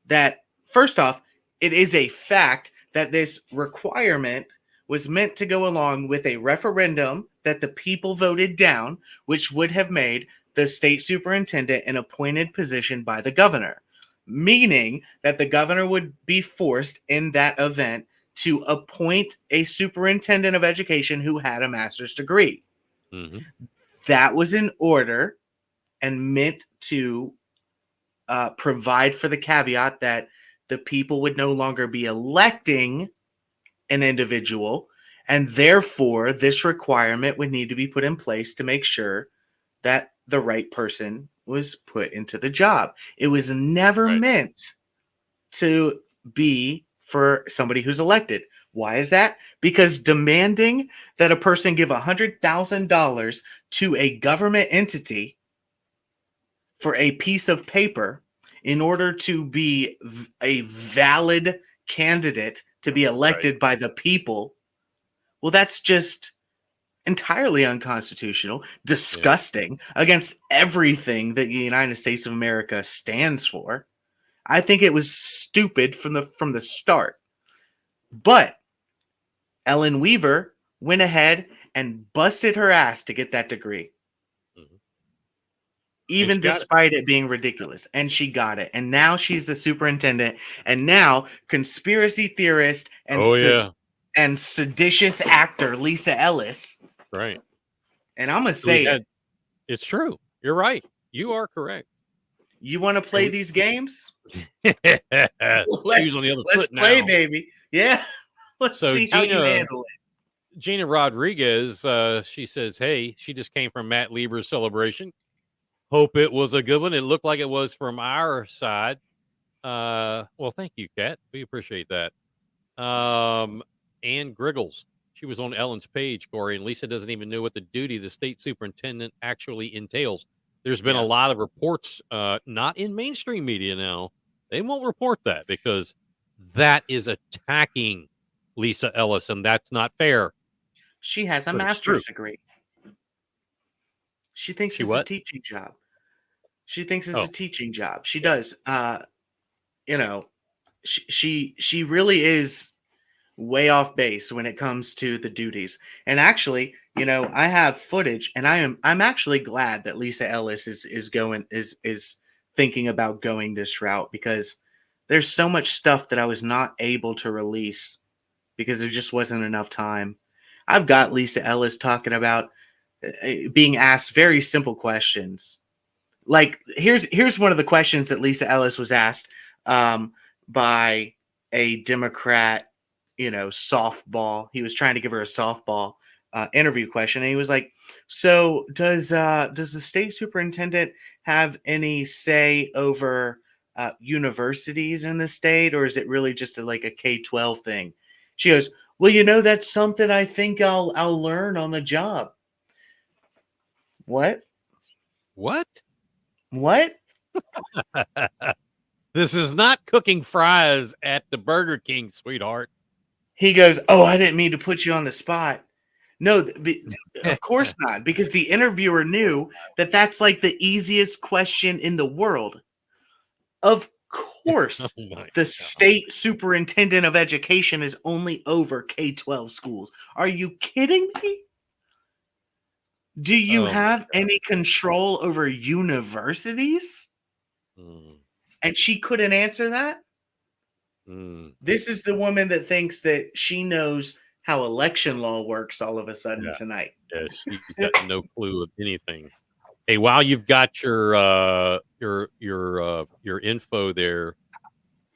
that, first off, it is a fact that this requirement was meant to go along with a referendum that the people voted down, which would have made the state superintendent an appointed position by the governor, meaning that the governor would be forced in that event to appoint a superintendent of education who had a master's degree. Mm-hmm. That was in order and meant to provide for the caveat that the people would no longer be electing an individual, and therefore this requirement would need to be put in place to make sure that the right person was put into the job. It was never meant to be for somebody who's elected. Why is that? Because demanding that a person give $100,000 to a government entity for a piece of paper in order to be a valid candidate to be elected by the people, well, that's just entirely unconstitutional, disgusting, against everything that the United States of America stands for. I think it was stupid from the start. But Ellen Weaver went ahead and busted her ass to get that degree. Even despite it being ridiculous. And she got it. And now she's the superintendent. And now conspiracy theorist and seditious actor Lisa Ellis. Right. And I'm going to say it's true. You're right. You are correct. You want to play these games? Let's play, baby. Yeah. Let's see how you handle it. Gina Rodriguez, she says, hey, she just came from Matt Lieber's celebration. Hope it was a good one. It looked like it was from our side. Well, thank you, Kat. We appreciate that. Ann Griggles. She was on Ellen's page, Corey, and Lisa doesn't even know what the duty of the state superintendent actually entails. There's been a lot of reports, not in mainstream media now. They won't report that because that is attacking Lisa Ellis, and that's not fair. She has a master's degree. She thinks it's a teaching job. She thinks it's a teaching job. She does. She really is way off base when it comes to the duties. And actually, I have footage, and I'm actually glad that Lisa Ellis is thinking about going this route, because there's so much stuff that I was not able to release because there just wasn't enough time. I've got Lisa Ellis talking about being asked very simple questions. Like here's one of the questions that Lisa Ellis was asked by a Democrat, softball. He was trying to give her a softball interview question, and he was like, "So does the state superintendent have any say over universities in the state, or is it really just like a K-12 thing?" She goes, "Well, that's something I think I'll learn on the job." What? This is not cooking fries at the Burger King, sweetheart. He goes, "Oh, I didn't mean to put you on the spot." No, of course not, because the interviewer knew that that's like the easiest question in the world. Of course, the state superintendent of education is only over K-12 schools. Are you kidding me? Do you have any control over universities? And she couldn't answer that? This is the woman that thinks that she knows how election law works all of a sudden tonight. Yeah, she's got no clue of anything. Hey, while you've got your info there,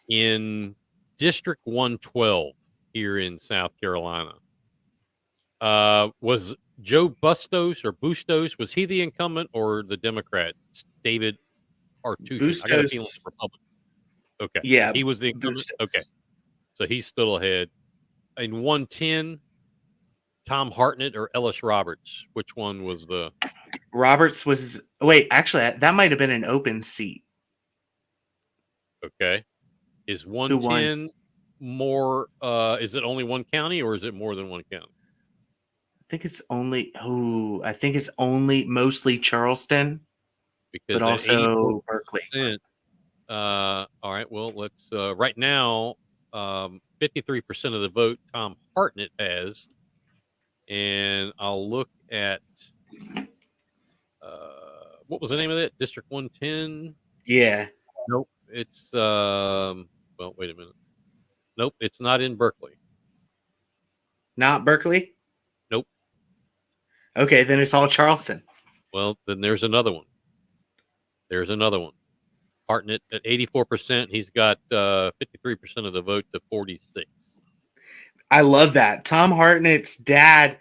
in District 112 here in South Carolina, was Joe Bustos, was he the incumbent or the Democrat? David Artusian. I got a feeling Republican. Okay. Yeah. He was the incumbent. Bustos. Okay. So he's still ahead. In 110, Tom Hartnett or Ellis Roberts? Which one was the... Roberts was... Wait, actually, that might have been an open seat. Okay. Is 110 more... is it only one county or is it more than one county? I think it's only mostly Charleston, because but also Berkeley. All right. Well, let's right now, 53% of the vote Tom Hartnett has, and I'll look at what was the name of that? District 110. Yeah. Nope. It's well, wait a minute. Nope. It's not in Berkeley. Not Berkeley. Nope. Okay, then it's all Charleston. Well, then there's another one. Hartnett at 84%. He's got 53% of the vote to 46. I love that. Tom Hartnett's dad,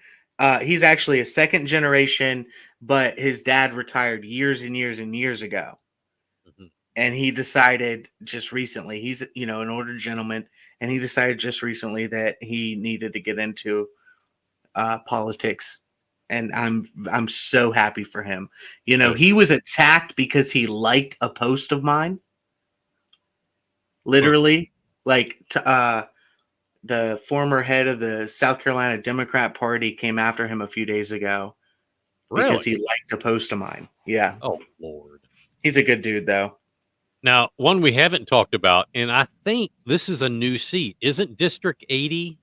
he's actually a second generation, but his dad retired years and years and years ago. And he decided just recently, he's, an older gentleman, and he decided just recently that he needed to get into politics, and I'm so happy for him. You know, he was attacked because he liked a post of mine. Literally, like the former head of the South Carolina Democrat Party came after him a few days ago because he liked a post of mine. Yeah. Oh, Lord. He's a good dude, though. Now, one we haven't talked about, and I think this is a new seat. Isn't District 80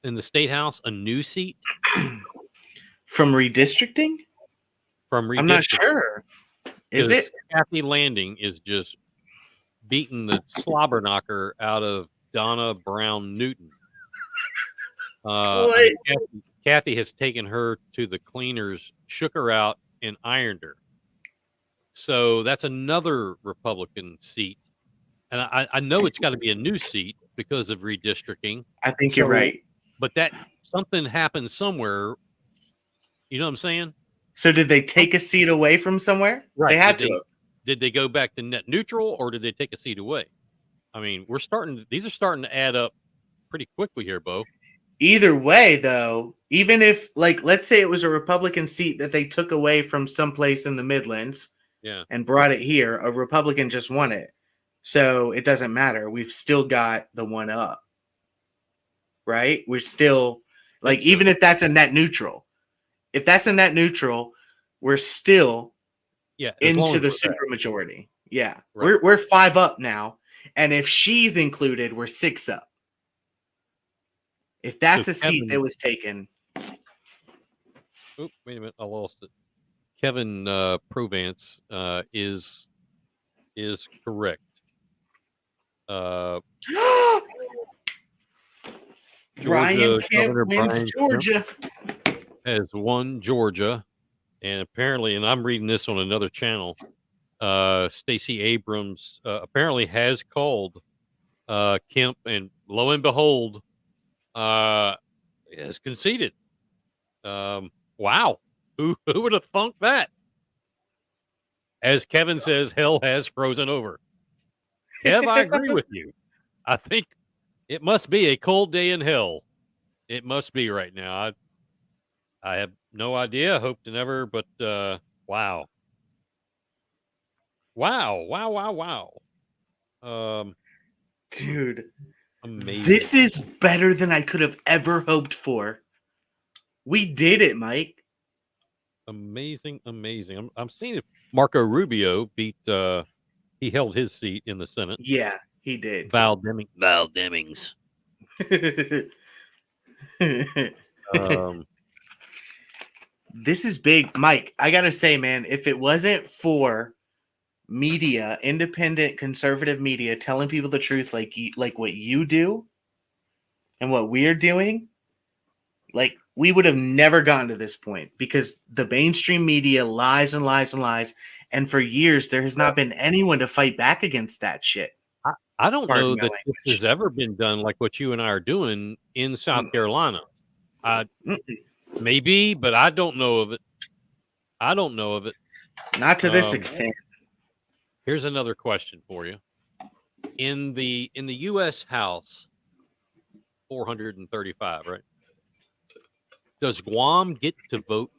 in the State House a new seat? From redistricting? From redistricting. I'm not sure. Is it? Kathy Landing is just beating the slobber knocker out of Donna Brown Newton. Kathy has taken her to the cleaners, shook her out, and ironed her. So that's another Republican seat. And I know it's got to be a new seat because of redistricting. I think you're right. But that something happened somewhere. You know what I'm saying? So did they take a seat away from somewhere? Right. They had to. Did they go back to net neutral, or did they take a seat away? I mean, these are starting to add up pretty quickly here, Bo. Either way, though, even if, like, let's say it was a Republican seat that they took away from someplace in the Midlands and brought it here, a Republican just won it. So it doesn't matter. We've still got the one up. Right? We're still, like, even if that's a net neutral, we're still into the supermajority. Yeah. Right. We're 5 up now. And if she's included, we're 6 up. If that's a seat that was taken. Oh, wait a minute. I lost it. Kevin Provance is correct. Brian Kemp wins Georgia. Has won Georgia. And apparently, and I'm reading this on another channel, Stacey Abrams apparently has called Kemp, and lo and behold, has conceded. Wow. Who would have thunk that? As Kevin says, hell has frozen over. Kev, I agree with you. I think it must be a cold day in hell. It must be right now. I have no idea. Hope to never, but wow. Wow. Dude. Amazing. This is better than I could have ever hoped for. We did it, Mike. Amazing. I'm seeing if Marco Rubio beat he held his seat in the Senate. Yeah, he did. Val Demings. This is big, Mike. I gotta say, man, if it wasn't for media, independent conservative media, telling people the truth, like what you do and what we're doing, like, we would have never gotten to this point, because the mainstream media lies and lies and lies, and for years there has not been anyone to fight back against that shit. I don't know that this has ever been done like what you and I are doing in South Carolina. Maybe, but I don't know of it. Not to this extent. Here's another question for you. In the U.S. House, 435, right? Does Guam get to vote?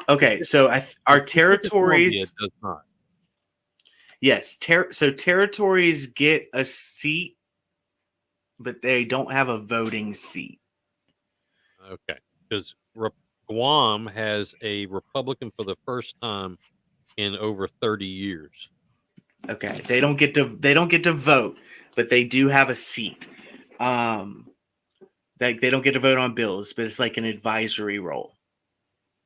Okay, so our territories does not. Yes, so territories get a seat, but they don't have a voting seat. Okay, because Guam has a Republican for the first time in over 30 years. Okay, they don't get to vote, but they do have a seat. They don't get to vote on bills, but it's like an advisory role.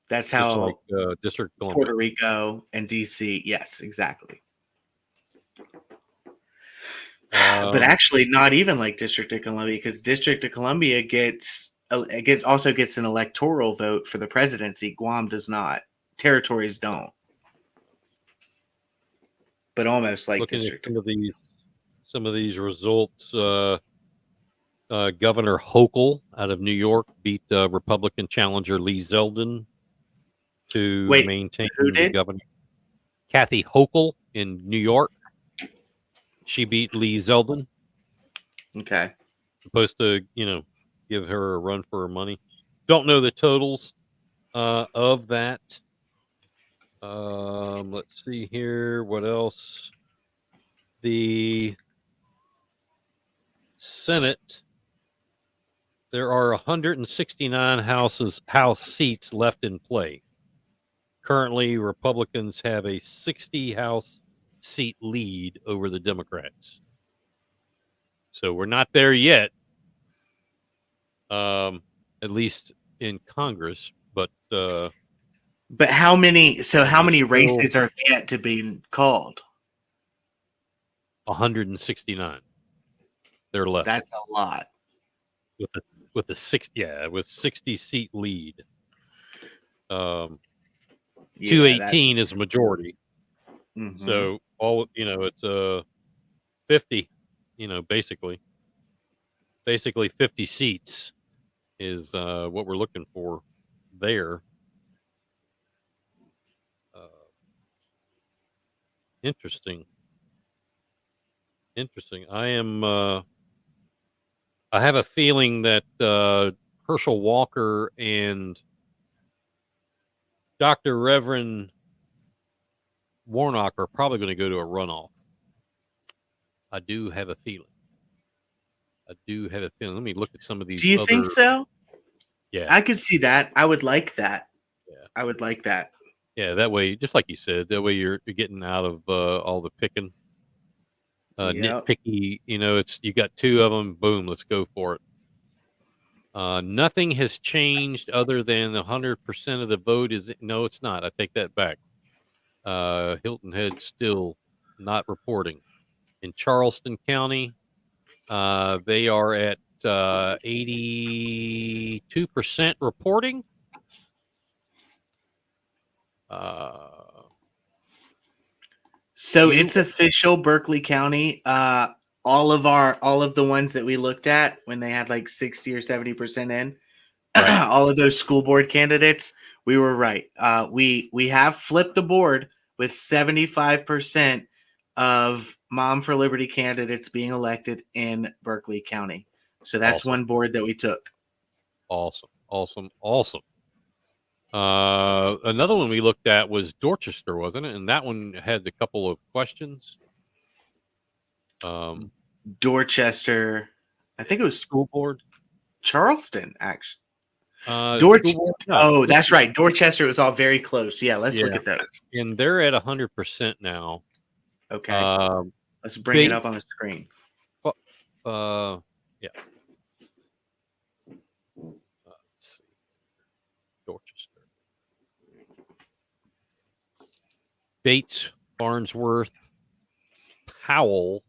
That's how like District of Columbia. Puerto Rico and DC. Yes, exactly. But actually, not even like District of Columbia, because District of Columbia also gets an electoral vote for the presidency. Guam does not. Territories don't. But almost like looking District. At some of these results, Governor Hochul out of New York beat Republican challenger Lee Zeldin to maintain the governor. Kathy Hochul in New York She beat Lee Zeldin. Okay. Supposed to, give her a run for her money. Don't know the totals of that. Let's see here. What else? The Senate. There are 169 House seats left in play. Currently, Republicans have a 60 House seat lead over the Democrats. So we're not there yet, at least in Congress. But how many? So how many still races are yet to be called? 169. They're left. That's a lot. With 60 seat lead. 218 is a majority. Mhm. So it's 50. Basically 50 seats is what we're looking for there. Interesting. I have a feeling that Herschel Walker and Dr. Reverend Warnock are probably going to go to a runoff. I do have a feeling. Let me look at some of these. Do you think so? Yeah. I could see that. I would like that. Yeah. I would like that. Yeah, that way, just like you said, that way you're getting out of all the picking. Nitpicky, you got two of them, boom, let's go for it. Nothing has changed other than 100% of the vote is, no, it's not. I take that back. Hilton Head still not reporting. In Charleston County, they are at 82% reporting. So it's official, Berkeley County. All of the ones that we looked at when they had like 60 or 70% in, right. All of those school board candidates, we were right. We have flipped the board with 75% of Mom for Liberty candidates being elected in Berkeley County. So that's one board that we took. Awesome. Another one we looked at was Dorchester, wasn't it? And that one had a couple of questions. Dorchester, I think it was school board. Charleston, actually. No, that's right. Dorchester was all very close. Yeah, let's look at those. And they're at 100% now. Okay. Let's bring it up on the screen. Yeah. Let's see. Dorchester. Bates, Farnsworth, Powell,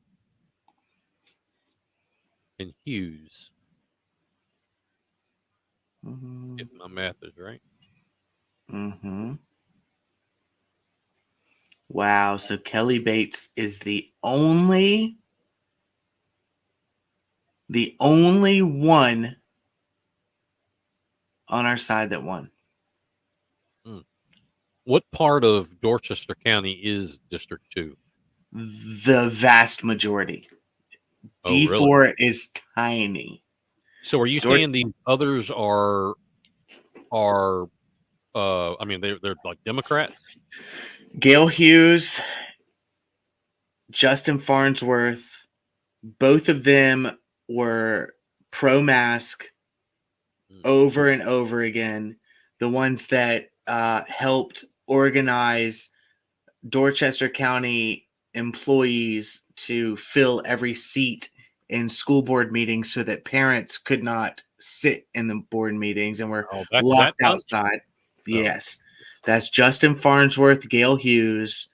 and Hughes. Mm-hmm. If my math is right. Mm-hmm. Wow. So Kelly Bates is the only one on our side that won. What part of Dorchester County is District 2? The vast majority. D4 really? Is tiny. So are you saying these others are I mean they're like Democrats? Gail Hughes, Justin Farnsworth, both of them were pro-mask over and over again. The ones that helped organize Dorchester County employees to fill every seat in school board meetings so that parents could not sit in the board meetings and were locked outside. Yes. That's Justin Farnsworth, Gail Hughes,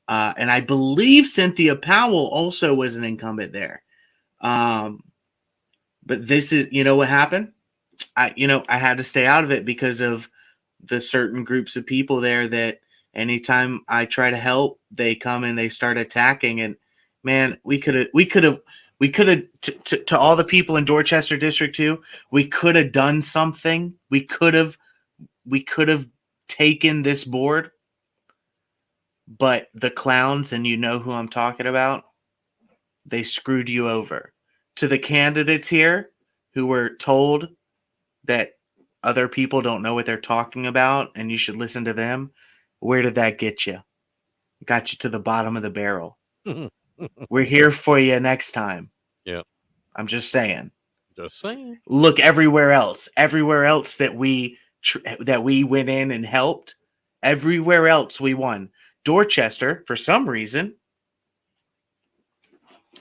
and I believe Cynthia Powell also was an incumbent there. But this is, what happened? I had to stay out of it because of the certain groups of people there that anytime I try to help, they come and they start attacking. And man, we could have to all the people in Dorchester District 2, we could have done something. We could have taken this board, but the clowns, and you know who I'm talking about, they screwed you over. To the candidates here who were told that other people don't know what they're talking about and you should listen to them, where did that get you? It got you to the bottom of the barrel. We're here for you next time. Yeah. I'm just saying. Just saying. Look everywhere else. Everywhere else that we went in and helped. Everywhere else we won. Dorchester, for some reason.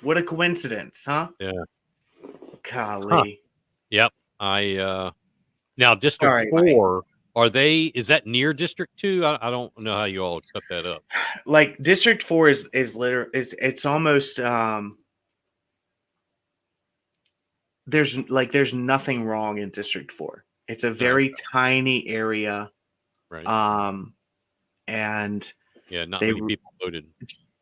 What a coincidence, huh? Yeah. Golly. Huh. Yep. Now District 4, is that near District 2? I don't know how you all cut that up. Like District 4 it's almost there's nothing wrong in District 4. It's a very tiny area. Right. And yeah, not many people voted.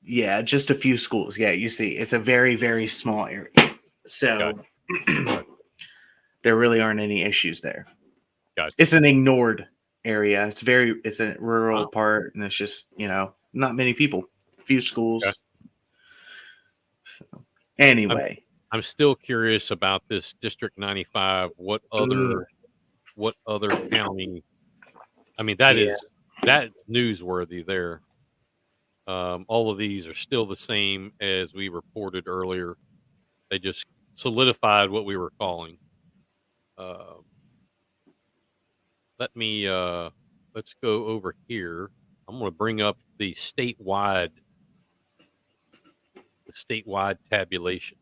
Yeah, just a few schools. Yeah, you see, it's a very, very small area. So there really aren't any issues there. It's an ignored area. It's a rural part, and it's just, not many people, few schools. So anyway. I'm still curious about this District 95. What other county? I mean, that's newsworthy there. All of these are still the same as we reported earlier. They just solidified what we were calling. Let's go over here. I'm going to bring up the statewide tabulation.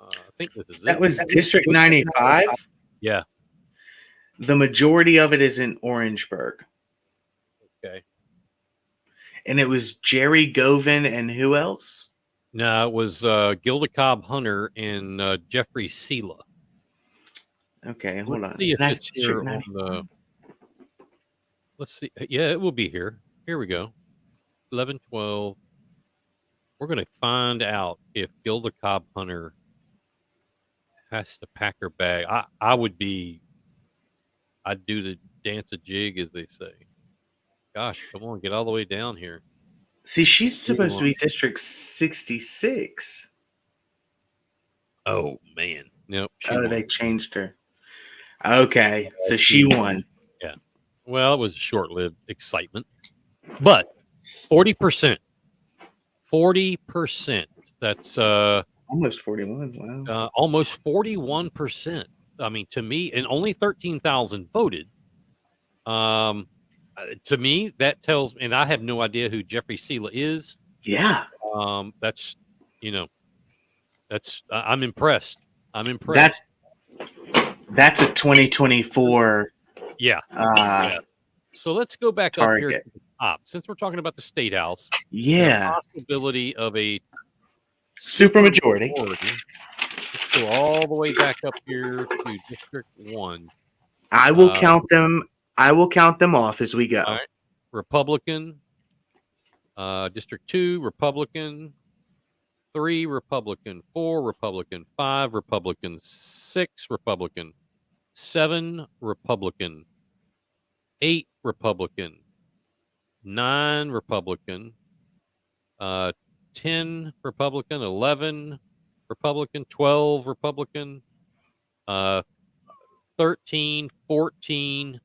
I think this is that was District 95. Yeah. The majority of it is in Orangeburg. Okay. And it was Jerry Govin and who else? No, it was Gilda Cobb Hunter and Jeffrey Sela. Okay, hold on. See if it's here on the. Let's see. Yeah, it will be here. Here we go. 11, 12. We're going to find out if Gilda Cobb Hunter has to pack her bag. I'd do the dance a jig, as they say. Gosh, come on, get all the way down here. See, she's supposed to be District 66. Oh, man. Nope. They changed her. Okay, so she won. Yeah. Well, it was short-lived excitement. But 40%. 40%. That's almost 41. Wow. Almost 41%. I mean, to me, and only 13,000 voted. To me, that tells, and I have no idea who Jeffrey Sela is. Yeah. I'm impressed. That's a 2024. Yeah. So let's go back up here to the top. Since we're talking about the State House. Yeah. The possibility of a supermajority. Let's go all the way back up here to District 1. I will count them. I will count them off as we go. All right. Republican. District 2, Republican. 3, Republican. 4, Republican. 5, Republican. 6, Republican. 7, Republican. 8, Republican. 9, Republican. 10, Republican. 11, Republican. 12, Republican. 13, 14.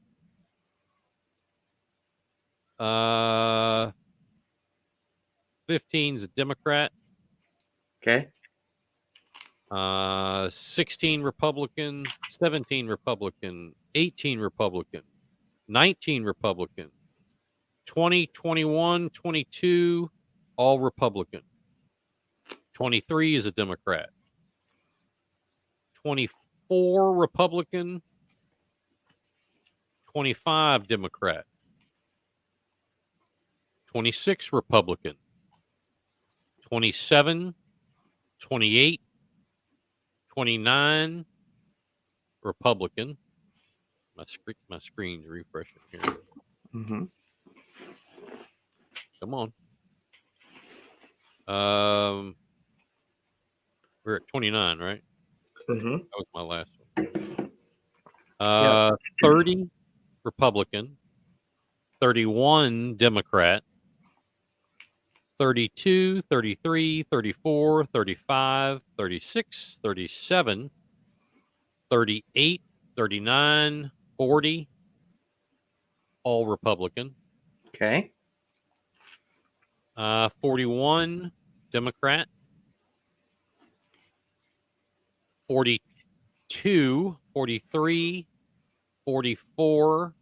15 is a Democrat. Okay. 16 Republican, 17 Republican, 18 Republican, 19 Republican, 20, 21, 22, all Republican. 23 is a Democrat. 24 Republican, 25 Democrat. 26 Republican, 27, 28, 29 Republican. My screen's refreshing here. Mm-hmm. Come on. We're at 29, right? Mm-hmm. That was my last one. 30 Republican, 31 Democrat, 32, 33, 34, 35, 36, 37, 38, 39, 40, all Republican. Okay. 41, Democrat. 42, 43, 44,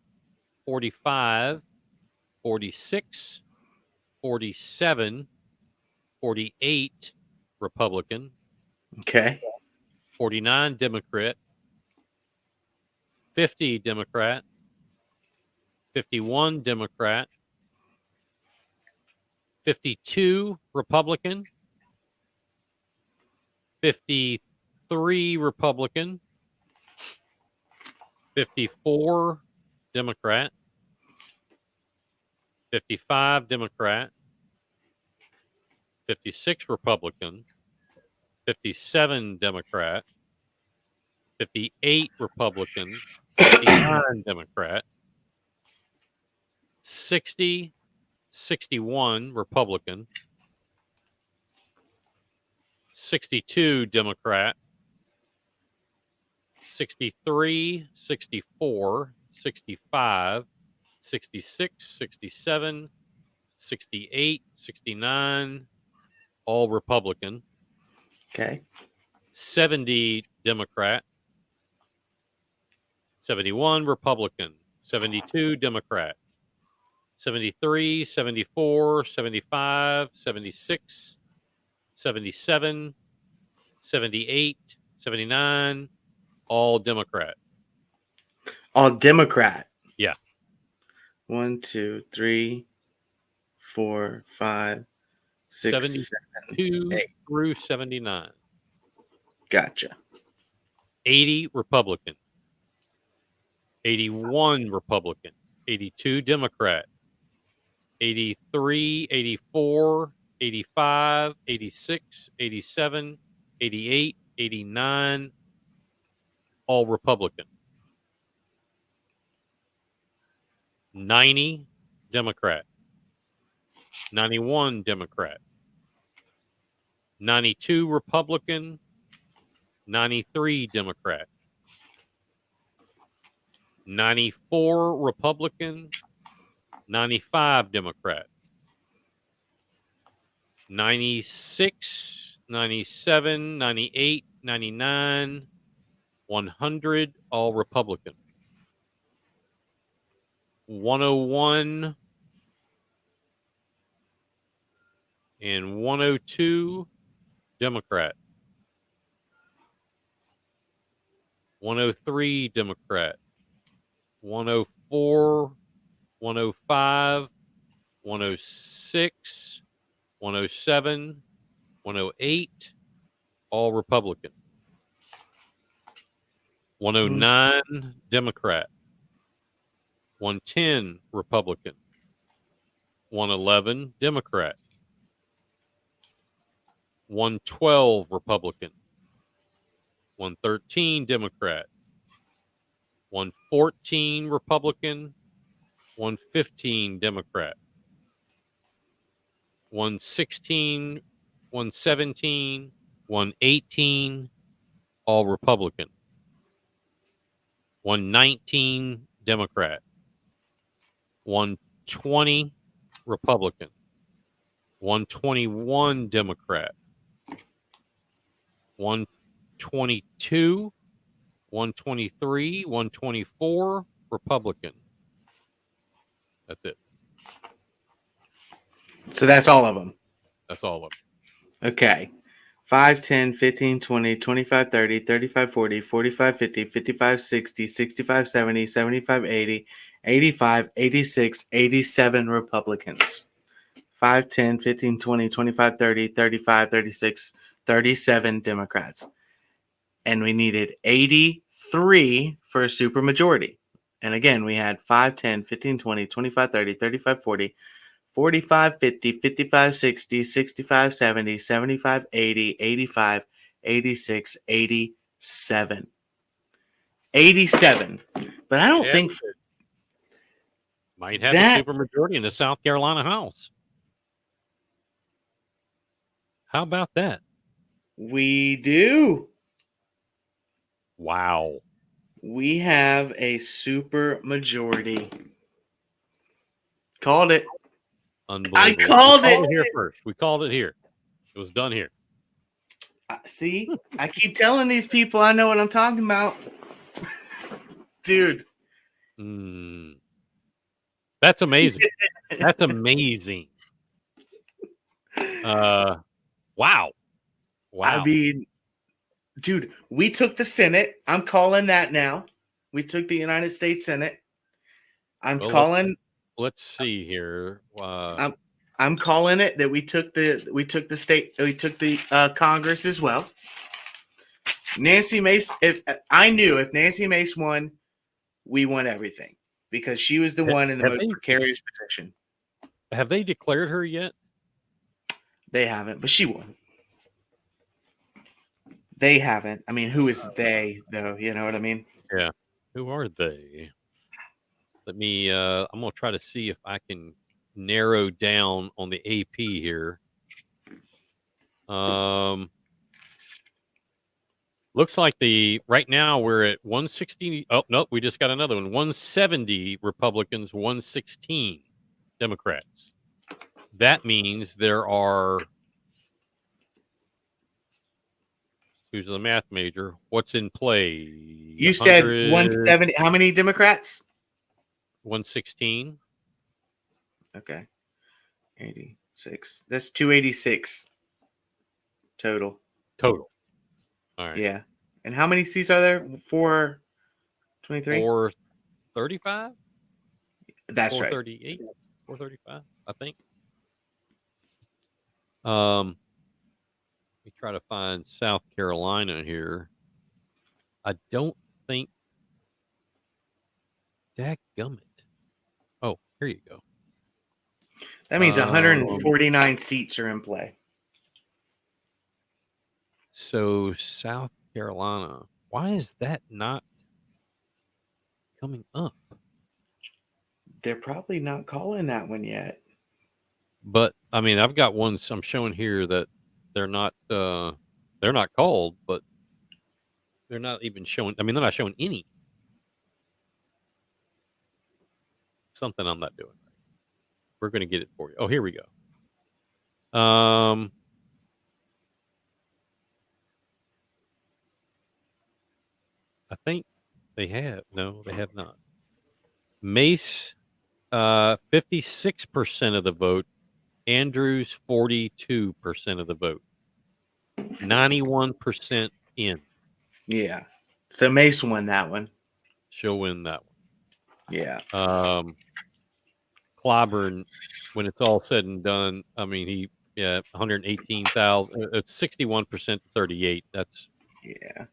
45, 46, 47, 48, Republican. Okay. 49, Democrat. 50, Democrat. 51, Democrat. 52, Republican. 53, Republican. 54, Democrat. 55, Democrat. 56, Republican. 57, Democrat. 58, Republican. 59, Democrat. 60, 61, Republican. 62, Democrat. 63, 64, 65, 66, 67, 68, 69, all Republican. Okay. 70, Democrat. 71, Republican. 72, Democrat. 73, 74, 75, 76, 77, 78, 79, all Democrat. All Democrat. Yeah. 1, 2, 3, 4, 5, 6, 72 7, 8. through 79. Gotcha. 80, Republican. 81, Republican. 82, Democrat. 83, 84, 85, 86, 87, 88, 89, all Republican. 90, Democrat. 91, Democrat. 92, Republican. 93, Democrat. 94, Republican. 95, Democrat. 96, 97, 98, 99, 100, all Republican. 101 and 102, Democrat. 103, Democrat. 104, 105, 106, 107, 108, all Republican. 109, Democrat. 110, Republican. 111, Democrat. 112, Republican. 113, Democrat. 114, Republican. 115, Democrat. 116, 117, 118, all Republican. 119, Democrat. 120, Republican. 121, Democrat. 122, 123, 124, Republican. That's it. So that's all of them. That's all of them. Okay. 5, 10, 15, 20, 25, 30, 35, 40, 45, 50, 55, 60, 65, 70, 75, 80, 85, 86, 87 Republicans. 5, 10, 15, 20, 25, 30, 35, 36, 37 Democrats. And we needed 83 for a supermajority. And again, we had 5, 10, 15, 20, 25, 30, 35, 40, 45, 50, 55, 60, 65, 70, 75, 80, 85, 86, 87. 87. But I don't think might have that a supermajority in the South Carolina House. How about that? We do. Wow. We have a super majority. Called it. Unbelievable. I called we it. called it here first. We called it here. It was done here. See, I keep telling these people I know what I'm talking about. Dude. That's amazing. That's amazing. Wow. Wow. I mean, dude, we took the Senate. I'm calling that now. We took the United States Senate. I'm calling. Let's see here. I'm calling it that we took the Congress as well. Nancy Mace. If Nancy Mace won, we won everything because she was the one in the most precarious position. Have they declared her yet? They haven't, but she won. They haven't. I mean, who is they though? You know what I mean? Yeah. Who are they? Let me. I'm gonna try to see if I can narrow down on the AP here. Looks like right now we're at 160. Oh no, we just got another one. 170 Republicans, 116 Democrats. That means there are. Who's the math major? What's in play? You said 170. How many Democrats? 116. Okay. 86. That's 286 total. All right. Yeah. And how many seats are there? 423? 435? That's 438? 435, I think. Let me try to find South Carolina here. I don't think. Dadgummit. Oh, here you go. That means 149 seats are in play. So South Carolina, why is that not coming up? They're probably not calling that one yet. But I mean, I've got ones I'm showing here that they're not called, but they're not even showing. I mean, they're not showing any. Something I'm not doing. We're going to get it for you. Oh, here we go. I think they have. No, they have not. Mace, 56% of the vote. Andrews, 42% of the vote. 91% in. Yeah. So Mace won that one. She'll win that one. Yeah. Clyburn, when it's all said and done, I mean, 118,000. It's 61% to 38. That's. Yeah.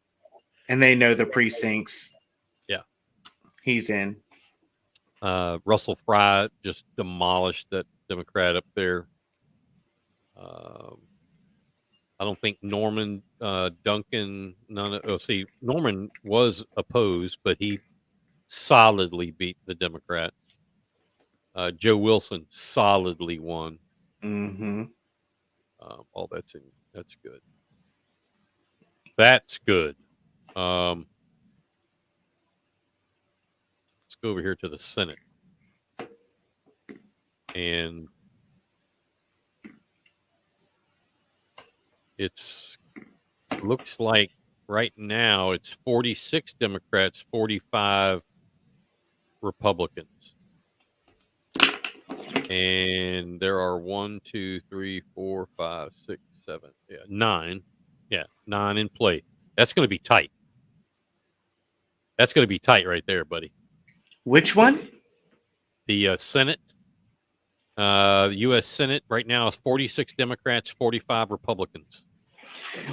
And they know the precincts. Yeah. He's in. Russell Fry just demolished that Democrat up there. I don't think Norman Duncan. Norman was opposed, but he solidly beat the Democrat. Joe Wilson solidly won. Mm-hmm. All that's in. That's good. That's good. Let's go over here to the Senate. And looks like right now it's 46 Democrats, 45 Republicans. And there are 1, 2, 3, 4, 5, 6, 7, 9. Yeah, 9 in play. That's going to be tight. That's going to be tight right there, buddy. Which one? The Senate. The U.S. Senate right now is 46 Democrats, 45 Republicans.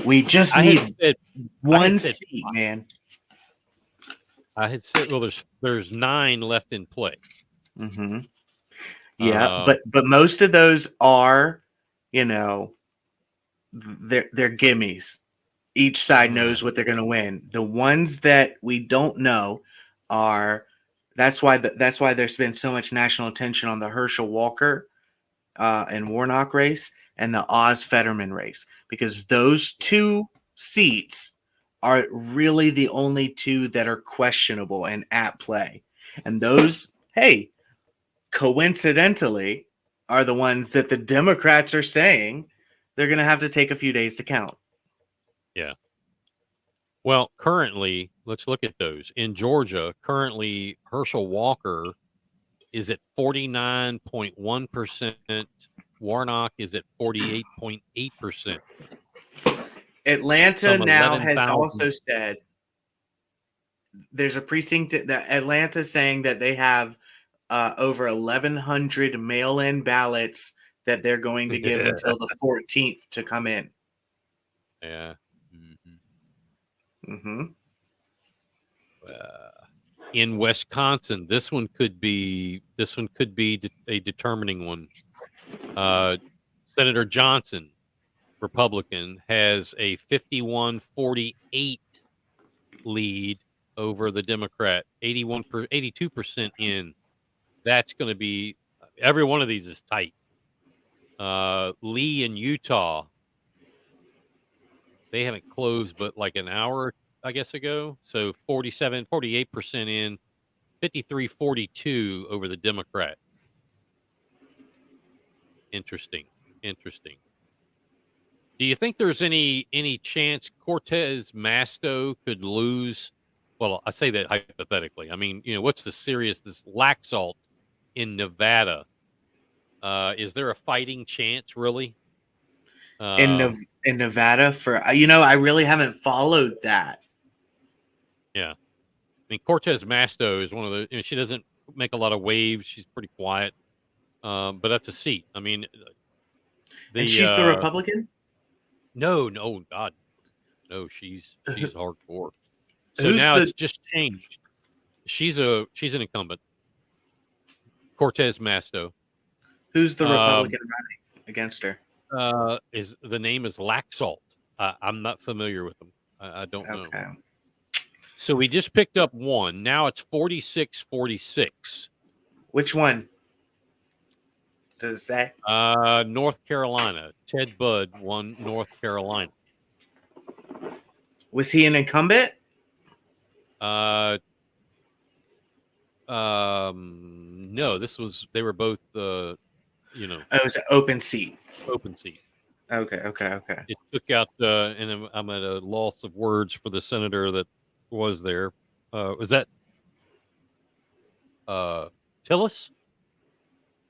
We just need one seat, man. I had said, well, there's 9 left in play. Mm-hmm. Yeah, but most of those are, they're gimmies. Each side knows what they're going to win. The ones that we don't know are. That's why there's been so much national attention on the Herschel Walker and Warnock race and the Oz Fetterman race, because those two seats are really the only two that are questionable and at play. And those, hey, coincidentally, are the ones that the Democrats are saying they're going to have to take a few days to count. Yeah. Well, currently, let's look at those. In Georgia, currently, Herschel Walker is at 49.1%. Warnock is at 48.8%. Atlanta now has also said there's a precinct that Atlanta's saying that they have over 1,100 mail-in ballots that they're going to give until the 14th to come in. Yeah. In Wisconsin, this one could be a determining one. Senator Johnson, Republican, has a 51-48 lead over the Democrat. 82% in. That's going to be, every one of these is tight. Lee in Utah, they haven't closed but like an hour, I guess, ago. So 48% in, 53-42 over the Democrat. Interesting. Do you think there's any chance Cortez Masto could lose? Well, I say that hypothetically. I mean, what's this Laxalt in Nevada? Is there a fighting chance, really? In Nevada I really haven't followed that. Yeah. I mean, Cortez Masto is one of the, she doesn't make a lot of waves. She's pretty quiet. But that's a seat. I mean, and she's the Republican? No, God. No, she's hardcore. So now it's just changed. She's an incumbent. Cortez Masto. Who's the Republican running against her? The name is Laxalt. I'm not familiar with them. I don't know. So we just picked up one. Now it's 46-46. Which one? Does it say? North Carolina. Ted Budd won North Carolina. Was he an incumbent? No, they were both Oh, it was an open seat. Open seat. Okay. It took out, and I'm at a loss of words for the senator that was there. Was that Tillis?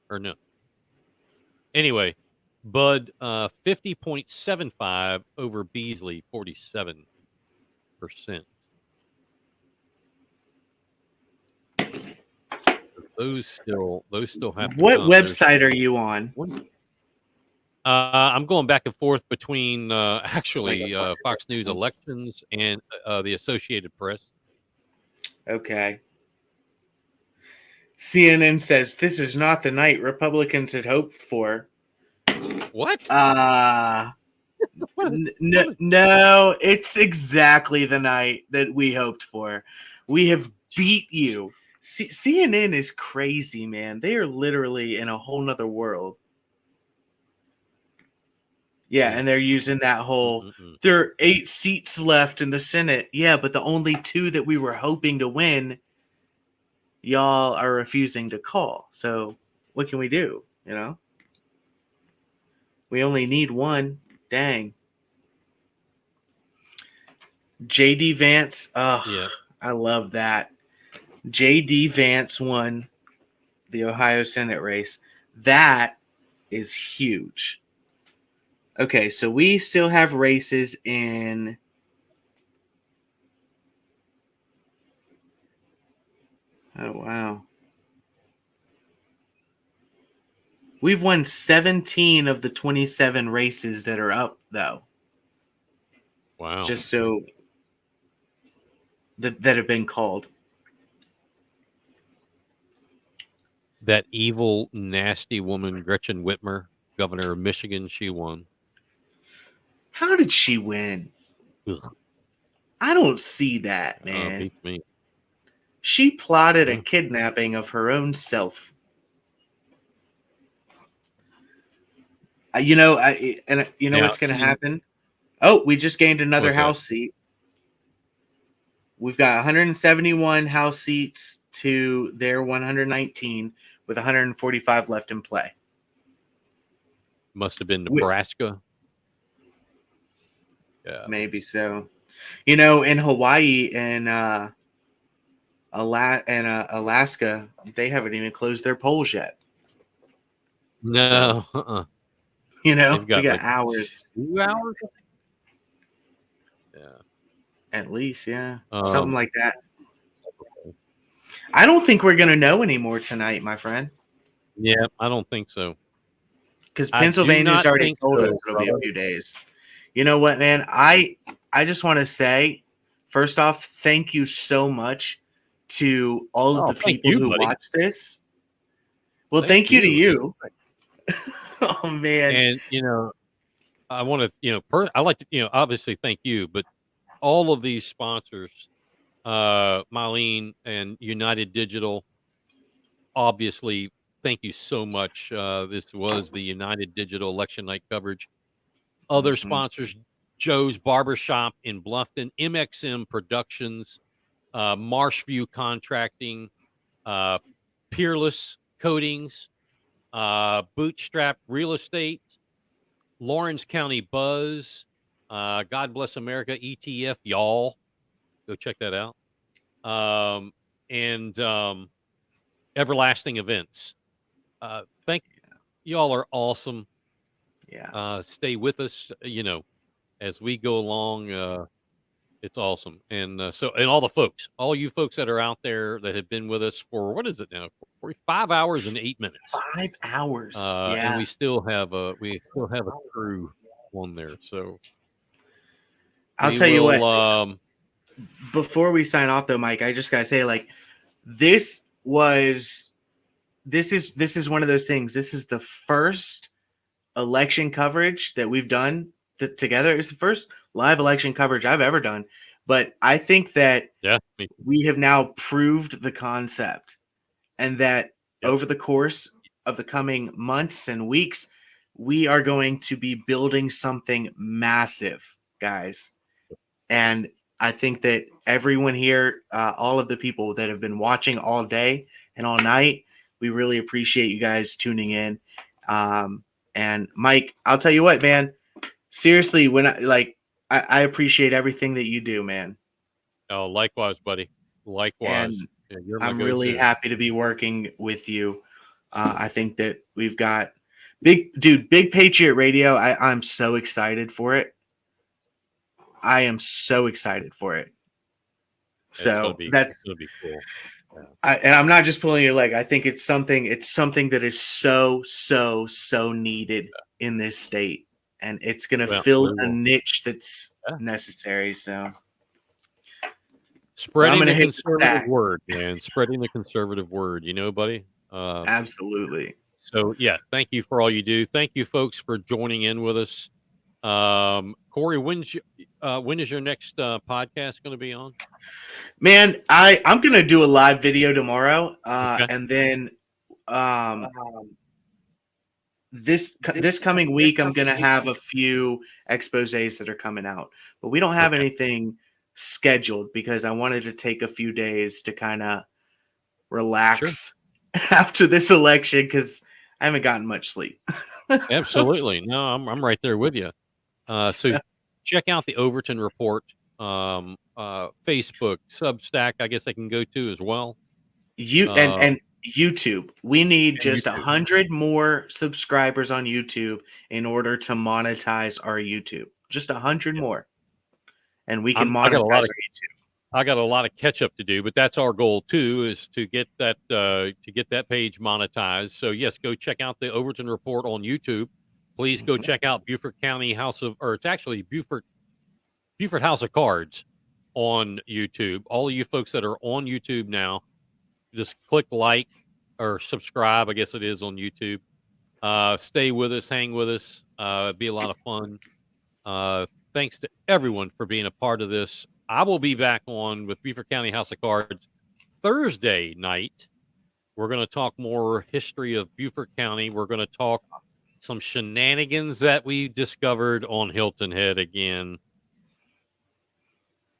Or no? Anyway, Bud 50.75 over Beasley 47%. Those still have. What website are you on? I'm going back and forth between Fox News Elections and the Associated Press. Okay. CNN says this is not the night Republicans had hoped for. What? No, it's exactly the night that we hoped for. We have beat you. CNN is crazy, man. They are literally in a whole nother world. Yeah, and they're using that whole, there are 8 seats left in the Senate. Yeah, but the only 2 that we were hoping to win, y'all are refusing to call. So what can we do, We only need 1. Dang. J.D. Vance, Yeah. I love that. J.D. Vance won the Ohio Senate race. That is huge. Okay, so we still have races in oh, wow. We've won 17 of the 27 races that are up, though. Wow. Just so that have been called. That evil, nasty woman, Gretchen Whitmer, governor of Michigan, she won. How did she win? Ugh. I don't see that, man. Beats me. She plotted a kidnapping of her own self. You know, what's going to happen? Oh, we just gained another House seat. We've got 171 House seats to their 119 with 145 left in play. Must have been Nebraska. Yeah, maybe so. You know, in Hawaii and Alaska, they haven't even closed their polls yet. No, You know, They've got we got like hours. 2 hours. Yeah, At least, something like that. Okay. I don't think we're gonna know anymore tonight, my friend. Yeah, I don't think so. Because Pennsylvania's already told us it'll be a few days. You know what, man? I just want to say, first off, thank you so much to all of the people who watch this. Well, thank you to you. Oh man! And I want to, I like to, obviously thank you, but all of these sponsors, Mylene and United Digital, obviously, thank you so much. This was the United Digital election night coverage. Other sponsors, Joe's Barbershop in Bluffton, MXM Productions, Marshview Contracting, Peerless Coatings, Bootstrap Real Estate, Lawrence County Buzz, God Bless America, ETF, y'all. Go check that out. And Everlasting Events. Thank y'all are awesome. Yeah. Stay with us, as we go along. It's awesome. And and all you folks that are out there that have been with us for, what is it now? 5 hours and 8 minutes. 5 hours. And we still have a crew on there. So I'll tell you what. Before we sign off, though, Mike, I just gotta say, like, this is one of those things. This is the first election coverage that we've done together. It's the first live election coverage I've ever done. But I think that we have now proved the concept, and that over the course of the coming months and weeks, we are going to be building something massive, guys. And I think that everyone here, all of the people that have been watching all day and all night, we really appreciate you guys tuning in. And Mike, I'll tell you what, man, seriously, when I appreciate everything that you do, man. Oh, likewise, buddy. Likewise. And I'm really happy to be working with you. I think that we've got Big Patriot Radio. I'm so excited for it. I am so excited for it. So that's gonna be cool. And I'm not just pulling your leg. I think it's something that is so needed in this state, and it's going to fill a niche that's necessary. So spreading the conservative word, man. Spreading the conservative word, buddy. Absolutely. So thank you for all you do. Thank you, folks, for joining in with us. Corey, when is your next podcast going to be on? Man, I'm going to do a live video tomorrow, and then this coming week I'm going to have a few exposés that are coming out, but we don't have anything scheduled because I wanted to take a few days to kind of relax after this election because I haven't gotten much sleep. Absolutely. No, I'm right there with you. So check out the Overton Report, Facebook, Substack. I guess they can go to as well. And YouTube. We need just 100 more subscribers on YouTube in order to monetize our YouTube. Just 100 more, and we can monetize our YouTube. I got a lot of catch up to do, but that's our goal too, is to get that page monetized. So yes, go check out the Overton Report on YouTube. Please go check out Beaufort County it's actually Beaufort House of Cards on YouTube. All of you folks that are on YouTube now, just click like or subscribe. I guess it is on YouTube. Stay with us, hang with us. It'd be a lot of fun. Thanks to everyone for being a part of this. I will be back on with Beaufort County House of Cards Thursday night. We're going to talk more history of Beaufort County. We're going to talk some shenanigans that we discovered on Hilton Head again.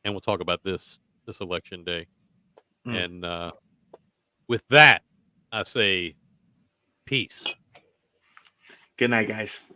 And we'll talk about this election day. And with that, I say peace. Good night, guys.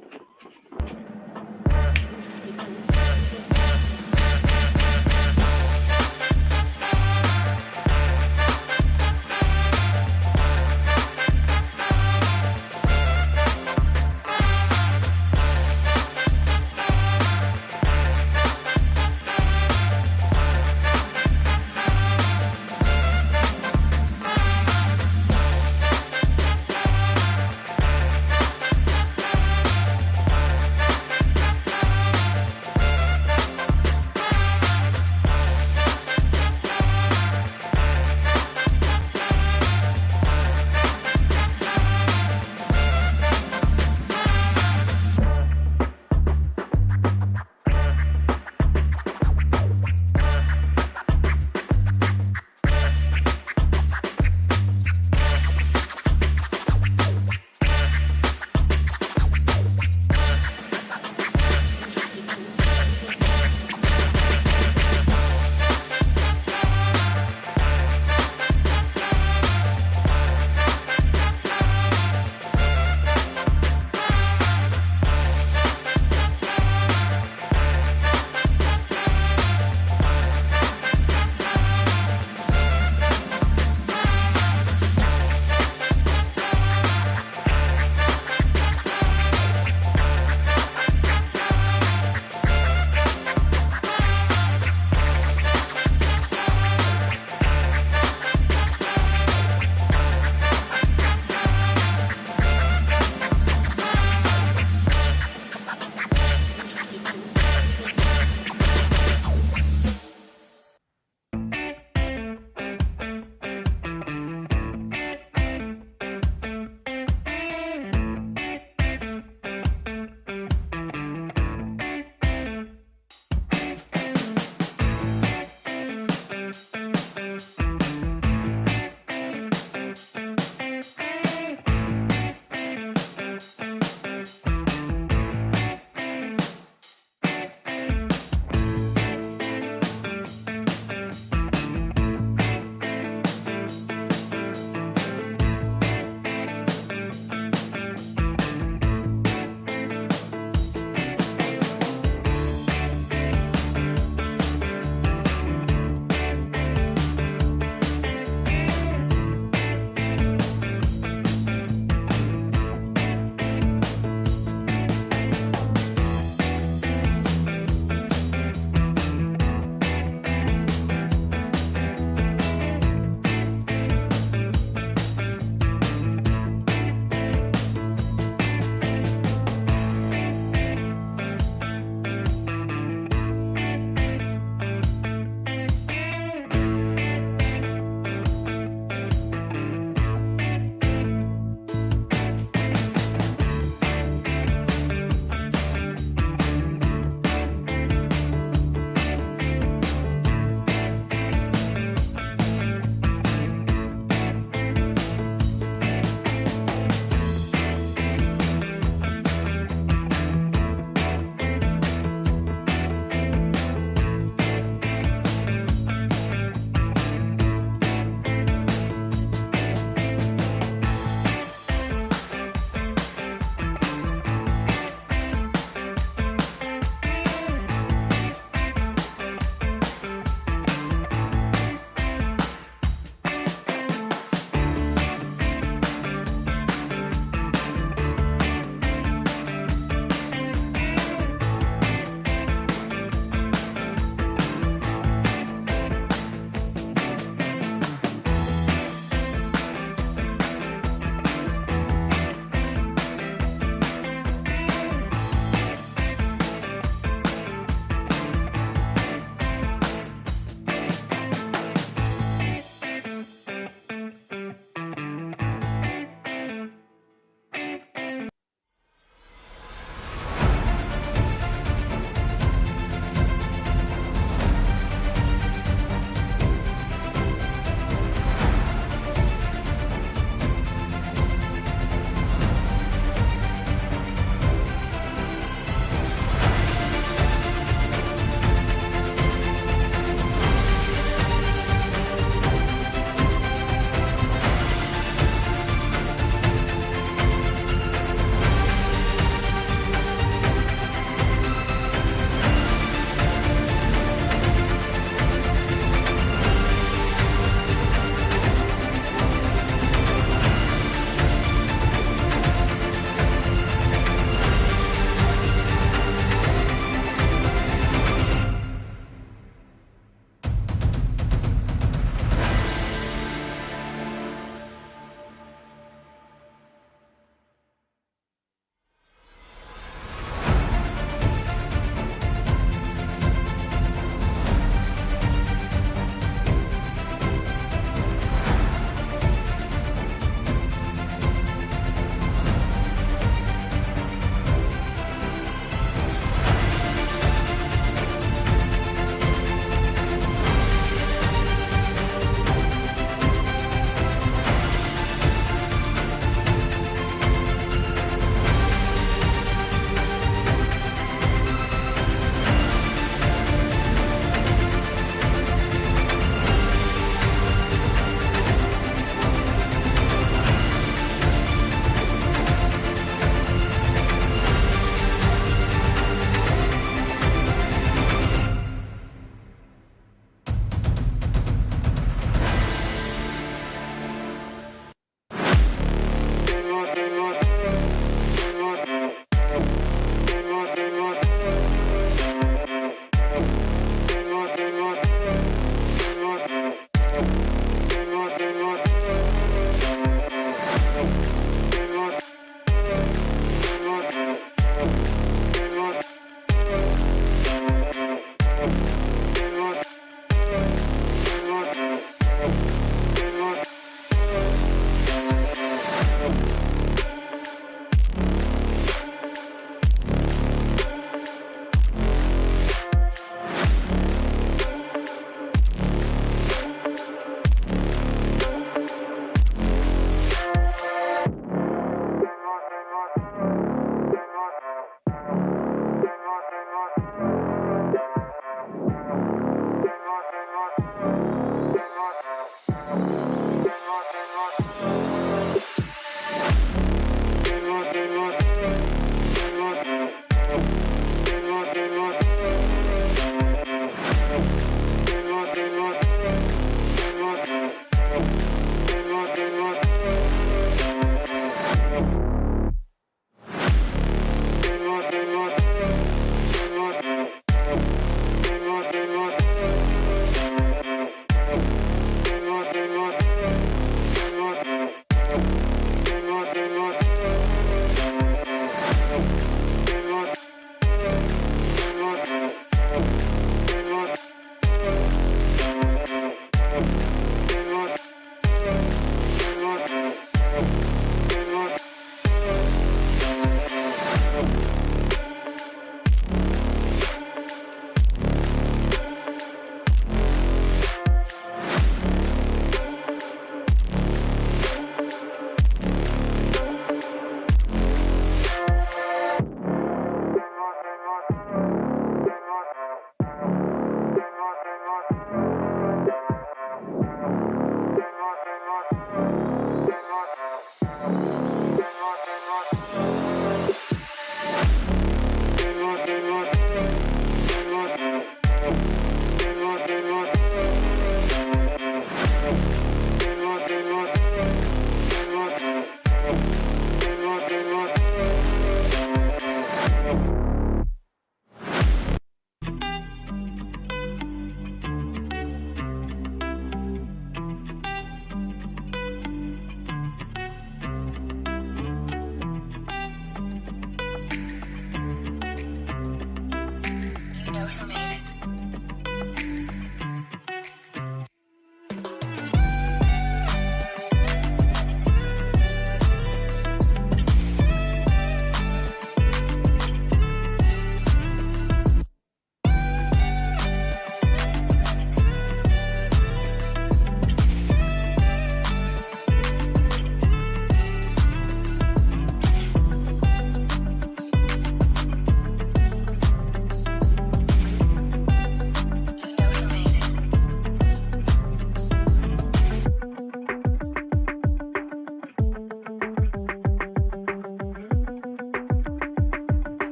Bye.